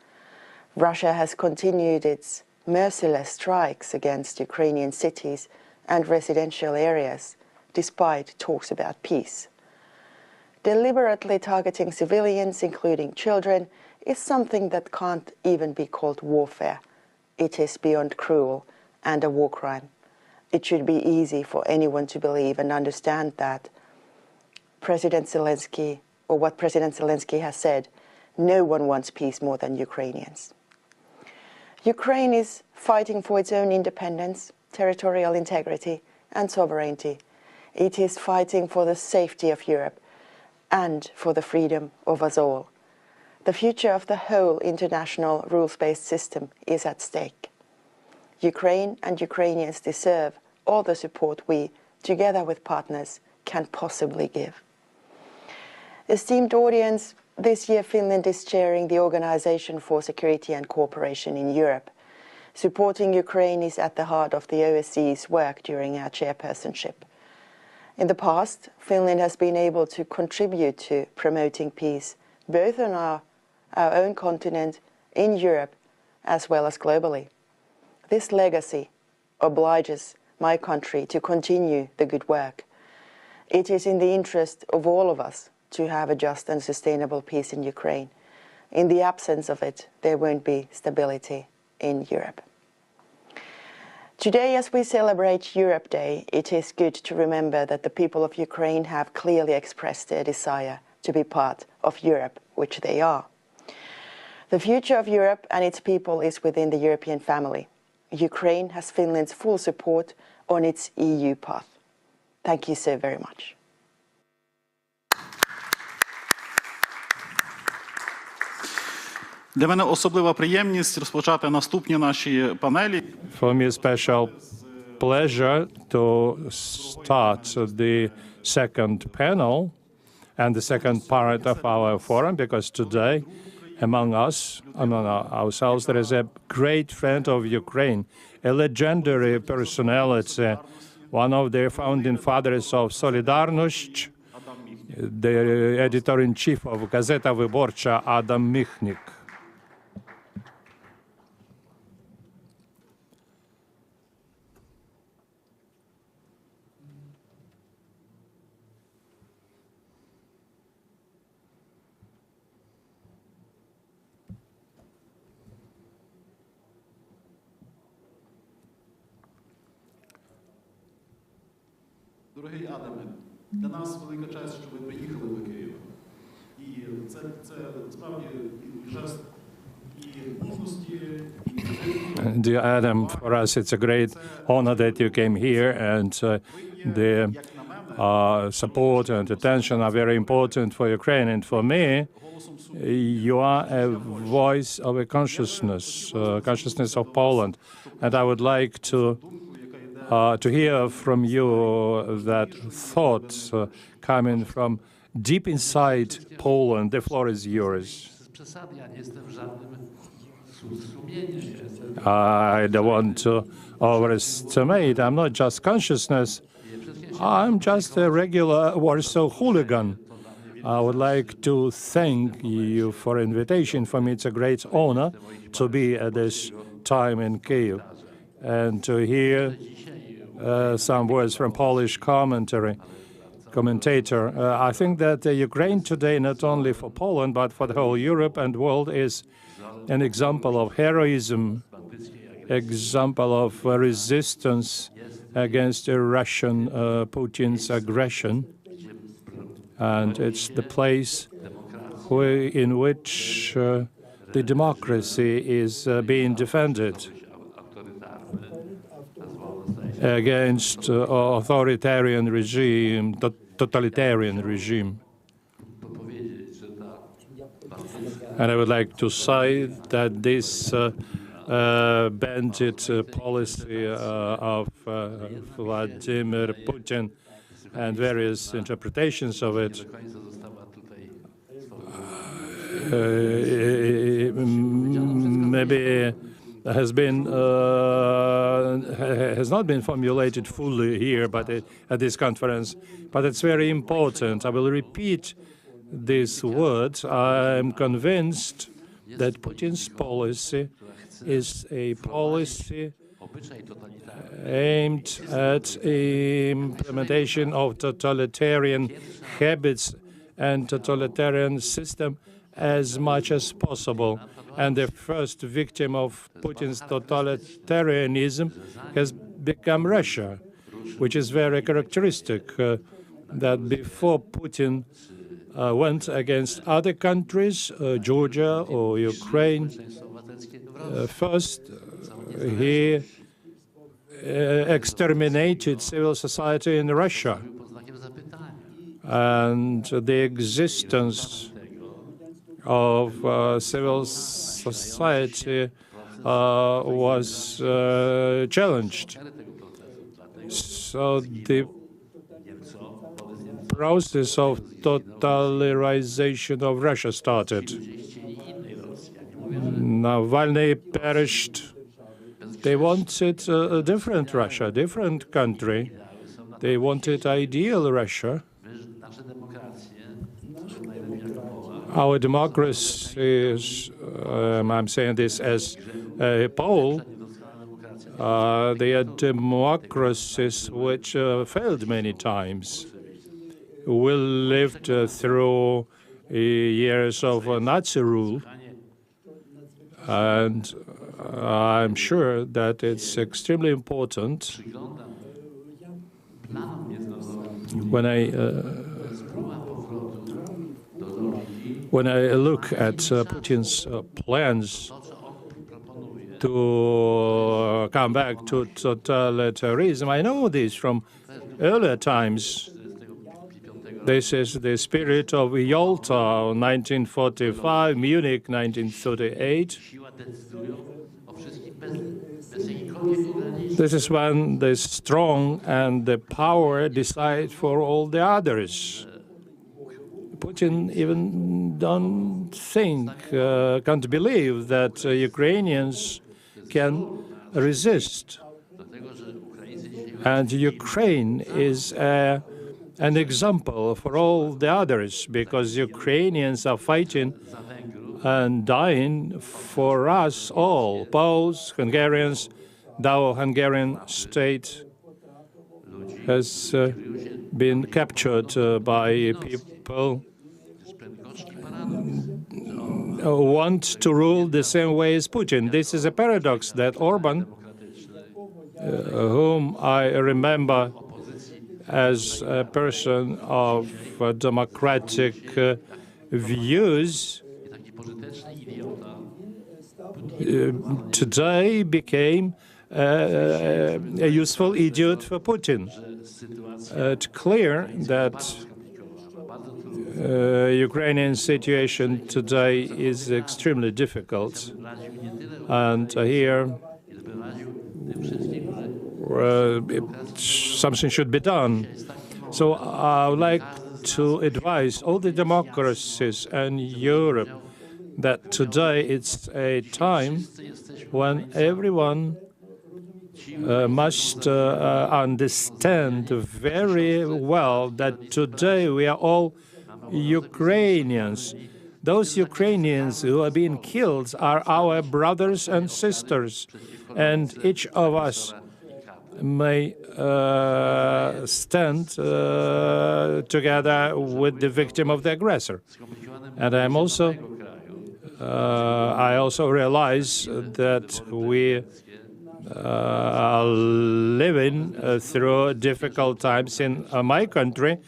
Russia has continued its merciless strikes against Ukrainian cities and residential areas, despite talks about peace. Deliberately targeting civilians, including children, is something that can't even be called warfare. It is beyond cruel and a war crime. It should be easy for anyone to believe and understand that President Zelensky, or what President Zelensky has said, no one wants peace more than Ukrainians. Ukraine is fighting for its own independence, territorial integrity, and sovereignty. It is fighting for the safety of Europe and for the freedom of us all. The future of the whole international rules-based system is at stake. Ukraine and Ukrainians deserve all the support we, together with partners, can possibly give. Esteemed audience, this year Finland is chairing the Organization for Security and Cooperation in Europe. Supporting Ukraine is at the heart of the OSCE's work during our chairpersonship. In the past, Finland has been able to contribute to promoting peace, both on our own continent, in Europe, as well as globally. This legacy obliges my country to continue the good work. It is in the interest of all of us to have a just and sustainable peace in Ukraine. In the absence of it, there won't be stability in Europe. Today, as we celebrate Europe Day, it is good to remember that the people of Ukraine have clearly expressed their desire to be part of Europe, which they are. The future of Europe and its people is within the European family. Ukraine has Finland's full support on its EU path. Thank you so very much. Для мене особлива приємність розпочати наступні наші панелі. For me, a special pleasure to start the second panel and the second part of our forum, because today, among us, among ourselves, there is a great friend of Ukraine, a legendary personality, one of the founding fathers of Solidarność, the editor-in-chief of Gazeta Wyborcza, Adam Michnik. Дорогий Адаме, для нас велика честь, що ви приїхали до Києва. І це справді жест і мужності, Dear Adam, for us it's a great honor that you came here, and the support and attention are very important for Ukraine. And for me, you are a voice of a consciousness of Poland. And I would like to hear from you that thoughts coming from deep inside Poland. The floor is yours. I don't want to overestimate. I'm not just consciousness. I'm just a regular Warsaw hooligan. I would like to thank you for invitation. For me, it's a great honor to be at this time in Kyiv and to hear some words from Polish commentator. I think that Ukraine today, not only for Poland, but for the whole Europe and world, is an example of heroism, example of resistance against Russian Putin's aggression. And it's the place in which the democracy is being defended against authoritarian regime, totalitarian regime. And I would like to say that this bandit policy of Vladimir Putin and various interpretations of it maybe has not been formulated fully here, but at this conference. But it's very important. I will repeat these words. I'm convinced that Putin's policy is a policy aimed at implementation of totalitarian habits and totalitarian system as much as possible. And the first victim of Putin's totalitarianism has become Russia, which is very characteristic that before Putin went against other countries, Georgia or Ukraine, first he exterminated civil society in Russia. And the existence of civil society was challenged. So the process of totalitarianization of Russia started. Navalny perished. They wanted a different Russia, a different country. They wanted ideal Russia. Our democracies, I'm saying this as a Pole, they are democracies which failed many times. We lived through years of Nazi rule, and I'm sure that it's extremely important when I look at Putin's plans to come back to totalitarianism. I know this from earlier times. This is the spirit of Yalta, 1945, Munich, 1938. This is when the strong and the power decide for all the others. Putin even don't think, can't believe that Ukrainians can resist. And Ukraine is an example for all the others, because Ukrainians are fighting and dying for us all, Poles, Hungarians. The Hungarian state has been captured by people who want to rule the same way as Putin. This is a paradox that Orban, whom I remember as a person of democratic views, today became a useful idiot for Putin. It's clear that Ukrainian situation today is extremely difficult, and here something should be done. So I would like to advise all the democracies and Europe that today it's a time when everyone must understand very well that today we are all Ukrainians. Those Ukrainians who are being killed are our brothers and sisters, and each of us may stand together with the victim of the aggressor. And I also realize that we are living through difficult times in my country,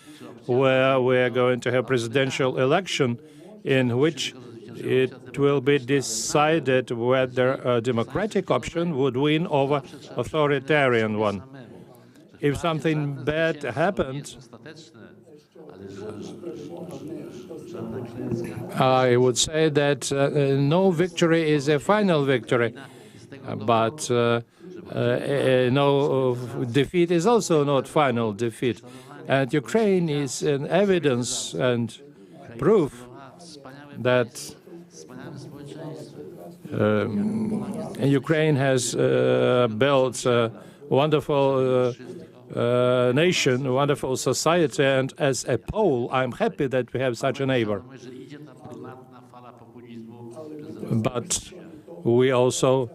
where we are going to have presidential election in which it will be decided whether a democratic option would win over authoritarian one. If something bad happened, I would say that no victory is a final victory, but no defeat is also not final defeat. And Ukraine is an evidence and proof that Ukraine has built a wonderful nation, a wonderful society, and as a Pole, I'm happy that we have such a neighbor. But we also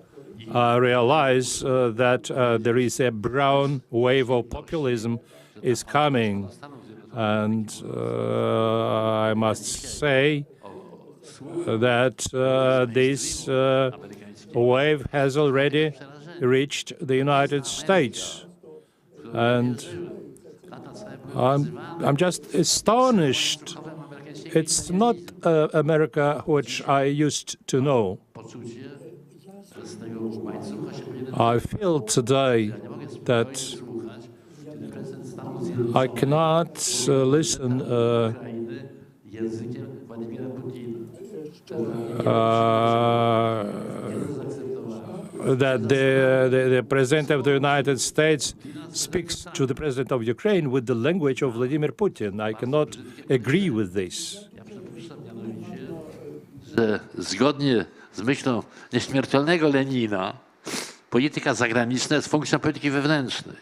realize that there is a brown wave of populism is coming, and I must say that this wave has already reached the United States. And I'm just astonished. It's not America which I used to know. I feel today that I cannot listen that the President of the United States speaks to the President of Ukraine with the language of Vladimir Putin. I cannot agree with this. Zgodnie z myślą nieśmiertelnego Lenina, polityka zagraniczna jest funkcją polityki wewnętrznej.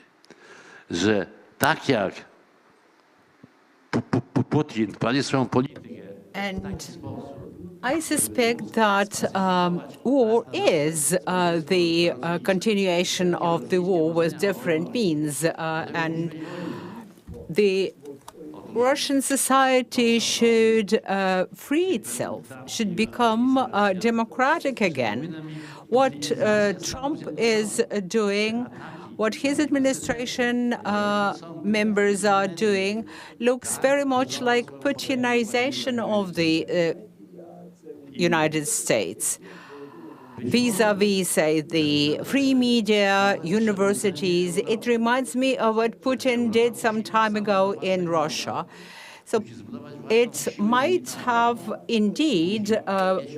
Że tak jak Putin prowadzi swoją politykę. And I suspect that war is the continuation of the war with different means, and the Russian society should free itself, should become democratic again. What Trump is doing, what his administration members are doing, looks very much like Putinization of the United States. Vis-a-vis, say, the free media, universities, it reminds me of what Putin did some time ago in Russia. So it might have indeed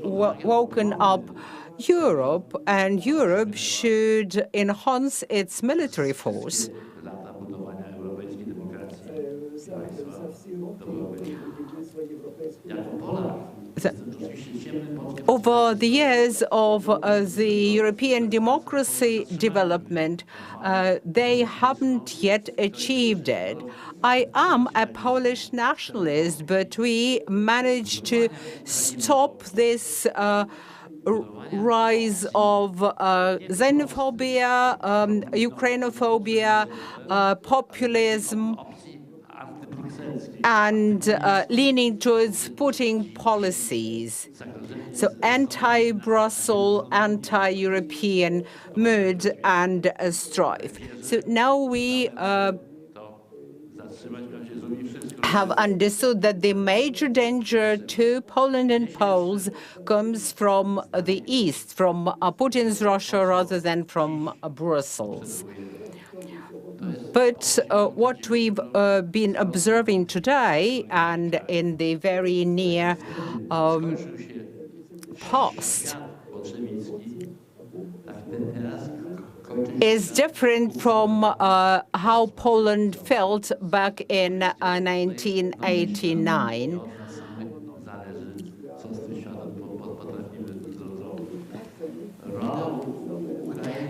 woken up Europe, and Europe should enhance its military force. Over the years of the European democracy development, they haven't yet achieved it. I am a Polish nationalist, but we managed to stop this rise of xenophobia, Ukrainophobia, populism, and leaning towards Putin policies. So anti-Brussels, anti-European mood and strife. So now we have understood that the major danger to Poland and Poles comes from the east, from Putin's Russia rather than from Brussels. But what we've been observing today and in the very near past is different from how Poland felt back in 1989.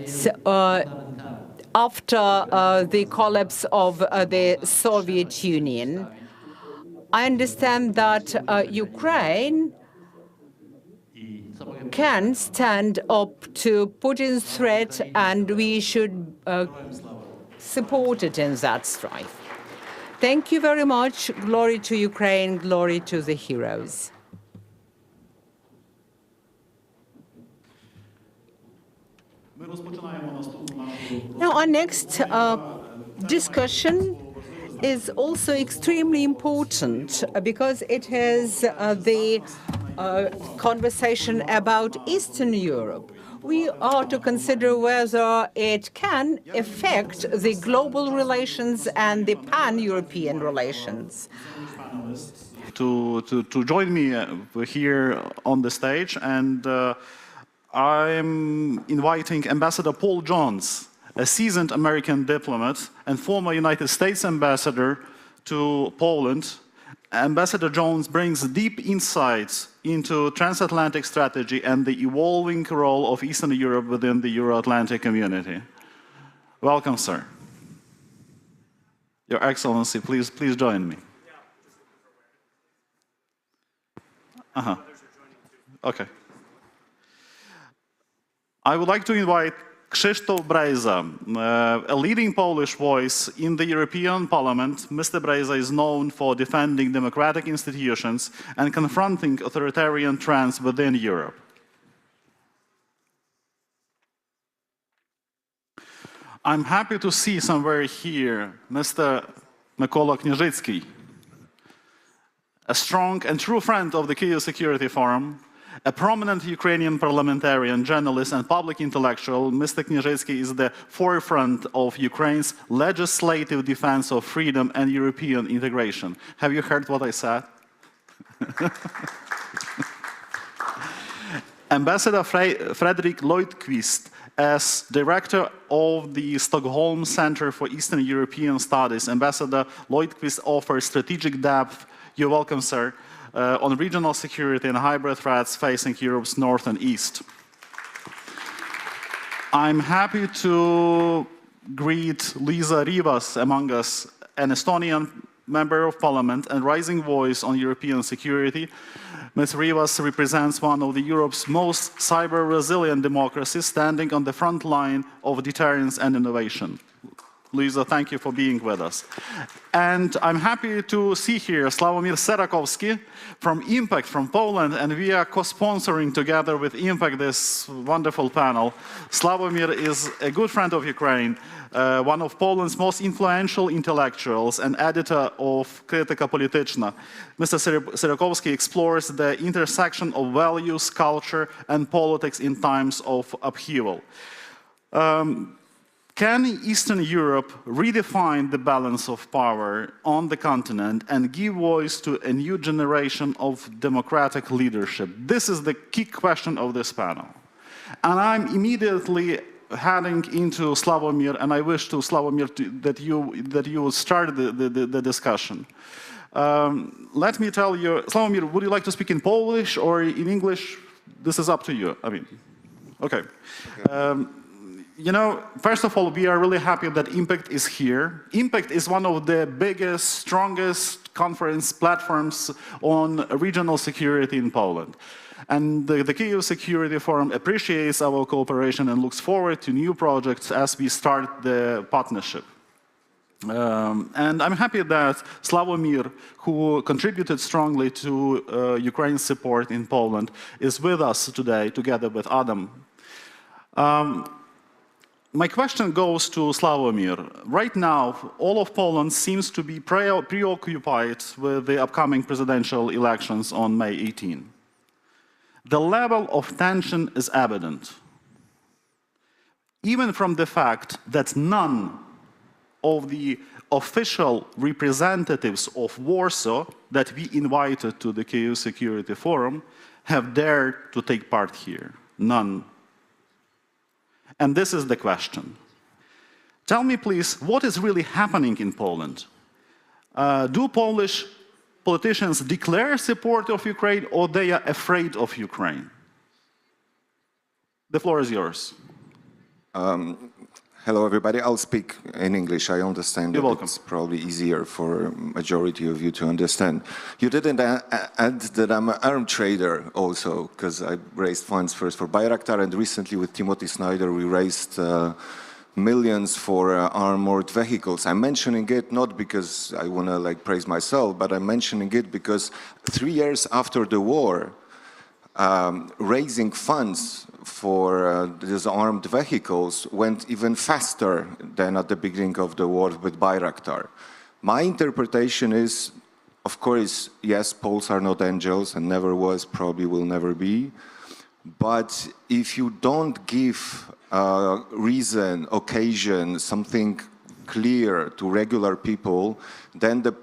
So, after the collapse of the Soviet Union, I understand that Ukraine can stand up to Putin's threat, and we should support it in that strife. Thank you very much. Glory to Ukraine, glory to the heroes. Now, our next discussion is also extremely important because it is the conversation about Eastern Europe. We are to consider whether it can affect the global relations and the pan-European relations. To join me here on the stage, and I'm inviting Ambassador Paul Jones, a seasoned American diplomat and former United States ambassador to Poland. Ambassador Jones brings deep insights into transatlantic strategy and the evolving role of Eastern Europe within the Euro-Atlantic community. Welcome, sir. Your Excellency, please join me. Okay. I would like to invite Krzysztof Brejza, a leading Polish voice in the European Parliament. Mr. Brejza is known for defending democratic institutions and confronting authoritarian trends within Europe. I'm happy to see somewhere here Mr. Mykola Knieżycki, a strong and true friend of the Kyiv Security Forum, a prominent Ukrainian parliamentarian, journalist, and public intellectual. Mr. Knieżycki is the forefront of Ukraine's legislative defense of freedom and European integration. Have you heard what I said? Ambassador Fredrik Lundqvist, as director of the Stockholm Center for Eastern European Studies, Ambassador Lundqvist offers strategic depth. You're welcome, sir. On regional security and hybrid threats facing Europe's north and east. I'm happy to greet Liisa Rivas among us, an Estonian member of parliament and rising voice on European security. Ms. Rivas represents one of Europe's most cyber-resilient democracies, standing on the front line of deterrence and innovation. Liisa, thank you for being with us. And I'm happy to see here Sławomir Serakowski from Impact from Poland, and we are co-sponsoring together with Impact this wonderful panel. Sławomir is a good friend of Ukraine, one of Poland's most influential intellectuals and editor of Krytyka Polityczna. Mr. Serakowski explores the intersection of values, culture, and politics in times of upheaval. Can Eastern Europe redefine the balance of power on the continent and give voice to a new generation of democratic leadership? This is the key question of this panel. And I'm immediately heading into Sławomir, and I wish to Sławomir that you will start the discussion. Let me tell you, Sławomir, would you like to speak in Polish or in English? This is up to you. I mean, okay. You know, first of all, we are really happy that Impact is here. Impact is one of the biggest, strongest conference platforms on regional security in Poland. And the Kyiv Security Forum appreciates our cooperation and looks forward to new projects as we start the partnership. And I'm happy that Sławomir, who contributed strongly to Ukraine's support in Poland, is with us today, together with Adam. My question goes to Sławomir. Right now, all of Poland seems to be preoccupied with the upcoming presidential elections on May 18. The level of tension is evident, even from the fact that none of the official representatives of Warsaw that we invited to the Kyiv Security Forum have dared to take part here. None. And this is the question. Tell me, please, what is really happening in Poland? Do Polish politicians declare support of Ukraine, or they are afraid of Ukraine? The floor is yours. Hello, everybody. I'll speak in English. I understand You're that welcome. it's probably easier for majority of you to understand. You didn't add that I'm an arm trader also, because I raised funds first for Bayraktar, and recently with Timothy Snyder, we raised millions for armored vehicles. I'm mentioning it not because I want to praise myself, but I'm mentioning it because 3 years after the war, raising funds for these armed vehicles went even faster than at the beginning of the war with Bayraktar. My interpretation is, of course, yes, Poles are not angels and never was, probably will never be. But if you don't give reason, occasion, something clear to regular people, then the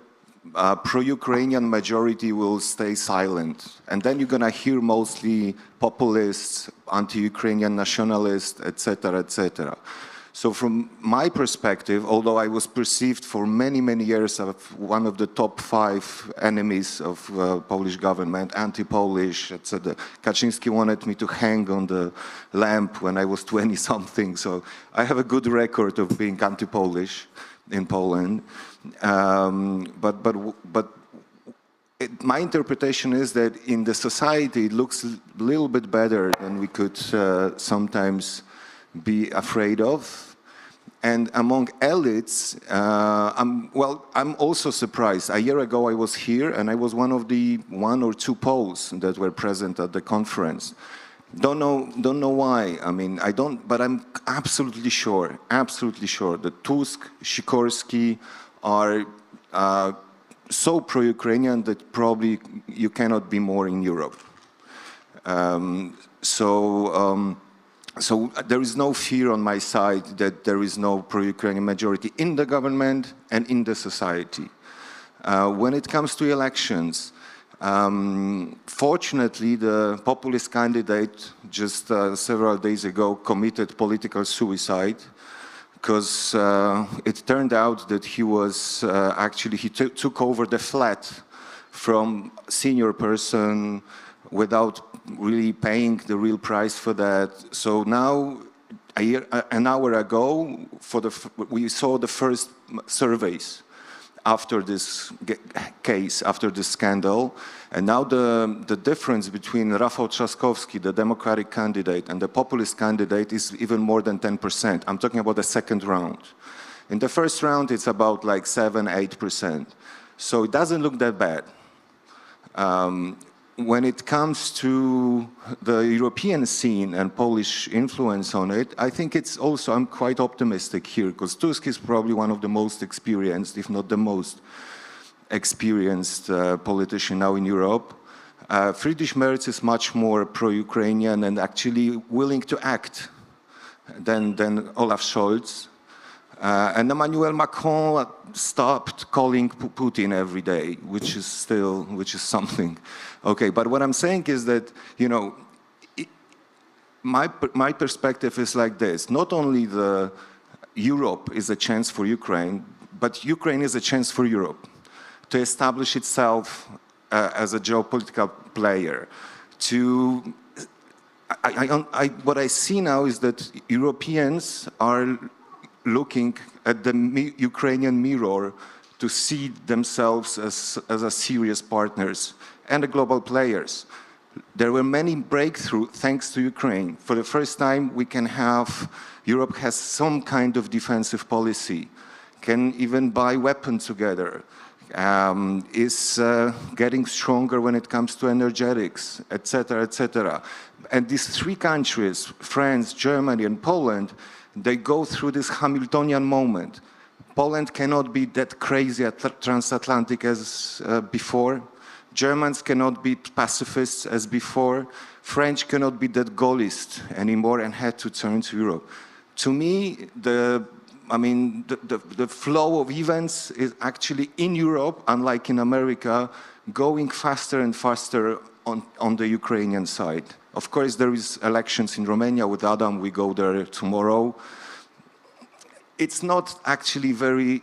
pro-Ukrainian majority will stay silent. And then you're going to hear mostly populists, anti-Ukrainian nationalists, etc., etc. So from my perspective, although I was perceived for many, many years as one of the top 5 enemies of Polish government, anti-Polish, etc. Kaczynski wanted me to hang on the lamp when I was 20-something, so I have a good record of being anti-Polish in Poland. My interpretation is that in the society it looks a little bit better than we could sometimes be afraid of. And among elites, I'm also surprised. A year ago I was here and I was one of the 1 or 2 Poles that were present at the conference. Don't know why. I mean, I don't, but I'm absolutely sure that Tusk, Sikorski are so pro-Ukrainian that probably you cannot be more in Europe. So there is no fear on my side that there is no pro-Ukrainian majority in the government and in the society. When it comes to elections, fortunately, the populist candidate just several days ago committed political suicide because it turned out that he was he took over the flat from a senior person without really paying the real price for that. So now, an hour ago, we saw the first surveys after this case, after this scandal. And now the difference between Rafał Trzaskowski, the Democratic candidate, and the populist candidate is even more than 10%. I'm talking about the second round. In the first round, it's about like 7–8%. So it doesn't look that bad. When it comes to the European scene and Polish influence on it, I think it's also, I'm quite optimistic here, because Tusk is probably one of the most experienced, if not the most experienced politician now in Europe. Friedrich Merz is much more pro-Ukrainian and actually willing to act than Olaf Scholz. And Emmanuel Macron stopped calling Putin every day, which is something. Okay, but what I'm saying is that, you know, my perspective is like this. Not only Europe is a chance for Ukraine, but Ukraine is a chance for Europe to establish itself as a geopolitical player. What I see now is that Europeans are looking at the Ukrainian mirror to see themselves as a serious partners and the global players. There were many breakthroughs thanks to Ukraine. For the first time, Europe has some kind of defensive policy, can even buy weapons together, is getting stronger when it comes to energetics, etc., etc. And these 3 countries, France, Germany, and Poland, they go through this Hamiltonian moment. Poland cannot be that crazy transatlantic as before. Germans cannot be pacifists as before. French cannot be that Gaullist anymore and had to turn to Europe. To me, the flow of events is actually in Europe, unlike in America, going faster and faster on the Ukrainian side. Of course, there is elections in Romania with Adam. We go there tomorrow. It's not actually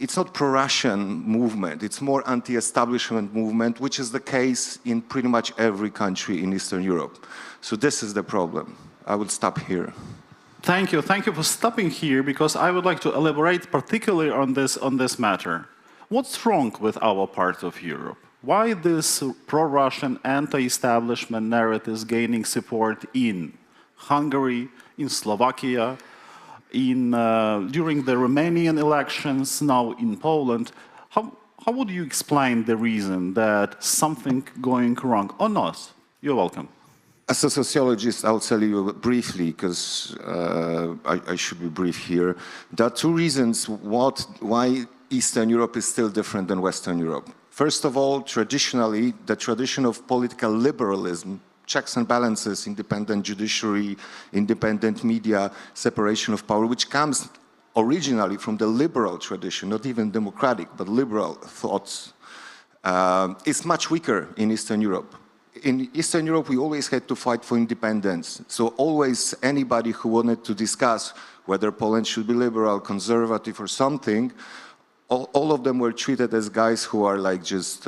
it's not pro-Russian movement. It's more anti-establishment movement, which is the case in pretty much every country in Eastern Europe. So this is the problem. I will stop here. Thank you. Thank you for stopping here, because I would like to elaborate particularly on this matter. What's wrong with our part of Europe? Why this pro-Russian anti-establishment narrative is gaining support in Hungary, in Slovakia, during the Romanian elections, now in Poland? How would you explain the reason that something going wrong or not? You're welcome. As a sociologist, I'll tell you briefly, because I should be brief here. There are 2 reasons why Eastern Europe is still different than Western Europe. First of all, traditionally, the tradition of political liberalism, checks and balances, independent judiciary, independent media, separation of power, which comes originally from the liberal tradition, not even democratic, but liberal thoughts, is much weaker in Eastern Europe. In Eastern Europe, we always had to fight for independence. So always anybody who wanted to discuss whether Poland should be liberal, conservative, or something, all of them were treated as guys who are like just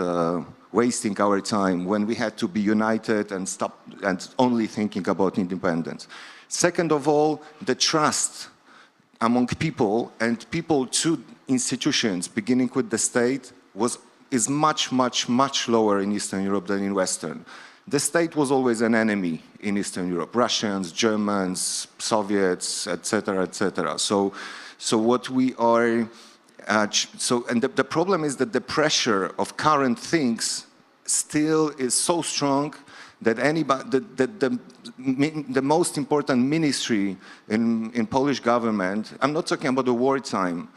wasting our time when we had to be united and stop and only thinking about independence. Second of all, the trust among people and people to institutions, beginning with the state, is much, much, much lower in Eastern Europe than in Western. The state was always an enemy in Eastern Europe, Russians, Germans, Soviets, etc., etc. So what we are, and the problem is that the pressure of current things still is so strong that the most important ministry in Polish government, I'm not talking about the wartime,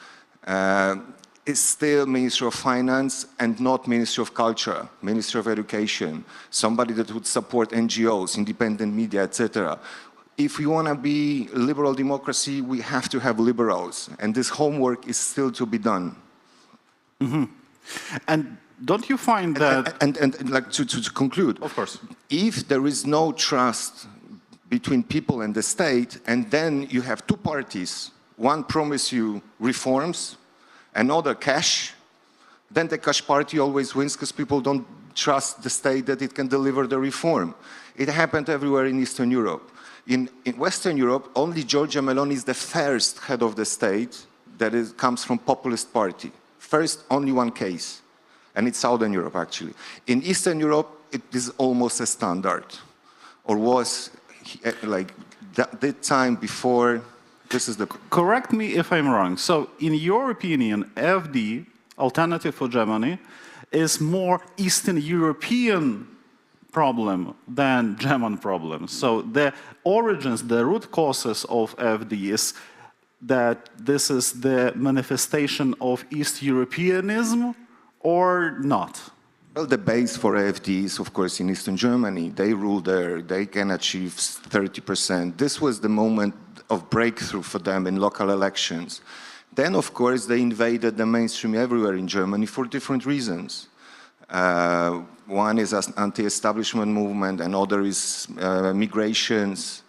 is still Ministry of Finance and not Ministry of Culture, Ministry of Education, somebody that would support NGOs, independent media, etc. If we want to be liberal democracy, we have to have liberals, and this homework is still to be done. Mm-hmm. And don't you find that... And like to conclude, of course, if there is no trust between people and the state, and then you have two parties, one promise you reforms, another cash, then the cash party always wins because people don't trust the state that it can deliver the reform. It happened everywhere in Eastern Europe. In Western Europe, only Giorgia Meloni is the first head of the state that comes from populist party. First, only one case, and it's Southern Europe, actually. In Eastern Europe, it is almost a standard, or was like the time before. This is the... Correct me if I'm wrong. So, in your opinion, AfD, Alternative for Germany, is more Eastern European problem than German problem. So, the origins, the root causes of AfD is that this is the manifestation of East Europeanism or not? Well, the base for AfD is, of course, in Eastern Germany. They rule there. They can achieve 30%. This was the moment of breakthrough for them in local elections. Then, of course, they invaded the mainstream everywhere in Germany for different reasons. One is an anti-establishment movement, another is migrations,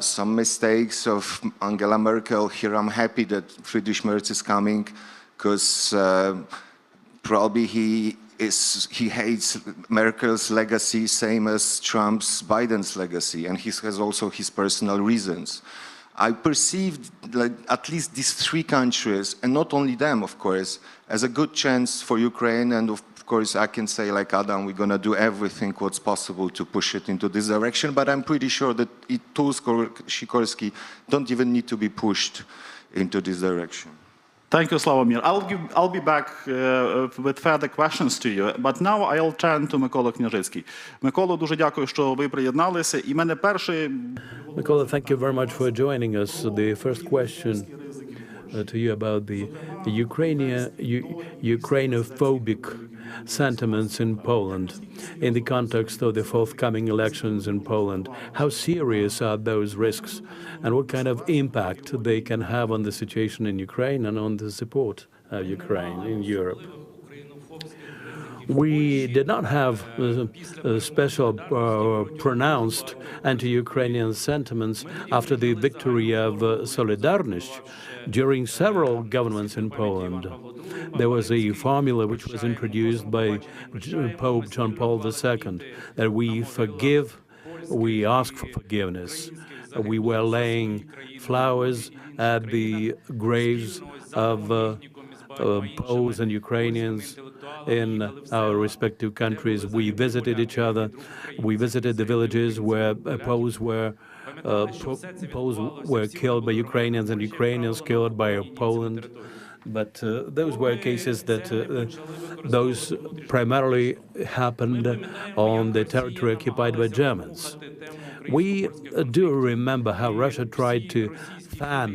some mistakes of Angela Merkel. Here I'm happy that Friedrich Merz is coming, because probably he hates Merkel's legacy, same as Biden's legacy, and he has also his personal reasons. I perceived like at least these three countries, and not only them, of course, as a good chance for Ukraine, and of course I can say like Adam, we're going to do everything what's possible to push it into this direction, but I'm pretty sure that Tusk or Sikorski don't even need to be pushed into this direction. Thank you, Slavomir. I'll be back with further questions to you, but now I'll turn to Микола Княжицький. Микола, дуже дякую, що ви приєдналися. І мене перший... Mikola, thank you very much for joining us. The first question to you about the Ukrainophobic sentiments in Poland in the context of the forthcoming elections in Poland. How serious are those risks, and what kind of impact they can have on the situation in Ukraine and on the support of Ukraine in Europe? We did not have special pronounced anti-Ukrainian sentiments after the victory of Solidarność. During several governments in Poland, there was a formula which was introduced by Pope John Paul II, that we forgive, we ask for forgiveness. We were laying flowers at the graves of Poles and Ukrainians in our respective countries. We visited each other. We visited the villages where Poles were killed by Ukrainians and Ukrainians killed by Poland. But those were cases that those primarily happened on the territory occupied by Germans. We do remember how Russia tried to fan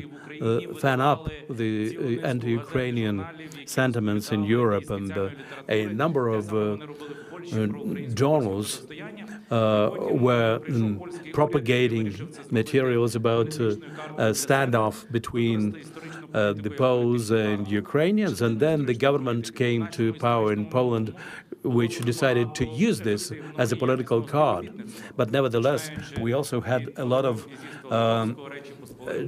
fan up the anti-Ukrainian sentiments in Europe, and a number of journals were propagating materials about a standoff between the Poles and Ukrainians, and then the government came to power in Poland, which decided to use this as a political card. But nevertheless, we also had a lot of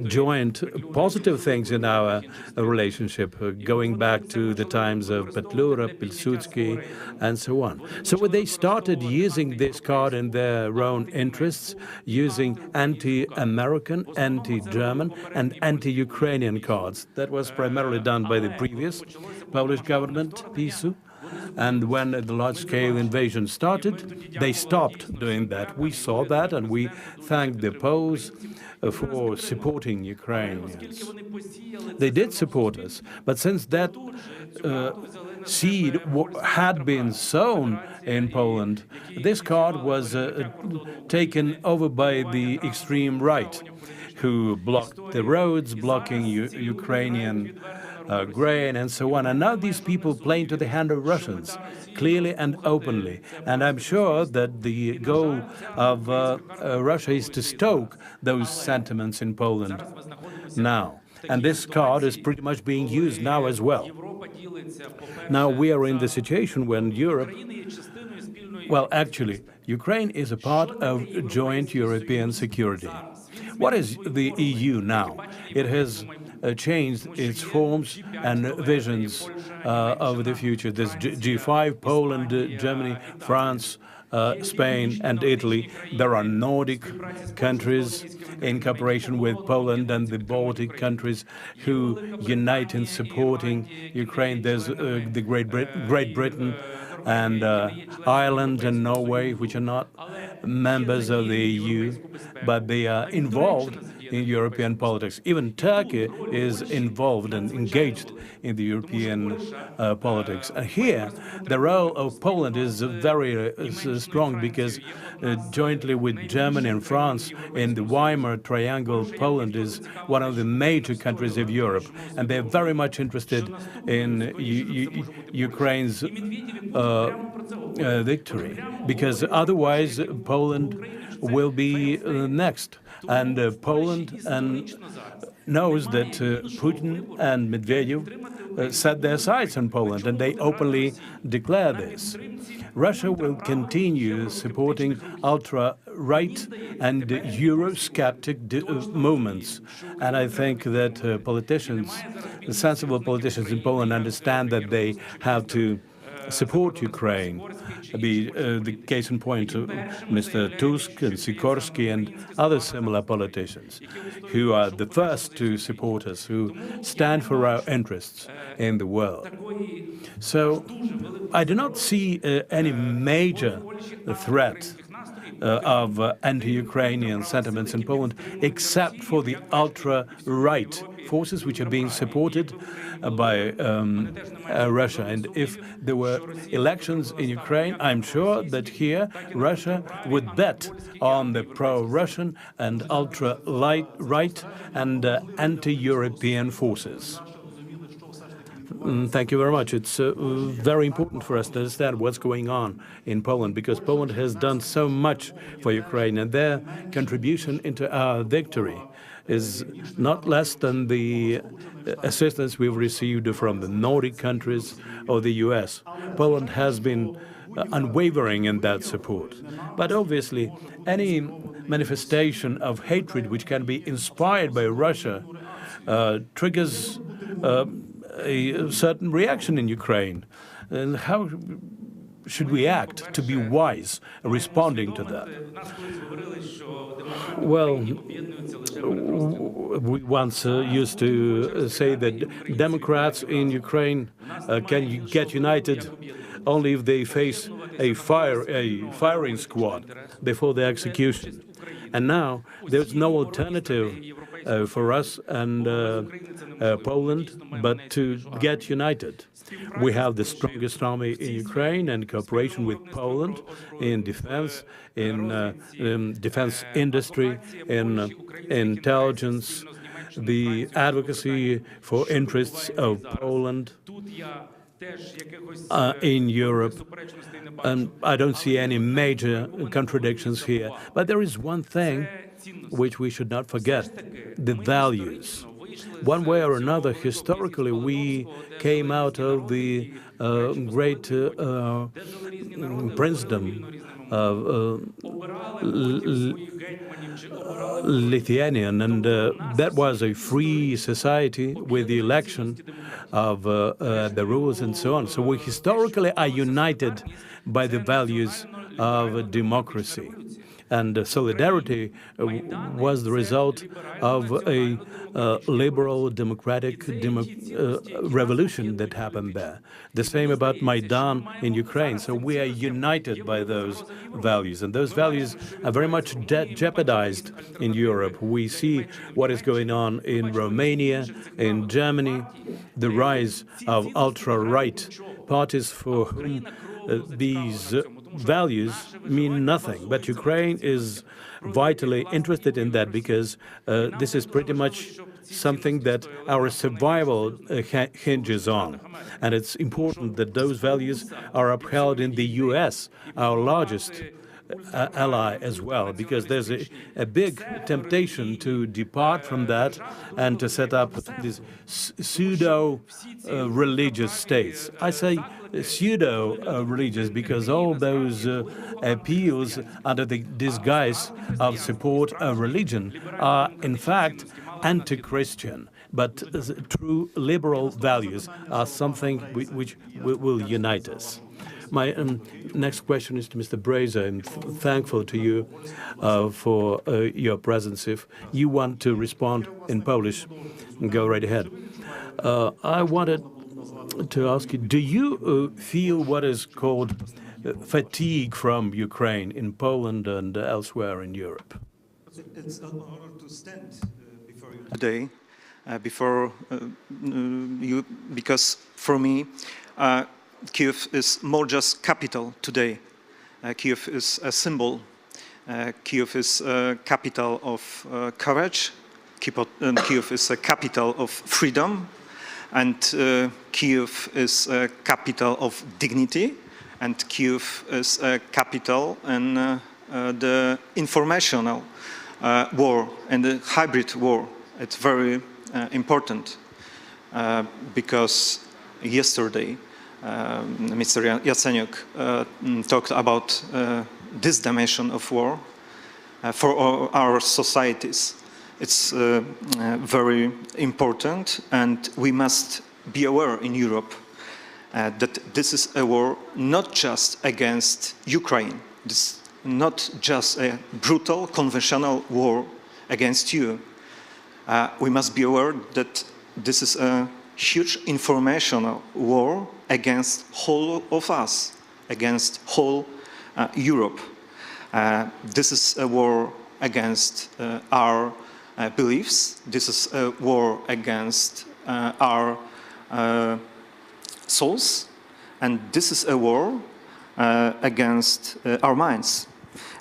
joint positive things in our relationship, going back to the times of Petlura, Pilsudski, and so on. So when they started using this card in their own interests, using anti-American, anti-German, and anti-Ukrainian cards. That was primarily done by the previous Polish government, PiSu. And when the large-scale invasion started, they stopped doing that. We saw that, and we thanked the Poles for supporting Ukrainians. They did support us, but since that seed had been sown in Poland, this card was taken over by the extreme right, who blocked the roads, blocking Ukrainian grain and so on. And now these people play into the hand of Russians, clearly and openly. And I'm sure that the goal of Russia is to stoke those sentiments in Poland now. And this card is pretty much being used now as well. Now we are in the situation when Europe, well, actually, Ukraine is a part of joint European security. What is the EU now? It has changed its forms and visions of the future. There's G5, Poland, Germany, France, Spain, and Italy. There are Nordic countries in cooperation with Poland and the Baltic countries who unite in supporting Ukraine. There's the Great Britain and Ireland and Norway, which are not members of the EU, but they are involved in European politics. Even Turkey is involved and engaged in the European politics. And here, the role of Poland is very strong, because jointly with Germany and France in the Weimar Triangle, Poland is one of the major countries of Europe, and they're very much interested in Ukraine's victory, because otherwise Poland will be next. And Poland knows that Putin and Medvedev set their sights on Poland, and they openly declare this. Russia will continue supporting ultra-right and Eurosceptic movements. And I think that politicians, sensible politicians in Poland, understand that they have to support Ukraine. The case in point, Mr. Tusk and Sikorsky and other similar politicians who are the first to support us, who stand for our interests in the world. So I do not see any major threat of anti-Ukrainian sentiments in Poland, except for the ultra-right forces which are being supported by Russia. And if there were elections in Ukraine, I'm sure that here Russia would bet on the pro-Russian and ultra-right and anti-European forces. Thank you very much. It's very important for us to understand what's going on in Poland, because Poland has done so much for Ukraine, and their contribution into our victory is not less than the assistance we've received from the Nordic countries or the US. Poland has been unwavering in that support. But obviously, any manifestation of hatred which can be inspired by Russia triggers a certain reaction in Ukraine. And how should we act to be wise responding to that? Well, we once used to say that Democrats in Ukraine can get united only if they face a firing squad before the execution. And now there's no alternative for us and Poland but to get united. We have the strongest army in Ukraine, and cooperation with Poland in defense industry, in intelligence, the advocacy for interests of Poland in Europe, and I don't see any major contradictions here. But there is one thing which we should not forget: the values. One way or another, historically, we came out of the great princedom of Lithuanian, and that was a free society with the election of the rulers and so on. So we historically are united by the values of democracy. And solidarity was the result of a liberal democratic revolution that happened there. The same about Maidan in Ukraine. So we are united by those values. And those values are very much jeopardized in Europe. We see what is going on in Romania, in Germany, the rise of ultra-right parties for whom these values mean nothing. But Ukraine is vitally interested in that because this is pretty much something that our survival hinges on. And it's important that those values are upheld in the US, our largest ally as well, because there's a big temptation to depart from that and to set up these pseudo-religious states. I say pseudo-religious because all those appeals under the disguise of support of religion are in fact anti-Christian. But true liberal values are something which will unite us. My next question is to Mr. Brejza. I'm thankful to you for your presence. If you want to respond in Polish, go right ahead. I wanted to ask you, do you feel what is called fatigue from Ukraine in Poland and elsewhere in Europe? It's an honor to stand before you today, because for me, Kyiv is more just capital today. Kyiv is a symbol. Kyiv is a capital of courage. Kyiv is a capital of freedom. And Kyiv is a capital of dignity. And Kyiv is a capital in the informational war and the hybrid war. It's very important because yesterday Mr. Yatsenyuk talked about this dimension of war for our societies. It's very important, and we must be aware in Europe that this is a war not just against Ukraine. This is not just a brutal, conventional war against you. We must be aware that this is a huge informational war against whole of us, against whole Europe. This is a war against our beliefs. This is a war against our souls. And this is a war against our minds.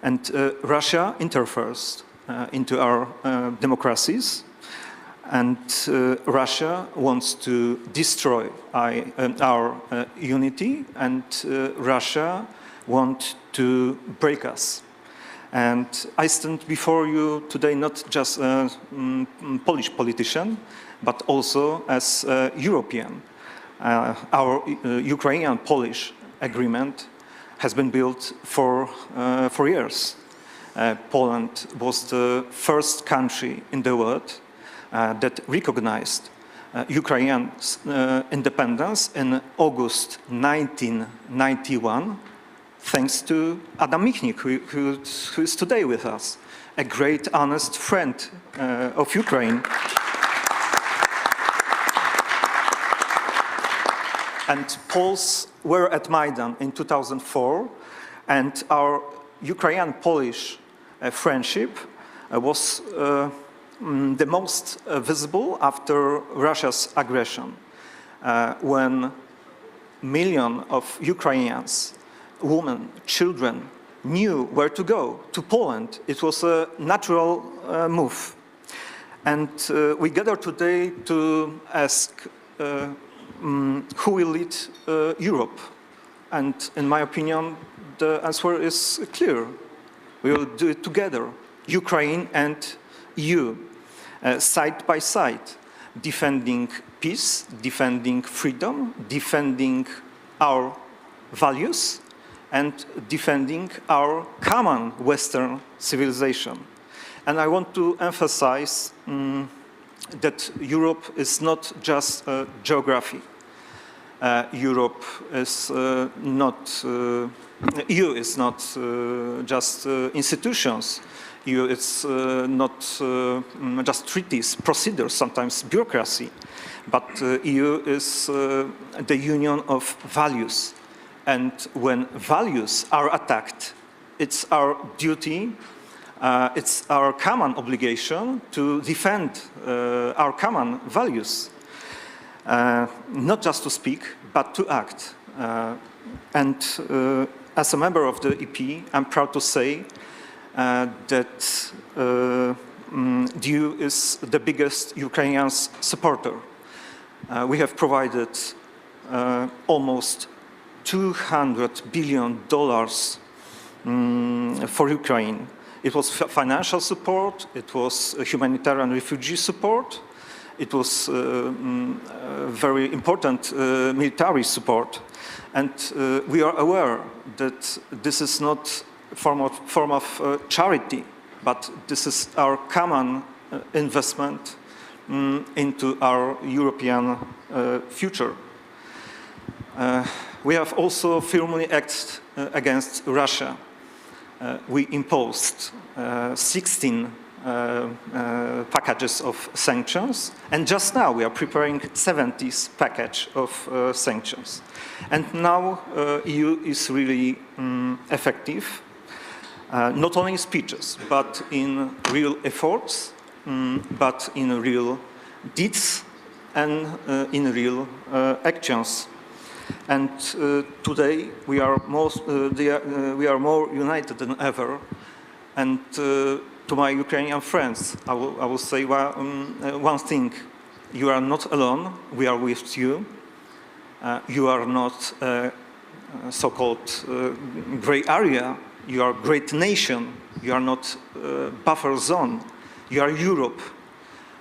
And Russia interferes into our democracies. And Russia wants to destroy our unity, and Russia wants to break us. And I stand before you today not just a Polish politician, but also as a European. Our Ukrainian-Polish agreement has been built for years. Poland was the first country in the world that recognized Ukraine's independence in August 1991, thanks to Adam Michnik, who is today with us, a great, honest friend of Ukraine. And Poles were at Maidan in 2004, and our Ukrainian-Polish friendship was the most visible after Russia's aggression, when millions of Ukrainians, women, children, knew where to go, to Poland. It was a natural move. And we gather today to ask who will lead Europe. And in my opinion, the answer is clear. We will do it together, Ukraine and EU, side by side, defending peace, defending freedom, defending our values, and defending our common Western civilization. And I want to emphasize that Europe is not just a geography. Europe is not, EU is not just institutions. EU is not just treaties, procedures, sometimes bureaucracy. But EU is the union of values. And when values are attacked, it's our duty, it's our common obligation to defend our common values. Not just to speak, but to act. And as a member of the EP, I'm proud to say that the EU is the biggest Ukrainian supporter. We have provided almost $200 billion for Ukraine. It was financial support, it was humanitarian refugee support, it was very important military support. And we are aware that this is not a form of charity, but this is our common investment into our European future. We have also firmly acted against Russia. We imposed 16 packages of sanctions, and just now we are preparing 70th package of sanctions. And now EU is really effective, not only in speeches, but in real efforts, but in real deeds and in real actions. And today we are more united than ever. And to my Ukrainian friends, I will say one thing: you are not alone. We are with you. You are not a so-called gray area. You are a great nation. You are not a buffer zone. You are Europe.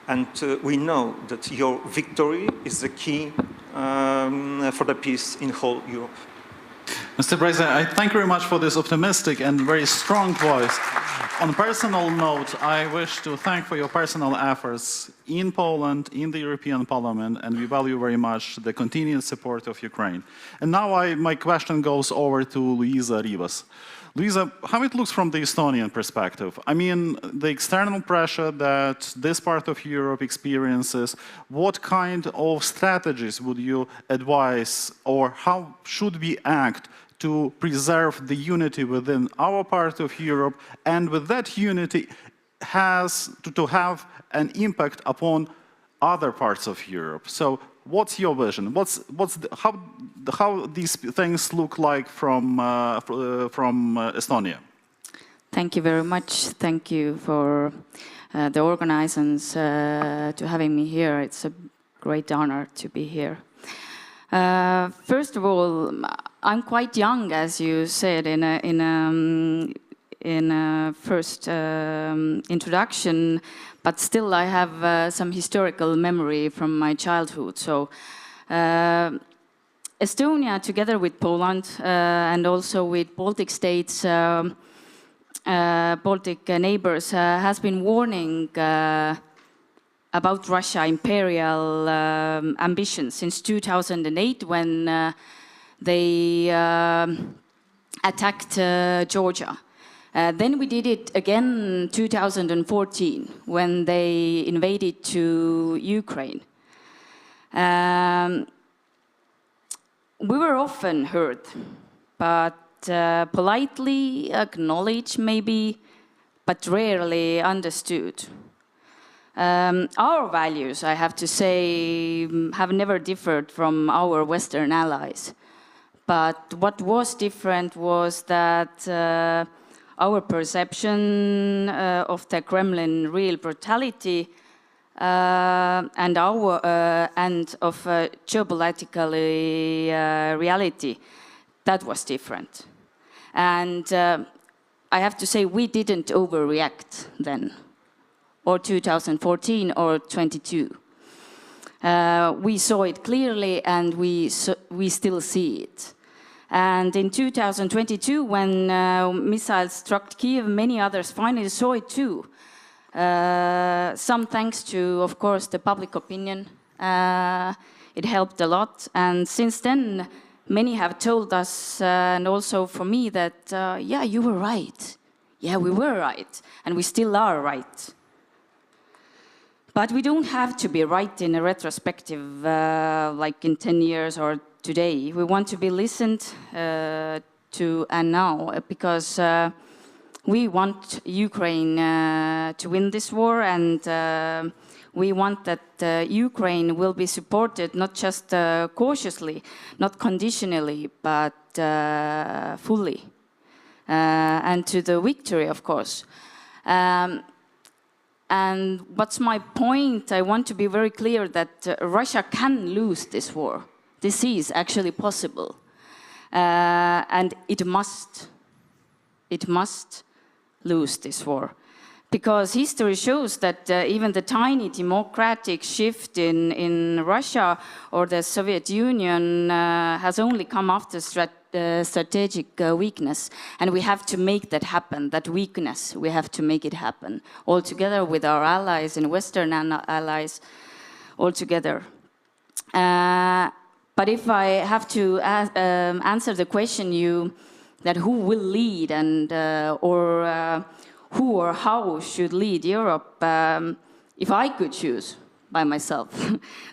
And we know that your victory is the key for the peace in whole Europe. Mr. President, I thank you very much for this optimistic and very strong voice. On a personal note, I wish to thank for your personal efforts in Poland, in the European Parliament, and we value very much the continued support of Ukraine. And now my question goes over to Luisa Rivas. Luisa, how it looks from the Estonian perspective? I mean, the external pressure that this part of Europe experiences, what kind of strategies would you advise, or how should we act to preserve the unity within our part of Europe, and with that unity has to have an impact upon other parts of Europe? So what's your vision? How these things look like from Estonia? Thank you very much. Thank you for the organizers to having me here. It's a great honor to be here. First of all, I'm quite young, as you said in a first introduction, but still I have some historical memory from my childhood. So Estonia, together with Poland and also with Baltic states, Baltic neighbors, has been warning about Russia imperial ambitions since 2008, when they attacked Georgia. Then we did it again in 2014, when they invaded to Ukraine. We were often heard, but politely acknowledged maybe, but rarely understood. Our values, I have to say, have never differed from our Western allies. But what was different was that our perception of the Kremlin real brutality and our end of geopolitical reality, that was different. And I have to say, we didn't overreact then, or 2014 or 22. We saw it clearly, and we still see it. And in 2022, when missiles struck Kyiv, many others finally saw it too. Some thanks to, of course, the public opinion. It helped a lot. And since then, many have told us, and also for me, that, yeah, you were right. Yeah, we were right. And we still are right. But we don't have to be right in a retrospective, like in 10 years or today. We want to be listened to and now, because we want Ukraine to win this war, and we want that Ukraine will be supported not just cautiously, not conditionally, but fully, and to the victory, of course. And what's my point? I want to be very clear that Russia can lose this war. This is actually possible. And it must lose this war. Because history shows that even the tiny democratic shift in Russia or the Soviet Union has only come after strategic weakness. And we have to make that happen, that weakness, we have to make it happen. All together with our allies and Western allies, all together. But if I have to answer the question that who will lead and or who or how should lead Europe, if I could choose by myself,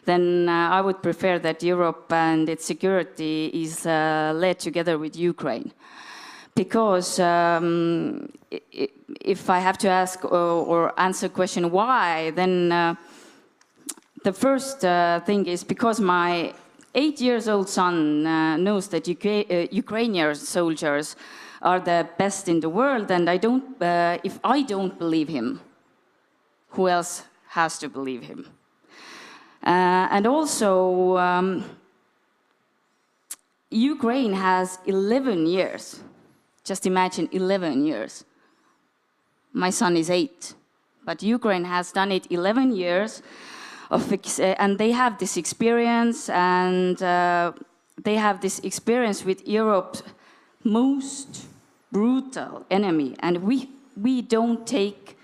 then I would prefer that Europe and its security is led together with Ukraine. Because if I have to ask or answer the question why, then the first thing is because my 8-year-old son knows that Ukrainian soldiers are the best in the world, and if I don't believe him, who else has to believe him? And also, Ukraine has 11 years. Just imagine 11 years. My son is 8, but Ukraine has done it 11 years. And they have this experience, and they have this experience with Europe's most brutal enemy, and we don't take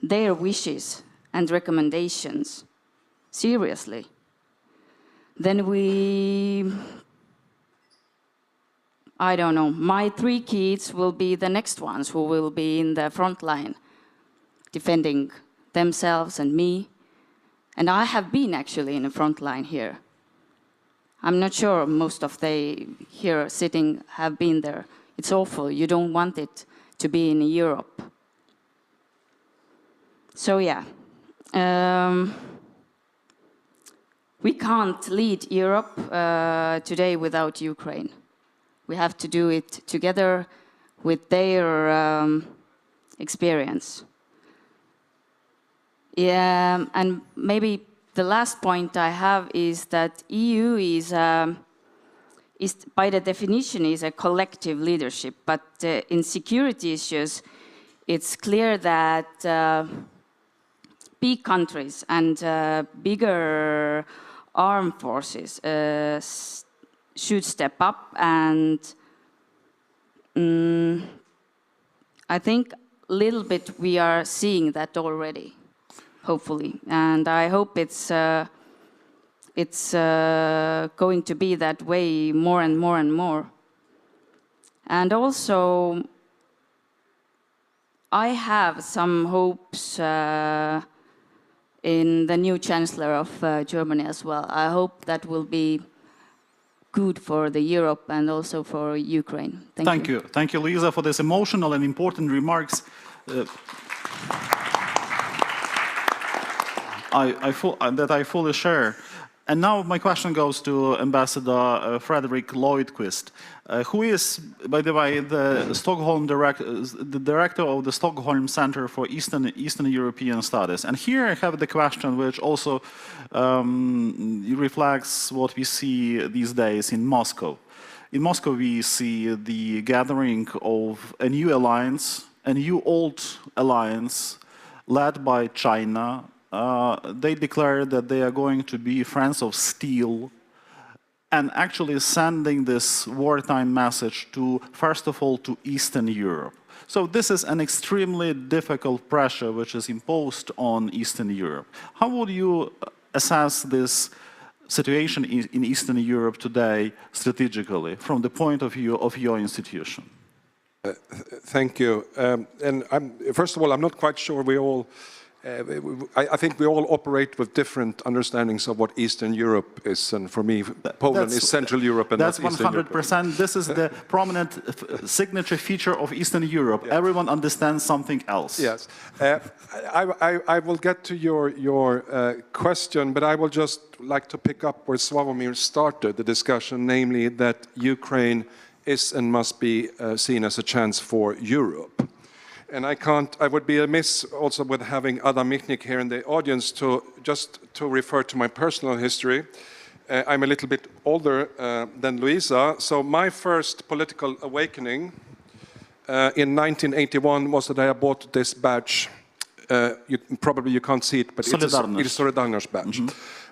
their wishes and recommendations seriously. Then I don't know, my 3 kids will be the next ones who will be in the front line, defending themselves and me. And I have been actually in the front line here. I'm not sure most of they here sitting have been there. It's awful. You don't want it to be in Europe. So yeah, we can't lead Europe today without Ukraine. We have to do it together with their experience. Yeah, and maybe the last point I have is that EU is by the definition is a collective leadership, but in security issues, it's clear that big countries and bigger armed forces should step up, and I think a little bit we are seeing that already. Hopefully, and I hope it's going to be that way more and more and more. And also, I have some hopes in the new Chancellor of Germany as well. I hope that will be good for the Europe and also for Ukraine. Thank you. Thank you, Lisa, for this emotional and important remarks. I fully share. And now my question goes to Ambassador Frederick Lloydquist, who is, by the way, the director of the Stockholm Center for Eastern European Studies. And here I have the question which also reflects what we see these days in Moscow. In Moscow we see the gathering of a new alliance, a new old alliance led by China. They declare that they are going to be friends of steel and actually sending this wartime message to, first of all, to Eastern Europe. So this is an extremely difficult pressure which is imposed on Eastern Europe. How would you assess this situation in Eastern Europe today strategically from the point of view of your institution? Thank you. And first of all, I'm not quite sure we all I think we all operate with different understandings of what Eastern Europe is, and for me, Poland is Central Europe and that's not Eastern 100%. Europe. This is the prominent signature feature of Eastern Europe. Yeah. Everyone understands something else. Yes. I will get to your question, but I will just like to pick up where Sławomir started the discussion, namely that Ukraine is and must be seen as a chance for Europe. And I would be amiss also with having Adam Michnik here in the audience to refer to my personal history. I'm a little bit older than Luisa, so my first political awakening in 1981 was that I bought this badge. Probably you can't see it, but it's a Solidarność badge. Mm-hmm.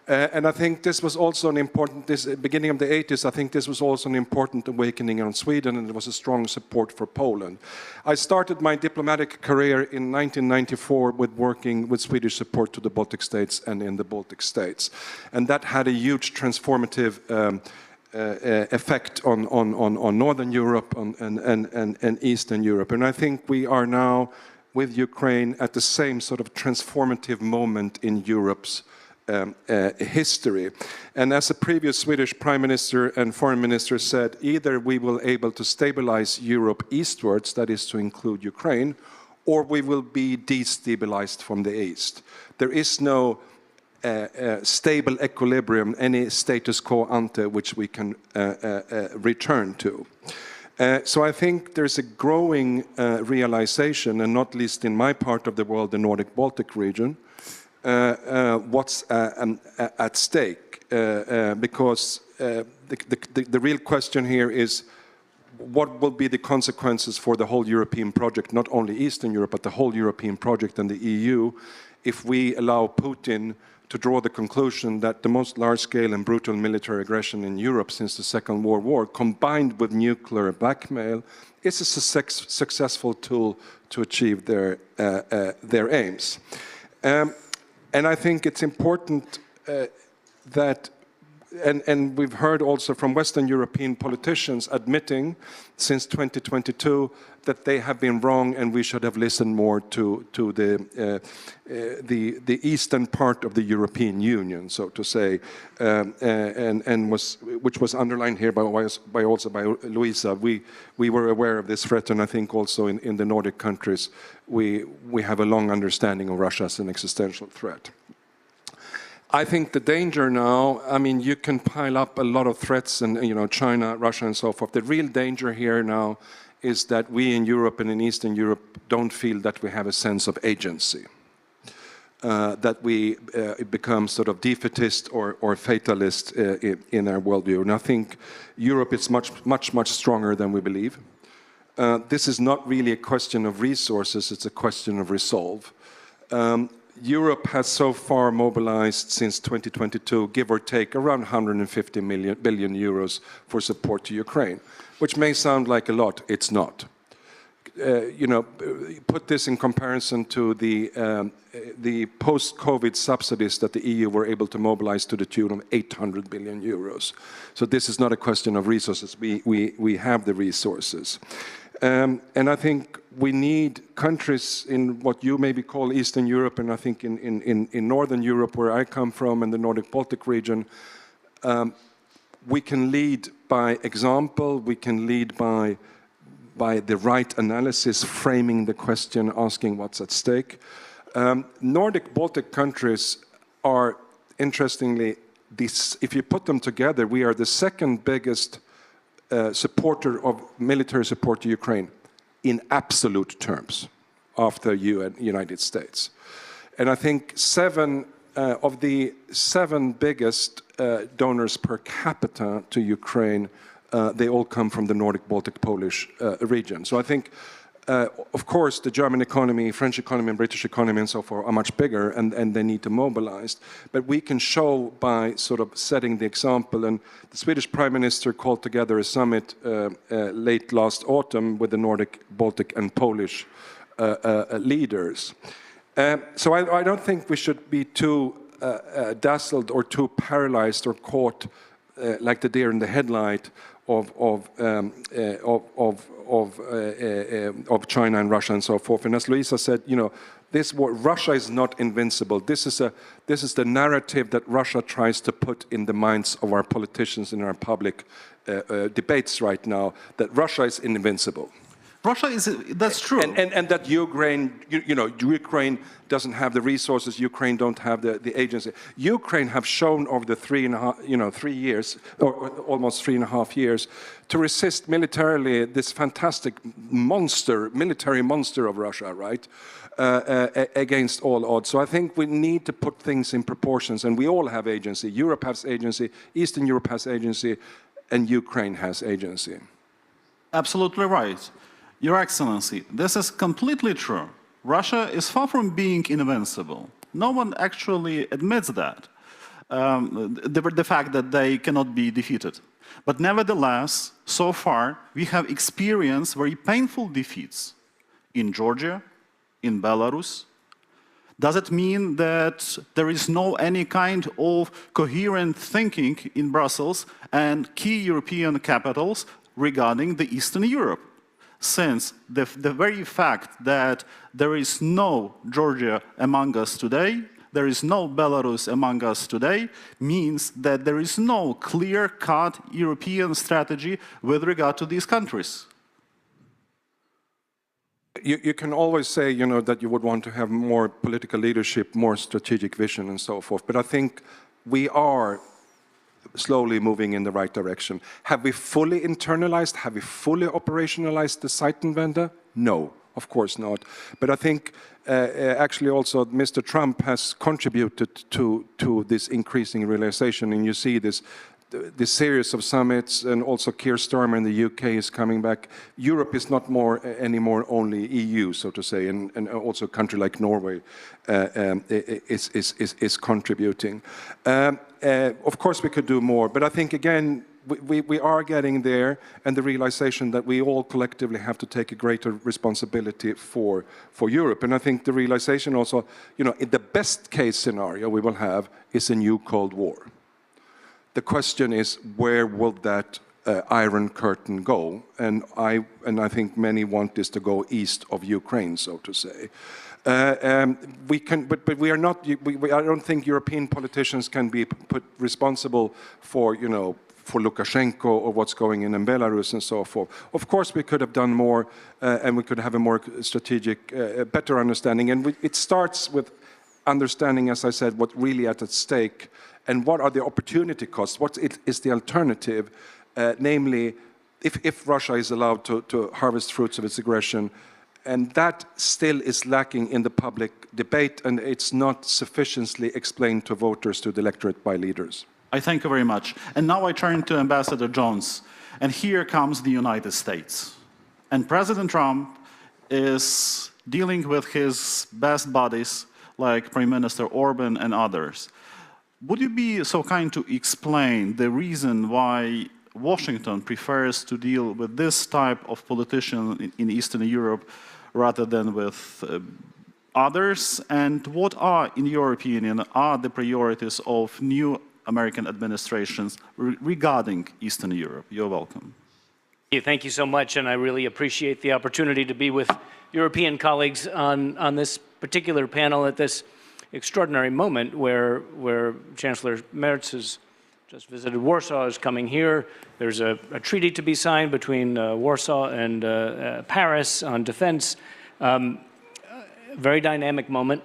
And I think this was also an important, beginning of the 80s, I think this was also an important awakening in Sweden, and there was a strong support for Poland. I started my diplomatic career in 1994 with working with Swedish support to the Baltic states and in the Baltic states. And that had a huge transformative effect on Northern Europe and Eastern Europe. And I think we are now, with Ukraine, at the same sort of transformative moment in Europe's history. And as a previous Swedish Prime Minister and Foreign Minister said, either we will be able to stabilize Europe eastwards, that is to include Ukraine, or we will be destabilized from the east. There is no stable equilibrium, any status quo ante which we can return to. So I think there's a growing realization, and not least in my part of the world, the Nordic-Baltic region, what's at stake, because the real question here is what will be the consequences for the whole European project, not only Eastern Europe, but the whole European project and the EU, if we allow Putin to draw the conclusion that the most large-scale and brutal military aggression in Europe since the Second World War, combined with nuclear blackmail, is a successful tool to achieve their aims. And I think it's important that, and we've heard also from Western European politicians admitting since 2022 that they have been wrong and we should have listened more to the eastern part of the European Union, so to say, which was underlined here by Luisa. We were aware of this threat, and I think also in the Nordic countries we have a long understanding of Russia as an existential threat. I think the danger now, I mean, you can pile up a lot of threats and, you know, China, Russia and so forth. The real danger here now is that we in Europe and in Eastern Europe don't feel that we have a sense of agency, that we become sort of defeatist or fatalist in our worldview. And I think Europe is much stronger than we believe. This is not really a question of resources, it's a question of resolve. Europe has so far mobilized since 2022, give or take, around 150 billion euros for support to Ukraine, which may sound like a lot, it's not. You know, put this in comparison to the post-COVID subsidies that the EU were able to mobilize to the tune of 800 billion euros. So this is not a question of resources, we have the resources. And I think we need countries in what you maybe call Eastern Europe, and I think in Northern Europe, where I come from, and the Nordic-Baltic region, we can lead by example, we can lead by the right analysis, framing the question, asking what's at stake. Nordic-Baltic countries are, interestingly, if you put them together, we are the second biggest supporter of military support to Ukraine in absolute terms after United States. And I think 7 of the 7 biggest donors per capita to Ukraine, they all come from the Nordic, Baltic, Polish region. So I think, of course, the German economy, French economy, and British economy and so forth are much bigger, and they need to mobilize. But we can show by sort of setting the example, and the Swedish Prime Minister called together a summit late last autumn with the Nordic, Baltic, and Polish leaders. So I don't think we should be too dazzled or too paralyzed or caught like the deer in the headlight of China and Russia and so forth. And as Luisa said, you know, this war, Russia is not invincible. This is the narrative that Russia tries to put in the minds of our politicians in our public debates right now, that Russia is invincible. Russia is, that's true. And that Ukraine, Ukraine doesn't have the resources, Ukraine don't have the agency. Ukraine have shown over the 3 years, or almost 3.5 years, to resist militarily this fantastic military monster of Russia, right? Against all odds. So I think we need to put things in proportions, and we all have agency. Europe has agency, Eastern Europe has agency, and Ukraine has agency. Absolutely right. Your Excellency, this is completely true. Russia is far from being invincible. No one actually admits that, the fact that they cannot be defeated. But nevertheless, so far, we have experienced very painful defeats in Georgia, in Belarus. Does it mean that there is no any kind of coherent thinking in Brussels and key European capitals regarding the Eastern Europe? Since the very fact that there is no Georgia among us today, there is no Belarus among us today, means that there is no clear-cut European strategy with regard to these countries. You can always say, that you would want to have more political leadership, more strategic vision and so forth, but I think we are slowly moving in the right direction. Have we fully internalized, have we fully operationalized the Zeitenwende? No, of course not. But I think actually also Mr. Trump has contributed to this increasing realization, and you see this series of summits, and also Keir Starmer in the UK is coming back. Europe is not anymore only EU, so to say, and also a country like Norway is contributing. Of course we could do more, but I think again we are getting there, and the realization that we all collectively have to take a greater responsibility for Europe. And I think the realization also, in the best case scenario we will have is a new Cold War. The question is, where will that Iron Curtain go? And I think many want this to go east of Ukraine, so to say. We can, but we are not. I don't think European politicians can be put responsible for, for Lukashenko or what's going in Belarus and so forth. Of course, we could have done more, and we could have a more strategic, better understanding. And it starts with understanding, as I said, what's really at stake. And what are the opportunity costs? What is the alternative? Namely, if Russia is allowed to harvest fruits of its aggression, and that still is lacking in the public debate, and it's not sufficiently explained to voters, to the electorate by leaders. I thank you very much. And now I turn to Ambassador Jones. And here comes the United States. And President Trump is dealing with his best buddies, like Prime Minister Orban and others. Would you be so kind to explain the reason why Washington prefers to deal with this type of politician in Eastern Europe rather than with others? And what are, in your opinion, are the priorities of new American administrations regarding Eastern Europe? You're welcome. Thank you so much, and I really appreciate the opportunity to be with European colleagues on this particular panel at this extraordinary moment where Chancellor Merz has just visited Warsaw, is coming here. There's a treaty to be signed between Warsaw and Paris on defense. Very dynamic moment.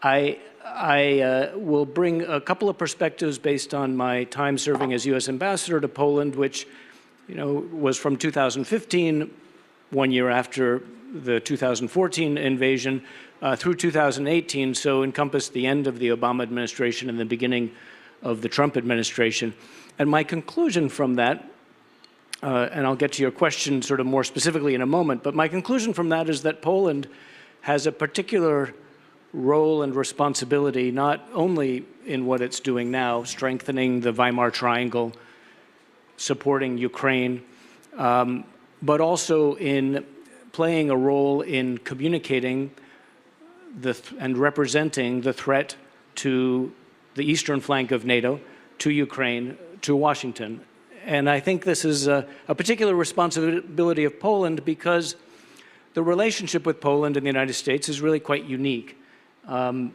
I will bring a couple of perspectives based on my time serving as U.S. ambassador to Poland, which, was from 2015, 1 year after the 2014 invasion, through 2018, so encompassed the end of the Obama administration and the beginning of the Trump administration. And my conclusion from that, and I'll get to your question sort of more specifically in a moment, but my conclusion from that is that Poland has a particular role and responsibility, not only in what it's doing now, strengthening the Weimar Triangle, supporting Ukraine, but also in playing a role in communicating and representing the threat to the eastern flank of NATO, to Ukraine, to Washington. And I think this is a particular responsibility of Poland because the relationship with Poland and the United States is really quite unique.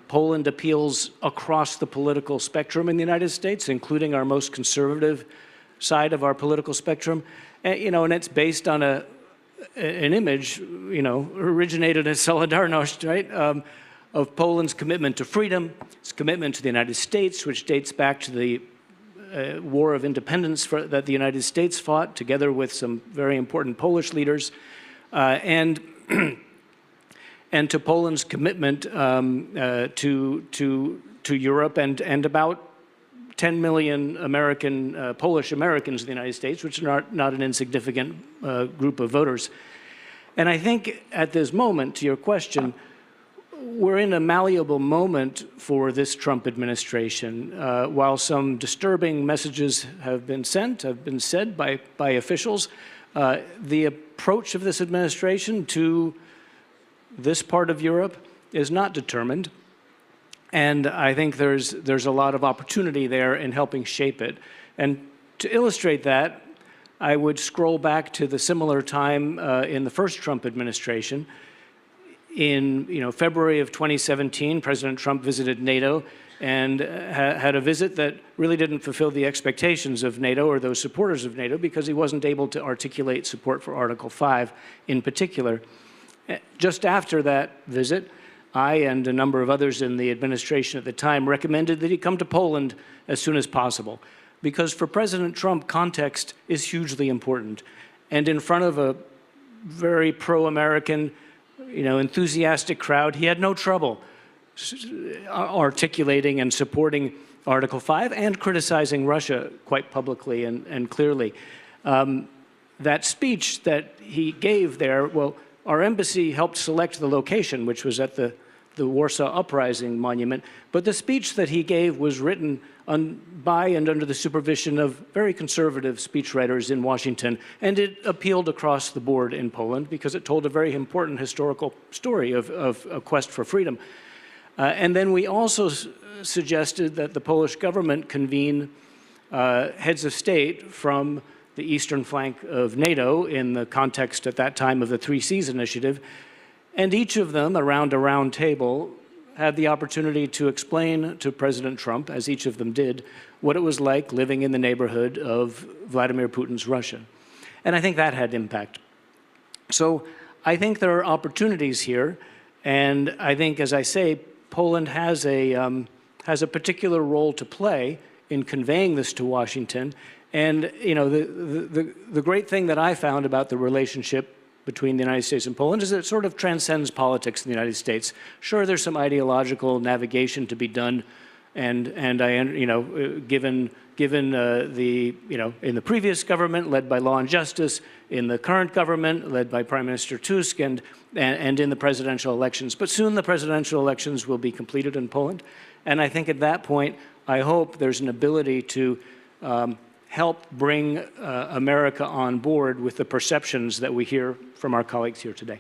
Poland appeals across the political spectrum in the United States, including our most conservative side of our political spectrum. And it's based on an image, originated in Solidarność, right, of Poland's commitment to freedom, its commitment to the United States, which dates back to the War of Independence that the United States fought, together with some very important Polish leaders, and to Poland's commitment to Europe and about 10 million Polish Americans in the United States, which are not an insignificant group of voters. And I think at this moment, to your question, we're in a malleable moment for this Trump administration. While some disturbing messages have been said by officials, the approach of this administration to this part of Europe is not determined. And I think there's a lot of opportunity there in helping shape it. And to illustrate that, I would scroll back to the similar time in the first Trump administration. In February of 2017, President Trump visited NATO and had a visit that really didn't fulfill the expectations of NATO or those supporters of NATO because he wasn't able to articulate support for Article 5 in particular. Just after that visit, I and a number of others in the administration at the time recommended that he come to Poland as soon as possible, because for President Trump, context is hugely important. And in front of a very pro-American, enthusiastic crowd, he had no trouble articulating and supporting Article 5 and criticizing Russia quite publicly and clearly. That speech that he gave there, well, our embassy helped select the location, which was at the Warsaw Uprising Monument, but the speech that he gave was written by and under the supervision of very conservative speechwriters in Washington, and it appealed across the board in Poland because it told a very important historical story of a quest for freedom. And then we also suggested that the Polish government convene heads of state from the eastern flank of NATO in the context at that time of the Three Seas Initiative, and each of them, around a round table, had the opportunity to explain to President Trump, as each of them did, what it was like living in the neighborhood of Vladimir Putin's Russia. And I think that had impact. So I think there are opportunities here, and I think, as I say, Poland has a particular role to play in conveying this to Washington. And the great thing that I found about the relationship between the United States and Poland is that it sort of transcends politics in the United States. Sure, there's some ideological navigation to be done, and given the in the previous government led by Law and Justice, in the current government led by Prime Minister Tusk, and in the presidential elections. But soon the presidential elections will be completed in Poland, and I think at that point, I hope there's an ability to help bring America on board with the perceptions that we hear from our colleagues here today.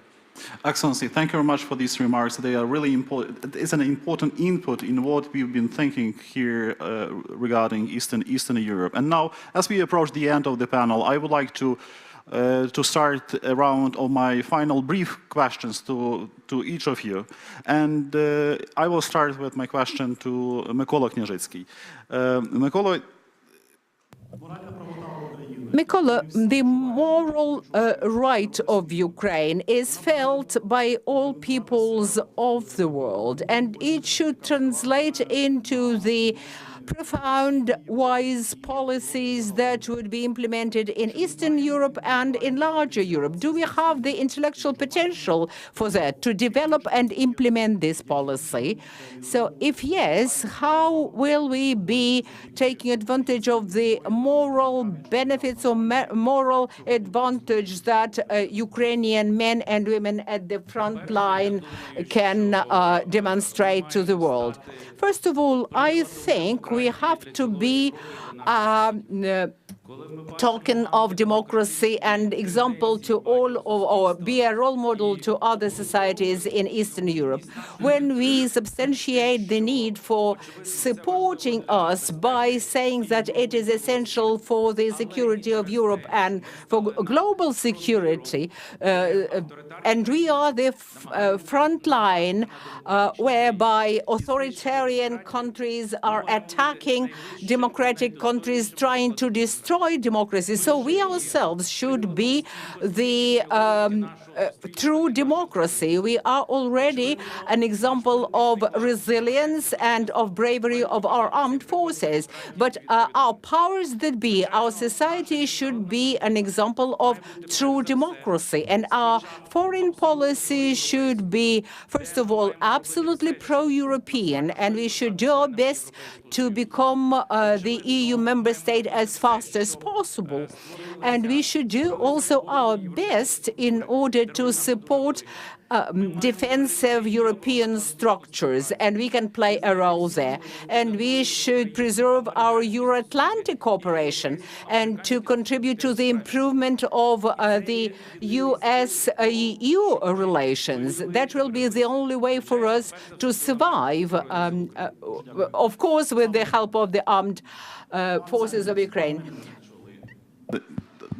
Excellency, thank you very much for these remarks. They are really important. It's an important input in what we've been thinking here regarding Eastern Europe. And now, as we approach the end of the panel, I would like to start a round of my final brief questions to each of you. And I will start with my question to Mykola Knieżycki. Mykola, Mykola, the moral right of Ukraine is felt by all peoples of the world, and it should translate into the profound, wise policies that would be implemented in Eastern Europe and in larger Europe. Do we have the intellectual potential for that, to develop and implement this policy? So if yes, how will we be taking advantage of the moral benefits or moral advantage that Ukrainian men and women at the front line can demonstrate to the world? First of all, I think we have to be token of democracy and example to all, or be a role model to other societies in Eastern Europe. When we substantiate the need for supporting us by saying that it is essential for the security of Europe and for global security, and we are the front line whereby authoritarian countries are attacking democratic countries, trying to destroy democracy. So we ourselves should be the true democracy. We are already an example of resilience and of bravery of our armed forces. But our powers that be, our society should be an example of true democracy. And our foreign policy should be, first of all, absolutely pro-European. And we should do our best to become the EU member state as fast as possible. And we should do also our best in order to support defensive European structures, and we can play a role there. And we should preserve our Euro-Atlantic cooperation and to contribute to the improvement of the US-EU relations. That will be the only way for us to survive, of course, with the help of the armed forces of Ukraine.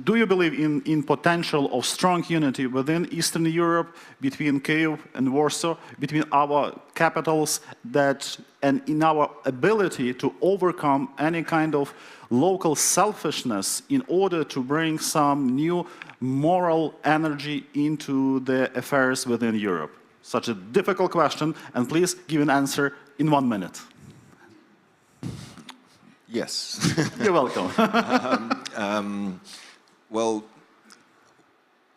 Do you believe in potential of strong unity within Eastern Europe, between Kyiv and Warsaw, between our capitals, and in our ability to overcome any kind of local selfishness in order to bring some new moral energy into the affairs within Europe? Such a difficult question, and please give an answer in 1 minute. Yes. You're welcome. Well,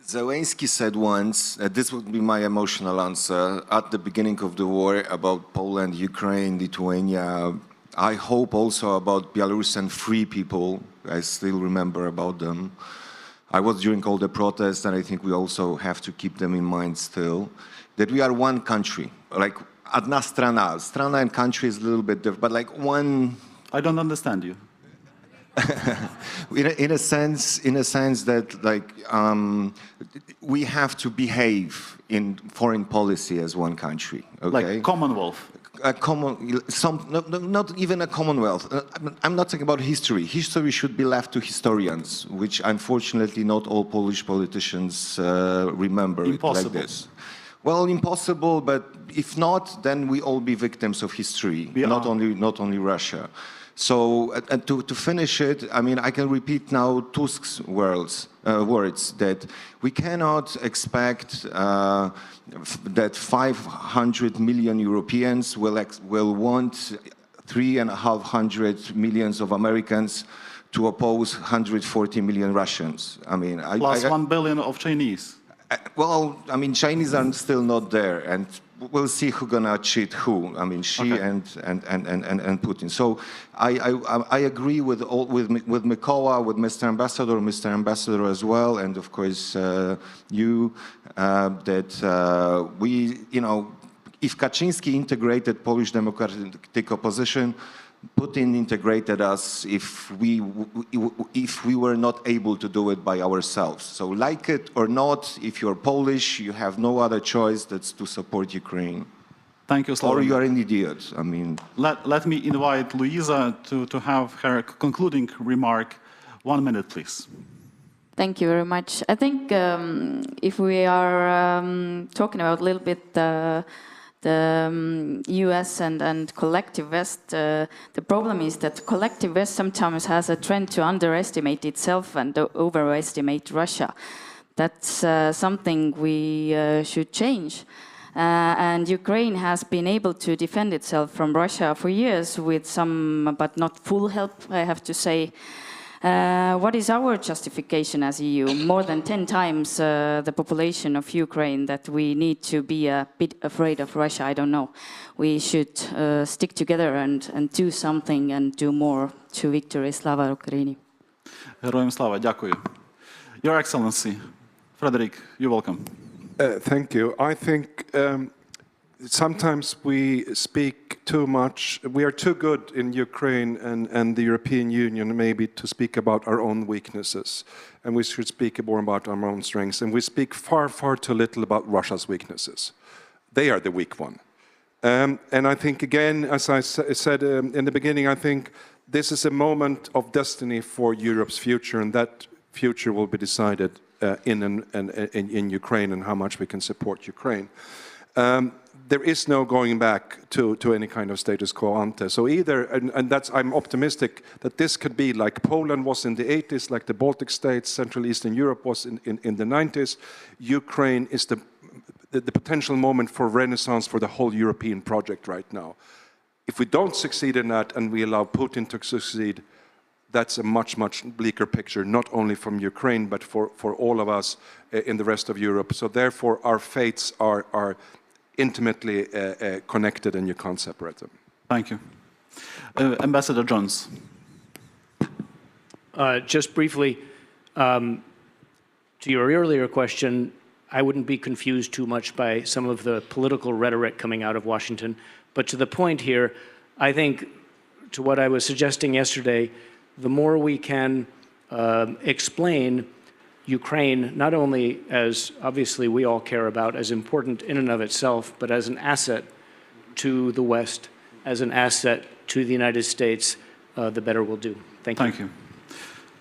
Zelensky said once, this would be my emotional answer, at the beginning of the war about Poland, Ukraine, Lithuania, I hope also about Belarusian free people, I still remember about them. I was during all the protests, and I think we also have to keep them in mind still, that we are one country, like одна страна. Страна and country is a little bit different, but like one... I don't understand you. in a sense that like we have to behave in foreign policy as one country. Okay? Like Commonwealth. Not even a Commonwealth. I'm not talking about history. History should be left to historians, which unfortunately not all Polish politicians remember it like this. Well, impossible, but if not, then we all be victims of history, not only Russia. So, to finish it, I mean, I can repeat now Tusk's words that we cannot expect that 500 million Europeans will want 350 million of Americans to oppose 140 million Russians. I mean, plus 1 billion of Chinese. Well, I mean, Chinese are still not there, and we'll see who's gonna cheat who. I mean, and Putin. So I agree with Mykola, with Mr. Ambassador as well, and of course you that we, you know, if Kaczynski integrated Polish democratic opposition, Putin integrated us if we were not able to do it by ourselves. So like it or not, if you're Polish, you have no other choice than to support Ukraine. Thank you, Slavomir. Or you are an idiot. I mean... Let me invite Luisa to have her concluding remark. 1 minute, please. Thank you very much. I think if we are talking about a little bit the US and collective West, the problem is that collective West sometimes has a trend to underestimate itself and overestimate Russia. That's something we should change. And Ukraine has been able to defend itself from Russia for years with some, but not full help, I have to say. What is our justification as EU? More than 10 times the population of Ukraine, that we need to be a bit afraid of Russia? I don't know. We should stick together and do something and do more to victory. Slava Ukraini. Героям слава, дякую. Your Excellency, Frederick, you're welcome. Thank you. I think sometimes we speak too much. We are too good in Ukraine and the European Union maybe to speak about our own weaknesses. And we should speak more about our own strengths. And we speak far, far too little about Russia's weaknesses. They are the weak one. And I think, again, as I said in the beginning, I think this is a moment of destiny for Europe's future, and that future will be decided in Ukraine and how much we can support Ukraine. There is no going back to any kind of status quo ante. So either, and that's, I'm optimistic that this could be like Poland was in the 80s, like the Baltic states, Central Eastern Europe was in the 90s. Ukraine is the potential moment for renaissance for the whole European project right now. If we don't succeed in that and we allow Putin to succeed, that's a much, much bleaker picture, not only from Ukraine, but for all of us in the rest of Europe. So therefore, our fates are intimately connected and you can't separate them. Thank you. Ambassador Jones. Just briefly, to your earlier question, I wouldn't be confused too much by some of the political rhetoric coming out of Washington. But to the point here, I think, to what I was suggesting yesterday, the more we can explain Ukraine, not only as, obviously, we all care about, as important in and of itself, but as an asset to the West, as an asset to the United States, the better we'll do. Thank you. Thank you.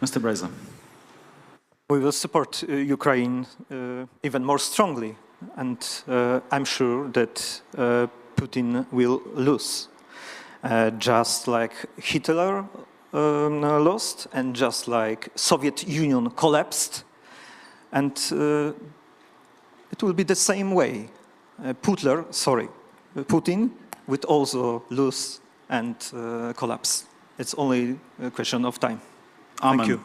Mr. Breza. We will support Ukraine even more strongly, and I'm sure that Putin will lose, just like Hitler lost, and just like Soviet Union collapsed, and it will be the same way. Putin would also lose and collapse. It's only a question of time. Amen. Thank you.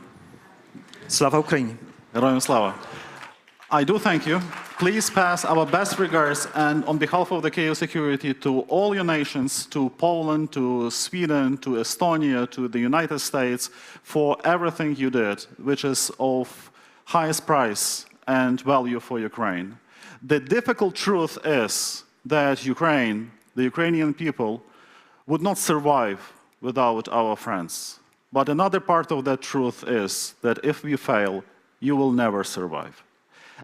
Slava Ukraini. Героям слава. I do thank you. Please pass our best regards, and on behalf of the Kyiv Security, to all your nations, to Poland, to Sweden, to Estonia, to the United States, for everything you did, which is of highest price and value for Ukraine. The difficult truth is that Ukraine, the Ukrainian people, would not survive without our friends. But another part of that truth is that if we fail, you will never survive.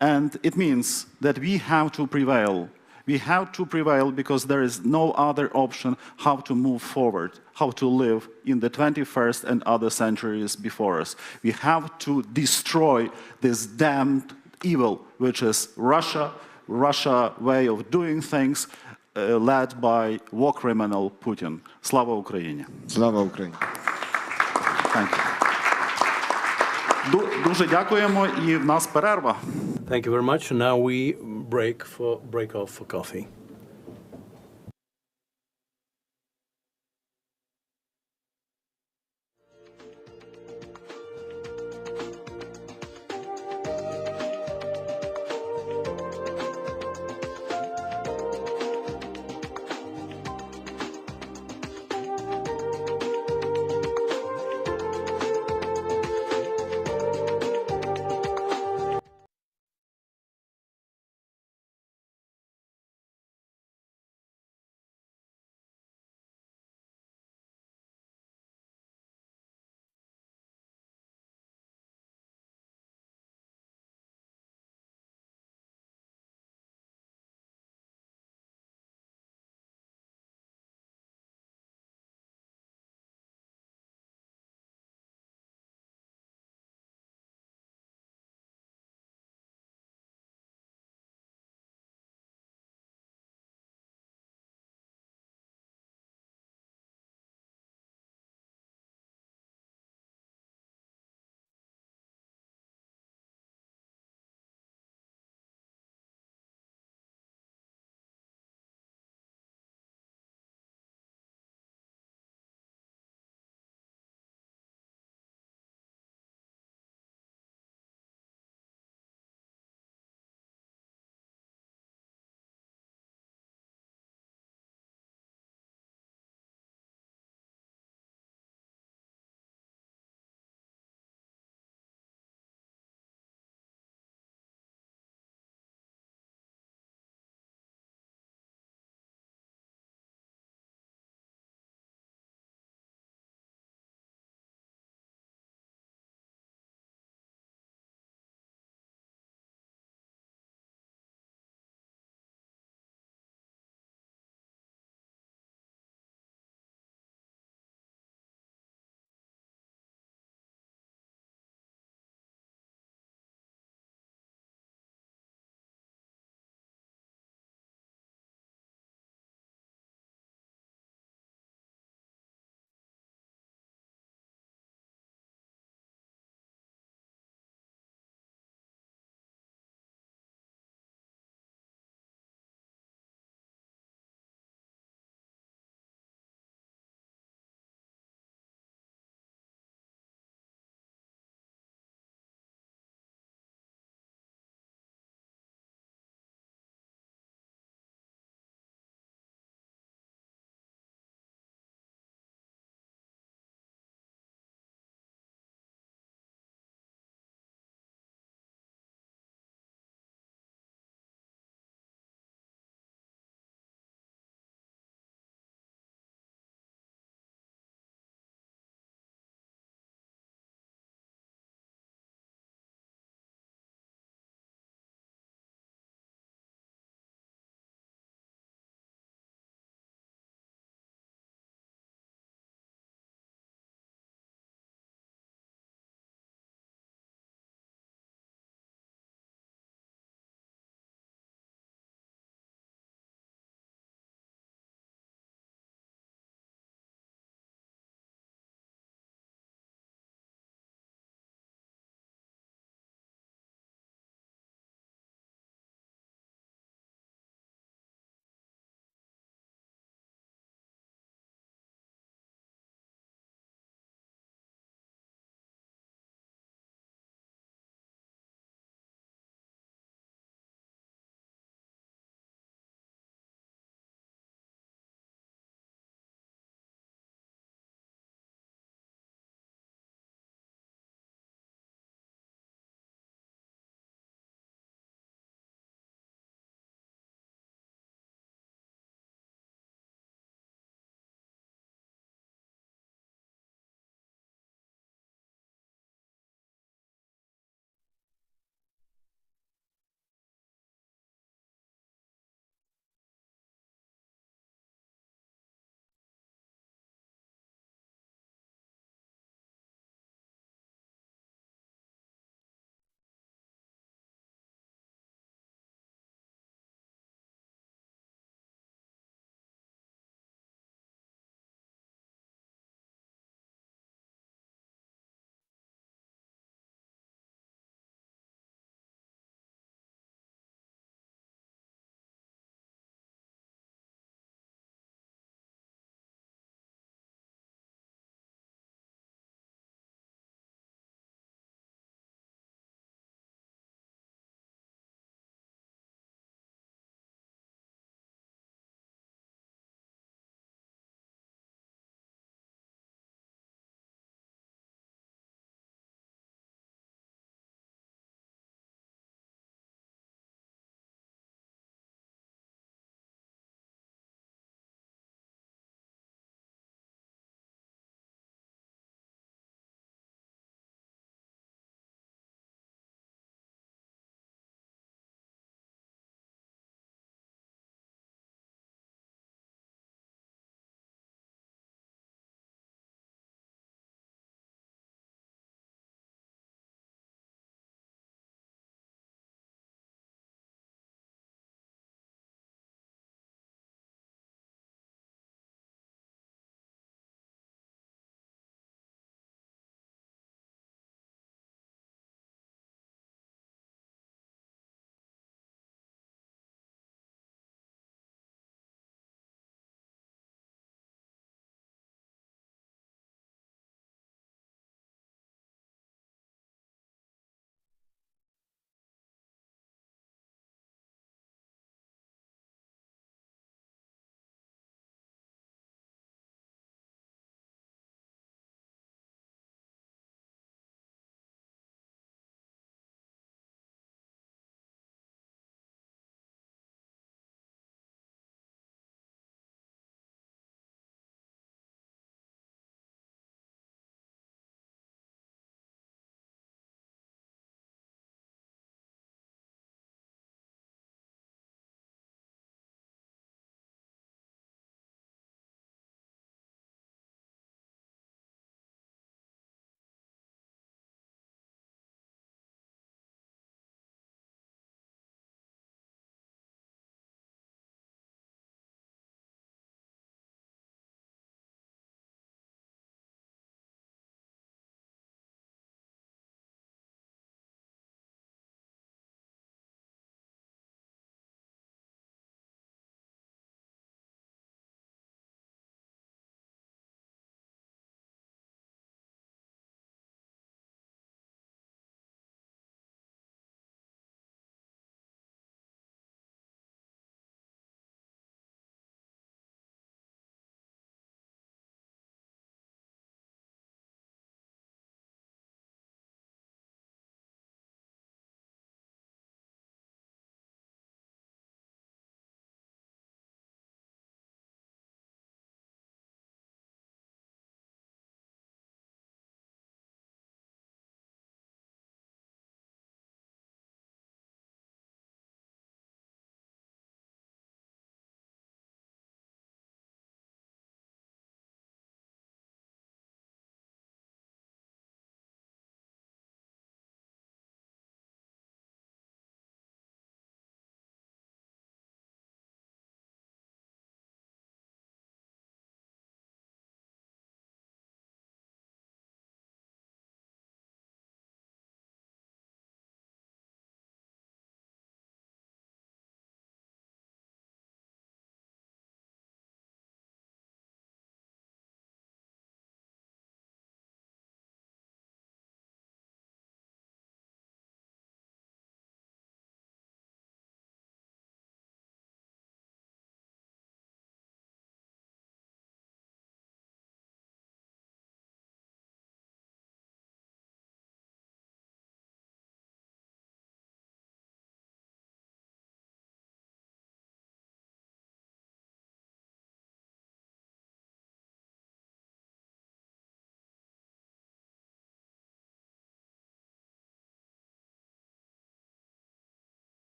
And it means that we have to prevail. We have to prevail because there is no other option how to move forward, how to live in the 21st and other centuries before us. We have to destroy this damned evil, which is Russia way of doing things, led by war criminal Putin. Slava Ukraini. Slava Ukraini. Thank you. Дуже дякуємо, і в нас перерва. Thank you very much. Now we break off for coffee.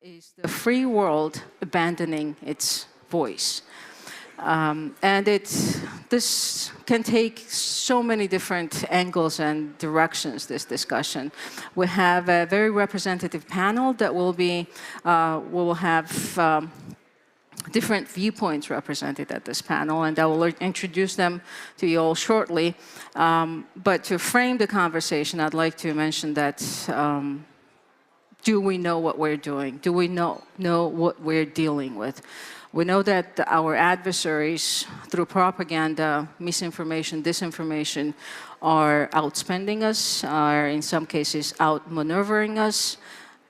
is the free world abandoning its voice. And this can take so many different angles and directions, this discussion. We have a very representative panel that will have different viewpoints represented at this panel, and I will introduce them to you all shortly. But to frame the conversation, I'd like to mention that do we know what we're doing? Do we know what we're dealing with? We know that our adversaries, through propaganda, misinformation, disinformation, are outspending us, are in some cases outmaneuvering us,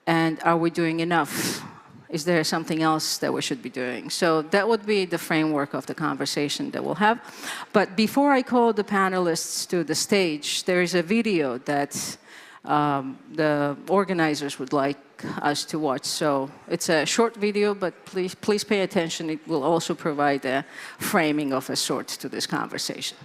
and are we doing enough? Is there something else that we should be doing? So that would be the framework of the conversation that we'll have. But before I call the panelists to the stage, there is a video that the organizers would like us to watch. So it's a short video, but please pay attention. It will also provide a framing of a sort to this conversation.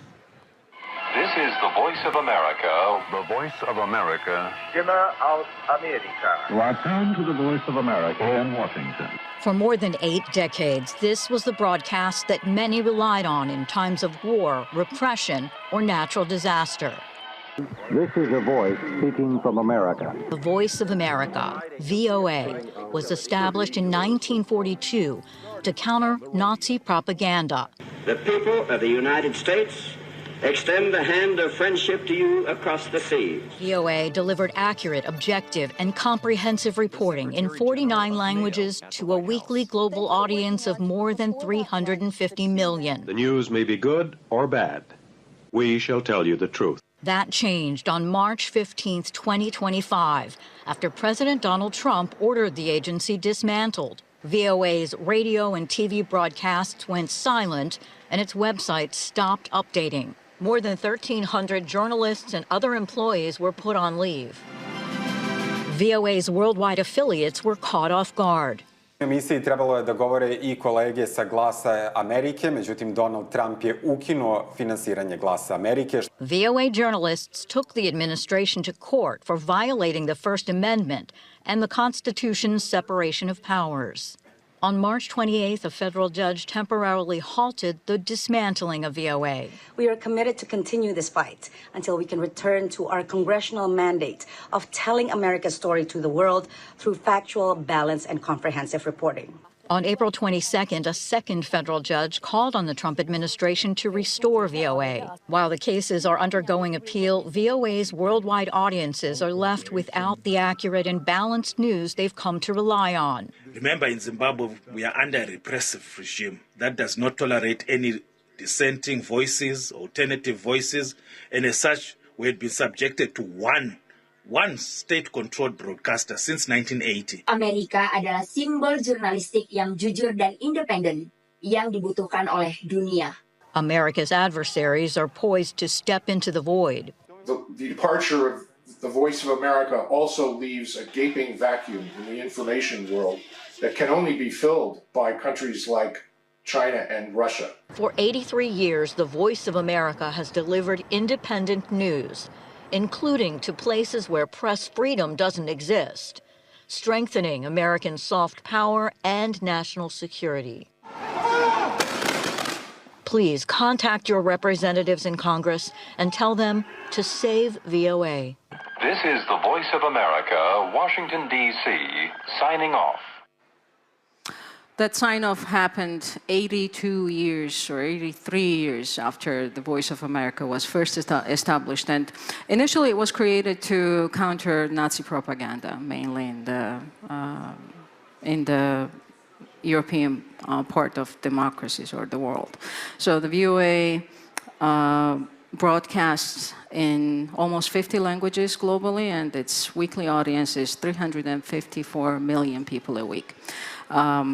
This is the Voice of America. The Voice of America. Stimme aus Amerika. Welcome to the Voice of America in Washington. For more than 8 decades, this was the broadcast that many relied on in times of war, repression, or natural disaster. This is a voice speaking from America. The Voice of America, VOA, was established in 1942 to counter Nazi propaganda. The people of the United States extend the hand of friendship to you across the sea. VOA delivered accurate, objective, and comprehensive reporting in 49 languages to a weekly global audience of more than 350 million. The news may be good or bad. We shall tell you the truth. That changed on March 15, 2025, after President Donald Trump ordered the agency dismantled. VOA's radio and TV broadcasts went silent, and its website stopped updating. More than 1,300 journalists and other employees were put on leave. VOA's worldwide affiliates were caught off guard. Emisiji trebalo je da govore I kolege sa Glasa Amerike, međutim Donald Trump je ukinuo finansiranje Glasa Amerike. VOA journalists took the administration to court for violating the First Amendment and the Constitution's separation of powers. On March 28th, a federal judge temporarily halted the dismantling of VOA. We are committed to continue this fight until we can return to our congressional mandate of telling America's story to the world through factual, balanced, and comprehensive reporting. On April 22nd, a second federal judge called on the Trump administration to restore VOA. While the cases are undergoing appeal, VOA's worldwide audiences are left without the accurate and balanced news they've come to rely on. Remember, in Zimbabwe, we are under a repressive regime that does not tolerate any dissenting voices, alternative voices, and as such, we had been subjected to one state-controlled broadcaster since 1980. Amerika adalah simbol jurnalistik yang jujur dan independen yang dibutuhkan oleh dunia. America's adversaries are poised to step into the void. The departure of the Voice of America also leaves a gaping vacuum in the information world that can only be filled by countries like China and Russia. For 83 years, the Voice of America has delivered independent news, including to places where press freedom doesn't exist, strengthening American soft power and national security. Please contact your representatives in Congress and tell them to save VOA. This is the Voice of America, Washington, D.C., signing off. That sign-off happened 82 years or 83 years after the Voice of America was first established. And initially it was created to counter Nazi propaganda, mainly in the European part of democracies or the world. So the VOA broadcasts in almost 50 languages globally, and its weekly audience is 354 million people a week.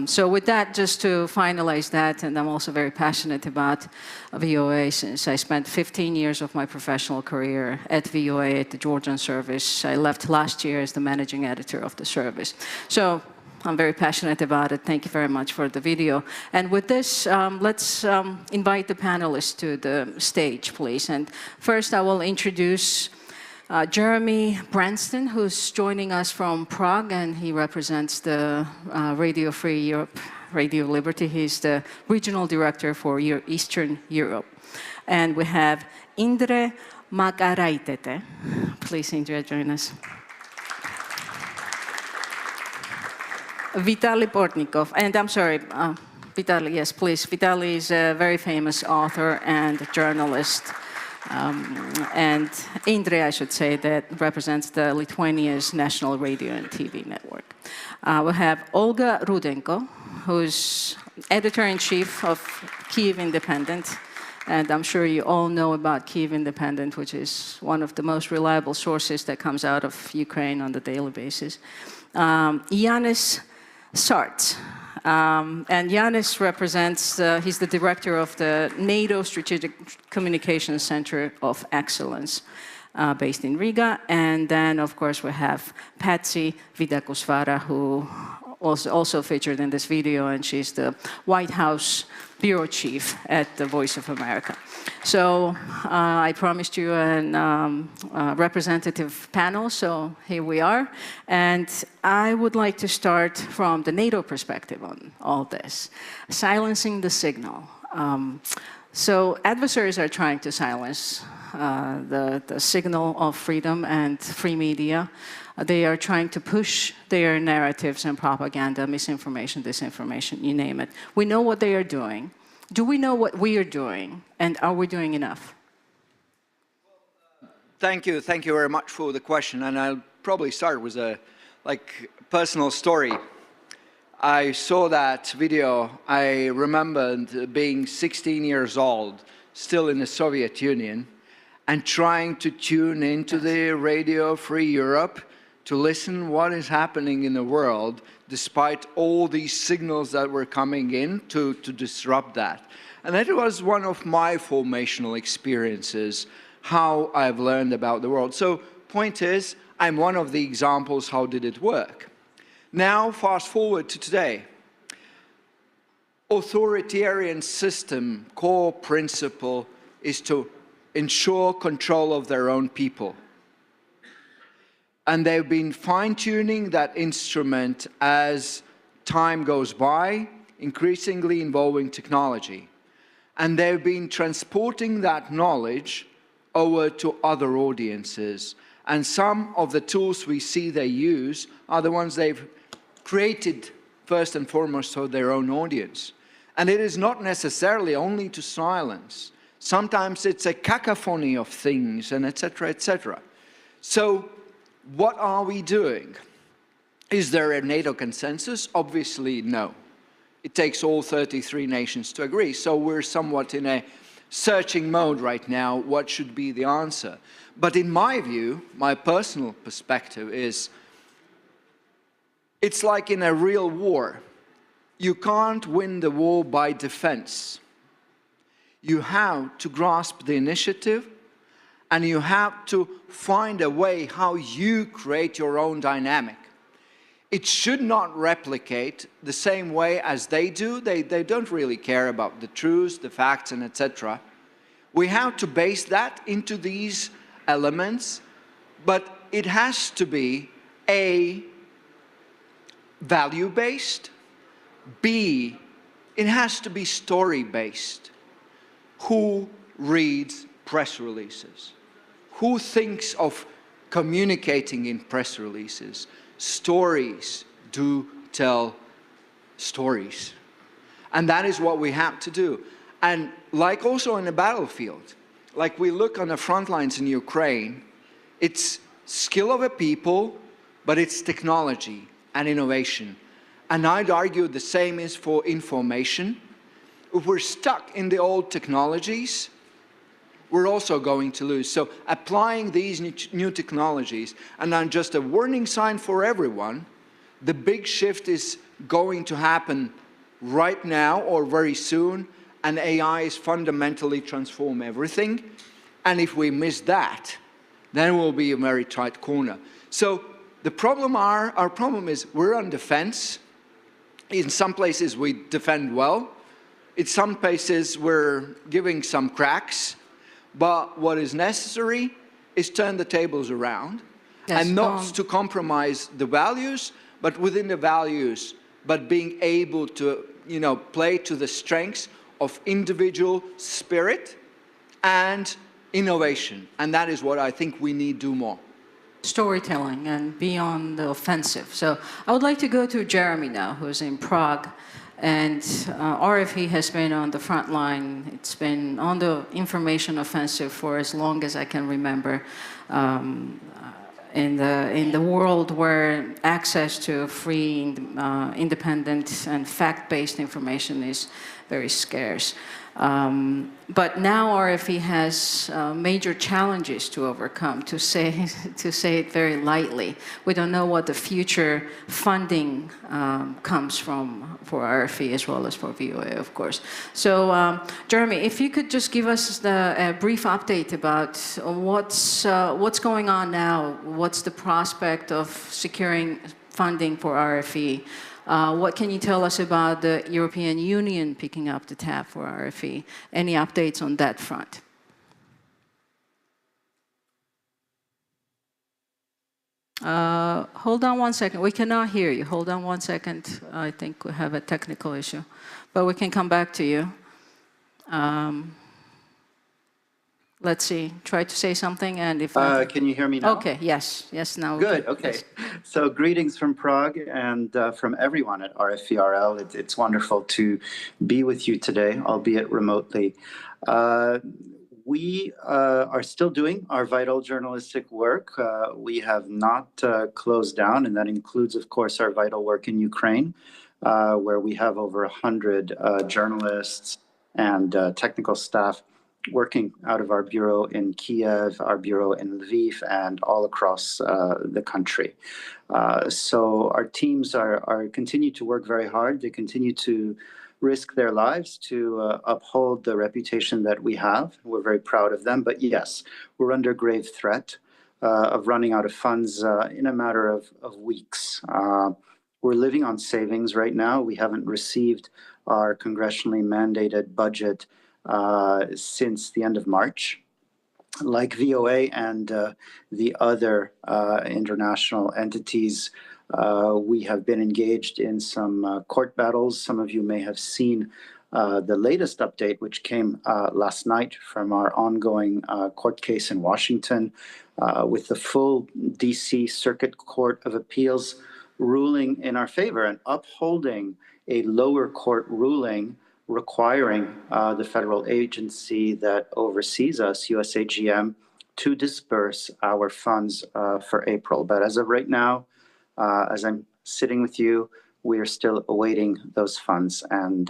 So with that, just to finalize that, and I'm also very passionate about VOA since I spent 15 years of my professional career at VOA at the Georgian service. I left last year as the managing editor of the service. So I'm very passionate about it. Thank you very much for the video. And with this, let's invite the panelists to the stage, please. And first, I will introduce Jeremy Branston, who's joining us from Prague, and he represents the Radio Free Europe, Radio Liberty. He's the regional director for Eastern Europe. And we have Indre Makaraitete. Please, Indre, join us. Vitaly Portnikov, and I'm sorry, Vitaly, yes, please. Vitaly is a very famous author and journalist. And Indre, I should say, that represents the Lithuania's national radio and TV network. We have Olga Rudenko, who's editor-in-chief of Kyiv Independent. And I'm sure you all know about Kyiv Independent, which is one of the most reliable sources that comes out of Ukraine on a daily basis. Yanis Sarts. And Yanis represents, he's the director of the NATO Strategic Communications Center of Excellence based in Riga. And then, of course, we have Patsy Vidakusvara, who also featured in this video, and she's the White House bureau chief at the Voice of America. So I promised you a representative panel, so here we are. And I would like to start from the NATO perspective on all this, silencing the signal. So adversaries are trying to silence the signal of freedom and free media. They are trying to push their narratives and propaganda, misinformation, disinformation, you name it. We know what they are doing. Do we know what we are doing? And are we doing enough? Thank you very much for the question. And I'll probably start with a personal story. I saw that video. I remembered being 16 years old, still in the Soviet Union, and trying to tune into the Radio Free Europe to listen what is happening in the world, despite all these signals that were coming in to disrupt that. And that was one of my formational experiences, how I've learned about the world. So point is, I'm one of the examples, how did it work? Now, fast forward to today. Authoritarian system, core principle is to ensure control of their own people. And they've been fine-tuning that instrument as time goes by, increasingly involving technology. And they've been transporting that knowledge over to other audiences. And some of the tools we see they use are the ones they've created first and foremost for their own audience. And it is not necessarily only to silence. Sometimes it's a cacophony of things, and etc., etc. So what are we doing? Is there a NATO consensus? Obviously, no. It takes all 33 nations to agree. So we're somewhat in a searching mode right now. What should be the answer? But in my view, my personal perspective is, it's like in a real war. You can't win the war by defense. You have to grasp the initiative, and you have to find a way how you create your own dynamic. It should not replicate the same way as they do. They don't really care about the truths, the facts, and etc. We have to base that into these elements, but it has to be A, value-based, B, it has to be story-based. Who reads press releases? Who thinks of communicating in press releases? Stories do tell stories. And that is what we have to do. And like also in the battlefield, like we look on the front lines in Ukraine, it's skill of a people, but it's technology and innovation. And I'd argue the same is for information. If we're stuck in the old technologies, we're also going to lose. So applying these new technologies, and then just a warning sign for everyone, the big shift is going to happen right now or very soon, and AI is fundamentally transform everything. And if we miss that, then we'll be a very tight corner. So the problem our problem is we're on defense. In some places we defend well. In some places we're giving some cracks. But what is necessary is turn the tables around Yes, and not to compromise the values, but within the values, but being able to, play to the strengths of individual spirit and innovation. And that is what I think we need to do more. Storytelling and be on the offensive. So I would like to go to Jeremy now, who's in Prague. And RFE has been on the front line. It's been on the information offensive for as long as I can remember. In the world where access to free, independent, and fact-based information is very scarce. But now RFE has major challenges to overcome, to say it very lightly. We don't know what the future funding comes from for RFE as well as for VOA, of course. So, Jeremy, if you could just give us a brief update about what's going on now, what's the prospect of securing funding for RFE? What can you tell us about the European Union picking up the tab for RFE? Any updates on that front? Hold on one second. We cannot hear you. Hold on one second. I think we have a technical issue. But we can come back to you. Let's see. Try to say something, and if not, can you hear me now? Okay. Yes. Yes. Now. Good. Okay. Yes. So greetings from Prague and from everyone at RFERL. It's wonderful to be with you today, albeit remotely. We are still doing our vital journalistic work. We have not closed down, and that includes, of course, our vital work in Ukraine, where we have over 100 journalists and technical staff working out of our bureau in Kyiv, our bureau in Lviv, and all across the country. So our teams are continue to work very hard. They continue to risk their lives to uphold the reputation that we have. We're very proud of them. But yes, we're under grave threat of running out of funds in a matter of weeks. We're living on savings right now. We haven't received our congressionally mandated budget since the end of March. Like VOA and the other international entities, we have been engaged in some court battles. Some of you may have seen the latest update, which came last night from our ongoing court case in Washington, with the full DC Circuit Court of Appeals ruling in our favor and upholding a lower court ruling requiring the federal agency that oversees us, USAGM, to disperse our funds for April. But as of right now, as I'm sitting with you, we are still awaiting those funds, and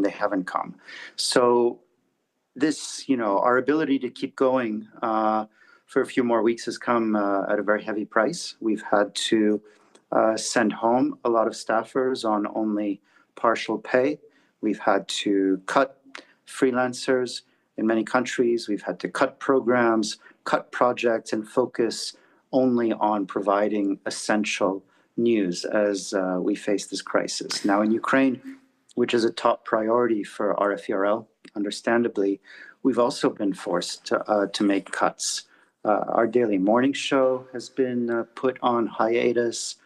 they haven't come. So this, our ability to keep going for a few more weeks has come at a very heavy price. We've had to send home a lot of staffers on only partial pay. We've had to cut freelancers in many countries. We've had to cut programs, cut projects, and focus only on providing essential news as we face this crisis. Now in Ukraine, which is a top priority for RFERL, understandably, we've also been forced to make cuts. Our daily morning show has been put on hiatus.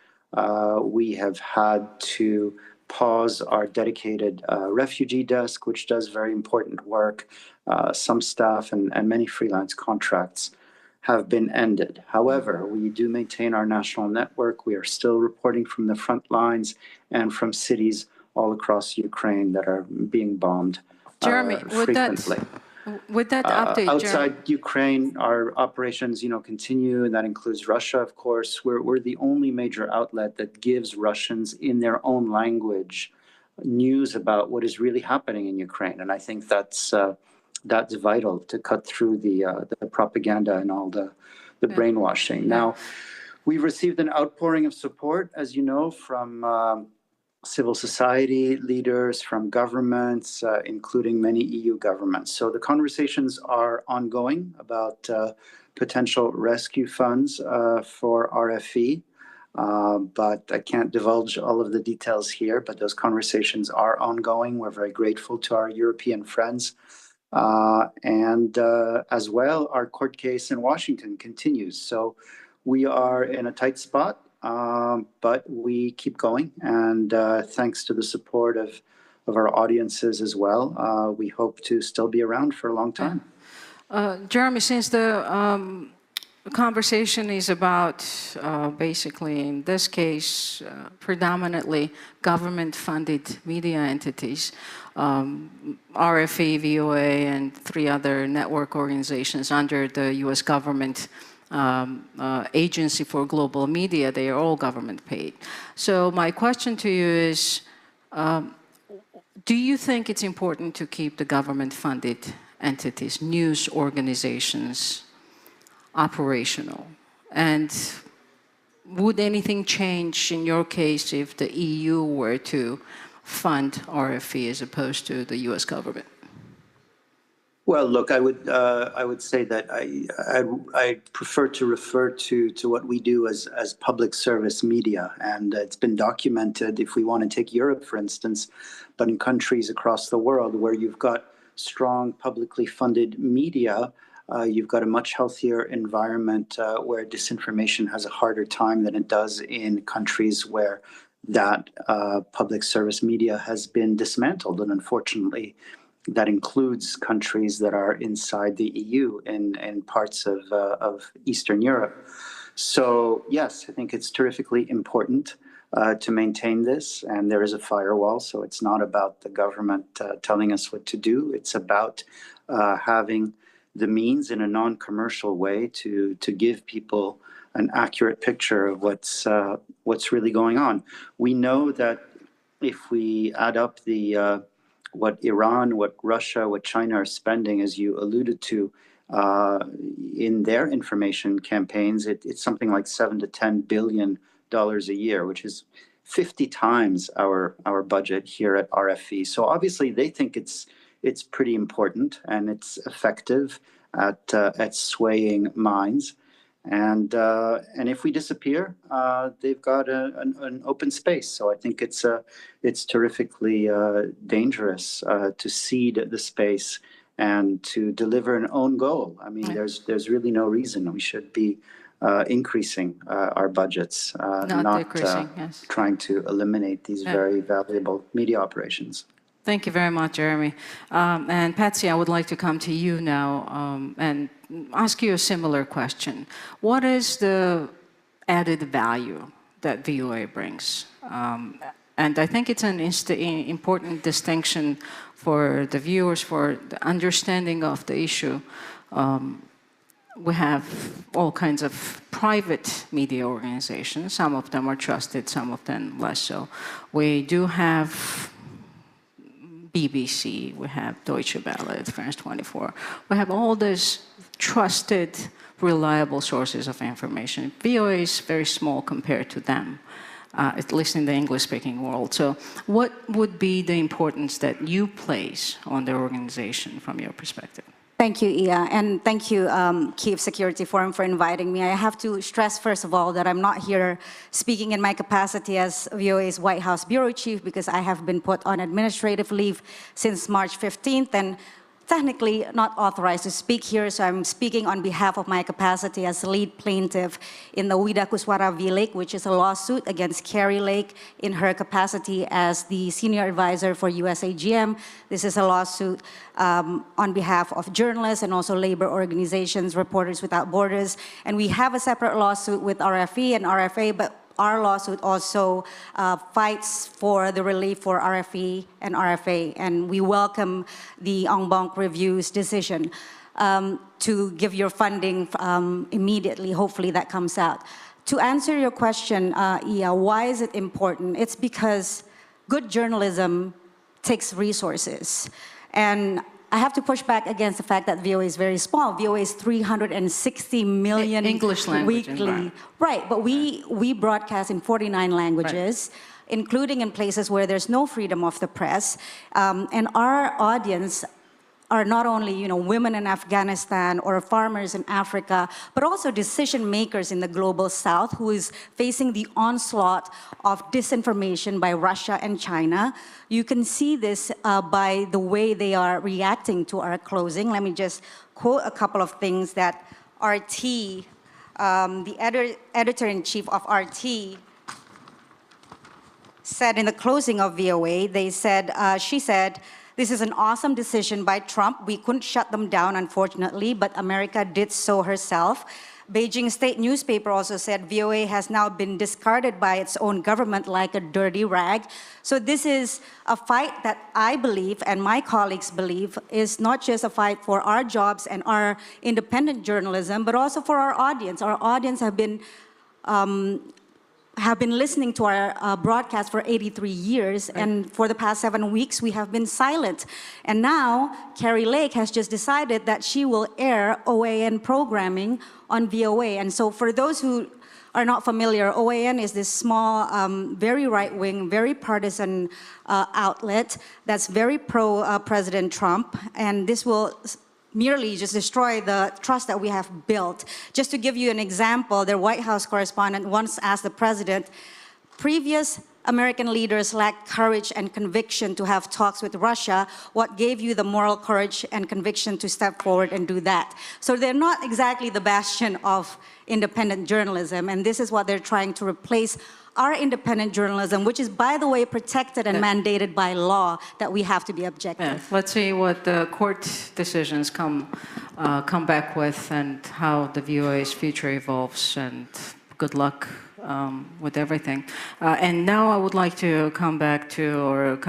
We have had to pause our dedicated refugee desk, which does very important work. Some staff and many freelance contracts have been ended. However, we do maintain our national network. We are still reporting from the front lines and from cities all across Ukraine that are being bombed frequently. With that update, outside Ukraine, our operations, continue, and that includes Russia, of course. We're the only major outlet that gives Russians in their own language news about what is really happening in Ukraine, and I think that's vital to cut through the propaganda and all the brainwashing. Now, we've received an outpouring of support, as you know, from civil society leaders, from governments, including many EU governments. So the conversations are ongoing about potential rescue funds for RFE, but I can't divulge all of the details here, but those conversations are ongoing. We're very grateful to our European friends And as well, our court case in Washington continues. So we are in a tight spot, but we keep going. And thanks to the support of our audiences as well, we hope to still be around for a long time. Jeremy, since the conversation is about basically, in this case, predominantly government-funded media entities, RFE, VOA, and 3 other network organizations under the US government Agency for Global Media, they are all government paid. So my question to you is, do you think it's important to keep the government-funded entities, news organizations, operational? And would anything change in your case if the EU were to fund RFE as opposed to the US government? Well, look, I would say that I prefer to refer to what we do as public service media, and it's been documented. If we want to take Europe, for instance, but in countries across the world where you've got strong publicly funded media, you've got a much healthier environment where disinformation has a harder time than it does in countries where that public service media has been dismantled, and unfortunately, that includes countries that are inside the EU and parts of Eastern Europe. So yes, I think it's terrifically important to maintain this, and there is a firewall, so it's not about the government telling us what to do. It's about having the means in a non-commercial way to give people an accurate picture of what's really going on. We know that if we add up what Iran, what Russia, what China are spending, as you alluded to, in their information campaigns, it's something like $7 to $10 billion a year, which is 50 times our budget here at RFE. So obviously they think it's pretty important and it's effective at swaying minds. And if we disappear, they've got an open space. So I think it's terrifically dangerous to cede the space and to deliver an own goal. I mean, there's really no reason we should be increasing our budgets, not trying to eliminate these very valuable media operations. Thank you very much, Jeremy. And Patsy, I would like to come to you now and ask you a similar question. What is the added value that VOA brings? And I think it's an important distinction for the viewers, for the understanding of the issue. We have all kinds of private media organizations. Some of them are trusted, some of them less so. We do have BBC, we have Deutsche Welle, France 24. We have all these trusted, reliable sources of information. VOA is very small compared to them, at least in the English-speaking world. So what would be the importance that you place on the organization from your perspective? Thank you, Iya, and thank you, Kyiv Security Forum, for inviting me. I have to stress, first of all, that I'm not here speaking in my capacity as VOA's White House Bureau Chief, because I have been put on administrative leave since March 15th, and technically not authorized to speak here, so I'm speaking on behalf of my capacity as lead plaintiff in the Widakuswara V. Lake, which is a lawsuit against Kari Lake in her capacity as the senior advisor for USAGM. This is a lawsuit on behalf of journalists and also labor organizations, Reporters Without Borders. And we have a separate lawsuit with RFE and RFA, but our lawsuit also fights for the relief for RFE and RFA, and we welcome the en banc review's decision to give your funding immediately. Hopefully that comes out. To answer your question, Iya, why is it important? It's because good journalism takes resources. And I have to push back against the fact that VOA is very small. VOA is 360 million English language weekly. Right, but we broadcast in 49 languages, including in places where there's no freedom of the press. And our audience are not only, you know, women in Afghanistan or farmers in Africa, but also decision makers in the global south who is facing the onslaught of disinformation by Russia and China. You can see this by the way they are reacting to our closing. Let me just quote a couple of things that RT, the editor-in-chief of RT, said in the closing of VOA. They said, she said, "This is an awesome decision by Trump. We couldn't shut them down, unfortunately, but America did so herself." Beijing State newspaper also said VOA has now been discarded by its own government like a dirty rag. So this is a fight that I believe and my colleagues believe is not just a fight for our jobs and our independent journalism, but also for our audience. Our audience have been listening to our broadcast for 83 years, and for the past 7 weeks, we have been silent. And now, Kari Lake has just decided that she will air OAN programming on VOA. And so for those who are not familiar, OAN is this small, very right-wing, very partisan outlet that's very pro-President Trump, and this will merely just destroy the trust that we have built. Just to give you an example, their White House correspondent once asked the president, "Previous American leaders lacked courage and conviction to have talks with Russia. What gave you the moral courage and conviction to step forward and do that?" So they're not exactly the bastion of independent journalism, and this is what they're trying to replace our independent journalism, which is, by the way, protected and mandated by law, that we have to be objective. Yeah. Let's see what the court decisions come back with and how the VOA's future evolves, and good luck with everything. And now I would like to come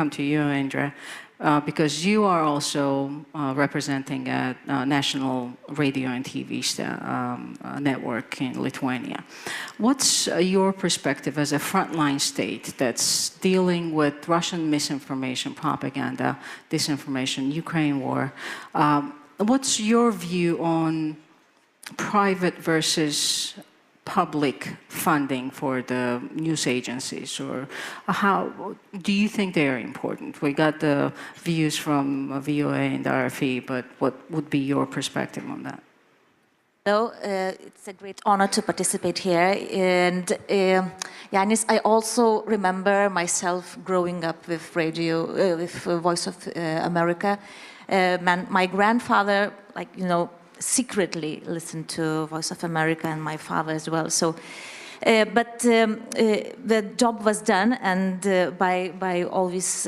to you, Indra, because you are also representing a national radio and TV network in Lithuania. What's your perspective as a frontline state that's dealing with Russian misinformation, propaganda, disinformation, Ukraine war? What's your view on private versus public funding for the news agencies, or how do you think they are important? We got the views from VOA and RFE, but what would be your perspective on that? Hello, it's a great honor to participate here. And Yanis, I also remember myself growing up with radio, with Voice of America. My grandfather, secretly listened to Voice of America, and my father as well. So, but the job was done, and by all these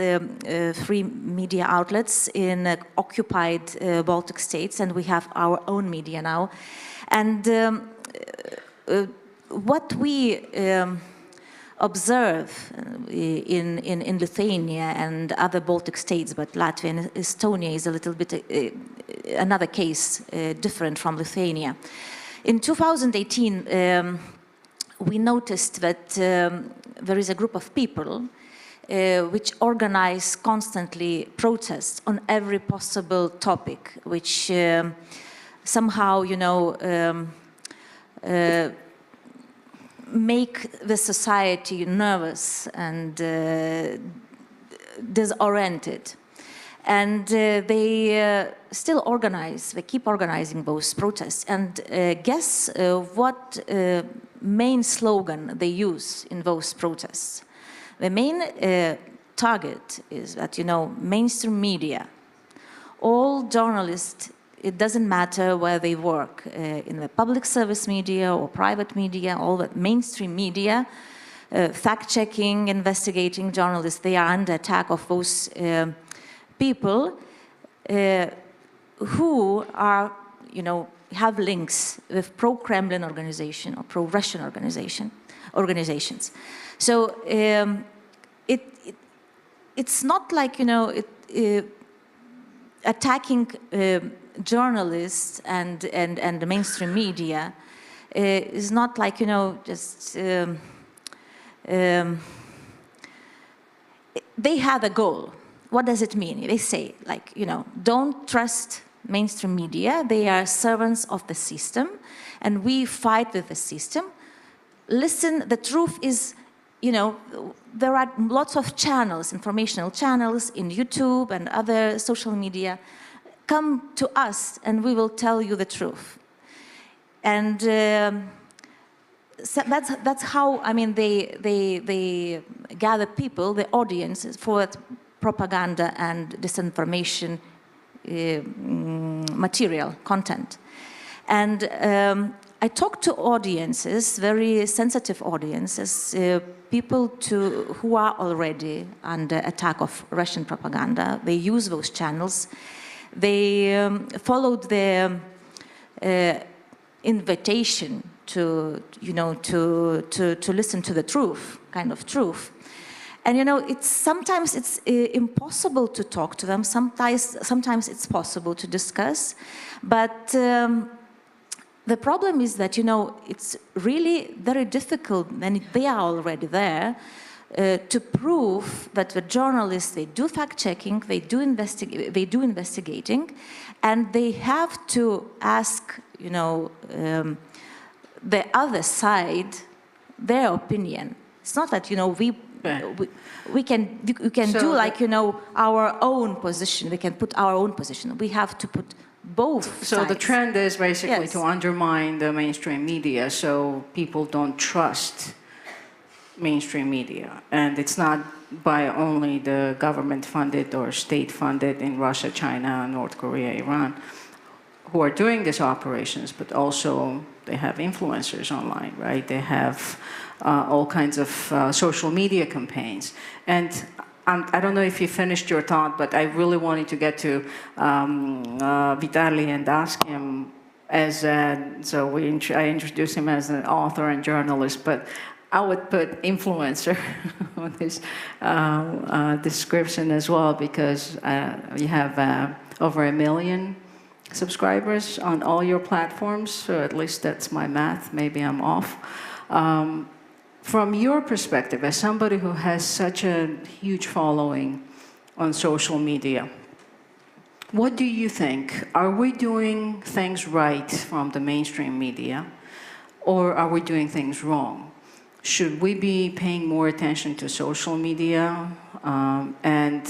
free media outlets in occupied Baltic states, and we have our own media now. And what we observe in Lithuania and other Baltic states, but Latvia and Estonia is a little bit another case different from Lithuania. In 2018, we noticed that there is a group of people which organize constantly protests on every possible topic, which somehow, make the society nervous and disoriented. And they still organize, they keep organizing those protests. And guess what main slogan they use in those protests? The main target is that, mainstream media, all journalists, it doesn't matter where they work, in the public service media or private media, all the mainstream media, fact-checking, investigating journalists, they are under attack of those people who are, have links with pro-Kremlin organization or pro-Russian organizations. So it's not like, attacking journalists and the mainstream media is not like, just they have a goal. What does it mean? They say, don't trust mainstream media. They are servants of the system, and we fight with the system. Listen, the truth is, there are lots of channels, informational channels in YouTube and other social media. come to us and we will tell you the truth. And so that's how, I mean, they gather people, the audiences, for propaganda and disinformation material, content. And I talk to audiences, very sensitive audiences, people who are already under attack of Russian propaganda. They use those channels. They followed the invitation to listen to the truth, kind of truth. And sometimes it's impossible to talk to them. Sometimes it's possible to discuss, but the problem is that it's really very difficult, and they are already there, to prove that the journalists, they do fact-checking, they do investigating, and they have to ask the other side their opinion. It's not that we can do like our own position. We can put our own position. We have to put both So sides. the trend is basically Yes. to undermine the mainstream media, so people don't trust mainstream media. And it's not by only the government-funded or state-funded in Russia, China, North Korea, Iran, who are doing these operations, but also they have influencers online, right? They have all kinds of social media campaigns. And I don't know if you finished your thought, but I really wanted to get to Vitaly and ask him I introduced him as an author and journalist, but I would put influencer on this description as well, because you have over 1 million subscribers on all your platforms, so at least that's my math, maybe I'm off. From your perspective, as somebody who has such a huge following on social media, what do you think? Are we doing things right from the mainstream media, or are we doing things wrong? Should we be paying more attention to social media? And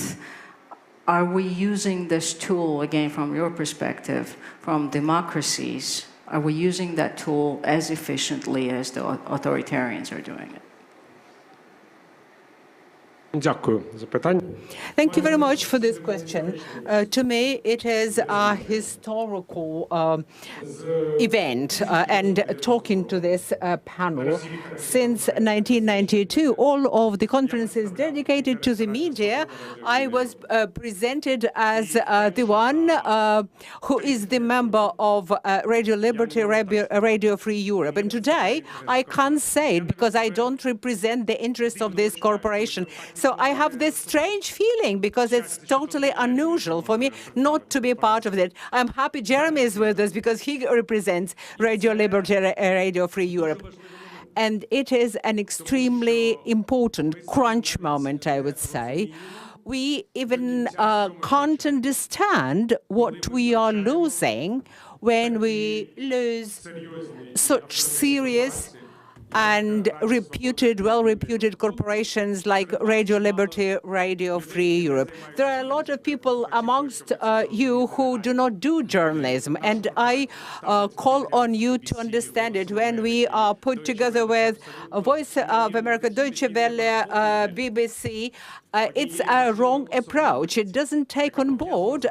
are we using this tool, again, from your perspective, from democracies, are we using that tool as efficiently as the authoritarians are doing it? Thank you very much for this question. To me, it is a historical event, and talking to this panel. Since 1992, all of the conferences dedicated to the media, I was presented as the one who is the member of Radio Liberty, Radio Free Europe. And today, I can't say it because I don't represent the interests of this corporation. So I have this strange feeling, because it's totally unusual for me not to be part of it. I'm happy Jeremy is with us because he represents Radio Liberty, Radio Free Europe. And it is an extremely important crunch moment, I would say. We even can't understand what we are losing when we lose such serious and well-reputed corporations like Radio Liberty, Radio Free Europe. There are a lot of people amongst you who do not do journalism, and I call on you to understand it. When we are put together with Voice of America, Deutsche Welle, BBC, it's a wrong approach. It doesn't take on board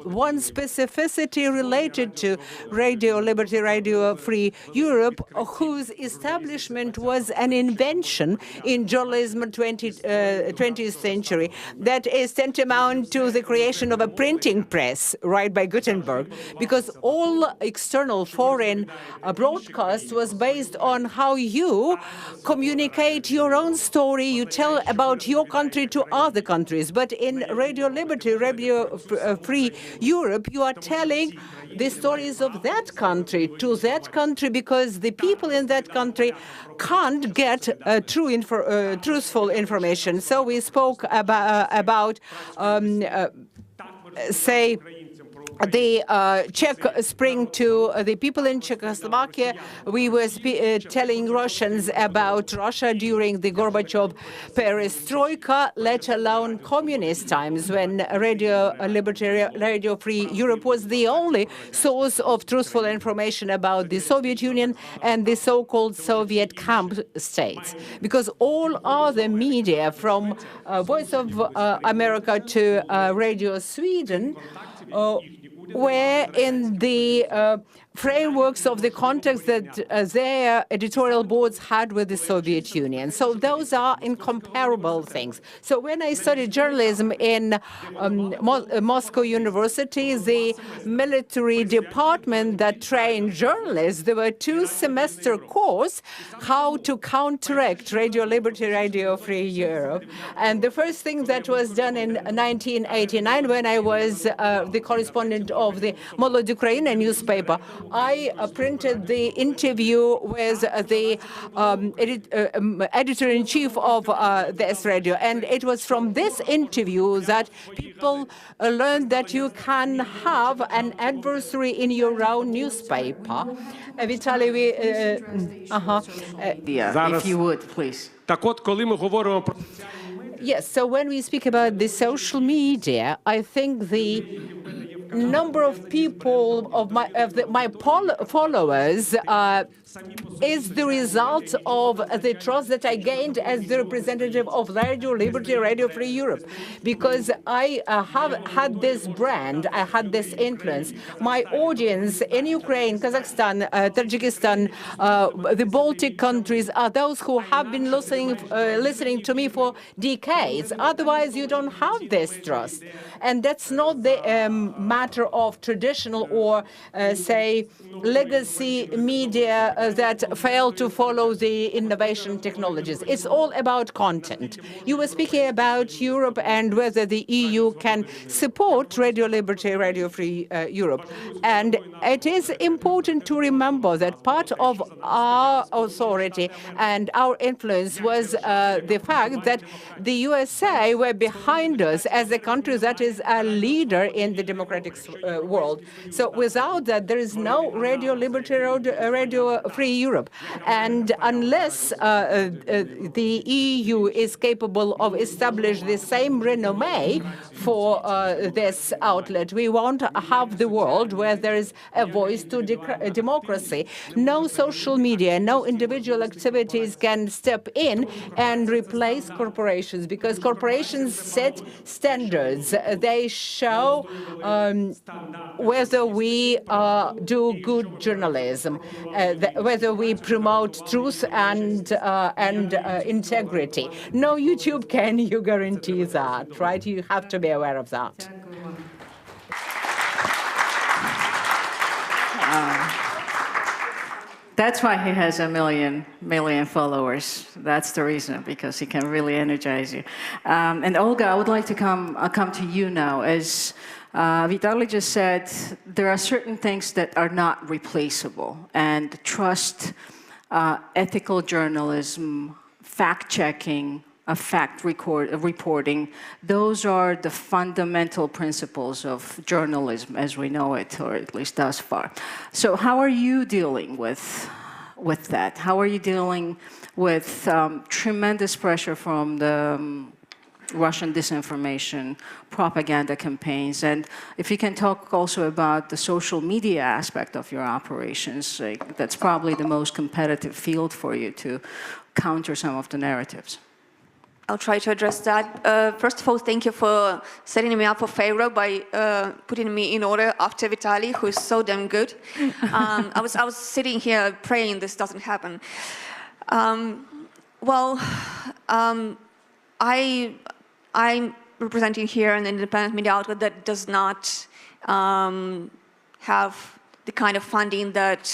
one specificity related to Radio Liberty, Radio Free Europe, whose establishment was an invention in journalism 20th century that is tantamount to the creation of a printing press, right, by Gutenberg, because all external foreign broadcast was based on how you communicate your own story, you tell about your country to other countries. But in Radio Liberty, Radio Free Europe, you are telling the stories of that country to that country, because the people in that country can't get truthful information. So we spoke about say, the Czech Spring to the people in Czechoslovakia. We were telling Russians about Russia during the Gorbachev perestroika, let alone communist times when Radio Liberty, Radio Free Europe was the only source of truthful information about the Soviet Union and the so-called Soviet camp states. Because all other media, from Voice of America to Radio Sweden, were in the frameworks of the context that their editorial boards had with the Soviet Union. So those are incomparable things. So when I studied journalism in Moscow University, the military department that trained journalists, there were 2-semester course how to counteract Radio Liberty, Radio Free Europe. And the first thing that was done in 1989, when I was the correspondent of the Molod Ukraina newspaper, I printed the interview with the editor-in-chief of this radio. And it was from this interview that people learned that you can have an adversary in your own newspaper. Vitaly, if you would, please. Yes, so when we speak about the social media, I think the number of people, of my followers, is the result of the trust that I gained as the representative of Radio Liberty, Radio Free Europe. Because I have had this brand, I had this influence. My audience in Ukraine, Kazakhstan, Tajikistan, the Baltic countries are those who have been listening to me for decades. Otherwise, you don't have this trust. And that's not the matter of traditional or, say, legacy media that fail to follow the innovation technologies. It's all about content. You were speaking about Europe and whether the EU can support Radio Liberty, Radio Free Europe. And it is important to remember that part of our authority and our influence was the fact that the USA were behind us as a country that is a leader in the democratic world. So without that, there is no Radio Liberty, Radio Free Europe. And unless the EU is capable of establishing the same renommee for this outlet, we won't have the world where there is a voice to democracy. No social media, no individual activities can step in and replace corporations, because corporations set standards. They show whether we do good journalism, whether we promote truth and integrity. No YouTube can you guarantee that, right? You have to be aware of that. That's why he has a million followers. That's the reason, because he can really energize you. And Olga, I would like to come to you now. As Vitaly just said, there are certain things that are not replaceable, and trust, ethical journalism, fact-checking, reporting, those are the fundamental principles of journalism as we know it, or at least thus far. So how are you dealing with that? How are you dealing with tremendous pressure from the Russian disinformation, propaganda campaigns? And if you can talk also about the social media aspect of your operations, that's probably the most competitive field for you to counter some of the narratives. I'll try to address that. First of all, thank you for setting me up for failure by putting me in order after Vitaly, who is so damn good. I was sitting here praying this doesn't happen. I'm representing here an independent media outlet that does not have the kind of funding that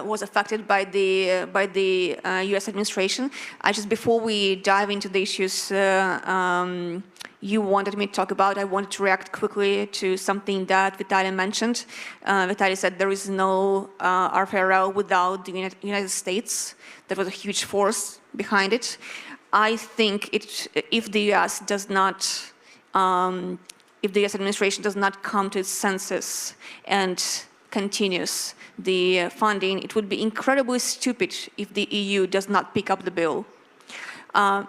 was affected by the U.S. administration. Before we dive into the issues you wanted me to talk about, I wanted to react quickly to something that Vitaly mentioned. Vitaly said there is no RFRL without the United States. That was a huge force behind it. I think if the U.S. does not if the US administration does not come to its senses and continues the funding, it would be incredibly stupid if the EU does not pick up the bill.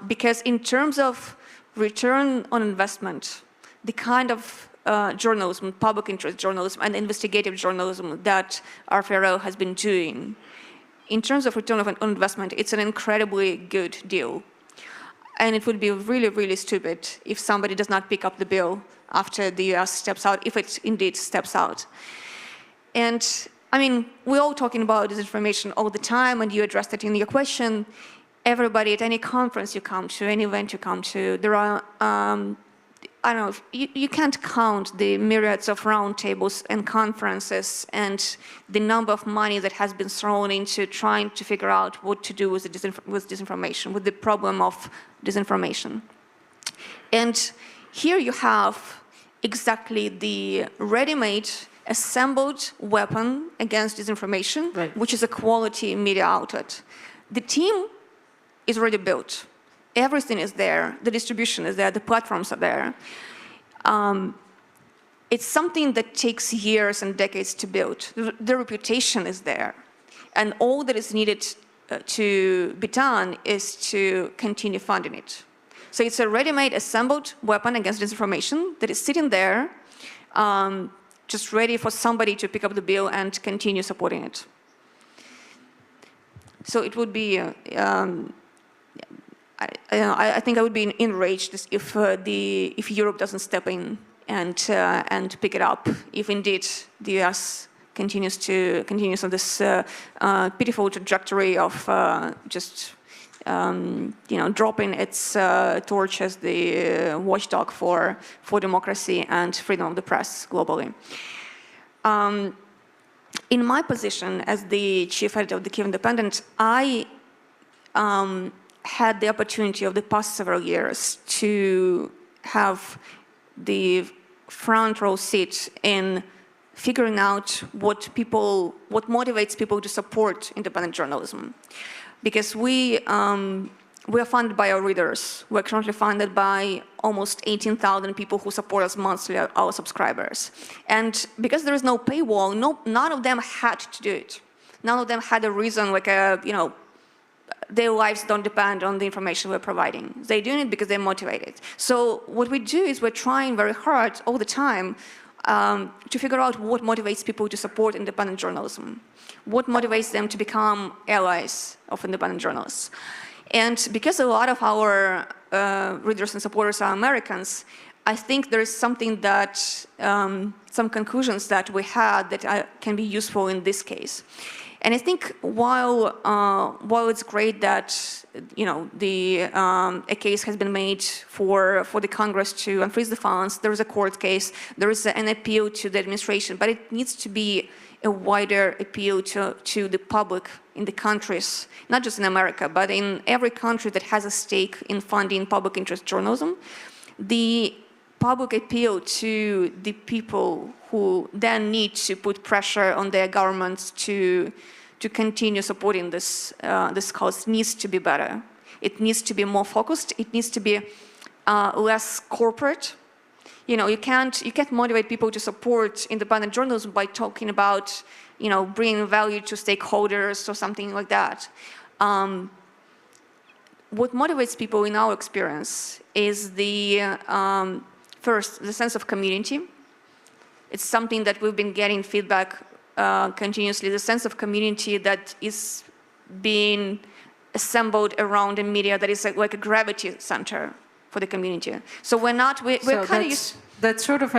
Because in terms of return on investment, the kind of journalism, public interest journalism and investigative journalism that RFRO has been doing, in terms of return on investment, it's an incredibly good deal. And it would be really, really stupid if somebody does not pick up the bill after the US steps out, if it indeed steps out. And I mean, we're all talking about disinformation all the time, and you addressed it in your question. Everybody at any conference you come to, any event you come to, there are, I don't know, you can't count the myriads of roundtables and conferences and the number of money that has been thrown into trying to figure out what to do with disinformation, with the problem of disinformation. And here you have exactly the ready-made, assembled weapon against disinformation, right, which is a quality media outlet. The team is already built. Everything is there. The distribution is there. The platforms are there. It's something that takes years and decades to build. The reputation is there. And all that is needed to be done is to continue funding it. So it's a ready-made, assembled weapon against disinformation that is sitting there, just ready for somebody to pick up the bill and continue supporting it. So it would be, I think I would be enraged if Europe doesn't step in and pick it up. If indeed the US continues on this pitiful trajectory of just dropping its torch as the watchdog for democracy and freedom of the press globally. In my position as the chief editor of the Kyiv Independent, I had the opportunity of the past several years to have the front row seat in figuring out what motivates people to support independent journalism. Because we are funded by our readers. We're currently funded by almost 18,000 people who support us monthly, our subscribers. And because there is no paywall, none of them had to do it. None of them had a reason, like their lives don't depend on the information we're providing. They're doing it because they're motivated. So what we do is we're trying very hard all the time to figure out what motivates people to support independent journalism. What motivates them to become allies of independent journalists. And because a lot of our readers and supporters are Americans, I think there is something that, some conclusions that we had that can be useful in this case. And I think while it's great that a case has been made for the Congress to unfreeze the funds, there is a court case, there is an appeal to the administration, but it needs to be a wider appeal to the public in the countries, not just in America, but in every country that has a stake in funding public interest journalism. The public appeal to the people who then need to put pressure on their governments to continue supporting this cause needs to be better. It needs to be more focused. It needs to be less corporate. You can't motivate people to support independent journalism by talking about, bringing value to stakeholders or something like that. What motivates people in our experience is first, the sense of community. It's something that we've been getting feedback continuously, the sense of community that is being assembled around a media that is like a gravity center for the community. So we're kind of used. That's sort of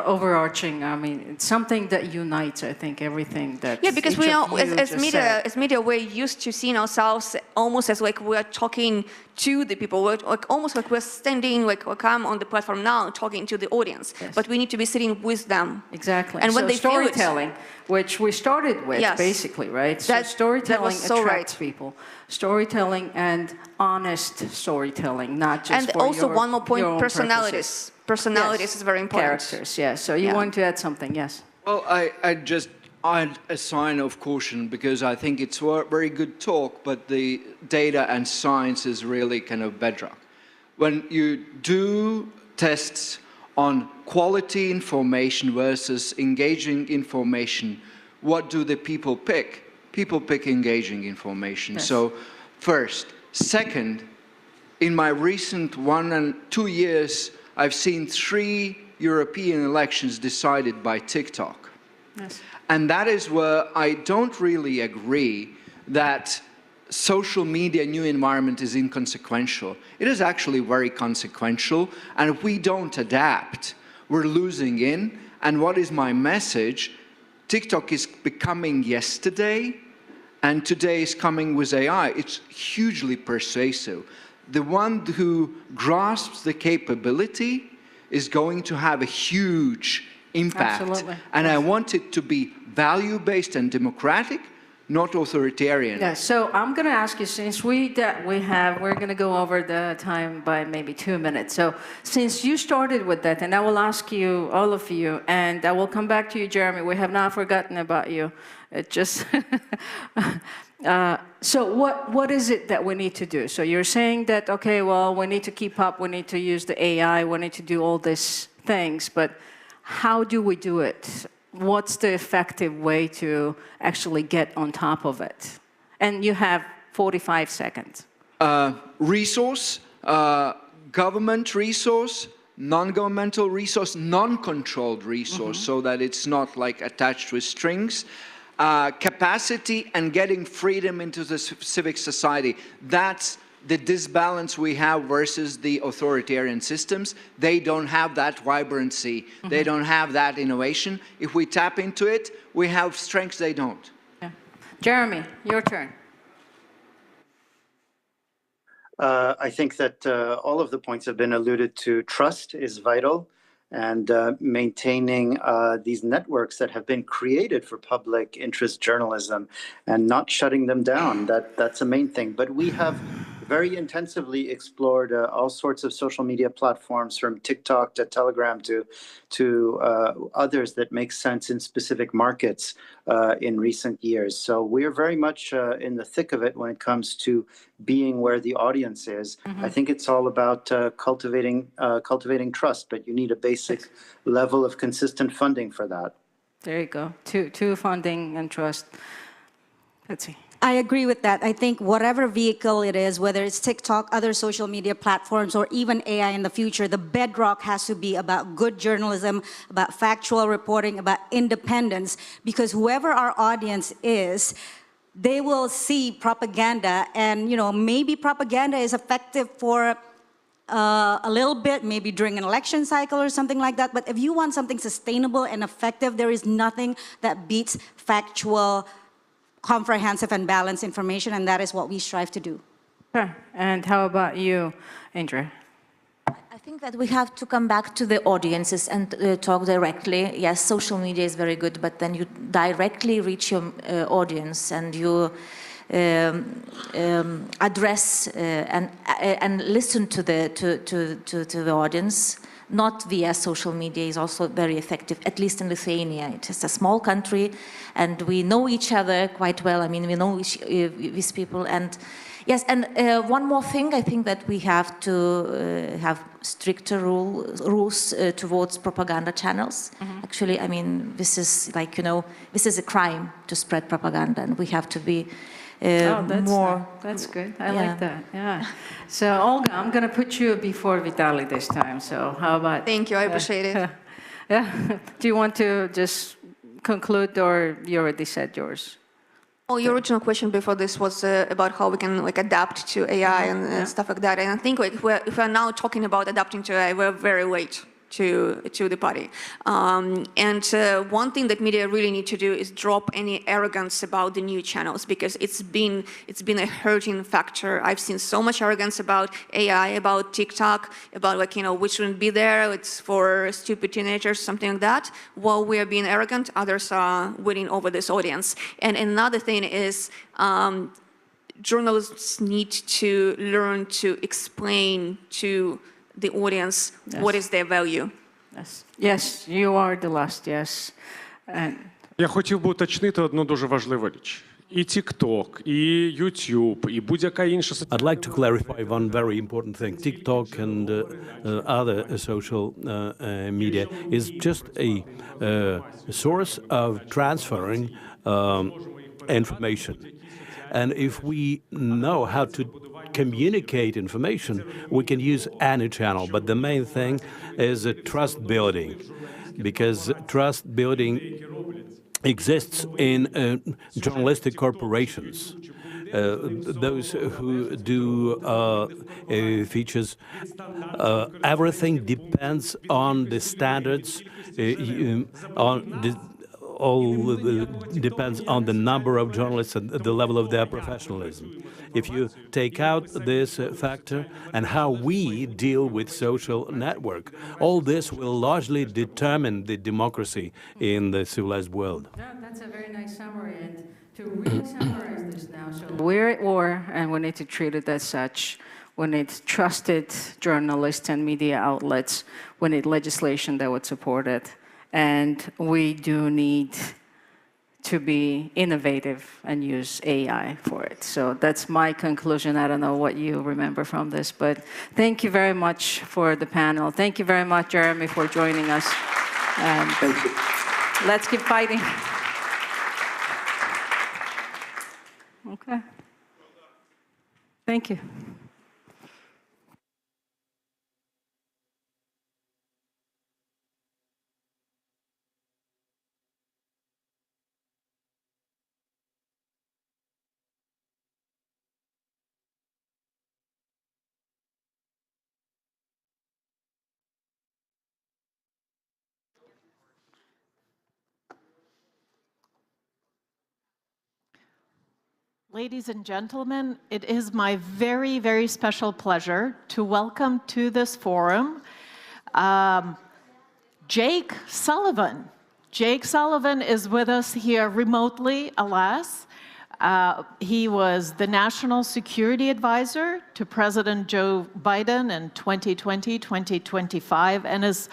overarching. I mean, it's something that unites, I think, everything that. Yeah, because we are, as media, we're used to seeing ourselves almost as like we're talking to the people, almost like we're standing, like I'm on the platform now talking to the audience, yes. But we need to be sitting with them. Exactly. And when they storytelling, which we started with, yes. Basically, right? So storytelling attracts people. Storytelling and honest storytelling, not just and for also your, one more point, personalities. Purposes. Personalities yes. is very important. Characters, yes. So you want to add something, yes? Well, I just add a sign of caution because I think it's a very good talk, but the data and science is really kind of bedrock. When you do tests on quality information versus engaging information, what do the people pick? People pick engaging information. Yes. So first. Second, in my recent 1 and 2 years, I've seen 3 European elections decided by TikTok. Yes. And that is where I don't really agree that social media new environment is inconsequential. It is actually very consequential, and if we don't adapt, we're losing in. And what is my message? TikTok is becoming yesterday, and today is coming with AI. It's hugely persuasive. The one who grasps the capability is going to have a huge impact. Absolutely. And I want it to be value-based and democratic, not authoritarian. Yeah, so I'm going to ask you, since we're going to go over the time by maybe 2 minutes. So since you started with that, and I will ask you, all of you, and I will come back to you, Jeremy. We have not forgotten about you. It just, so what is it that we need to do? So you're saying that, okay, well, we need to keep up, we need to use the AI, we need to do all these things, but how do we do it? What's the effective way to actually get on top of it? And you have 45 seconds. Resource, government resource, non-governmental resource, non-controlled resource, so that it's not like attached with strings. Capacity and getting freedom into the civic society. That's the disbalance we have versus the authoritarian systems. They don't have that vibrancy. They don't have that innovation. If we tap into it, we have strengths they don't. Yeah. Jeremy, your turn. I think that all of the points have been alluded to. Trust is vital, and maintaining these networks that have been created for public interest journalism and not shutting them down. That's a main thing. But we have very intensively explored all sorts of social media platforms, from TikTok to Telegram to others that make sense in specific markets in recent years. So we're very much in the thick of it when it comes to being where the audience is. I think it's all about cultivating trust, but you need a basic level of consistent funding for that. There you go. Two funding and trust. Let's see. I agree with that. I think whatever vehicle it is, whether it's TikTok, other social media platforms, or even AI in the future, the bedrock has to be about good journalism, about factual reporting, about independence, because whoever our audience is, they will see propaganda, and maybe propaganda is effective for a little bit, maybe during an election cycle or something like that. But if you want something sustainable and effective, there is nothing that beats factual, comprehensive and balanced information, and that is what we strive to do. Sure. And how about you, Andrea? I think that we have to come back to the audiences and talk directly. Yes, social media is very good, but then you directly reach your audience and you address and listen to the audience. Not via social media is also very effective, at least in Lithuania. It is a small country, and we know each other quite well. I mean, we know these people. And yes, and one more thing, I think that we have to have stricter rules towards propaganda channels. Actually, I mean, this is like, this is a crime to spread propaganda, and we have to be more. That's good. I like that. Yeah. So Olga, I'm going to put you before Vitaly this time. So how about? Thank you. I appreciate it. Yeah. Do you want to just conclude, or you already said yours? Oh, your original question before this was about how we can adapt to AI and stuff like that. And I think if we're now talking about adapting to AI, we're very late to the party. And one thing that media really need to do is drop any arrogance about the new channels, because it's been a hurting factor. I've seen so much arrogance about AI, about TikTok, about we shouldn't be there, it's for stupid teenagers, something like that. While we are being arrogant, others are winning over this audience. And another thing is journalists need to learn to explain to the audience what is their value. Yes, you are the last, yes. Я хотів би уточнити одну дуже важливу річ. і TikTok, і YouTube, і будь-яка інша I'd like to clarify one very important thing. TikTok and other social media is just a source of transferring information. And if we know how to communicate information, we can use any channel. But the main thing is trust building, because trust building exists in journalistic corporations. Those who do features, everything depends on the standards, all depends on the number of journalists and the level of their professionalism. If you take out this factor and how we deal with social network, all this will largely determine the democracy in the civilized world. That's a very nice summary. And to really summarize this now, so we're at war and we need to treat it as such. We need trusted journalists and media outlets. We need legislation that would support it. And we do need to be innovative and use AI for it. So that's my conclusion. I don't know what you remember from this, but thank you very much for the panel. Thank you very much, Jeremy, for joining us. And thank you. Let's keep fighting. Okay. Thank you. Ladies and gentlemen, it is my very, very special pleasure to welcome to this forum Jake Sullivan. Jake Sullivan is with us here remotely, alas. He was the National Security Advisor to President Joe Biden in 2020-2025, and is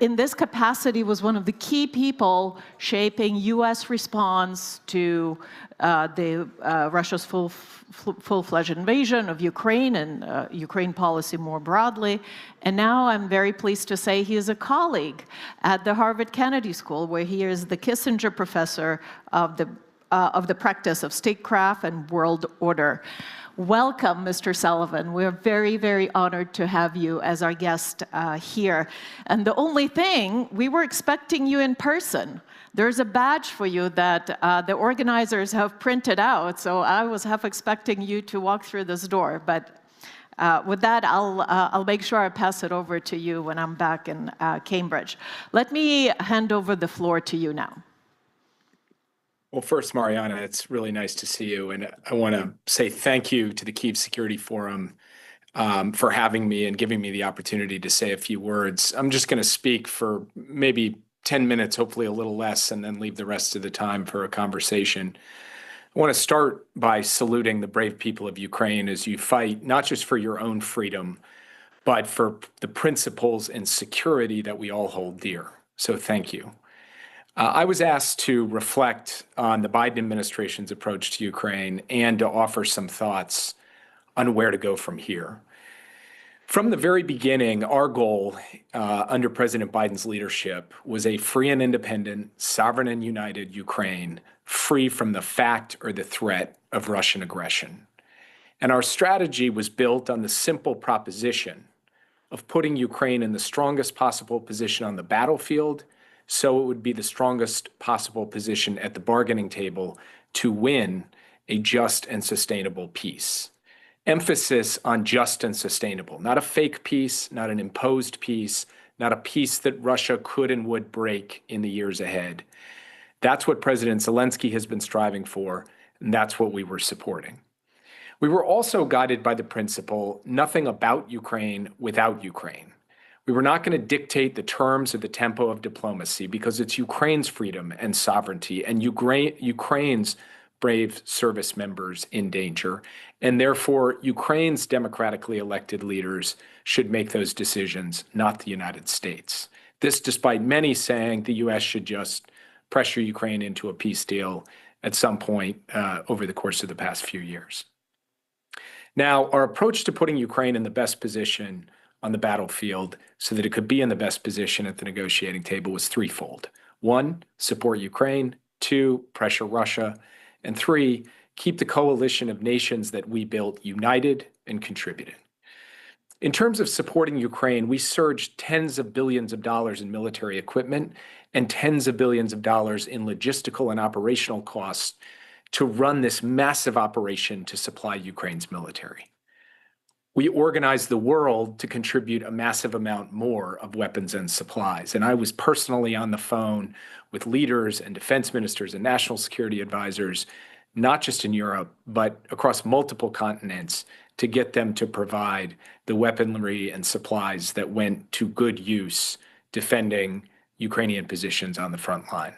in this capacity was one of the key people shaping U.S. response to Russia's full-fledged invasion of Ukraine and Ukraine policy more broadly. And now I'm very pleased to say he is a colleague at the Harvard Kennedy School, where he is the Kissinger Professor of the practice of statecraft and world order. Welcome, Mr. Sullivan. We're very, very honored to have you as our guest here. And the only thing, we were expecting you in person. There's a badge for you that the organizers have printed out, so I was half expecting you to walk through this door. But with that, I'll make sure I pass it over to you when I'm back in Cambridge. Let me hand over the floor to you now. Well, first, Mariana, it's really nice to see you. And I want to say thank you to the Kyiv Security Forum for having me and giving me the opportunity to say a few words. I'm just going to speak for maybe 10 minutes, hopefully a little less, and then leave the rest of the time for a conversation. I want to start by saluting the brave people of Ukraine as you fight, not just for your own freedom, but for the principles and security that we all hold dear. So thank you. I was asked to reflect on the Biden administration's approach to Ukraine and to offer some thoughts on where to go from here. From the very beginning, our goal under President Biden's leadership was a free and independent, sovereign and united Ukraine, free from the fact or the threat of Russian aggression. And our strategy was built on the simple proposition of putting Ukraine in the strongest possible position on the battlefield, so it would be the strongest possible position at the bargaining table to win a just and sustainable peace. Emphasis on just and sustainable, not a fake peace, not an imposed peace, not a peace that Russia could and would break in the years ahead. That's what President Zelensky has been striving for, and that's what we were supporting. We were also guided by the principle, nothing about Ukraine without Ukraine. We were not going to dictate the terms or the tempo of diplomacy because it's Ukraine's freedom and sovereignty and Ukraine's brave service members in danger. And therefore, Ukraine's democratically elected leaders should make those decisions, not the United States. This despite many saying the U.S. should just pressure Ukraine into a peace deal at some point over the course of the past few years. Now, our approach to putting Ukraine in the best position on the battlefield so that it could be in the best position at the negotiating table was threefold. 1, support Ukraine. 2, pressure Russia. And 3, keep the coalition of nations that we built united and contributing. In terms of supporting Ukraine, we surged tens of billions of dollars in military equipment and tens of billions of dollars in logistical and operational costs to run this massive operation to supply Ukraine's military. We organized the world to contribute a massive amount more of weapons and supplies. And I was personally on the phone with leaders and defense ministers and national security advisors, not just in Europe, but across multiple continents, to get them to provide the weaponry and supplies that went to good use defending Ukrainian positions on the front line.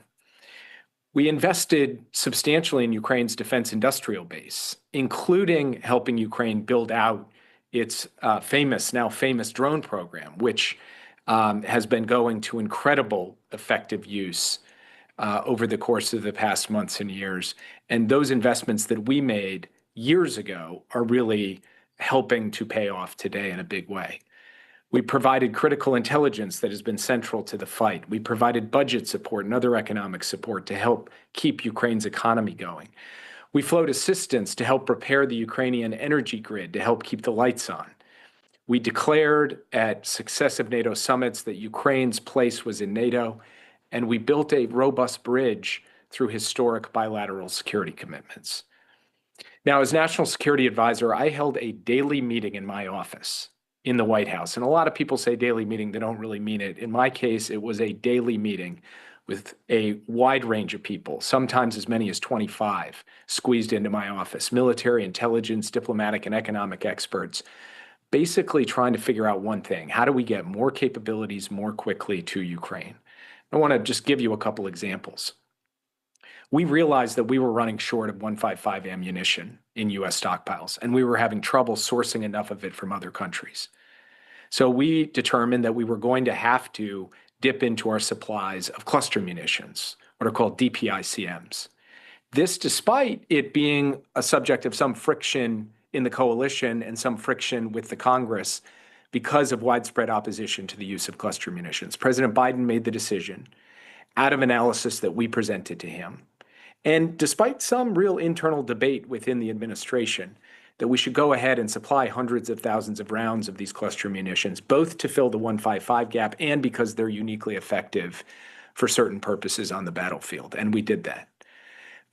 We invested substantially in Ukraine's defense industrial base, including helping Ukraine build out its now famous drone program, which has been going to incredible effective use over the course of the past months and years. And those investments that we made years ago are really helping to pay off today in a big way. We provided critical intelligence that has been central to the fight. We provided budget support and other economic support to help keep Ukraine's economy going. We flowed assistance to help repair the Ukrainian energy grid to help keep the lights on. We declared at successive NATO summits that Ukraine's place was in NATO, and we built a robust bridge through historic bilateral security commitments. Now, as National Security Advisor, I held a daily meeting in my office in the White House. And a lot of people say daily meeting, they don't really mean it. In my case, it was a daily meeting with a wide range of people, sometimes as many as 25, squeezed into my office, military, intelligence, diplomatic, and economic experts, basically trying to figure out one thing: how do we get more capabilities more quickly to Ukraine? I want to just give you a couple examples. We realized that we were running short of 155 ammunition in U.S. stockpiles, and we were having trouble sourcing enough of it from other countries. So we determined that we were going to have to dip into our supplies of cluster munitions, what are called DPICMs. This, despite it being a subject of some friction in the coalition and some friction with the Congress because of widespread opposition to the use of cluster munitions. President Biden made the decision out of analysis that we presented to him, and despite some real internal debate within the administration, that we should go ahead and supply hundreds of thousands of rounds of these cluster munitions, both to fill the 155 gap and because they're uniquely effective for certain purposes on the battlefield. And we did that.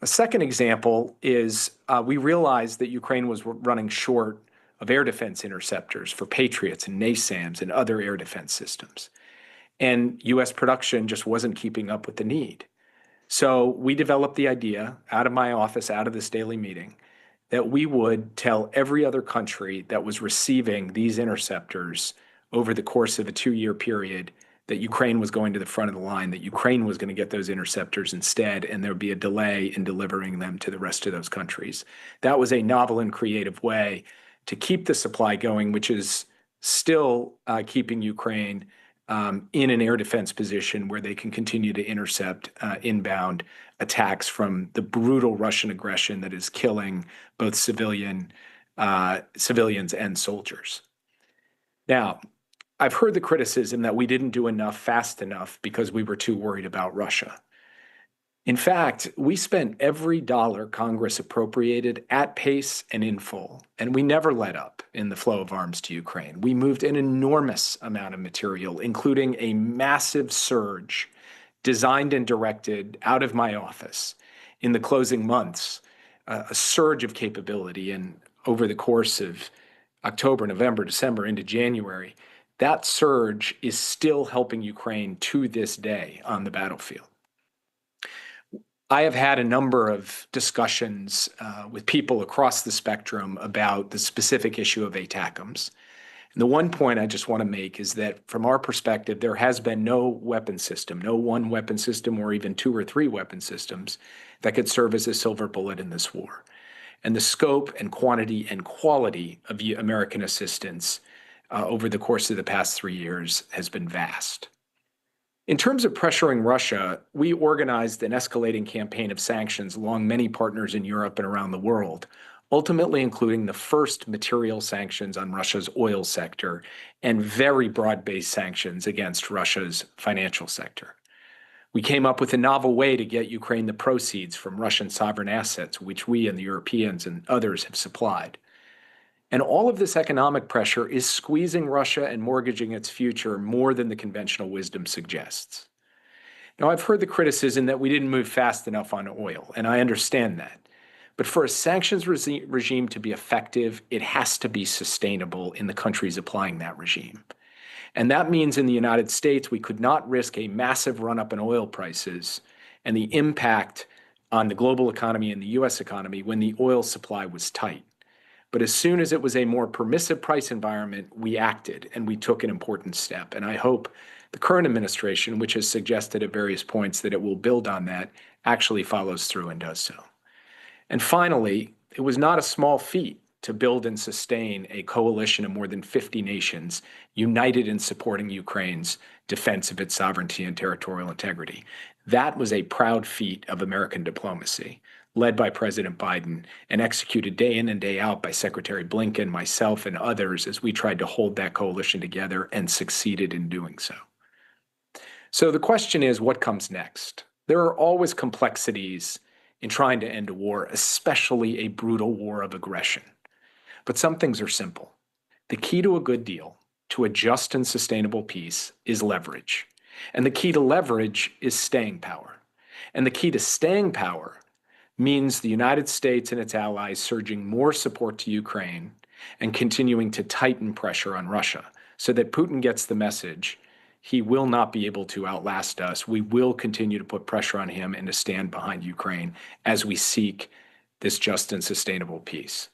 A second example is we realized that Ukraine was running short of air defense interceptors for Patriots and NASAMS and other air defense systems. And U.S. production just wasn't keeping up with the need. So we developed the idea out of my office, out of this daily meeting, that we would tell every other country that was receiving these interceptors over the course of a 2-year period that Ukraine was going to the front of the line, that Ukraine was going to get those interceptors instead, and there would be a delay in delivering them to the rest of those countries. That was a novel and creative way to keep the supply going, which is still keeping Ukraine in an air defense position where they can continue to intercept inbound attacks from the brutal Russian aggression that is killing both civilians and soldiers. Now, I've heard the criticism that we didn't do enough fast enough because we were too worried about Russia. In fact, we spent every dollar Congress appropriated at pace and in full, and we never let up in the flow of arms to Ukraine. We moved an enormous amount of material, including a massive surge designed and directed out of my office in the closing months, a surge of capability. And over the course of October, November, December, into January, that surge is still helping Ukraine to this day on the battlefield. I have had a number of discussions with people across the spectrum about the specific issue of ATACMS. And the one point I just want to make is that from our perspective, there has been no weapon system, no one weapon system or even 2 or 3 weapon systems that could serve as a silver bullet in this war. And the scope and quantity and quality of American assistance over the course of the past 3 years has been vast. In terms of pressuring Russia, we organized an escalating campaign of sanctions along many partners in Europe and around the world, ultimately including the first material sanctions on Russia's oil sector and very broad-based sanctions against Russia's financial sector. We came up with a novel way to get Ukraine the proceeds from Russian sovereign assets, which we and the Europeans and others have supplied. And all of this economic pressure is squeezing Russia and mortgaging its future more than the conventional wisdom suggests. Now, I've heard the criticism that we didn't move fast enough on oil, and I understand that. But for a sanctions regime to be effective, it has to be sustainable in the countries applying that regime. And that means in the United States, we could not risk a massive run-up in oil prices and the impact on the global economy and the U.S. economy when the oil supply was tight. But as soon as it was a more permissive price environment, we acted and we took an important step. And I hope the current administration, which has suggested at various points that it will build on that, actually follows through and does so. And finally, it was not a small feat to build and sustain a coalition of more than 50 nations united in supporting Ukraine's defense of its sovereignty and territorial integrity. That was a proud feat of American diplomacy, led by President Biden and executed day in and day out by Secretary Blinken, myself, and others as we tried to hold that coalition together and succeeded in doing so. So the question is, what comes next? There are always complexities in trying to end a war, especially a brutal war of aggression. But some things are simple. The key to a good deal, to a just and sustainable peace, is leverage. And the key to leverage is staying power. And the key to staying power means the United States and its allies surging more support to Ukraine and continuing to tighten pressure on Russia so that Putin gets the message he will not be able to outlast us. We will continue to put pressure on him and to stand behind Ukraine as we seek this just and sustainable peace.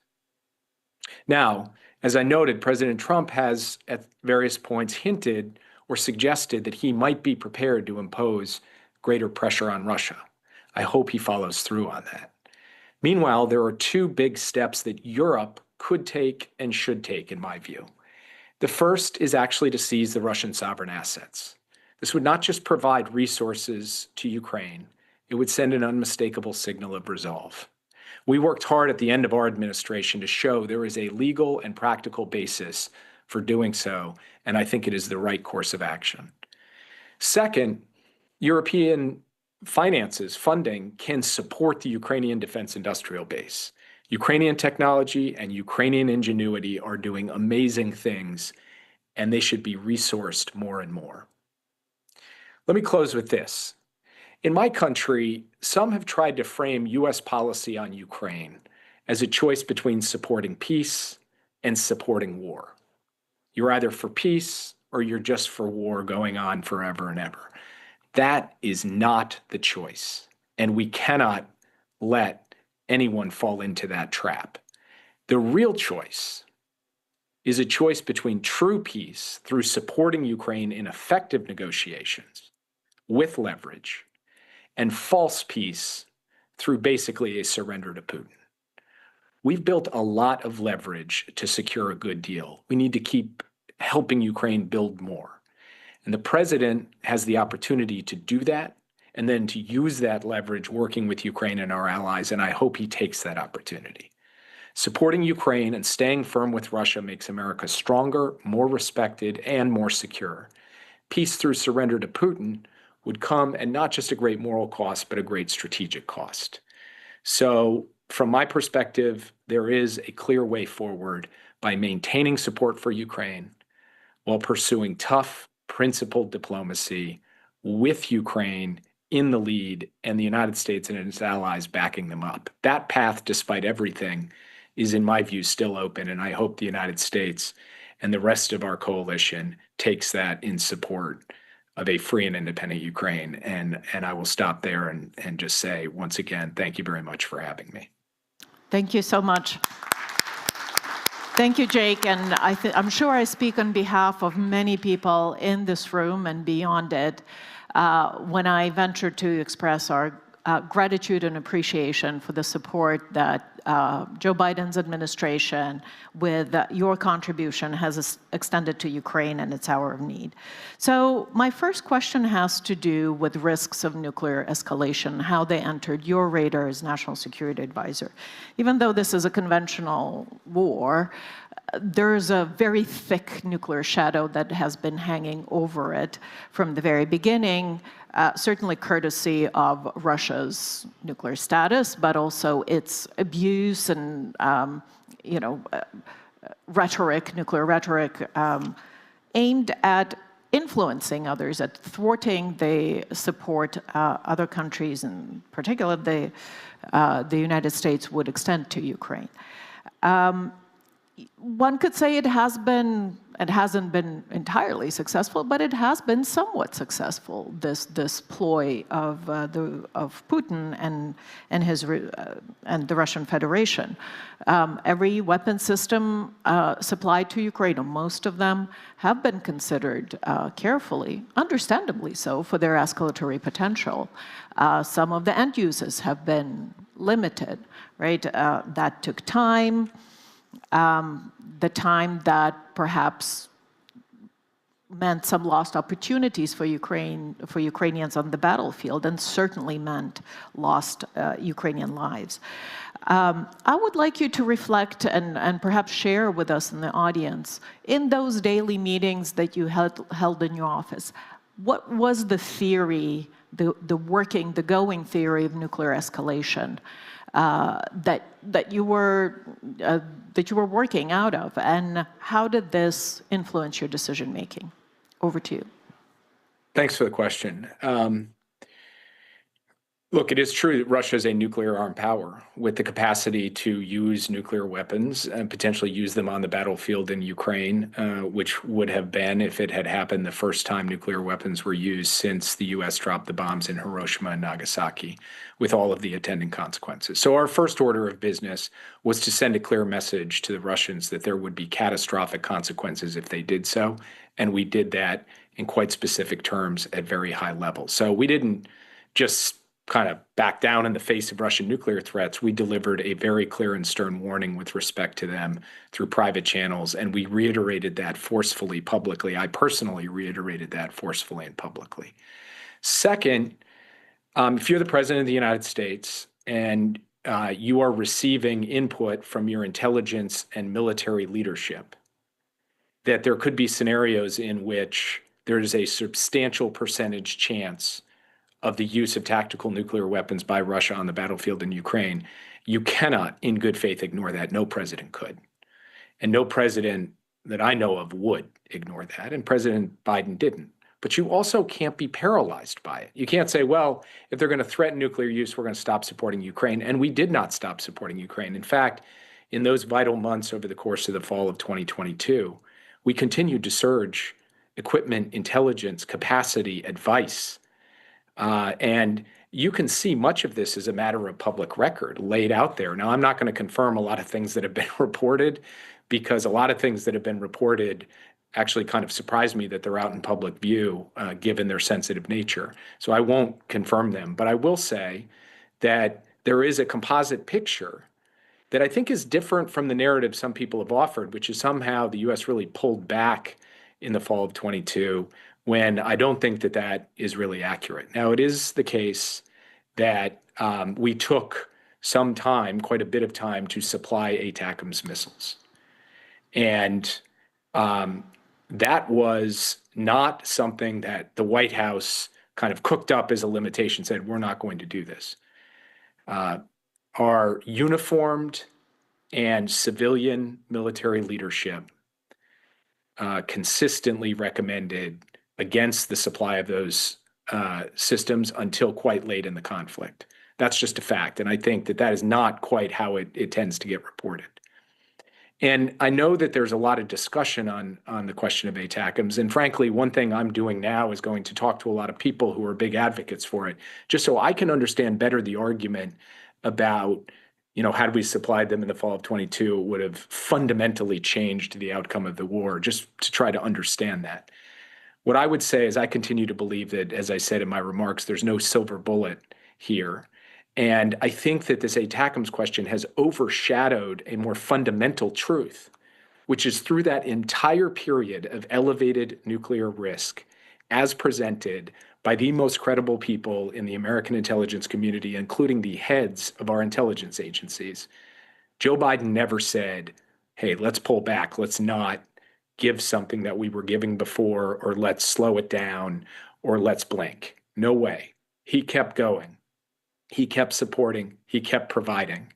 Now, as I noted, President Trump has at various points hinted or suggested that he might be prepared to impose greater pressure on Russia. I hope he follows through on that. Meanwhile, there are two big steps that Europe could take and should take, in my view. The first is actually to seize the Russian sovereign assets. This would not just provide resources to Ukraine, it would send an unmistakable signal of resolve. We worked hard at the end of our administration to show there is a legal and practical basis for doing so, and I think it is the right course of action. Second, European funding can support the Ukrainian defense industrial base. Ukrainian technology and Ukrainian ingenuity are doing amazing things, and they should be resourced more and more. Let me close with this. In my country, some have tried to frame U.S. policy on Ukraine as a choice between supporting peace and supporting war. You're either for peace or you're just for war going on forever and ever. That is not the choice, and we cannot let anyone fall into that trap. The real choice is a choice between true peace through supporting Ukraine in effective negotiations with leverage and false peace through basically a surrender to Putin. We've built a lot of leverage to secure a good deal. We need to keep helping Ukraine build more. And the president has the opportunity to do that and then to use that leverage working with Ukraine and our allies, and I hope he takes that opportunity. Supporting Ukraine and staying firm with Russia makes America stronger, more respected, and more secure. Peace through surrender to Putin would come at not just a great moral cost, but a great strategic cost. So from my perspective, there is a clear way forward by maintaining support for Ukraine while pursuing tough, principled diplomacy with Ukraine in the lead and the United States and its allies backing them up. That path, despite everything, is, in my view, still open, and I hope the United States and the rest of our coalition takes that in support of a free and independent Ukraine. And I will stop there and just say, once again, thank you very much for having me. Thank you so much. Thank you, Jake. And I'm sure I speak on behalf of many people in this room and beyond it when I venture to express our gratitude and appreciation for the support that Joe Biden's administration, with your contribution, has extended to Ukraine in its hour of need. So my first question has to do with risks of nuclear escalation, how they entered your radar as National Security Advisor. Even though this is a conventional war, there's a very thick nuclear shadow that has been hanging over it from the very beginning, certainly courtesy of Russia's nuclear status, but also its abuse and, rhetoric, nuclear rhetoric, aimed at influencing others, at thwarting the support other countries, in particular the United States, would extend to Ukraine. One could say it hasn't been entirely successful, but it has been somewhat successful, this ploy of Putin and the Russian Federation. Every weapon system supplied to Ukraine, or most of them, have been considered carefully, understandably so, for their escalatory potential. Some of the end uses have been limited, right? That took time. The time that perhaps meant some lost opportunities for Ukrainians on the battlefield, and certainly meant lost Ukrainian lives. I would like you to reflect and perhaps share with us in the audience, in those daily meetings that you held in your office, what was the theory, the going theory of nuclear escalation that you were working out of, and how did this influence your decision making? Over to you. Thanks for the question. Look, it is true that Russia is a nuclear armed power with the capacity to use nuclear weapons and potentially use them on the battlefield in Ukraine, which would have been, if it had happened, the first time nuclear weapons were used since the U.S. dropped the bombs in Hiroshima and Nagasaki, with all of the attendant consequences. So our first order of business was to send a clear message to the Russians that there would be catastrophic consequences if they did so, and we did that in quite specific terms at very high levels. So we didn't just kind of back down in the face of Russian nuclear threats. We delivered a very clear and stern warning with respect to them through private channels, and we reiterated that forcefully publicly. I personally reiterated that forcefully and publicly. Second, if you're the President of the United States and you are receiving input from your intelligence and military leadership, that there could be scenarios in which there is a substantial percentage chance of the use of tactical nuclear weapons by Russia on the battlefield in Ukraine, you cannot, in good faith, ignore that. No president could. And no president that I know of would ignore that, and President Biden didn't. But you also can't be paralyzed by it. You can't say, well, if they're going to threaten nuclear use, we're going to stop supporting Ukraine. And we did not stop supporting Ukraine. In fact, in those vital months over the course of the fall of 2022, we continued to surge equipment, intelligence, capacity, advice. And you can see much of this as a matter of public record laid out there. Now, I'm not going to confirm a lot of things that have been reported, because a lot of things that have been reported actually kind of surprised me that they're out in public view, given their sensitive nature. So I won't confirm them. But I will say that there is a composite picture that I think is different from the narrative some people have offered, which is somehow the U.S. really pulled back in the fall of 22, when I don't think that that is really accurate. Now, it is the case that we took some time, quite a bit of time, to supply ATACMS missiles. And that was not something that the White House kind of cooked up as a limitation, said, we're not going to do this. Our uniformed and civilian military leadership consistently recommended against the supply of those systems until quite late in the conflict. That's just a fact. And I think that that is not quite how it tends to get reported. And I know that there's a lot of discussion on the question of ATACMS. And frankly, one thing I'm doing now is going to talk to a lot of people who are big advocates for it, just so I can understand better the argument about, had we supplied them in the fall of 22, it would have fundamentally changed the outcome of the war, just to try to understand that. What I would say is I continue to believe that, as I said in my remarks, there's no silver bullet here. And I think that this ATACMS question has overshadowed a more fundamental truth, which is through that entire period of elevated nuclear risk, as presented by the most credible people in the American intelligence community, including the heads of our intelligence agencies, Joe Biden never said, hey, let's pull back, let's not give something that we were giving before, or let's slow it down, or let's blink. No way. He kept going. He kept supporting. He kept providing.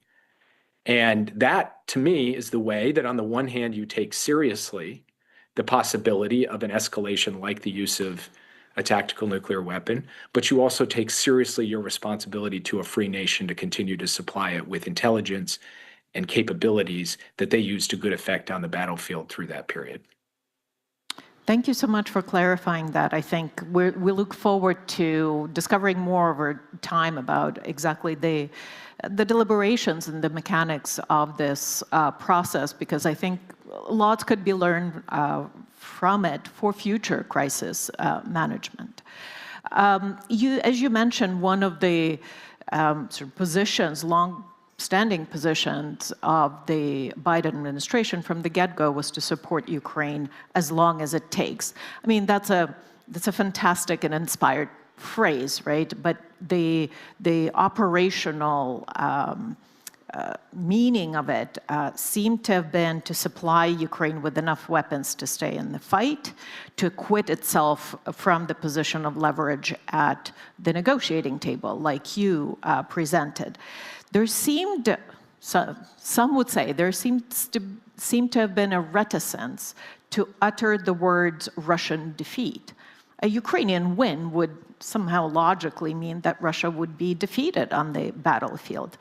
And that, to me, is the way that on the one hand, you take seriously the possibility of an escalation like the use of a tactical nuclear weapon, but you also take seriously your responsibility to a free nation to continue to supply it with intelligence and capabilities that they use to good effect on the battlefield through that period. Thank you so much for clarifying that. I think we look forward to discovering more over time about exactly the deliberations and the mechanics of this process, because I think lots could be learned from it for future crisis management. As you mentioned, one of the sort of positions, long-standing positions of the Biden administration from the get-go was to support Ukraine as long as it takes. I mean, that's a fantastic and inspired phrase, right? But the operational meaning of it seemed to have been to supply Ukraine with enough weapons to stay in the fight, to acquit itself from the position of leverage at the negotiating table, like you presented. There seemed, some would say, there seems to have been a reticence to utter the words Russian defeat. A Ukrainian win would somehow logically mean that Russia would be defeated on the battlefield.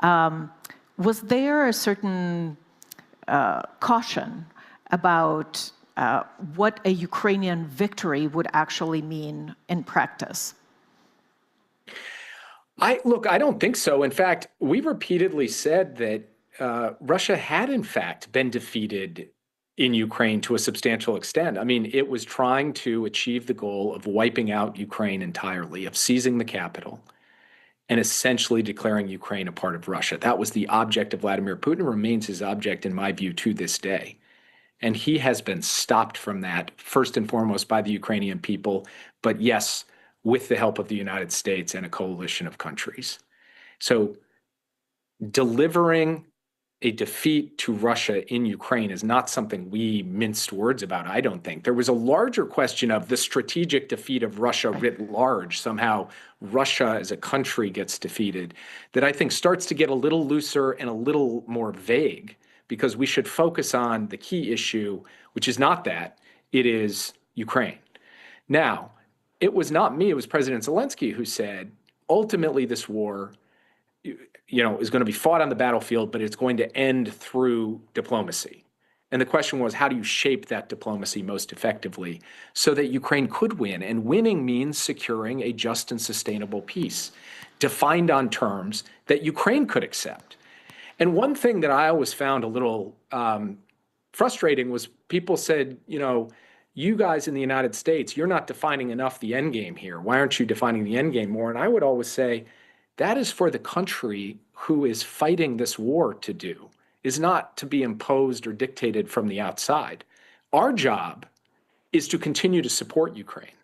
Was there a certain caution about what a Ukrainian victory would actually mean in practice? Look, I don't think so. In fact, we repeatedly said that Russia had, in fact, been defeated in Ukraine to a substantial extent. I mean, it was trying to achieve the goal of wiping out Ukraine entirely, of seizing the capital, and essentially declaring Ukraine a part of Russia. That was the object of Vladimir Putin, remains his object, in my view, to this day. And he has been stopped from that, first and foremost, by the Ukrainian people, but yes, with the help of the United States and a coalition of countries. So delivering a defeat to Russia in Ukraine is not something we minced words about, I don't think. There was a larger question of the strategic defeat of Russia writ large. Somehow Russia as a country gets defeated, that I think starts to get a little looser and a little more vague, because we should focus on the key issue, which is not that, it is Ukraine. Now, it was not me, it was President Zelensky who said, ultimately this war is going to be fought on the battlefield, but it's going to end through diplomacy. And the question was, how do you shape that diplomacy most effectively so that Ukraine could win? And winning means securing a just and sustainable peace, defined on terms that Ukraine could accept. And one thing that I always found a little frustrating was people said, you guys in the United States, you're not defining enough the end game here. Why aren't you defining the end game more? And I would always say, that is for the country who is fighting this war to do, is not to be imposed or dictated from the outside. Our job is to continue to support Ukraine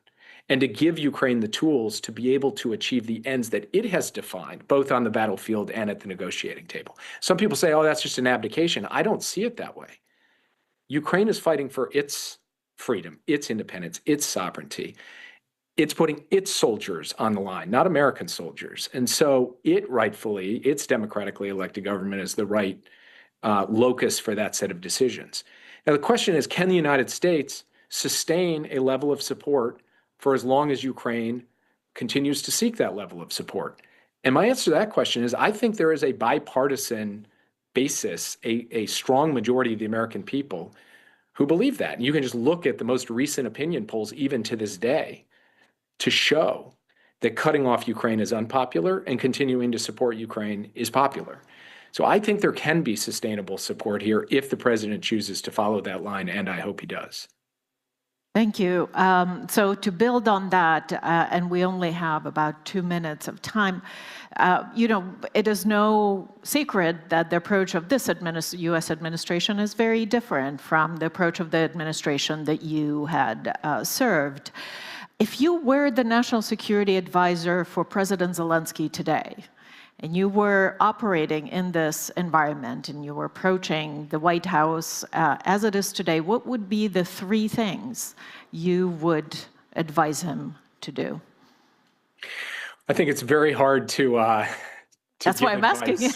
and to give Ukraine the tools to be able to achieve the ends that it has defined, both on the battlefield and at the negotiating table. Some people say, oh, that's just an abdication. I don't see it that way. Ukraine is fighting for its freedom, its independence, its sovereignty. It's putting its soldiers on the line, not American soldiers. And so its democratically elected government is the right locus for that set of decisions. Now, the question is, can the United States sustain a level of support for as long as Ukraine continues to seek that level of support? And my answer to that question is, I think there is a bipartisan basis, a strong majority of the American people who believe that. And you can just look at the most recent opinion polls, even to this day, to show that cutting off Ukraine is unpopular and continuing to support Ukraine is popular. So I think there can be sustainable support here if the president chooses to follow that line, and I hope he does. Thank you. So to build on that, and we only have about 2 minutes of time, it is no secret that the approach of this U.S. administration is very different from the approach of the administration that you had served. If you were the national security advisor for President Zelensky today, and you were operating in this environment, and you were approaching the White House as it is today, what would be the 3 things you would advise him to do? I think it's very hard to That's why I'm asking you.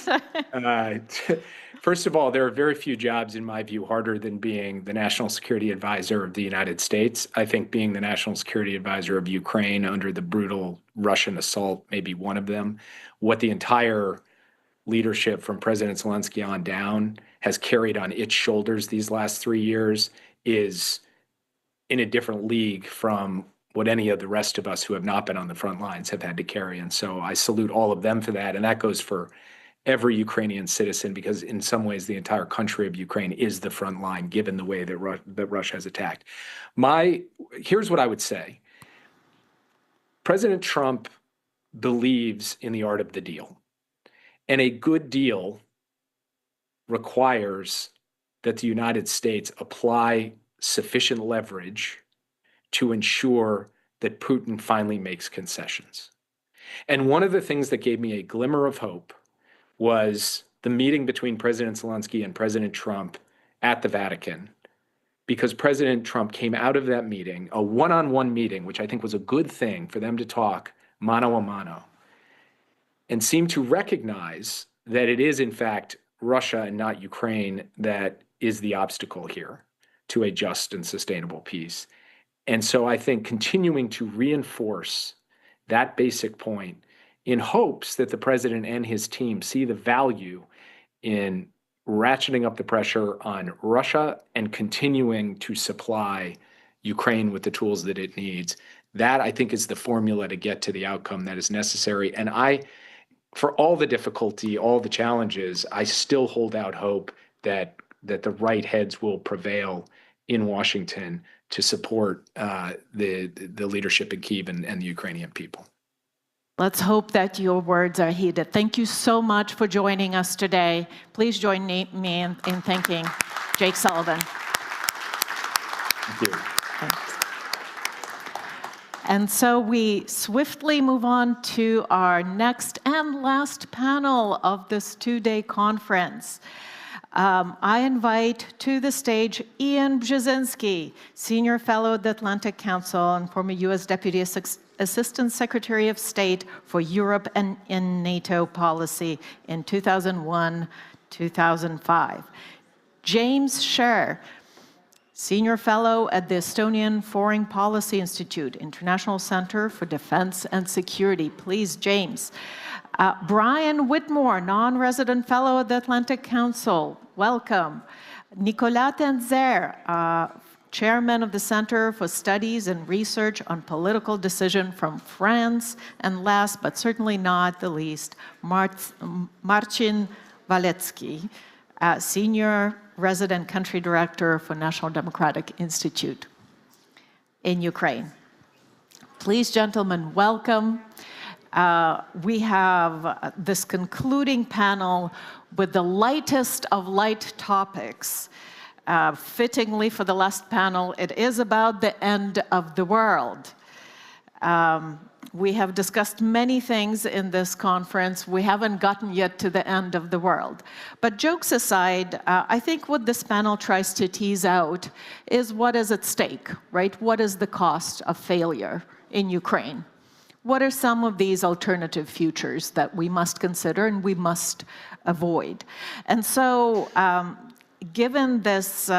First of all, there are very few jobs, in my view, harder than being the national security advisor of the United States. I think being the national security advisor of Ukraine under the brutal Russian assault may be one of them. What the entire leadership from President Zelensky on down has carried on its shoulders these last 3 years is in a different league from what any of the rest of us who have not been on the front lines have had to carry. And so I salute all of them for that. And that goes for every Ukrainian citizen, because in some ways the entire country of Ukraine is the front line, given the way that Russia has attacked. Here's what I would say. President Trump believes in the art of the deal. And a good deal requires that the United States apply sufficient leverage to ensure that Putin finally makes concessions. And one of the things that gave me a glimmer of hope was the meeting between President Zelensky and President Trump at the Vatican, because President Trump came out of that meeting, a one-on-one meeting, which I think was a good thing for them to talk mano a mano, and seemed to recognize that it is, in fact, Russia and not Ukraine that is the obstacle here to a just and sustainable peace. And so I think continuing to reinforce that basic point in hopes that the president and his team see the value in ratcheting up the pressure on Russia and continuing to supply Ukraine with the tools that it needs. That, I think, is the formula to get to the outcome that is necessary. And for all the difficulty, all the challenges, I still hold out hope that the right heads will prevail in Washington to support the leadership in Kyiv and the Ukrainian people. Let's hope that your words are heeded. Thank you so much for joining us today. Please join me in thanking Jake Sullivan. Thank you. Thanks. And so we swiftly move on to our next and last panel of this 2-day conference. I invite to the stage Ian Brzezinski, Senior Fellow at the Atlantic Council and former U.S. Deputy Assistant Secretary of State for Europe and in NATO policy in 2001-2005. James Scher, Senior Fellow at the Estonian Foreign Policy Institute, International Center for Defense and Security. Please, James. Brian Whitmore, non-resident fellow at the Atlantic Council. Welcome. Nicolas Tenzer, chairman of the Center for Studies and Research on Political Decision from France. And last, but certainly not the least, Marcin Walecki, senior resident country director for National Democratic Institute in Ukraine. Please, gentlemen, welcome. We have this concluding panel with the lightest of light topics. Fittingly for the last panel, it is about the end of the world. We have discussed many things in this conference. We haven't gotten yet to the end of the world. But jokes aside, I think what this panel tries to tease out is what is at stake, right? What is the cost of failure in Ukraine? What are some of these alternative futures that we must consider and we must avoid? And so, given this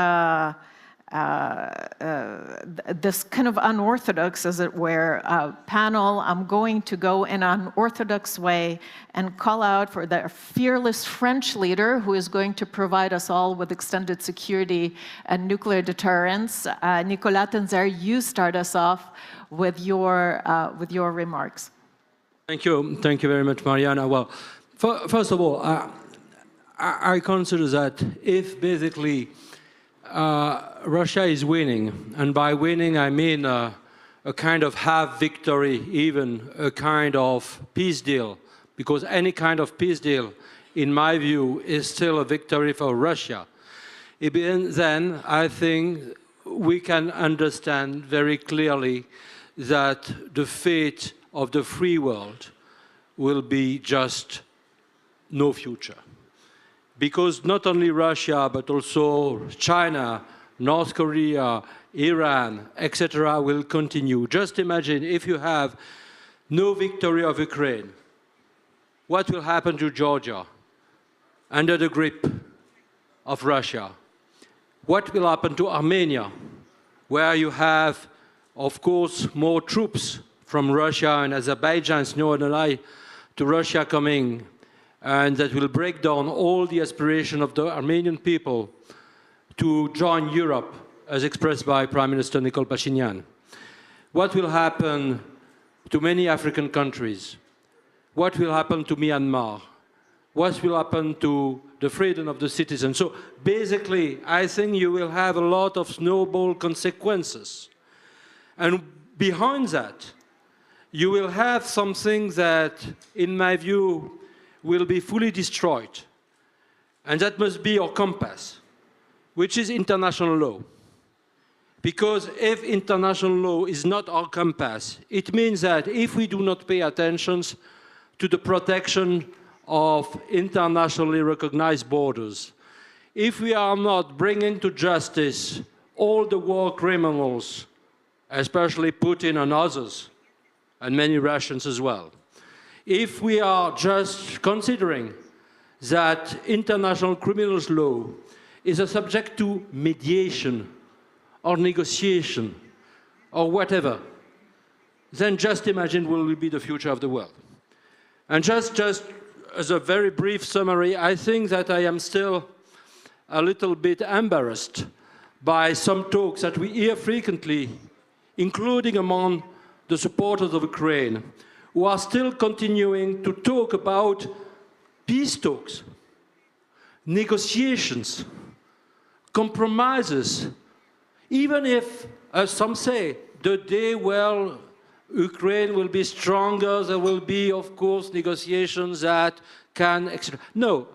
this kind of unorthodox, as it were, panel, I'm going to go in an unorthodox way and call out for the fearless French leader who is going to provide us all with extended security and nuclear deterrence. Nicolas Tenzer, you start us off with your remarks. Thank you very much, Mariana. Well, first of all, I consider that if basically Russia is winning, and by winning I mean a kind of half victory, even a kind of peace deal, because any kind of peace deal, in my view, is still a victory for Russia. Then I think we can understand very clearly that the fate of the free world will be just no future. Because not only Russia, but also China, North Korea, Iran, etc. will continue. Just imagine if you have no victory of Ukraine, what will happen to Georgia under the grip of Russia? What will happen to Armenia, where you have, of course, more troops from Russia and Azerbaijan, no one ally to Russia coming, and that will break down all the aspiration of the Armenian people to join Europe, as expressed by Prime Minister Nikol Pashinyan? What will happen to many African countries? What will happen to Myanmar? What will happen to the freedom of the citizens? So basically, I think you will have a lot of snowball consequences. And behind that, you will have something that, in my view, will be fully destroyed. And that must be our compass, which is international law. Because if international law is not our compass, it means that if we do not pay attention to the protection of internationally recognized borders, if we are not bringing to justice all the war criminals, especially Putin and others, and many Russians as well, if we are just considering that international criminal law is a subject to mediation or negotiation or whatever, then just imagine what will be the future of the world. And just as a very brief summary, I think that I am still a little bit embarrassed by some talks that we hear frequently, including among the supporters of Ukraine, who are still continuing to talk about peace talks, negotiations, compromises, even if, as some say, the day where Ukraine will be stronger, there will be, of course, negotiations that can... No,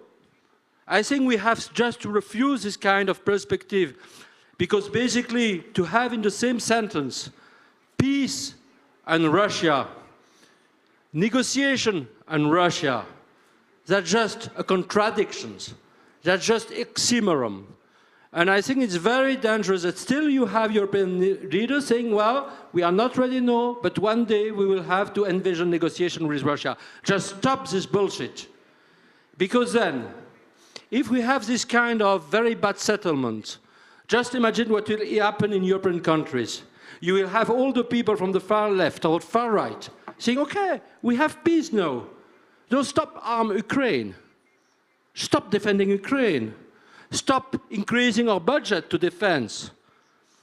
I think we have just to refuse this kind of perspective, because basically to have in the same sentence peace and Russia, negotiation and Russia, they're just contradictions, they're just oxymoron. And I think it's very dangerous that still you have European leaders saying, well, we are not ready now, but one day we will have to envision negotiation with Russia. Just stop this bullshit. Because then, if we have this kind of very bad settlement, just imagine what will happen in European countries. You will have all the people from the far left or far right saying, okay, we have peace now. Don't stop arm Ukraine. Stop defending Ukraine. Stop increasing our budget to defense.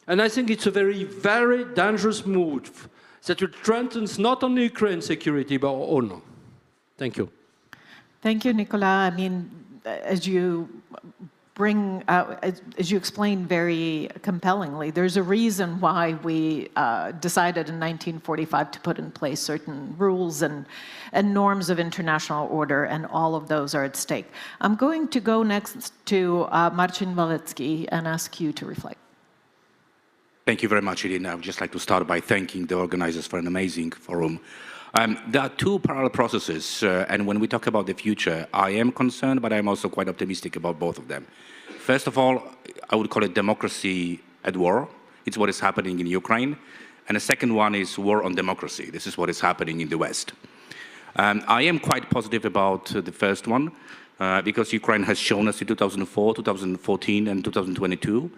And I think it's a very, very dangerous move that will strengthen not only Ukraine's security, but our own. Thank you. Thank you, Nicolas. I mean, as you bring out, as you explain very compellingly, there's a reason why we decided in 1945 to put in place certain rules and norms of international order, and all of those are at stake. I'm going to go next to Marcin Walecki and ask you to reflect. Thank you very much, Irina. I would just like to start by thanking the organizers for an amazing forum. There are two parallel processes, and when we talk about the future, I am concerned, but I'm also quite optimistic about both of them. First of all, I would call it democracy at war. It's what is happening in Ukraine. And the second one is war on democracy. This is what is happening in the West. I am quite positive about the first one, because Ukraine has shown us in 2004, 2014, and 2022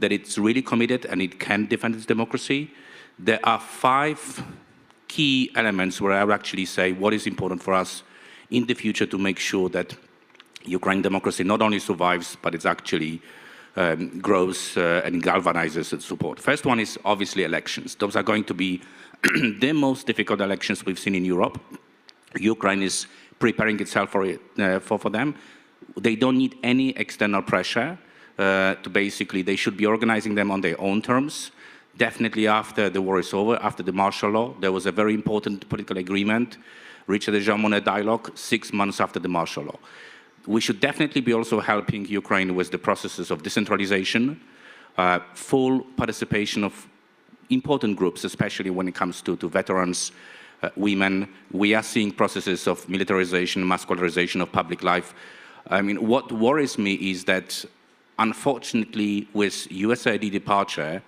that it's really committed and it can defend its democracy. There are 5 key elements where I would actually say what is important for us in the future to make sure that Ukraine democracy not only survives, but it's actually grows and galvanizes its support. First one is obviously elections. Those are going to be the most difficult elections we've seen in Europe. Ukraine is preparing itself for them. They don't need any external pressure. to basically, they should be organizing them on their own terms. Definitely after the war is over, after the martial law, there was a very important political agreement reached at the Jean Monnet dialogue 6 months after the martial law. We should definitely be also helping Ukraine with the processes of decentralization, full participation of important groups, especially when it comes to veterans, women. We are seeing processes of militarization, muscularization of public life. I mean, what worries me is that, unfortunately, with USAID departure,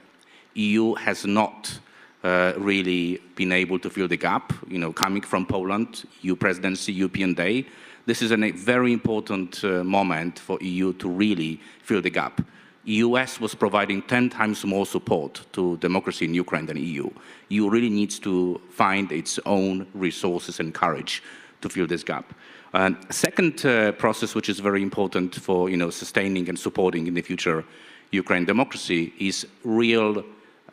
EU has not really been able to fill the gap, coming from Poland, EU presidency, European Day. This is a very important moment for EU to really fill the gap. US was providing 10 times more support to democracy in Ukraine than EU. EU really needs to find its own resources and courage to fill this gap. Second process, which is very important for sustaining and supporting in the future Ukraine democracy, is real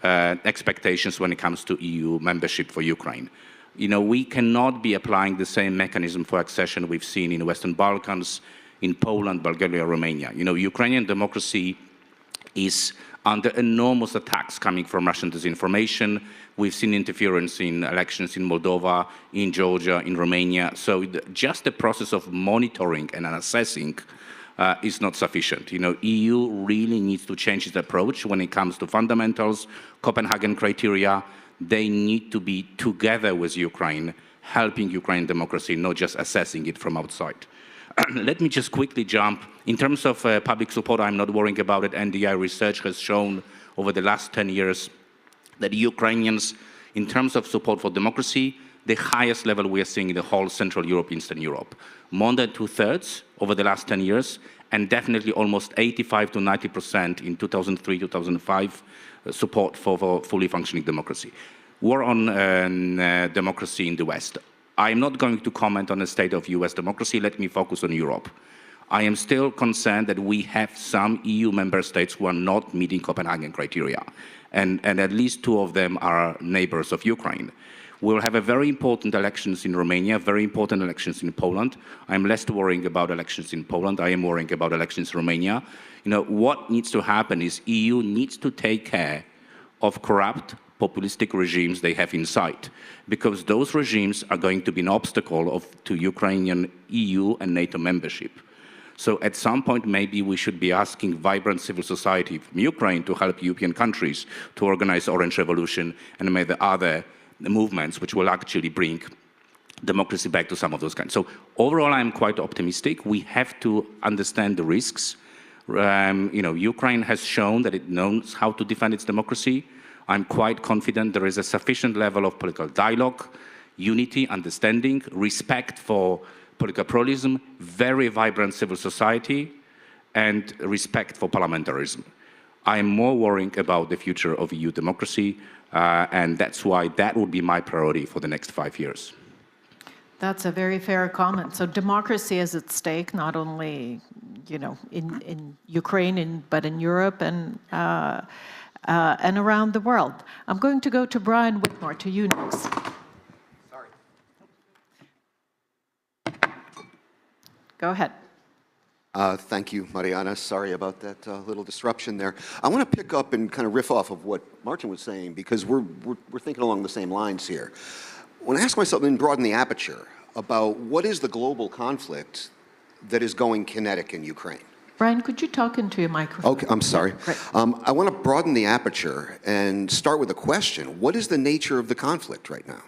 expectations when it comes to EU membership for Ukraine. We cannot be applying the same mechanism for accession we've seen in the Western Balkans, in Poland, Bulgaria, Romania. Ukrainian democracy is under enormous attacks coming from Russian disinformation. We've seen interference in elections in Moldova, in Georgia, in Romania. So just the process of monitoring and assessing is not sufficient. EU really needs to change its approach when it comes to fundamentals, Copenhagen criteria. They need to be together with Ukraine, helping Ukrainian democracy, not just assessing it from outside. Let me just quickly jump. In terms of public support, I'm not worrying about it. NDI research has shown over the last 10 years that Ukrainians, in terms of support for democracy, the highest level we are seeing in the whole Central Europe, Eastern Europe. More than 2/3 over the last 10 years, and definitely almost 85 to 90% in 2003, 2005, support for fully functioning democracy. War on democracy in the West. I'm not going to comment on the state of US democracy. Let me focus on Europe. I am still concerned that we have some EU member states who are not meeting Copenhagen criteria. And at least 2 of them are neighbors of Ukraine. We'll have a very important elections in Romania, very important elections in Poland. I'm less worrying about elections in Poland. I am worrying about elections in Romania. What needs to happen is EU needs to take care of corrupt, populistic regimes they have inside, because those regimes are going to be an obstacle to Ukrainian EU and NATO membership. So at some point, maybe we should be asking vibrant civil society from Ukraine to help European countries to organize Orange Revolution and maybe the other movements which will actually bring democracy back to some of those kinds. So overall, I'm quite optimistic. We have to understand the risks. Ukraine has shown that it knows how to defend its democracy. I'm quite confident there is a sufficient level of political dialogue, unity, understanding, respect for political pluralism, very vibrant civil society, and respect for parliamentarism. I am more worrying about the future of EU democracy, and that's why that would be my priority for the next 5 years. That's a very fair comment. So democracy is at stake, not only, in Ukraine, but in Europe and around the world. I'm going to go to Brian Whitmore, to you next. Sorry. Go ahead. Thank you, Mariana. Sorry about that little disruption there. I want to pick up and kind of riff off of what Martin was saying, because we're thinking along the same lines here. When I ask myself and broaden the aperture about what is the global conflict that is going kinetic in Ukraine. Brian, could you talk into your microphone? Okay, I'm sorry. I want to broaden the aperture and start with a question. What is the nature of the conflict right now?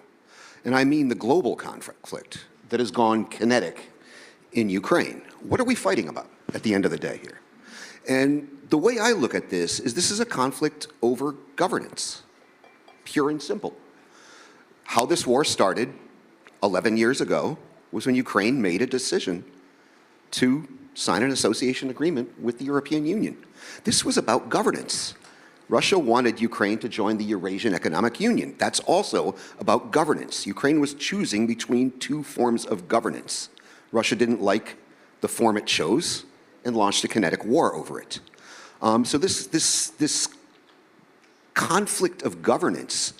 And I mean the global conflict that has gone kinetic in Ukraine. What are we fighting about at the end of the day here? And the way I look at this is a conflict over governance, pure and simple. How this war started 11 years ago was when Ukraine made a decision to sign an association agreement with the European Union. This was about governance. Russia wanted Ukraine to join the Eurasian Economic Union. That's also about governance. Ukraine was choosing between 2 forms of governance. Russia didn't like the form it chose and launched a kinetic war over it. So this conflict of governance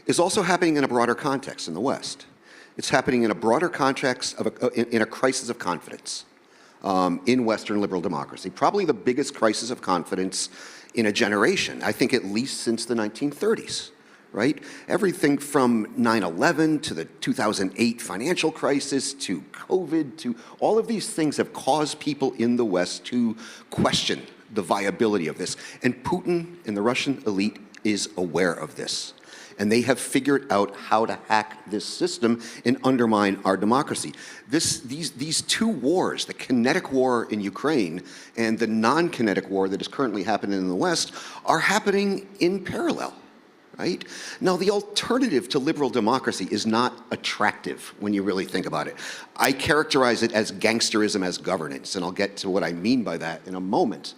is also happening in a broader context in the West. It's happening in a broader context in a crisis of confidence. in Western liberal democracy, probably the biggest crisis of confidence in a generation, I think at least since the 1930s, right? Everything from 9/11 to the 2008 financial crisis to COVID to all of these things have caused people in the West to question the viability of this. And Putin and the Russian elite is aware of this. And they have figured out how to hack this system and undermine our democracy. These two wars, the kinetic war in Ukraine and the non-kinetic war that is currently happening in the West, are happening in parallel, right? Now, the alternative to liberal democracy is not attractive when you really think about it. I characterize it as gangsterism as governance, and I'll get to what I mean by that in a moment.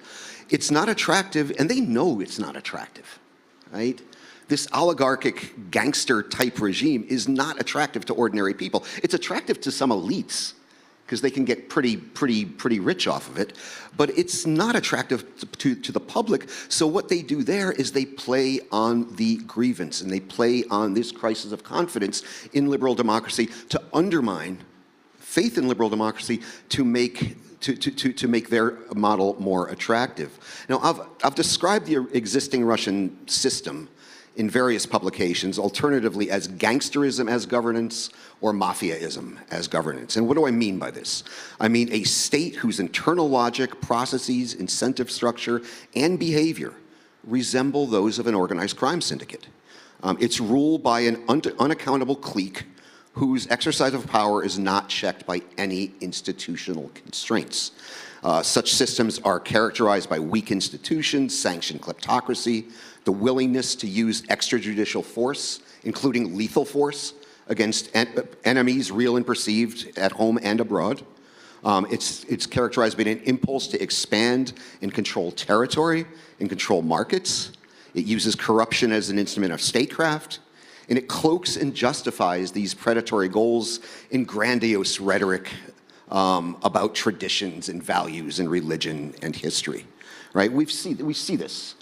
It's not attractive, and they know it's not attractive, right? This oligarchic gangster-type regime is not attractive to ordinary people. It's attractive to some elites, because they can get pretty rich off of it, but it's not attractive to the public. So what they do there is they play on the grievance, and they play on this crisis of confidence in liberal democracy to undermine faith in liberal democracy to make their model more attractive. Now, I've described the existing Russian system in various publications, alternatively as gangsterism as governance or mafiaism as governance. And what do I mean by this? I mean a state whose internal logic, processes, incentive structure, and behavior resemble those of an organized crime syndicate. It's ruled by an unaccountable clique whose exercise of power is not checked by any institutional constraints. Such systems are characterized by weak institutions, sanctioned kleptocracy, the willingness to use extrajudicial force, including lethal force, against enemies, real and perceived, at home and abroad. It's characterized by an impulse to expand and control territory and control markets. It uses corruption as an instrument of statecraft, and it cloaks and justifies these predatory goals in grandiose rhetoric about traditions and values and religion and history, right? We see this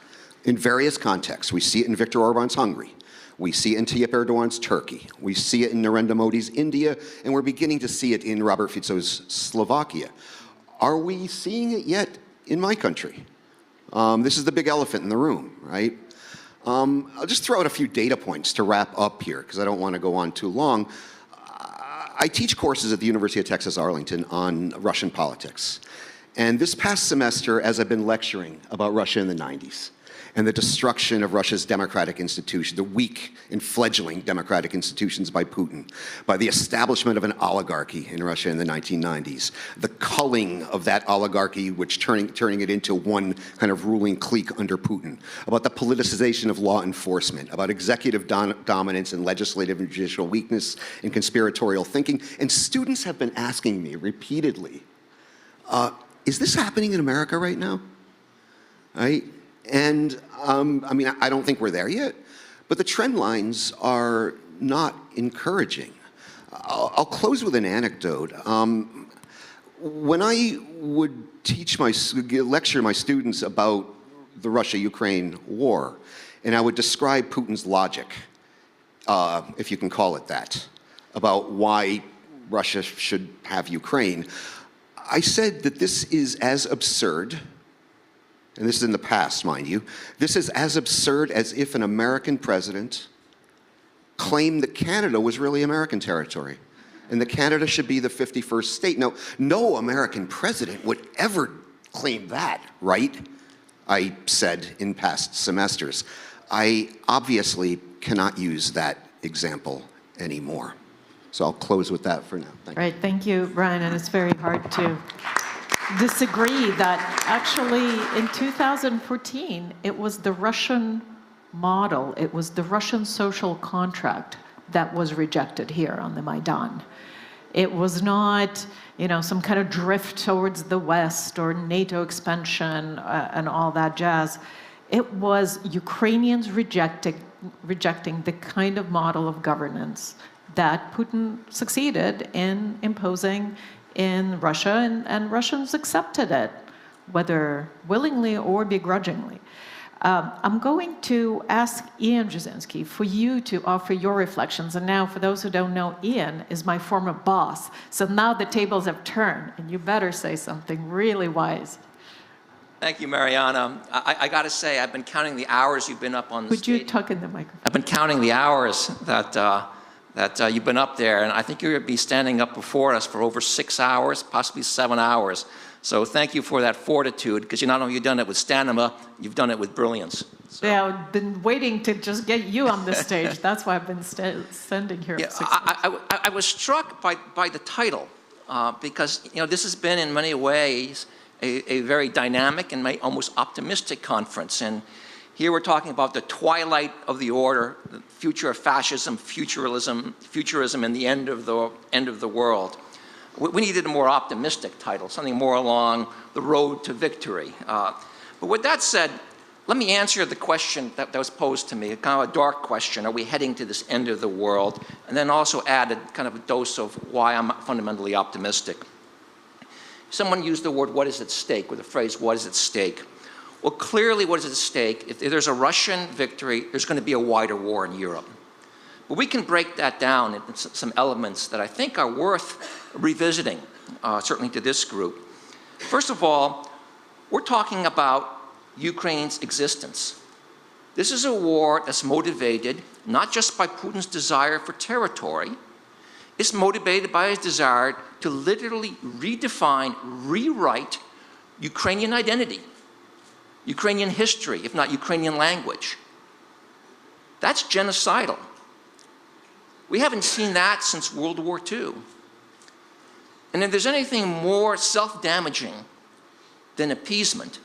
in various contexts. We see it in Viktor Orban's Hungary. We see it in Tayyip Erdogan's Turkey. We see it in Narendra Modi's India, and we're beginning to see it in Robert Fico's Slovakia. Are we seeing it yet in my country? This is the big elephant in the room, right? I'll just throw out a few data points to wrap up here, because I don't want to go on too long. I teach courses at the University of Texas Arlington on Russian politics. And this past semester, as I've been lecturing about Russia in the 90s, and the destruction of Russia's democratic institutions, the weak and fledgling democratic institutions by Putin, by the establishment of an oligarchy in Russia in the 1990s, the culling of that oligarchy, which turning it into one kind of ruling clique under Putin, about the politicization of law enforcement, about executive dominance and legislative and judicial weakness and conspiratorial thinking. And students have been asking me repeatedly, is this happening in America right now? Right? And I mean, I don't think we're there yet, but the trend lines are not encouraging. I'll close with an anecdote. When I would lecture my students about the Russia-Ukraine war, and I would describe Putin's logic, if you can call it that, about why Russia should have Ukraine, I said that this is as absurd, and this is in the past, mind you, this is as absurd as if an American president claimed that Canada was really American territory and that Canada should be the 51st state. Now, no American president would ever claim that, right? I said in past semesters. I obviously cannot use that example anymore. So I'll close with that for now. Thank you. Right, thank you, Brian, and it's very hard to disagree that actually in 2014, it was the Russian model, it was the Russian social contract that was rejected here on the Maidan. It was not, some kind of drift towards the West or NATO expansion and all that jazz. It was Ukrainians rejecting the kind of model of governance that Putin succeeded in imposing in Russia, and Russians accepted it, whether willingly or begrudgingly. I'm going to ask Ian Jasinski for you to offer your reflections. And now, for those who don't know, Ian is my former boss. So now the tables have turned, and you better say something really wise. Thank you, Mariana. I got to say, I've been counting the hours you've been up on the Would stage. you tuck in the microphone? I've been counting the hours that you've been up there, and I think you're going to be standing up before us for over 6 hours, possibly 7 hours. So thank you for that fortitude, because you not only have done it with stamina, you've done it with brilliance. So. Yeah, I've been waiting to just get you on the stage. That's why I've been standing here for 6 months. I was struck by the title, because this has been in many ways a very dynamic and almost optimistic conference. And here we're talking about the twilight of the order, the future of fascism, futurism, and the end of the world. We needed a more optimistic title, something more along the road to victory. But with that said, let me answer the question that was posed to me, kind of a dark question. Are we heading to this end of the world? And then also added kind of a dose of why I'm fundamentally optimistic. Someone used the word, what is at stake, or the phrase, what is at stake? Well, clearly what is at stake, if there's a Russian victory, there's going to be a wider war in Europe. But we can break that down into some elements that I think are worth revisiting, certainly to this group. First of all, we're talking about Ukraine's existence. This is a war that's motivated not just by Putin's desire for territory, it's motivated by his desire to literally redefine, rewrite Ukrainian identity, Ukrainian history, if not Ukrainian language. That's genocidal. We haven't seen that since World War II. And if there's anything more self-damaging than appeasement,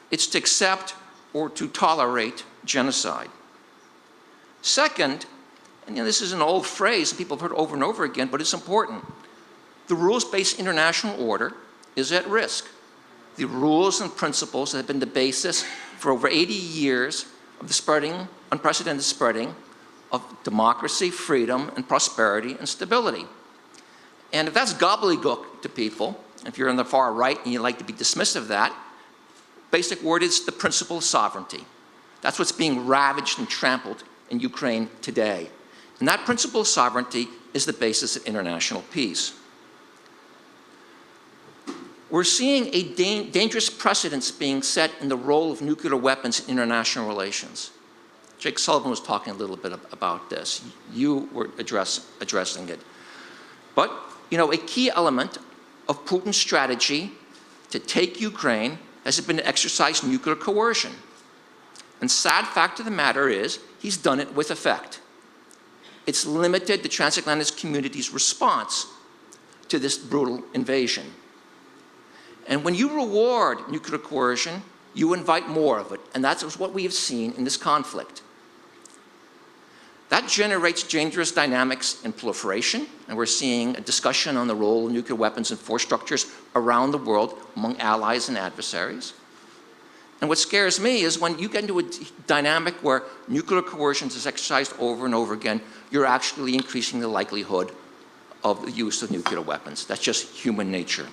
it's to accept or to tolerate genocide. Second, and this is an old phrase people have heard over and over again, but it's important. The rules-based international order is at risk. The rules and principles that have been the basis for over 80 years of the unprecedented spreading of democracy, freedom, and prosperity and stability. And if that's gobbledygook to people, if you're on the far right and you like to be dismissive of that, basic word is the principle of sovereignty. That's what's being ravaged and trampled in Ukraine today. And that principle of sovereignty is the basis of international peace. We're seeing a dangerous precedence being set in the role of nuclear weapons in international relations. Jake Sullivan was talking a little bit about this. You were addressing it. But, a key element of Putin's strategy to take Ukraine has been to exercise nuclear coercion. And sad fact of the matter is, he's done it with effect. It's limited the transatlantic community's response to this brutal invasion. And when you reward nuclear coercion, you invite more of it. And that's what we have seen in this conflict. That generates dangerous dynamics in proliferation, and we're seeing a discussion on the role of nuclear weapons and force structures around the world among allies and adversaries. And what scares me is when you get into a dynamic where nuclear coercion is exercised over and over again, you're actually increasing the likelihood of the use of nuclear weapons. That's just human nature.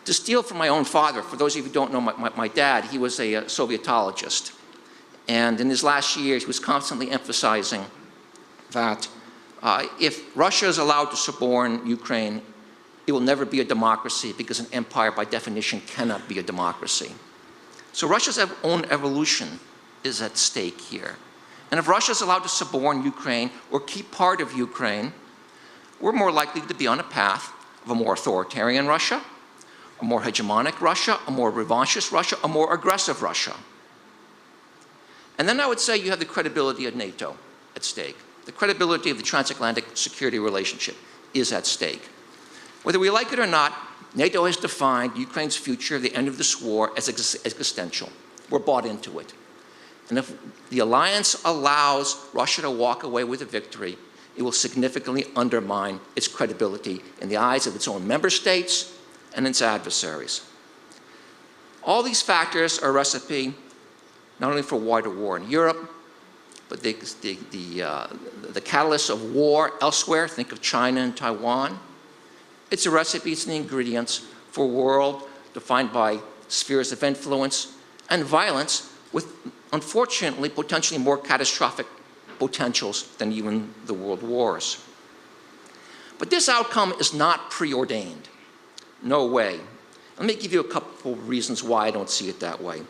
To steal from my own father, for those of you who don't know my dad, he was a Sovietologist. And in his last years, he was constantly emphasizing that if Russia is allowed to suborn Ukraine, it will never be a democracy because an empire, by definition, cannot be a democracy. So Russia's own evolution is at stake here. And if Russia is allowed to suborn Ukraine or keep part of Ukraine, we're more likely to be on a path of a more authoritarian Russia, a more hegemonic Russia, a more revanchist Russia, a more aggressive Russia. And then I would say you have the credibility of NATO at stake. The credibility of the transatlantic security relationship is at stake. Whether we like it or not, NATO has defined Ukraine's future, the end of this war, as existential. We're bought into it. And if the alliance allows Russia to walk away with a victory, it will significantly undermine its credibility in the eyes of its own member states and its adversaries. All these factors are a recipe not only for wider war in Europe, but the catalyst of war elsewhere. Think of China and Taiwan. It's a recipe, it's the ingredients for a world defined by spheres of influence, and violence with, unfortunately, potentially more catastrophic potentials than even the world wars. But this outcome is not preordained. No way. Let me give you a couple of reasons why I don't see it that way.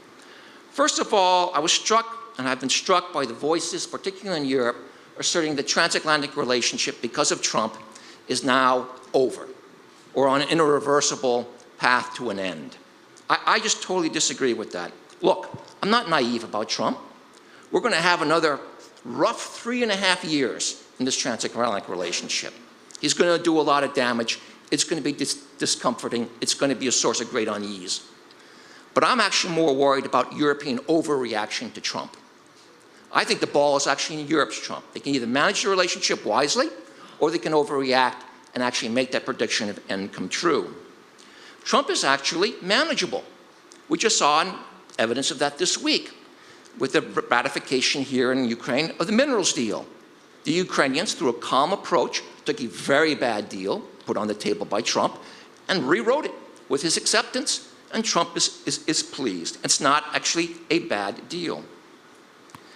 First of all, I was struck, and I've been struck by the voices, particularly in Europe, asserting the transatlantic relationship, because of Trump, is now over, or on an irreversible path to an end. I just totally disagree with that. Look, I'm not naive about Trump. We're going to have another rough 3.5 years in this transatlantic relationship. He's going to do a lot of damage. It's going to be discomforting. It's going to be a source of great unease. But I'm actually more worried about European overreaction to Trump. I think the ball is actually in Europe's Trump. They can either manage the relationship wisely, or they can overreact and actually make that prediction of end come true. Trump is actually manageable. We just saw evidence of that this week with the ratification here in Ukraine of the minerals deal. The Ukrainians, through a calm approach, took a very bad deal put on the table by Trump and rewrote it with his acceptance, and Trump is pleased. It's not actually a bad deal.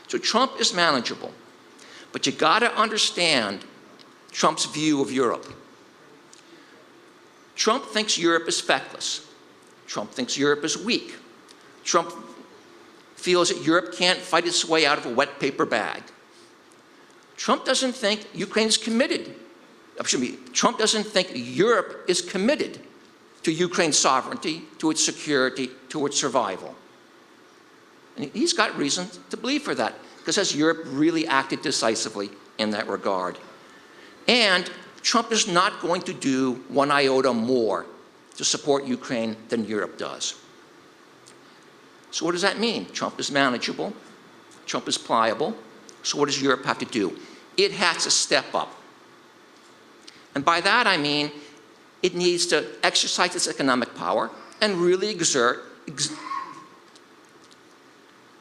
So Trump is manageable. But you gotta understand Trump's view of Europe. Trump thinks Europe is feckless. Trump thinks Europe is weak. Trump feels that Europe can't fight its way out of a wet paper bag. Trump doesn't think Ukraine is committed. Trump doesn't think Europe is committed to Ukraine's sovereignty, to its security, to its survival. And he's got reason to believe for that, because has Europe really acted decisively in that regard? And Trump is not going to do one iota more to support Ukraine than Europe does. So what does that mean? Trump is manageable. Trump is pliable. So what does Europe have to do? It has to step up. And by that I mean it needs to exercise its economic power and really exert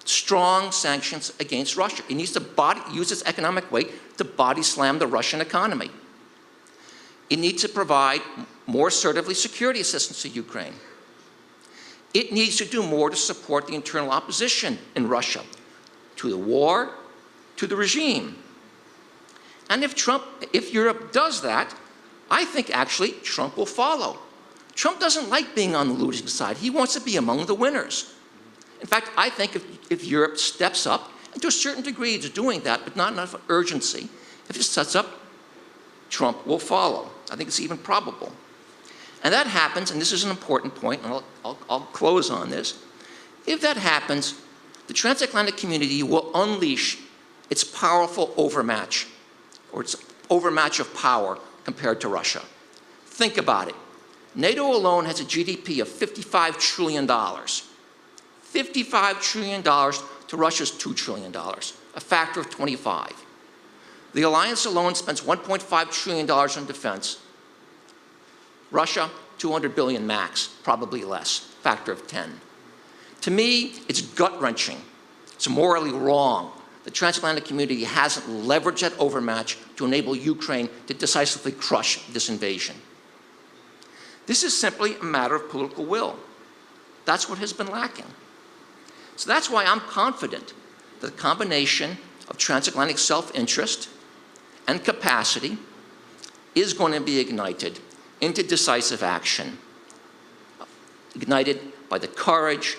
strong sanctions against Russia. It needs to use its economic weight to body slam the Russian economy. It needs to provide more assertively security assistance to Ukraine. It needs to do more to support the internal opposition in Russia to the war, to the regime. And if Europe does that, I think actually Trump will follow. Trump doesn't like being on the losing side. He wants to be among the winners. In fact, I think if Europe steps up, and to a certain degree it's doing that, but not enough urgency, if it sets up, Trump will follow. I think it's even probable. And that happens, and this is an important point, and I'll close on this. If that happens, the transatlantic community will unleash its powerful overmatch, or its overmatch of power compared to Russia. Think about it. NATO alone has a GDP of $55 trillion. $55 trillion to Russia's $2 trillion, a factor of 25. The alliance alone spends $1.5 trillion on defense. Russia, 200 billion max, probably less, factor of 10. To me, it's gut-wrenching. It's morally wrong. The transatlantic community hasn't leveraged that overmatch to enable Ukraine to decisively crush this invasion. This is simply a matter of political will. That's what has been lacking. So that's why I'm confident that the combination of transatlantic self-interest and capacity is going to be ignited into decisive action, ignited by the courage,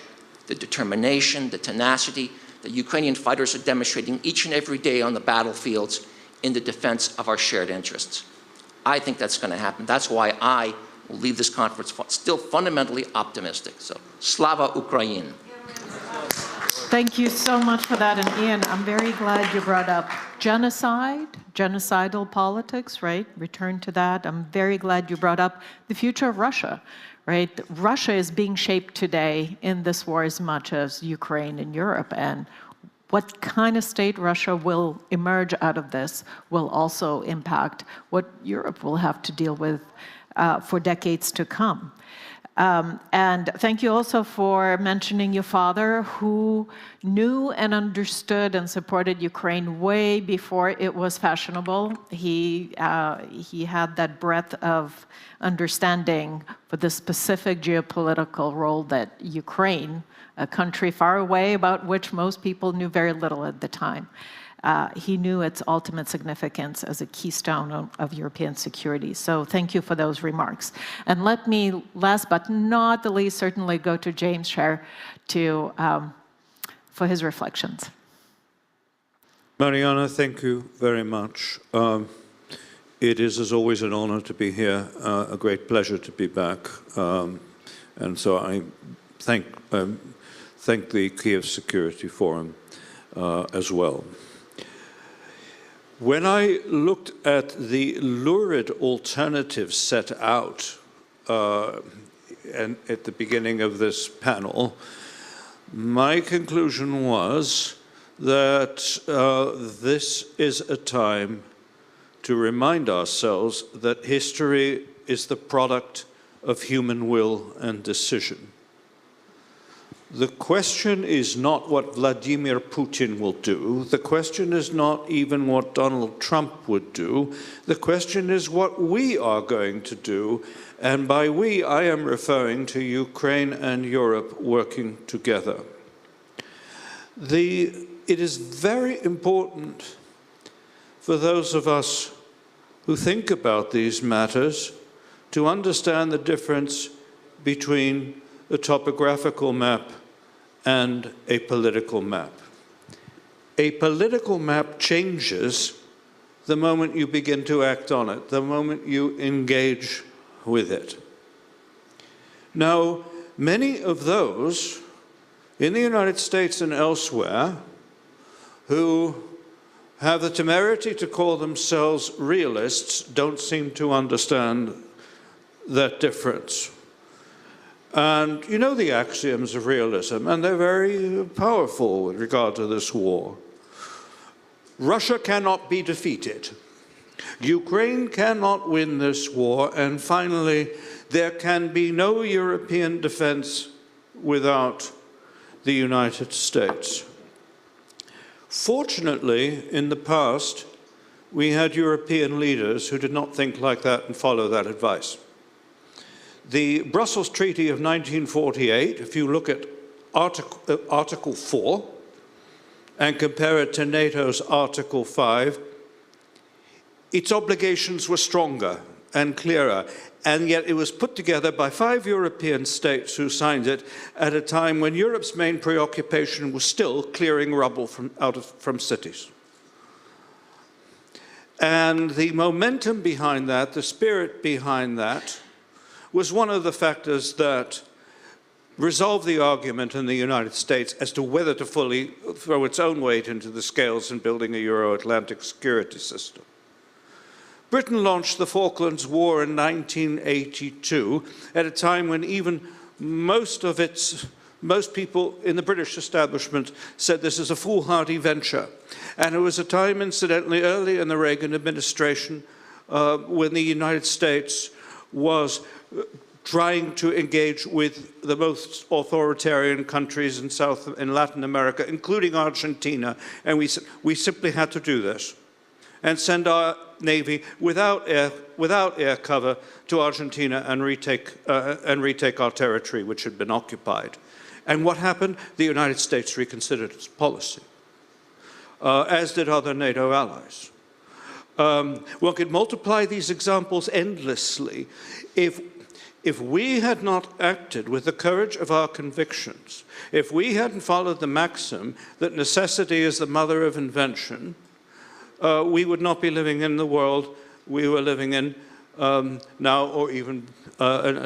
the determination, the tenacity that Ukrainian fighters are demonstrating each and every day on the battlefields in the defense of our shared interests. I think that's going to happen. That's why I will leave this conference still fundamentally optimistic. So, Slava Ukraini. Thank you so much for that. And Ian, I'm very glad you brought up genocide, genocidal politics, right? Return to that. I'm very glad you brought up the future of Russia, right? Russia is being shaped today in this war as much as Ukraine and Europe. And what kind of state Russia will emerge out of this will also impact what Europe will have to deal with for decades to come. And thank you also for mentioning your father, who knew and understood and supported Ukraine way before it was fashionable. He had that breadth of understanding for the specific geopolitical role that Ukraine, a country far away about which most people knew very little at the time, he knew its ultimate significance as a keystone of European security. So thank you for those remarks. And let me, last but not the least, certainly go to James Sher for his reflections. Mariana, thank you very much. It is, as always, an honor to be here, a great pleasure to be back. And so I thank the Kyiv Security Forum as well. When I looked at the lurid alternatives set out and at the beginning of this panel, my conclusion was that this is a time to remind ourselves that history is the product of human will and decision. The question is not what Vladimir Putin will do. The question is not even what Donald Trump would do. The question is what we are going to do. And by we, I am referring to Ukraine and Europe working together. It is very important for those of us who think about these matters to understand the difference between a topographical map and a political map. A political map changes the moment you begin to act on it, the moment you engage with it. Now, many of those in the United States and elsewhere who have the temerity to call themselves realists don't seem to understand that difference. And you know the axioms of realism, and they're very powerful with regard to this war. Russia cannot be defeated. Ukraine cannot win this war. And finally, there can be no European defense without the United States. Fortunately, in the past, we had European leaders who did not think like that and follow that advice. The Brussels Treaty of 1948, if you look at Article 4 and compare it to NATO's Article 5, its obligations were stronger and clearer, and yet it was put together by 5 European states who signed it at a time when Europe's main preoccupation was still clearing rubble from cities. And the momentum behind that, the spirit behind that, was one of the factors that resolved the argument in the United States as to whether to fully throw its own weight into the scales in building a Euro-Atlantic security system. Britain launched the Falklands War in 1982 at a time when even most people in the British establishment said this is a foolhardy venture. And it was a time, incidentally, early in the Reagan administration when the United States was trying to engage with the most authoritarian countries in Latin America, including Argentina, and we simply had to do this and send our Navy without air cover to Argentina and retake our territory, which had been occupied. And what happened? The United States reconsidered its policy, as did other NATO allies. One could multiply these examples endlessly. If we had not acted with the courage of our convictions, if we hadn't followed the maxim that necessity is the mother of invention, we would not be living in the world we were living in now, or even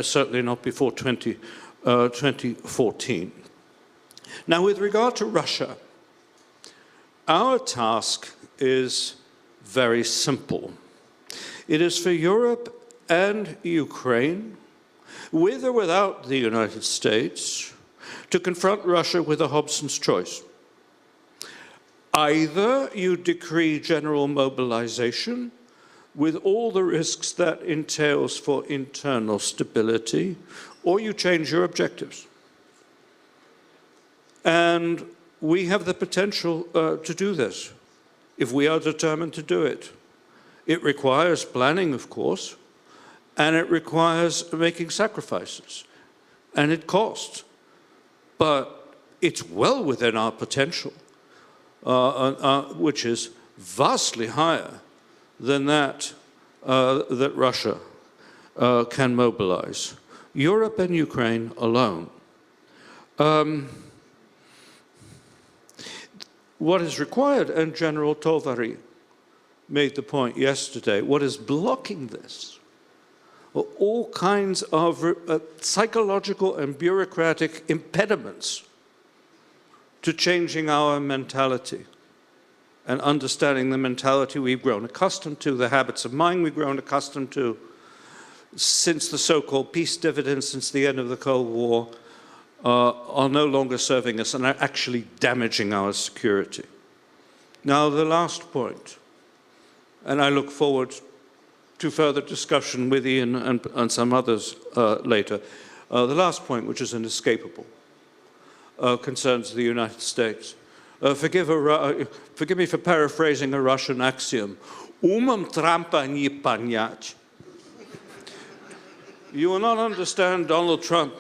certainly not before 2014. Now, with regard to Russia, our task is very simple. It is for Europe and Ukraine, with or without the United States, to confront Russia with a Hobson's choice. Either you decree general mobilization, with all the risks that entails for internal stability, or you change your objectives. And we have the potential to do this if we are determined to do it. It requires planning, of course, and it requires making sacrifices, and it costs. But it's well within our potential, which is vastly higher than that that Russia can mobilize. Europe and Ukraine alone. What is required, and General Tovary made the point yesterday, what is blocking this are all kinds of psychological and bureaucratic impediments to changing our mentality and understanding the mentality we've grown accustomed to, the habits of mind we've grown accustomed to since the so-called peace dividends, since the end of the Cold War, are no longer serving us and are actually damaging our security. Now, the last point, and I look forward to further discussion with Ian and some others later. The last point, which is inescapable, concerns the United States. Forgive me for paraphrasing a Russian axiom. Umom Trumpa не понять. You will not understand Donald Trump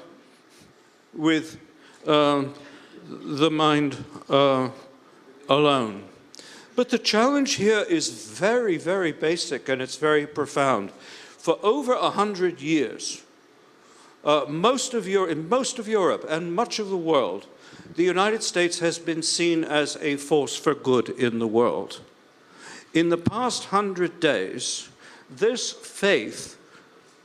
with the mind alone. But the challenge here is very, very basic, and it's very profound. For over 100 years, in most of Europe and much of the world, the United States has been seen as a force for good in the world. In the past 100 days, this faith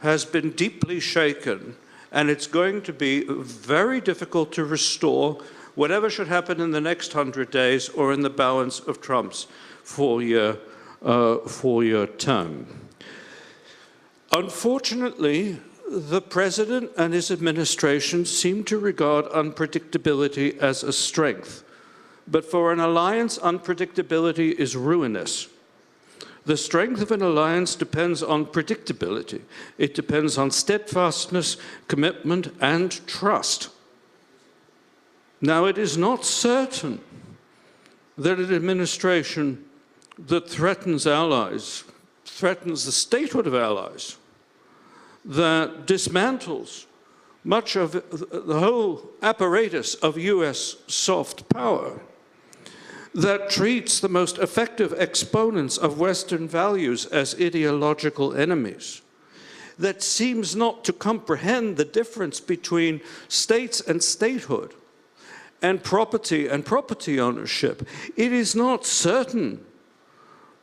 has been deeply shaken, and it's going to be very difficult to restore whatever should happen in the next 100 days or in the balance of Trump's four-year term. Unfortunately, the president and his administration seem to regard unpredictability as a strength. But for an alliance, unpredictability is ruinous. The strength of an alliance depends on predictability. It depends on steadfastness, commitment, and trust. Now, it is not certain that an administration that threatens allies, threatens the statehood of allies, that dismantles much of the whole apparatus of US soft power, that treats the most effective exponents of Western values as ideological enemies, that seems not to comprehend the difference between states and statehood, and property ownership. It is not certain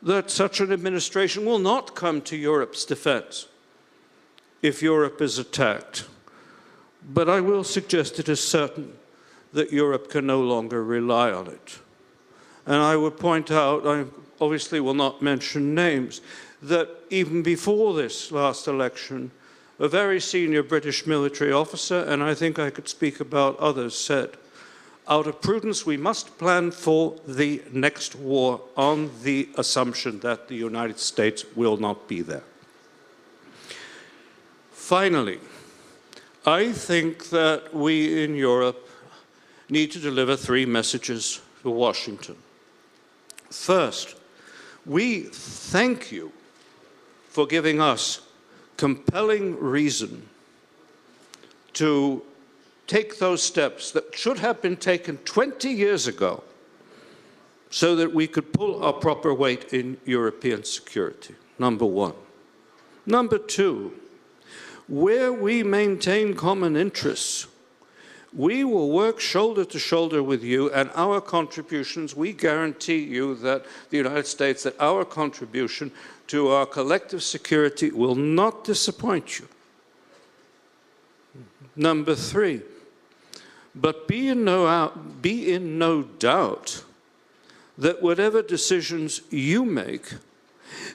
that such an administration will not come to Europe's defense if Europe is attacked. But I will suggest it is certain that Europe can no longer rely on it. And I would point out, I obviously will not mention names, that even before this last election, a very senior British military officer, and I think I could speak about others, said, out of prudence, we must plan for the next war on the assumption that the United States will not be there. Finally, I think that we in Europe need to deliver 3 messages to Washington. First, we thank you for giving us compelling reason to take those steps that should have been taken 20 years ago so that we could pull our proper weight in European security, number one. Number two, where we maintain common interests, we will work shoulder to shoulder with you, and our contributions, we guarantee you that the United States, that our contribution to our collective security will not disappoint you. Number three, but be in no doubt that whatever decisions you make,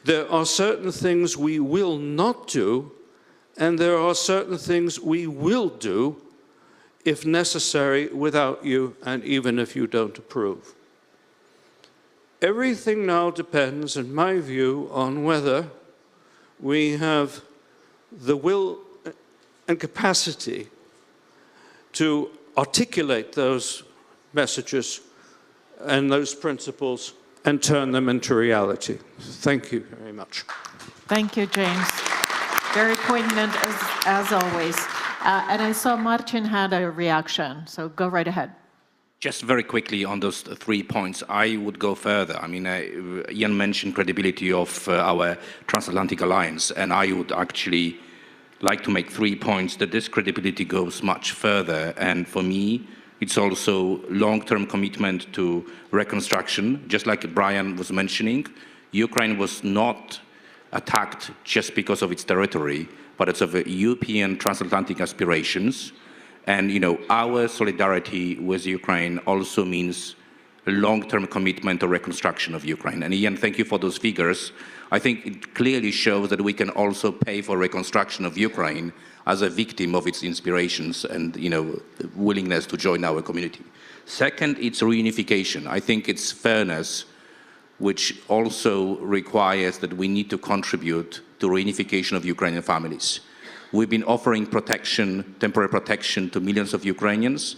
there are certain things we will not do, and there are certain things we will do if necessary without you, and even if you don't approve. Everything now depends, in my view, on whether we have the will and capacity to articulate those messages and those principles and turn them into reality. Thank you very much. Thank you, James. Very poignant as always. And I saw Martin had a reaction, so go right ahead. Just very quickly on those 3 points, I would go further. I mean, Ian mentioned credibility of our transatlantic alliance, and I would actually like to make 3 points that this credibility goes much further. And for me, it's also long-term commitment to reconstruction. Just like Brian was mentioning, Ukraine was not attacked just because of its territory, but it's of European transatlantic aspirations. And, you know, our solidarity with Ukraine also means a long-term commitment to reconstruction of Ukraine. And Ian, thank you for those figures. I think it clearly shows that we can also pay for reconstruction of Ukraine as a victim of its inspirations and, you know, willingness to join our community. Second, it's reunification. I think it's fairness, which also requires that we need to contribute to reunification of Ukrainian families. We've been offering protection, temporary protection, to millions of Ukrainians.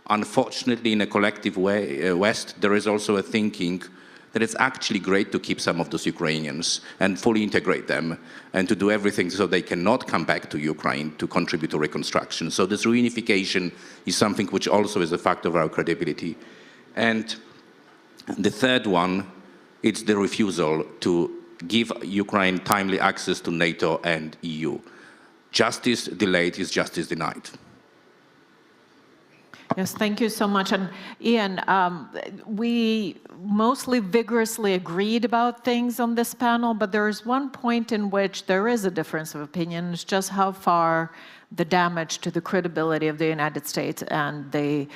Unfortunately, in a collective way, West, there is also a thinking that it's actually great to keep some of those Ukrainians and fully integrate them and to do everything so they cannot come back to Ukraine to contribute to reconstruction. So this reunification is something which also is a factor of our credibility. And the third one, it's the refusal to give Ukraine timely access to NATO and EU. Justice delayed is justice denied. Yes, thank you so much. And Ian, we mostly vigorously agreed about things on this panel, but there is one point in which there is a difference of opinion. It's just how far the damage to the credibility of the United States and the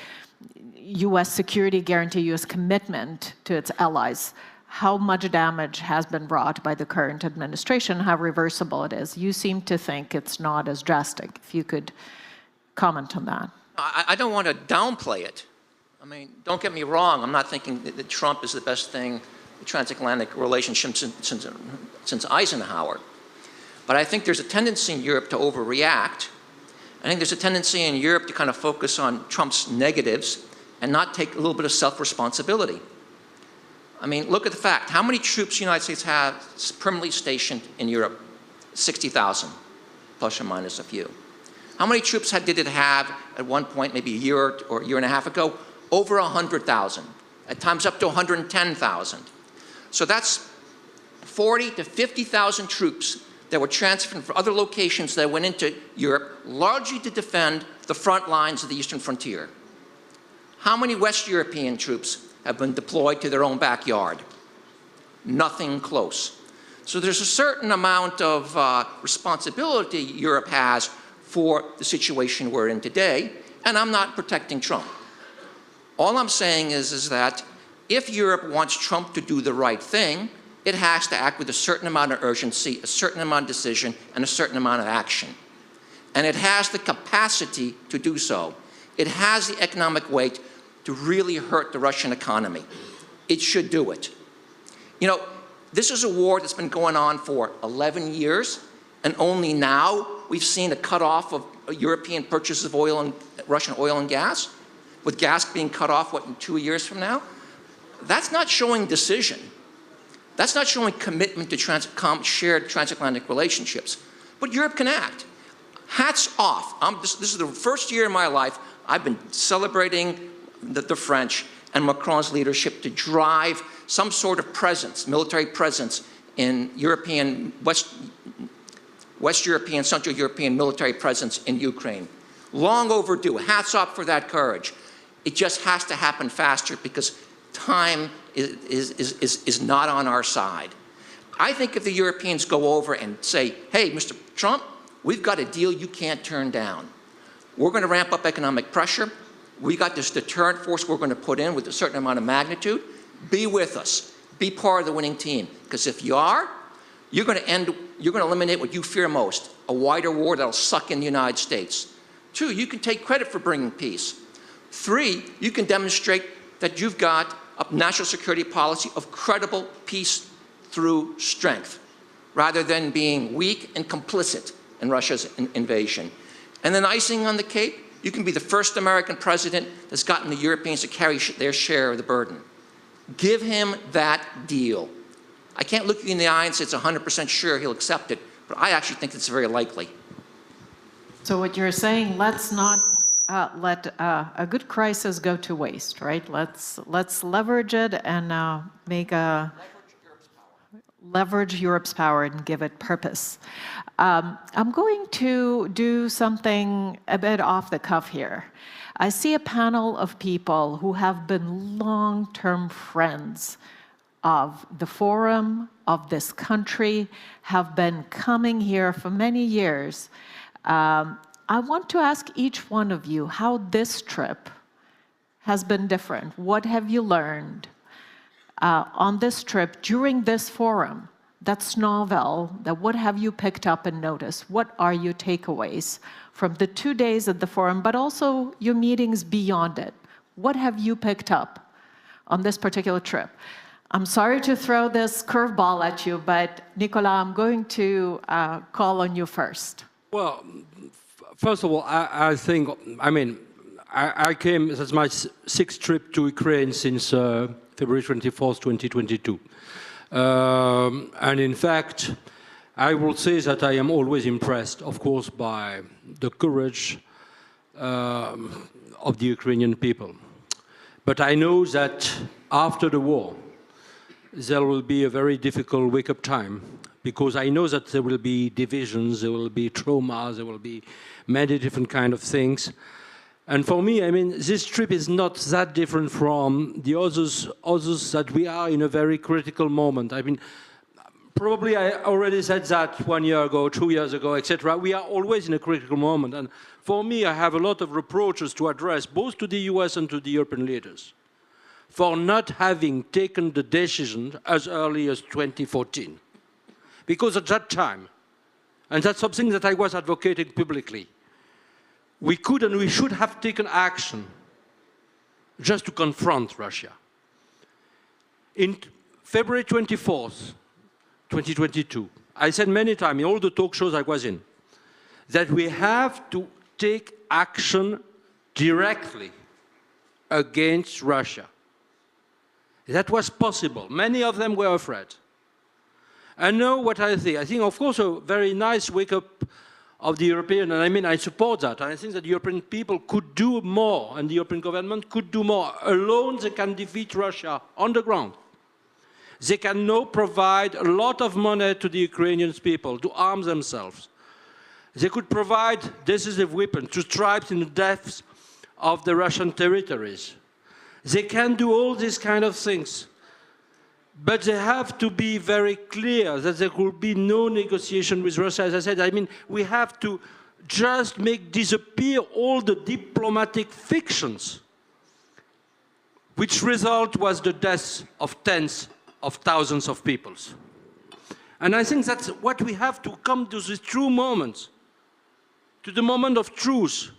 U.S. security guarantee, U.S. commitment to its allies, how much damage has been wrought by the current administration, how reversible it is. You seem to think it's not as drastic. If you could comment on that. I don't want to downplay it. I mean, don't get me wrong. I'm not thinking that Trump is the best thing, the transatlantic relationship since Eisenhower. But I think there's a tendency in Europe to overreact. I think there's a tendency in Europe to kind of focus on Trump's negatives and not take a little bit of self-responsibility. I mean, look at the fact. How many troops the United States has permanently stationed in Europe? 60,000, plus or minus a few. How many troops did it have at one point, maybe a year or a year and a half ago? Over 100,000, at times up to 110,000. So that's 40 to 50,000 troops that were transferred from other locations that went into Europe, largely to defend the front lines of the eastern frontier. How many West European troops have been deployed to their own backyard? Nothing close. So there's a certain amount of responsibility Europe has for the situation we're in today, and I'm not protecting Trump. All I'm saying is that if Europe wants Trump to do the right thing, it has to act with a certain amount of urgency, a certain amount of decision, and a certain amount of action. And it has the capacity to do so. It has the economic weight to really hurt the Russian economy. It should do it. You know, this is a war that's been going on for 11 years, and only now we've seen a cutoff of European purchases of oil and Russian oil and gas, with gas being cut off, what, in 2 years from now? That's not showing decision. That's not showing commitment to shared transatlantic relationships. But Europe can act. Hats off. This is the first year in my life I've been celebrating the French and Macron's leadership to drive some sort of presence, military presence in European, West European, Central European military presence in Ukraine. Long overdue. Hats off for that courage. It just has to happen faster because time is not on our side. I think if the Europeans go over and say, hey, Mr. Trump, we've got a deal you can't turn down. We're going to ramp up economic pressure. We got this deterrent force we're going to put in with a certain amount of magnitude. Be with us. Be part of the winning team. Because if you are, you're going to eliminate what you fear most, a wider war that'll suck in the United States. 2, you can take credit for bringing peace. 3, you can demonstrate that you've got a national security policy of credible peace through strength. rather than being weak and complicit in Russia's invasion. And then icing on the cake, you can be the first American president that's gotten the Europeans to carry their share of the burden. Give him that deal. I can't look you in the eye and say it's 100% sure he'll accept it, but I actually think it's very likely. So what you're saying, let's not let a good crisis go to waste, right? Let's leverage it and leverage Europe's power and give it purpose. I'm going to do something a bit off the cuff here. I see a panel of people who have been long-term friends of the forum, of this country, have been coming here for many years. I want to ask each one of you how this trip has been different. What have you learned on this trip during this forum that's novel? That what have you picked up and noticed? What are your takeaways from the 2 days at the forum, but also your meetings beyond it? What have you picked up on this particular trip? I'm sorry to throw this curveball at you, but Nicola, I'm going to call on you first. Well, first of all, I think, I came, this is my 6th trip to Ukraine since February 24th, 2022. And in fact, I will say that I am always impressed, of course, by the courage of the Ukrainian people. But I know that after the war, there will be a very difficult wake-up time, because I know that there will be divisions, there will be trauma, there will be many different kind of things. And for me, this trip is not that different from the others that we are in a very critical moment. Probably I already said that 1 year ago, 2 years ago, etc. We are always in a critical moment. And for me, I have a lot of reproaches to address, both to the US and to the European leaders, for not having taken the decision as early as 2014. Because at that time, and that's something that I was advocating publicly, we could and we should have taken action just to confront Russia. In February 24th, 2022, I said many times in all the talk shows I was in, that we have to take action directly against Russia. That was possible. Many of them were afraid. And now what I think, of course, a very nice wake-up of the European, and I support that. And I think that the European people could do more, and the European government could do more. Alone, they can defeat Russia on the ground. They can now provide a lot of money to the Ukrainian people to arm themselves. They could provide decisive weapons to tribes in the depths of the Russian territories. They can do all these kind of things. But they have to be very clear that there will be no negotiation with Russia. As I said, we have to just make disappear all the diplomatic fictions, which result was the death of tens of thousands of people. And I think that's what we have to come to this true moment, to the moment of truth.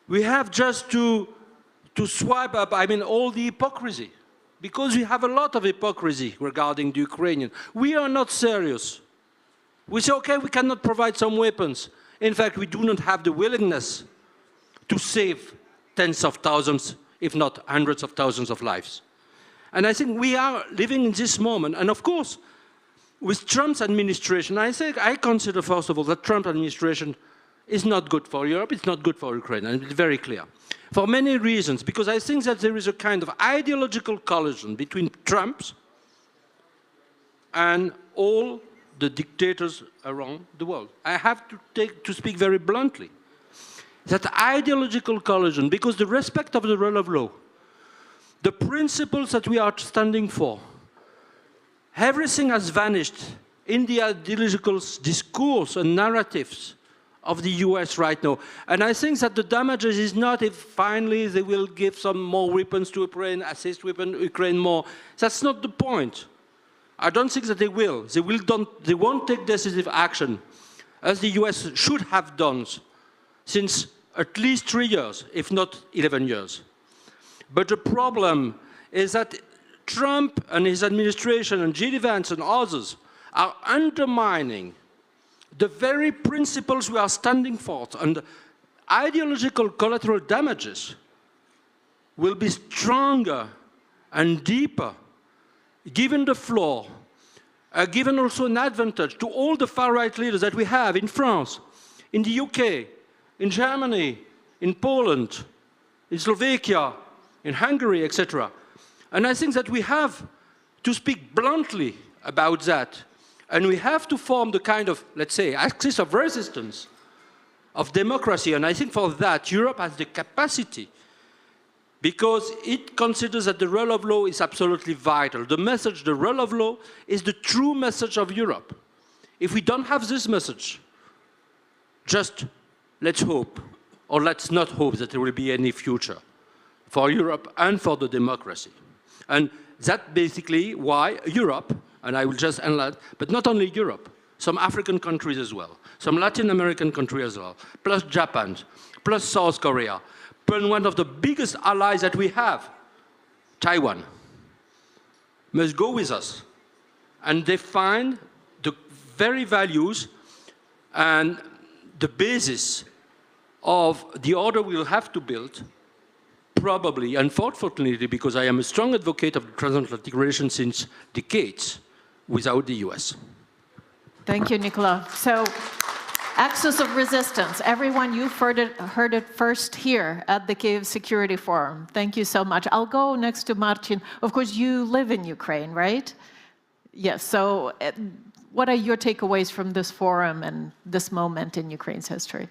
We have just to swipe up, all the hypocrisy. Because we have a lot of hypocrisy regarding the Ukrainian. We are not serious. We say, okay, we cannot provide some weapons. In fact, we do not have the willingness to save tens of thousands, if not hundreds of thousands of lives. And I think we are living in this moment. And of course, with Trump's administration, I consider, first of all, that Trump administration is not good for Europe, it's not good for Ukraine, and it's very clear. For many reasons, because I think that there is a kind of ideological collision between Trump and all the dictators around the world. I have to speak very bluntly. That ideological collision, because the respect of the rule of law, the principles that we are standing for, everything has vanished in the ideological discourse and narratives of the US right now. And I think that the damage is not if finally they will give some more weapons to Ukraine, assist Ukraine more. That's not the point. I don't think that they will. They won't take decisive action, as the US should have done since at least 3 years, if not 11 years. But the problem is that Trump and his administration and J.D. Vance and others are undermining the very principles we are standing for, and ideological collateral damages will be stronger and deeper, given the floor, given also an advantage to all the far-right leaders that we have in France, in the UK, in Germany, in Poland, in Slovakia, in Hungary, etc. And I think that we have to speak bluntly about that. And we have to form the kind of, let's say, axis of resistance of democracy. And I think for that, Europe has the capacity, because it considers that the rule of law is absolutely vital. The message, the rule of law, is the true message of Europe. If we don't have this message, just let's hope, or let's not hope that there will be any future for Europe and for the democracy. And that's basically why Europe, and I will just end that, but not only Europe, some African countries as well, some Latin American countries as well, plus Japan, plus South Korea, plus one of the biggest allies that we have, Taiwan, must go with us and define the very values and the basis of the order we will have to build, probably, unfortunately, because I am a strong advocate of transatlantic relations since decades, without the US. Thank you, Nicola. So, axis of resistance. Everyone, you've heard it first here at the Kyiv Security Forum. Thank you so much. I'll go next to Martin. Of course, you live in Ukraine, right? Yes, so what are your takeaways from this forum and this moment in Ukraine's history?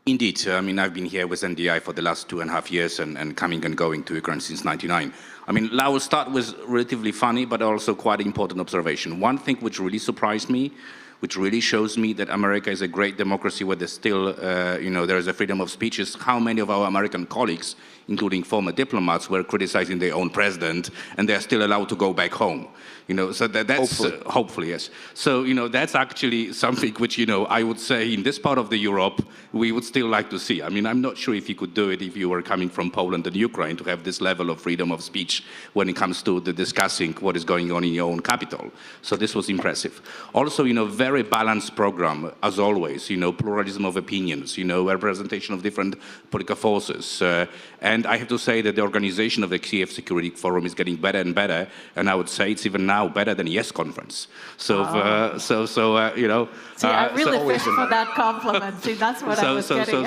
Indeed. I mean, I've been here with NDI for the last 2.5 years and coming and going to Ukraine since '99. I mean, I will start with relatively funny, but also quite important observation. One thing which really surprised me, which really shows me that America is a great democracy where there's still, there is a freedom of speech, is how many of our American colleagues, including former diplomats, were criticizing their own president, and they're still allowed to go back home. So that's hopefully, yes. So, that's actually something which, I would say in this part of the Europe, we would still like to see. I mean, I'm not sure if you could do it if you were coming from Poland and Ukraine to have this level of freedom of speech when it comes to the discussing what is going on in your own capital. So this was impressive. Also, very balanced program, as always, pluralism of opinions, representation of different political forces. And I have to say that the organization of the Kyiv Security Forum is getting better and better, and I would say it's even now better than YES conference. So, See, I really fished for that compliment. See, that's what I was getting.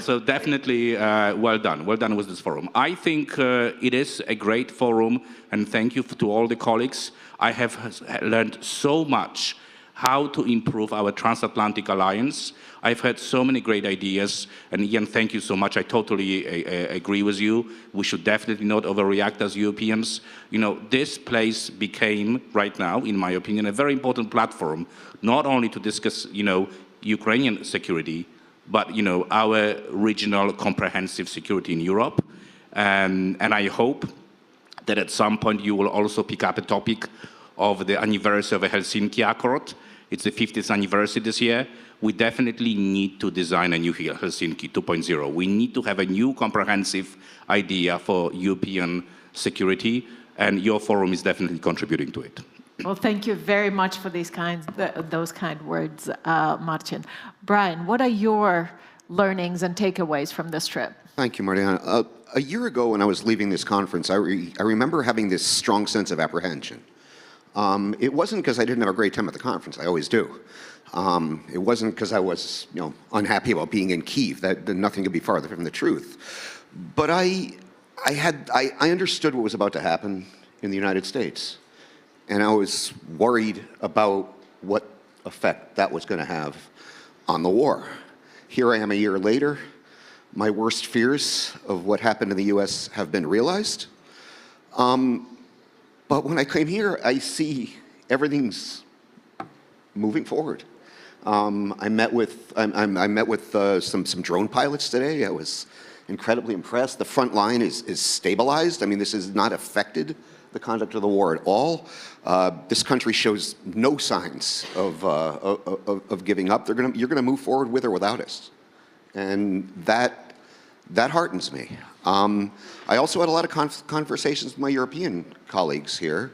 So definitely well done with this forum. I think it is a great forum, and thank you to all the colleagues. I have learned so much how to improve our transatlantic alliance. I've heard so many great ideas, and Ian, thank you so much. I totally agree with you. We should definitely not overreact as Europeans. This place became, right now, in my opinion, a very important platform, not only to discuss, Ukrainian security, but, our regional comprehensive security in Europe. And I hope that at some point you will also pick up a topic of the anniversary of the Helsinki Accord. It's the 50th anniversary this year. We definitely need to design a new Helsinki 2.0. We need to have a new comprehensive idea for European security, and your forum is definitely contributing to it. Well, thank you very much for those kind words, Martin. Brian, what are your learnings and takeaways from this trip? Thank you, Mariana. A year ago when I was leaving this conference, I remember having this strong sense of apprehension. It wasn't because I didn't have a great time at the conference. I always do. It wasn't because I was, unhappy about being in Kyiv. That nothing could be farther from the truth. But I understood what was about to happen in the United States, and I was worried about what effect that was going to have on the war. Here I am a year later. My worst fears of what happened in the U.S. have been realized. But when I came here, I see everything's moving forward. I met with some drone pilots today. I was incredibly impressed. The front line is stabilized. I mean, this has not affected the conduct of the war at all. This country shows no signs of giving up. You're gonna move forward with or without us, and that heartens me. I also had a lot of conversations with my European colleagues here,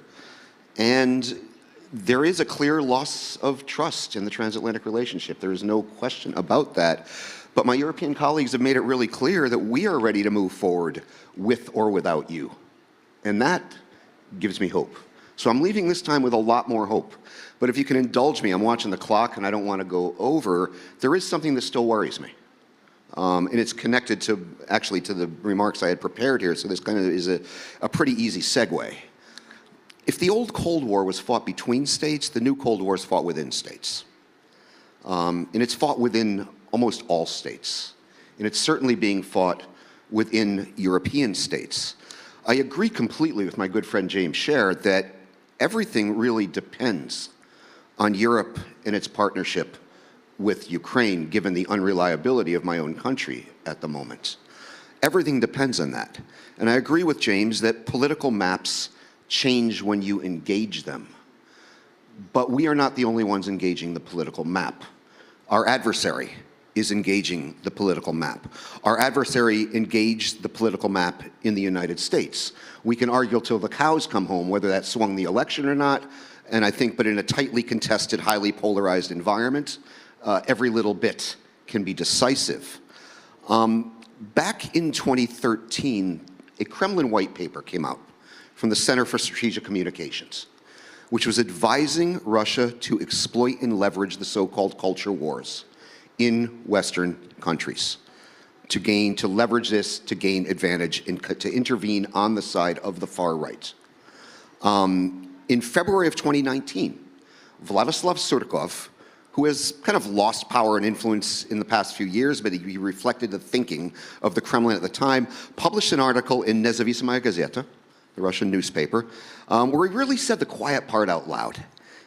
and there is a clear loss of trust in the transatlantic relationship. There is no question about that. But my European colleagues have made it really clear that we are ready to move forward with or without you. And that gives me hope. So I'm leaving this time with a lot more hope. But if you can indulge me, I'm watching the clock and I don't want to go over, there is something that still worries me. And it's connected to, actually, to the remarks I had prepared here, so this kind of is a pretty easy segue. If the old Cold War was fought between states, the new Cold War is fought within states. And it's fought within almost all states. And it's certainly being fought within European states. I agree completely with my good friend James Scher that everything really depends on Europe and its partnership with Ukraine, given the unreliability of my own country at the moment. Everything depends on that. And I agree with James that political maps change when you engage them. But we are not the only ones engaging the political map. Our adversary is engaging the political map. Our adversary engaged the political map in the United States. We can argue till the cows come home whether that swung the election or not, and I think, but in a tightly contested, highly polarized environment, every little bit can be decisive. Back in 2013, a Kremlin white paper came out from the Center for Strategic Communications, which was advising Russia to exploit and leverage the so-called culture wars in Western countries, to leverage this, to gain advantage, and to intervene on the side of the far right. In February of 2019, Vladislav Surkov, who has kind of lost power and influence in the past few years, but he reflected the thinking of the Kremlin at the time, published an article in Nezavisimaya Gazeta, the Russian newspaper, where he really said the quiet part out loud.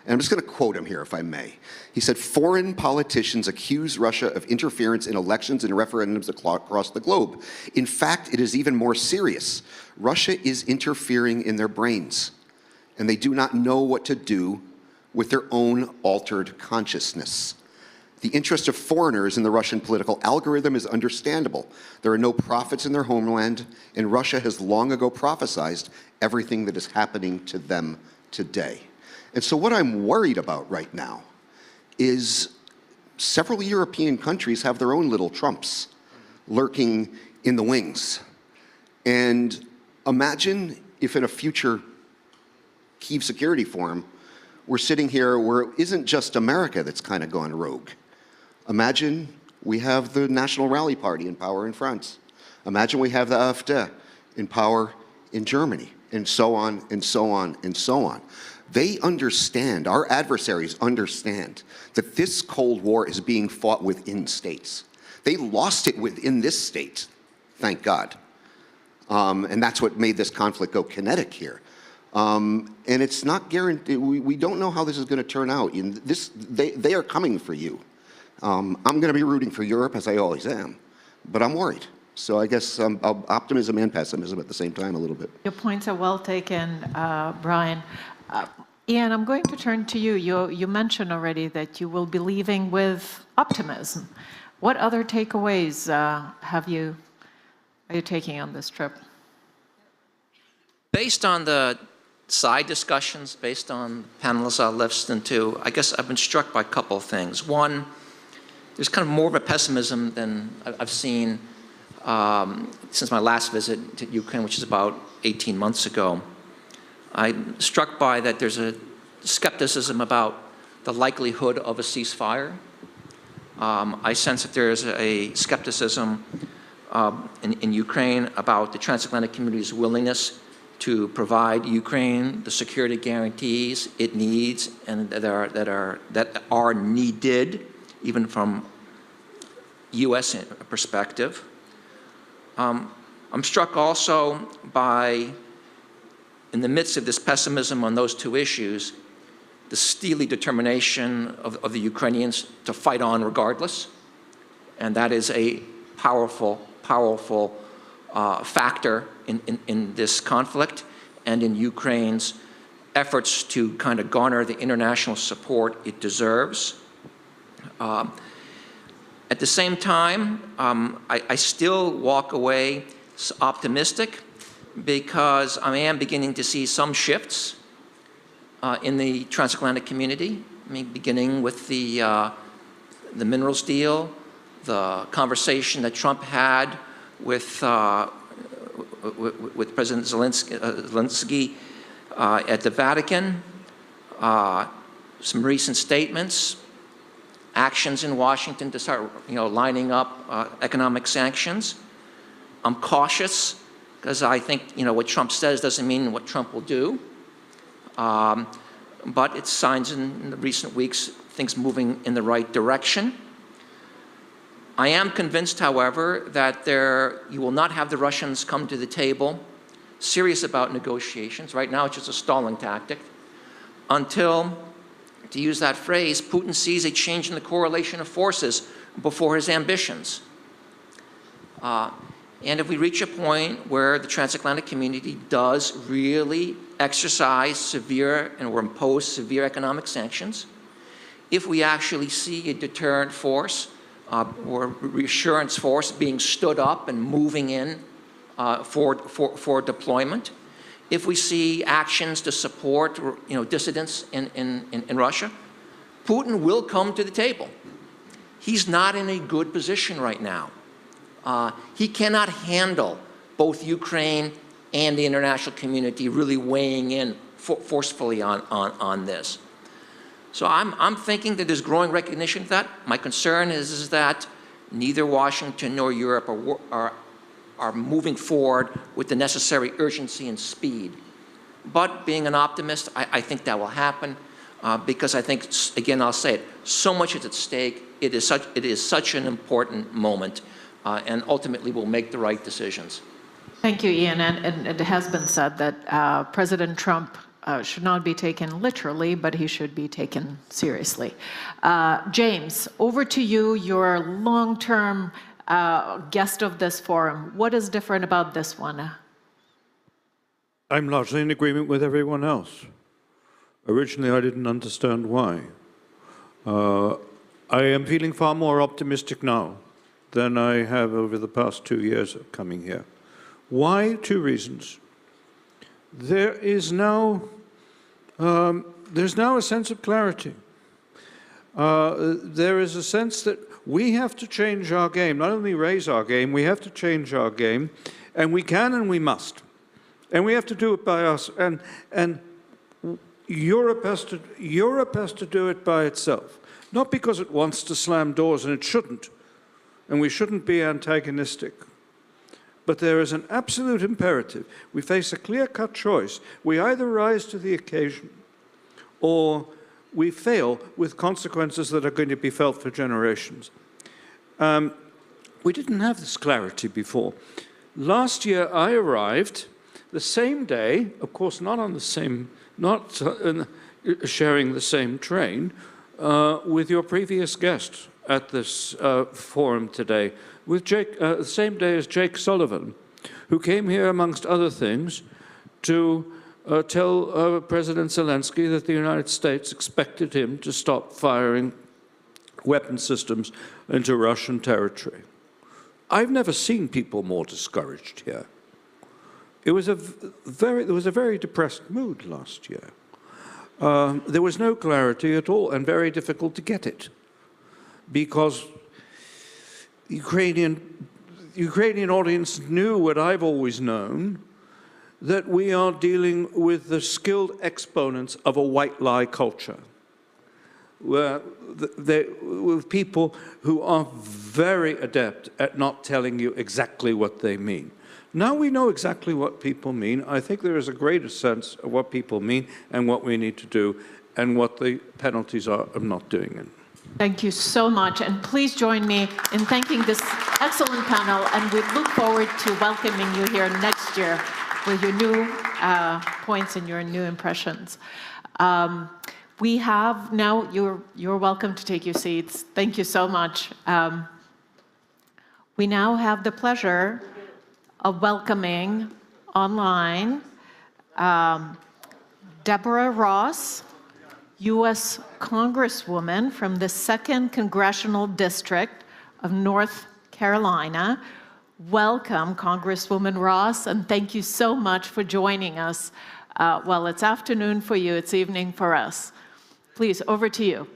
And I'm just going to quote him here, if I may. He said, "Foreign politicians accuse Russia of interference in elections and referendums across the globe. In fact, it is even more serious. Russia is interfering in their brains, and they do not know what to do with their own altered consciousness. The interest of foreigners in the Russian political algorithm is understandable. There are no prophets in their homeland, and Russia has long ago prophesized everything that is happening to them today." And so what I'm worried about right now is several European countries have their own little Trumps lurking in the wings. And imagine if in a future Kyiv Security Forum, we're sitting here where it isn't just America that's kind of gone rogue. Imagine we have the National Rally Party in power in France. Imagine we have the AfD in power in Germany, and so on, and so on, and so on. They understand, our adversaries understand, that this Cold War is being fought within states. They lost it within this state, thank God. And that's what made this conflict go kinetic here. And it's not guaranteed, we don't know how this is going to turn out. They are coming for you. I'm going to be rooting for Europe, as I always am, but I'm worried. So I guess optimism and pessimism at the same time a little bit. Your points are well taken, Brian. Ian, I'm going to turn to you. You mentioned already that you will be leaving with optimism. What other takeaways are you taking on this trip? Based on the side discussions, based on panelists I listened to, I guess I've been struck by a couple of things. One, there's kind of more of a pessimism than I've seen since my last visit to Ukraine, which is about 18 months ago. I'm struck by that there's a skepticism about the likelihood of a ceasefire. I sense that there's a skepticism in Ukraine about the transatlantic community's willingness to provide Ukraine the security guarantees it needs and that are needed, even from U.S. perspective. I'm struck also by, in the midst of this pessimism on those two issues, the steely determination of the Ukrainians to fight on regardless. And that is a powerful factor in this conflict and in Ukraine's efforts to kind of garner the international support it deserves. At the same time, I still walk away optimistic because I am beginning to see some shifts. in the transatlantic community. I mean, beginning with the minerals deal, the conversation that Trump had with President Zelensky at the Vatican, some recent statements, actions in Washington to start, lining up economic sanctions. I'm cautious because I think, what Trump says doesn't mean what Trump will do. But it's signs in the recent weeks, things moving in the right direction. I am convinced, however, that you will not have the Russians come to the table serious about negotiations. Right now, it's just a stalling tactic until, to use that phrase, Putin sees a change in the correlation of forces before his ambitions. And if we reach a point where the transatlantic community does really exercise severe or impose severe economic sanctions, if we actually see a deterrent force or reassurance force being stood up and moving in for deployment, if we see actions to support dissidents in Russia, Putin will come to the table. He's not in a good position right now. He cannot handle both Ukraine and the international community really weighing in forcefully on this. So I'm thinking that there's growing recognition of that. My concern is that neither Washington nor Europe are moving forward with the necessary urgency and speed. But being an optimist, I think that will happen because I think, again, I'll say it, so much is at stake. It is such an important moment. And ultimately will make the right decisions. Thank you, Ian. And it has been said that President Trump should not be taken literally, but he should be taken seriously. James, over to you. You're a long-term guest of this forum. What is different about this one? I'm largely in agreement with everyone else. Originally, I didn't understand why. I am feeling far more optimistic now than I have over the past 2 years of coming here. Why? 2 reasons. There's now a sense of clarity. There is a sense that we have to change our game, not only raise our game, we have to change our game, and we can and we must. And we have to do it by us, and Europe has to do it by itself. Not because it wants to slam doors, and it shouldn't, and we shouldn't be antagonistic. But there is an absolute imperative. We face a clear-cut choice. We either rise to the occasion or we fail with consequences that are going to be felt for generations. We didn't have this clarity before. Last year, I arrived the same day, of course, not sharing the same train, with your previous guest at this forum today, with the same day as Jake Sullivan, who came here, amongst other things, to tell President Zelensky that the United States expected him to stop firing weapon systems into Russian territory. I've never seen people more discouraged here. There was a very depressed mood last year. There was no clarity at all, and very difficult to get it, because Ukrainian audience knew what I've always known, that we are dealing with the skilled exponents of a white lie culture, with people who are very adept at not telling you exactly what they mean. Now we know exactly what people mean. I think there is a greater sense of what people mean and what we need to do and what the penalties are of not doing it. Thank you so much, and please join me in thanking this excellent panel, and we look forward to welcoming you here next year with your new points and your new impressions. We have now, you're welcome to take your seats. Thank you so much. We now have the pleasure of welcoming online Deborah Ross, U.S. Congresswoman from the 2nd Congressional District of North Carolina. Welcome, Congresswoman Ross, and thank you so much for joining us Well, it's afternoon for you, it's evening for us. Please, over to you.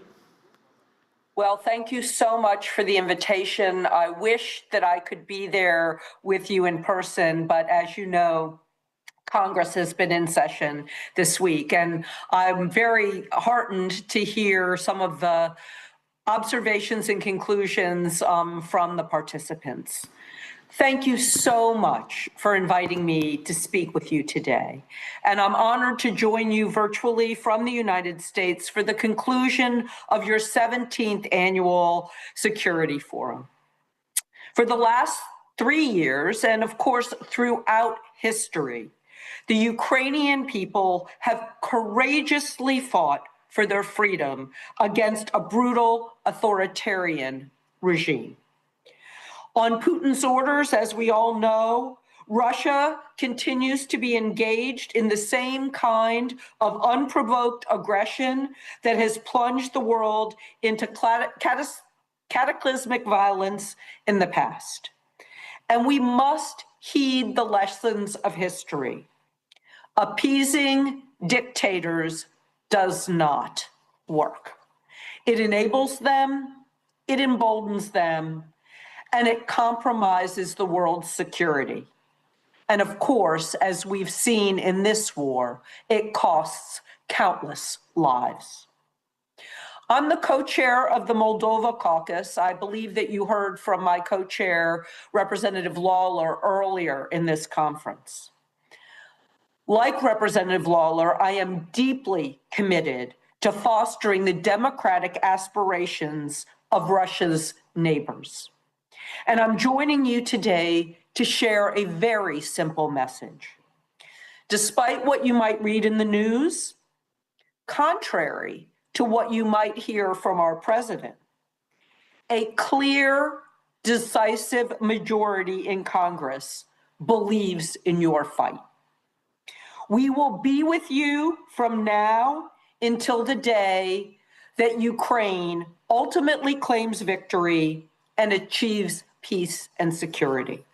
Well, thank you so much for the invitation. I wish that I could be there with you in person, but as you know, Congress has been in session this week, and I'm very heartened to hear some of the observations and conclusions from the participants. Thank you so much for inviting me to speak with you today. And I'm honored to join you virtually from the United States for the conclusion of your 17th Annual Security Forum. For the last 3 years, and of course throughout history, the Ukrainian people have courageously fought for their freedom against a brutal authoritarian regime. On Putin's orders, as we all know, Russia continues to be engaged in the same kind of unprovoked aggression that has plunged the world into cataclysmic violence in the past. And we must heed the lessons of history. Appeasing dictators does not work. It enables them, it emboldens them, and it compromises the world's security. And of course, as we've seen in this war, it costs countless lives. I'm the co-chair of the Moldova caucus. I believe that you heard from my co-chair, Representative Lawler, earlier in this conference. Like Representative Lawler, I am deeply committed to fostering the democratic aspirations of Russia's neighbors. And I'm joining you today to share a very simple message. Despite what you might read in the news, contrary to what you might hear from our president, a clear, decisive majority in Congress believes in your fight. We will be with you from now until the day that Ukraine ultimately claims victory and achieves peace and security.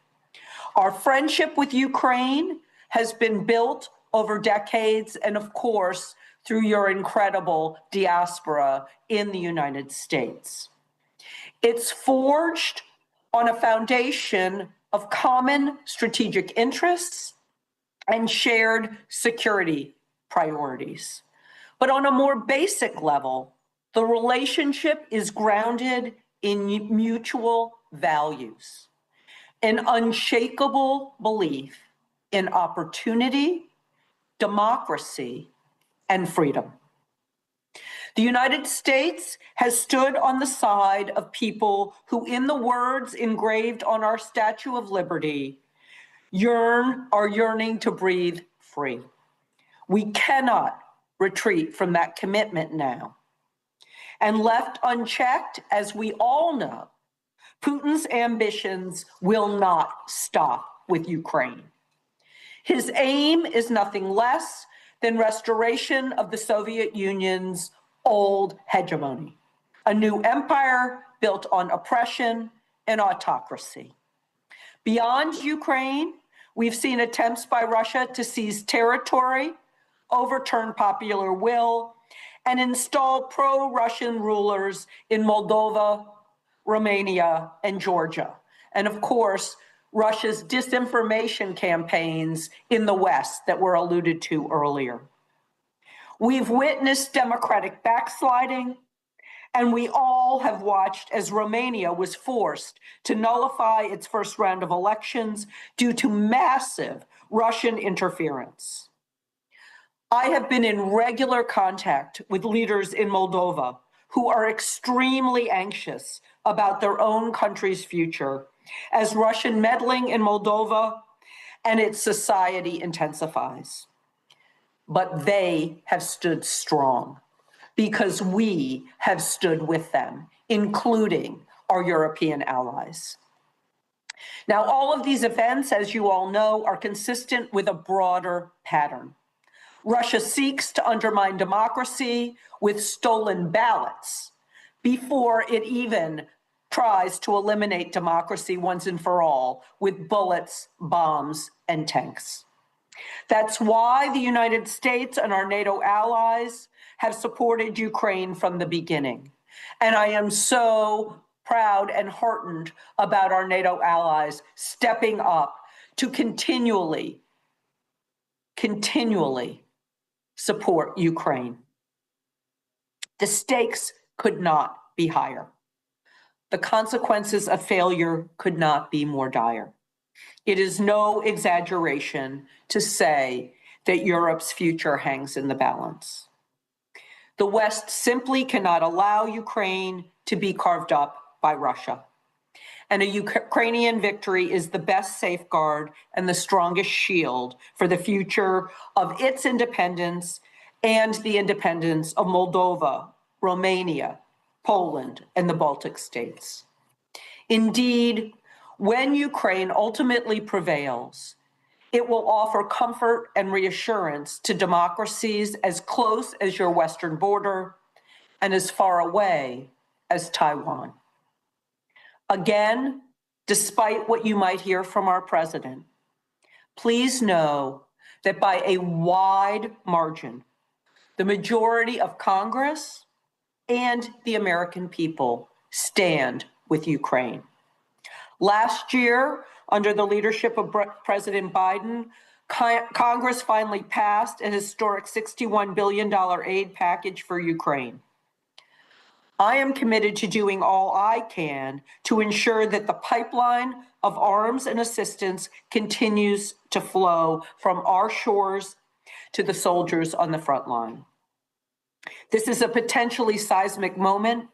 Our friendship with Ukraine has been built over decades and, of course, through your incredible diaspora in the United States. It's forged on a foundation of common strategic interests and shared security priorities. But on a more basic level, the relationship is grounded in mutual values, an unshakable belief in opportunity, democracy, and freedom. The United States has stood on the side of people who, in the words engraved on our Statue of Liberty, are yearning to breathe free. We cannot retreat from that commitment now. And left unchecked, as we all know, Putin's ambitions will not stop with Ukraine. His aim is nothing less than restoration of the Soviet Union's old hegemony, a new empire built on oppression and autocracy. Beyond Ukraine, we've seen attempts by Russia to seize territory, overturn popular will, and install pro-Russian rulers in Moldova, Romania, and Georgia. And of course, Russia's disinformation campaigns in the West that were alluded to earlier. We've witnessed democratic backsliding, and we all have watched as Romania was forced to nullify its first round of elections due to massive Russian interference. I have been in regular contact with leaders in Moldova who are extremely anxious about their own country's future as Russian meddling in Moldova and its society intensifies. But they have stood strong because we have stood with them, including our European allies. Now, all of these events, as you all know, are consistent with a broader pattern. Russia seeks to undermine democracy with stolen ballots before it even tries to eliminate democracy once and for all with bullets, bombs, and tanks. That's why the United States and our NATO allies have supported Ukraine from the beginning. And I am so proud and heartened about our NATO allies stepping up to continually support Ukraine. The stakes could not be higher. The consequences of failure could not be more dire. It is no exaggeration to say that Europe's future hangs in the balance. The West simply cannot allow Ukraine to be carved up by Russia. And a Ukrainian victory is the best safeguard and the strongest shield for the future of its independence and the independence of Moldova, Romania, Poland, and the Baltic states. Indeed, when Ukraine ultimately prevails, it will offer comfort and reassurance to democracies as close as your western border and as far away as Taiwan. Again, despite what you might hear from our president, please know that by a wide margin, the majority of Congress and the American people stand with Ukraine. Last year, under the leadership of President Biden, Congress finally passed a historic $61 billion aid package for Ukraine. I am committed to doing all I can to ensure that the pipeline of arms and assistance continues to flow from our shores to the soldiers on the front line. This is a potentially seismic moment,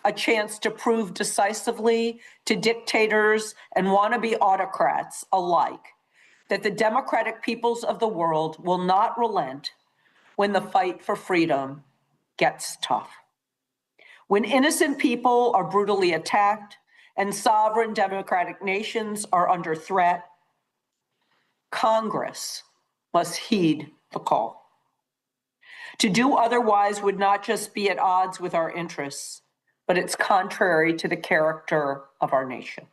a chance to prove decisively to dictators and wannabe autocrats alike that the democratic peoples of the world will not relent when the fight for freedom gets tough. When innocent people are brutally attacked and sovereign democratic nations are under threat, Congress must heed the call. To do otherwise would not just be at odds with our interests, but it's contrary to the character of our nation.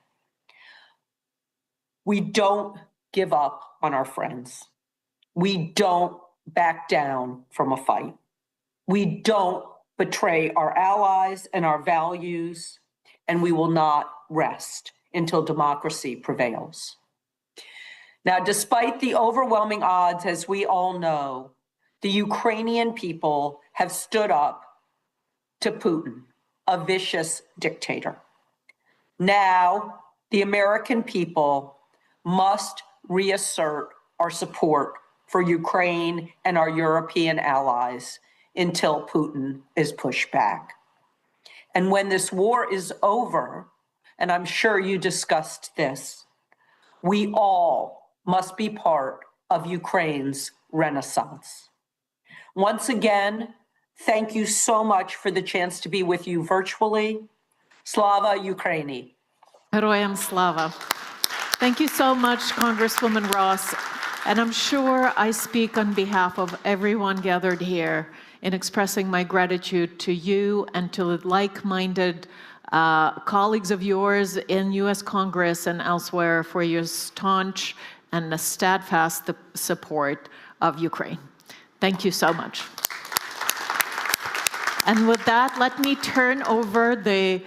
We don't give up on our friends. We don't back down from a fight. We don't betray our allies and our values, and we will not rest until democracy prevails. Now, despite the overwhelming odds, as we all know, the Ukrainian people have stood up to Putin, a vicious dictator. Now, the American people must reassert our support for Ukraine and our European allies until Putin is pushed back. And when this war is over, and I'm sure you discussed this, we all must be part of Ukraine's renaissance. Once again, thank you so much for the chance to be with you virtually. Slava Ukraini. Героям слава. Thank you so much, Congresswoman Ross. And I'm sure I speak on behalf of everyone gathered here in expressing my gratitude to you and to like-minded colleagues of yours in U.S. Congress and elsewhere for your staunch and steadfast support of Ukraine. Thank you so much. And with that, let me turn over the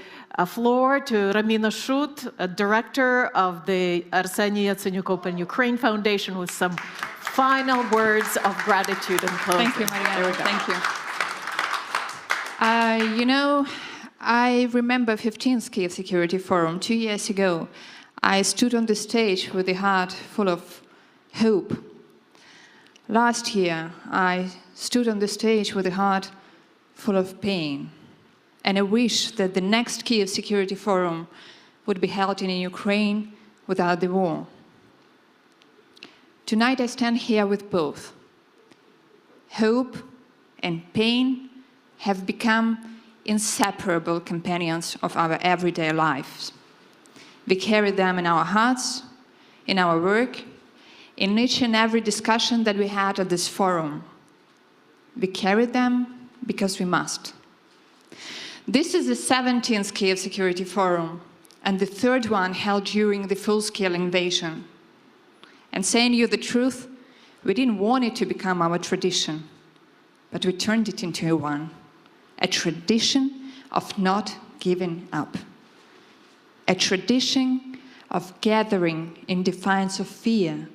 floor to Ramina Shut, director of the Arseniy Yatsenyuk Open Ukraine Foundation, with some final words of gratitude and closing. Thank you, Mariana. Thank you. You know, I remember 15th Kyiv Security Forum 2 years ago. I stood on the stage with a heart full of hope. Last year, I stood on the stage with a heart full of pain. And I wish that the next Kyiv Security Forum would be held in Ukraine without the war. Tonight I stand here with both. Hope and pain have become inseparable companions of our everyday lives. We carry them in our hearts, in our work, in each and every discussion that we had at this forum. We carry them because we must. This is the 17th Kyiv Security Forum and the third one held during the full-scale invasion. And saying you the truth, We didn't want it to become our tradition, but we turned it into one, a tradition of not giving up, a tradition of gathering in defiance of fear,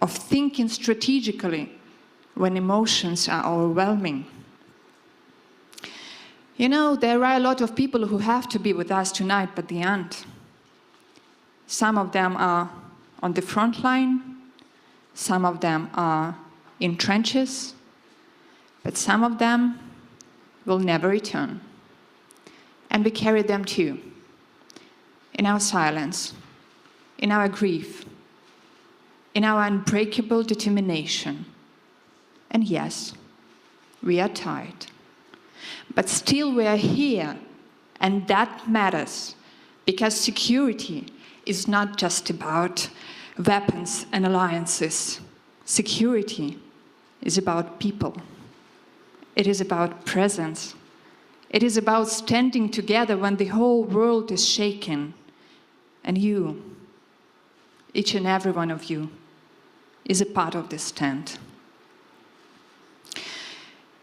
of thinking strategically when emotions are overwhelming. You know, there are a lot of people who have to be with us tonight, but they aren't. Some of them are on the front line, some of them are in trenches, but some of them will never return. And we carry them too, in our silence, in our grief, in our unbreakable determination. And yes, we are tired. But still we are here, and that matters, because security is not just about weapons and alliances. Security is about people. It is about presence. It is about standing together when the whole world is shaken. And you, each and every one of you, is a part of this stand.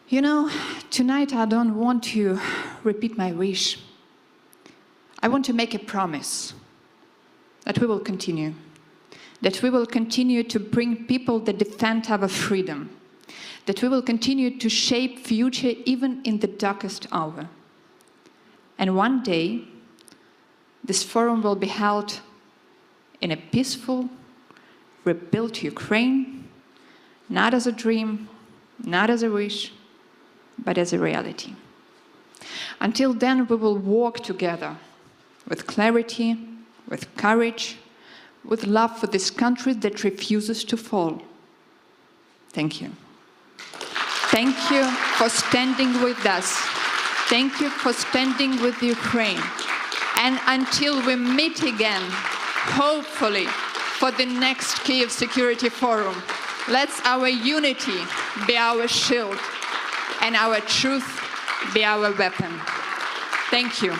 You know, tonight I don't want to repeat my wish. I want to make a promise that we will continue. That we will continue to bring people that defend our freedom. That we will continue to shape future even in the darkest hour. And one day, this forum will be held in a peaceful, rebuilt Ukraine, not as a dream, not as a wish, but as a reality. Until then, we will walk together with clarity, with courage, with love for this country that refuses to fall. Thank you. Thank you for standing with us. Thank you for standing with Ukraine. And until we meet again, hopefully, for the next Kyiv Security Forum, let our unity be our shield and our truth be our weapon. Thank you.